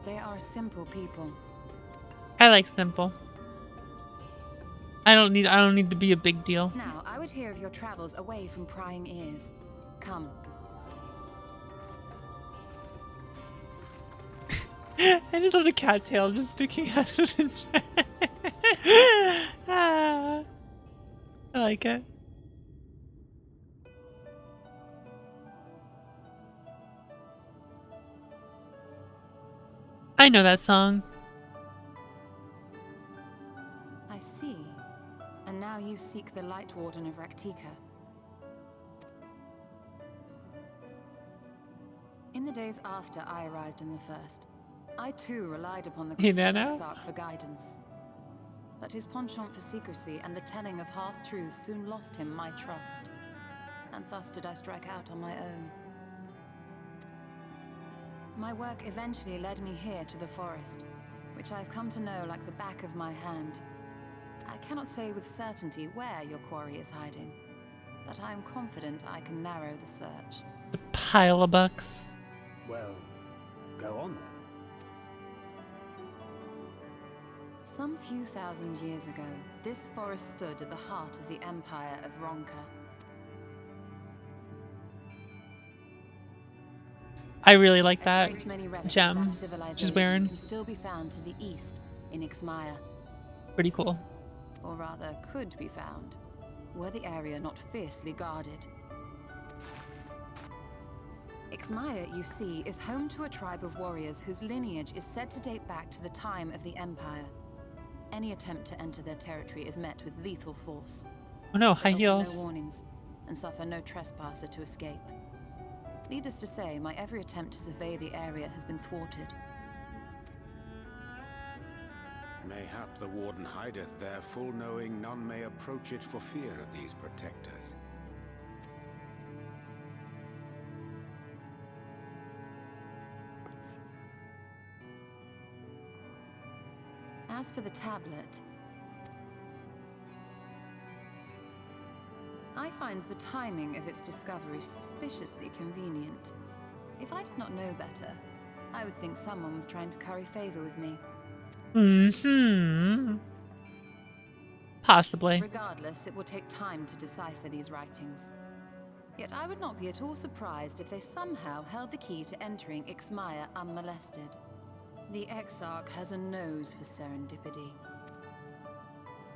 They are a simple people. I like simple. I don't need to be a big deal. Now, I would hear of your travels away from prying ears. Come. I just love the cattail just sticking out of the chest. I like it. I know that song. I see. And now you seek the Light Warden of Raktika. In the days after I arrived in the First, I too relied upon the FFXIV for guidance. But his penchant for secrecy and the telling of half-truths soon lost him my trust. And thus did I strike out on my own. My work eventually led me here to the forest, which I've come to know like the back of my hand. I cannot say with certainty where your quarry is hiding, but I am confident I can narrow the search. The pile of bucks. Well, go on then. Some few thousand years ago, this forest stood at the heart of the Empire of Ronka. I really like that gem she's wearing. Can still be found to the east in Ixmaya. Pretty cool. Or rather, could be found, were the area not fiercely guarded. Ixmaya, you see, is home to a tribe of warriors whose lineage is said to date back to the time of the Empire. Any attempt to enter their territory is met with lethal force. Oh no, high They offer heels. no warnings, and suffer no trespasser to escape. Needless to say, my every attempt to survey the area has been thwarted. Mayhap the Warden hideth there, full knowing none may approach it for fear of these protectors. As for the tablet, I find the timing of its discovery suspiciously convenient. If I did not know better, I would think someone was trying to curry favor with me. Possibly. Regardless, it will take time to decipher these writings. Yet I would not be at all surprised if they somehow held the key to entering Ixmaya unmolested. The Exarch has a nose for serendipity.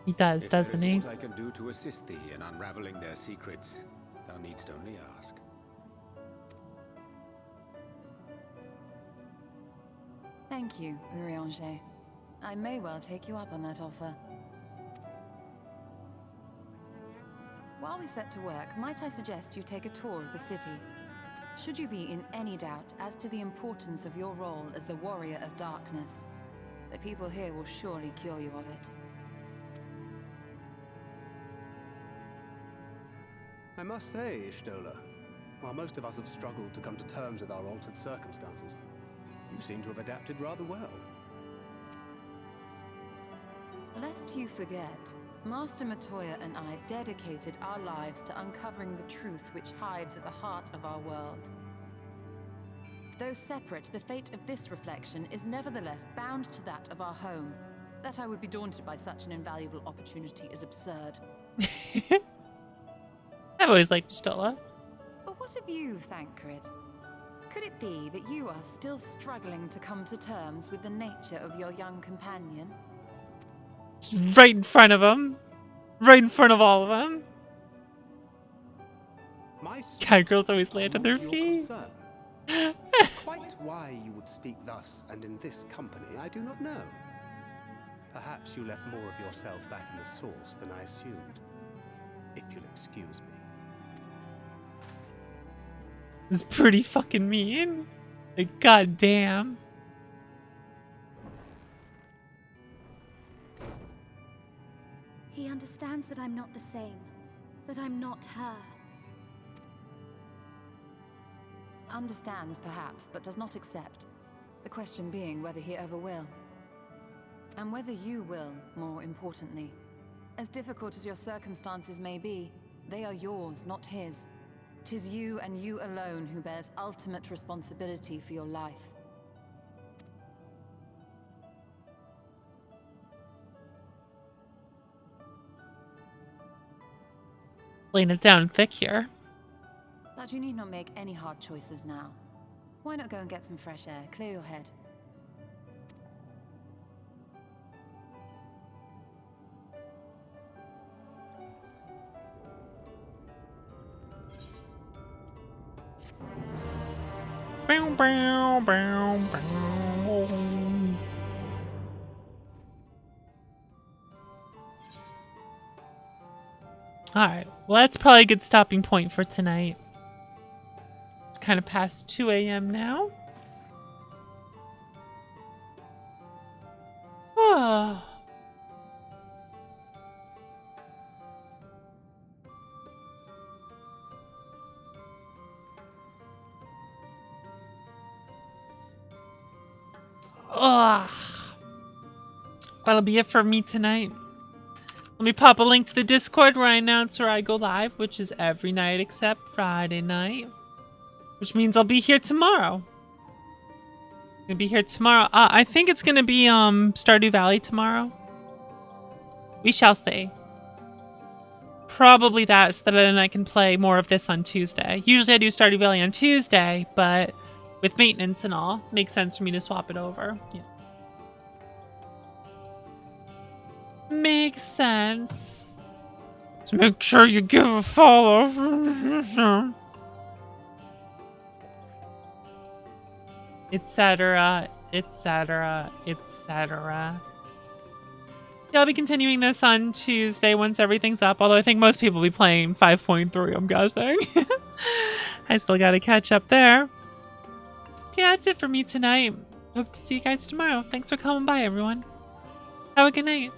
He does, doesn't he? What I can do to assist thee in unraveling their secrets, thou needst only ask. Thank you, Urianger. I may well take you up on that offer. While we set to work, might I suggest you take a tour of the city? Should you be in any doubt as to the importance of your role as the Warrior of Darkness, the people here will surely cure you of it. I must say, Ishtola, while most of us have struggled to come to terms with our altered circumstances, you seem to have adapted rather well. Lest you forget, Master Matoya and I dedicated our lives to uncovering the truth which hides at the heart of our world. Though separate, the fate of this reflection is nevertheless bound to that of our home. That I would be daunted by such an invaluable opportunity is absurd. I've always liked Stola. But what of you, Thancred? Could it be that you are still struggling to come to terms with the nature of your young companion? It's right in front of him. Right in front of all of them. God, girls always land on their feet. Quite why you would speak thus and in this company, I do not know. Perhaps you left more of yourself back in the source than I assumed. If you'll excuse me. It's pretty fucking mean. Like, goddamn. understands that I'm not the same. That I'm not her. Understands, perhaps, but does not accept. The question being whether he ever will. And whether you will, more importantly. As difficult as your circumstances may be, they are yours, not his. 'Tis you and you alone who bears ultimate responsibility for your life. Laying it down thick here. But you need not make any hard choices now. Why not go and get some fresh air, clear your head? Bow, bow, bow, bow. Alright, well that's probably a good stopping point for tonight. It's kind of past 2 a.m. now. Oh. Ugh. That'll be it for me tonight. Let me pop a link to the Discord where I announce where I go live, which is every night except Friday night. Which means I'll be here tomorrow. I'm gonna be here tomorrow. I think it's gonna be Stardew Valley tomorrow. We shall see. Probably that, so that then I can play more of this on Tuesday. Usually I do Stardew Valley on Tuesday, but with maintenance and all, makes sense for me to swap it over. Yeah. Makes sense. So make sure you give a follow. Etc. Etc. Etc. Yeah, I'll be continuing this on Tuesday once everything's up. Although I think most people will be playing 5.3, I'm guessing. I still gotta catch up there. Yeah, that's it for me tonight. Hope to see you guys tomorrow. Thanks for coming by, everyone. Have a good night.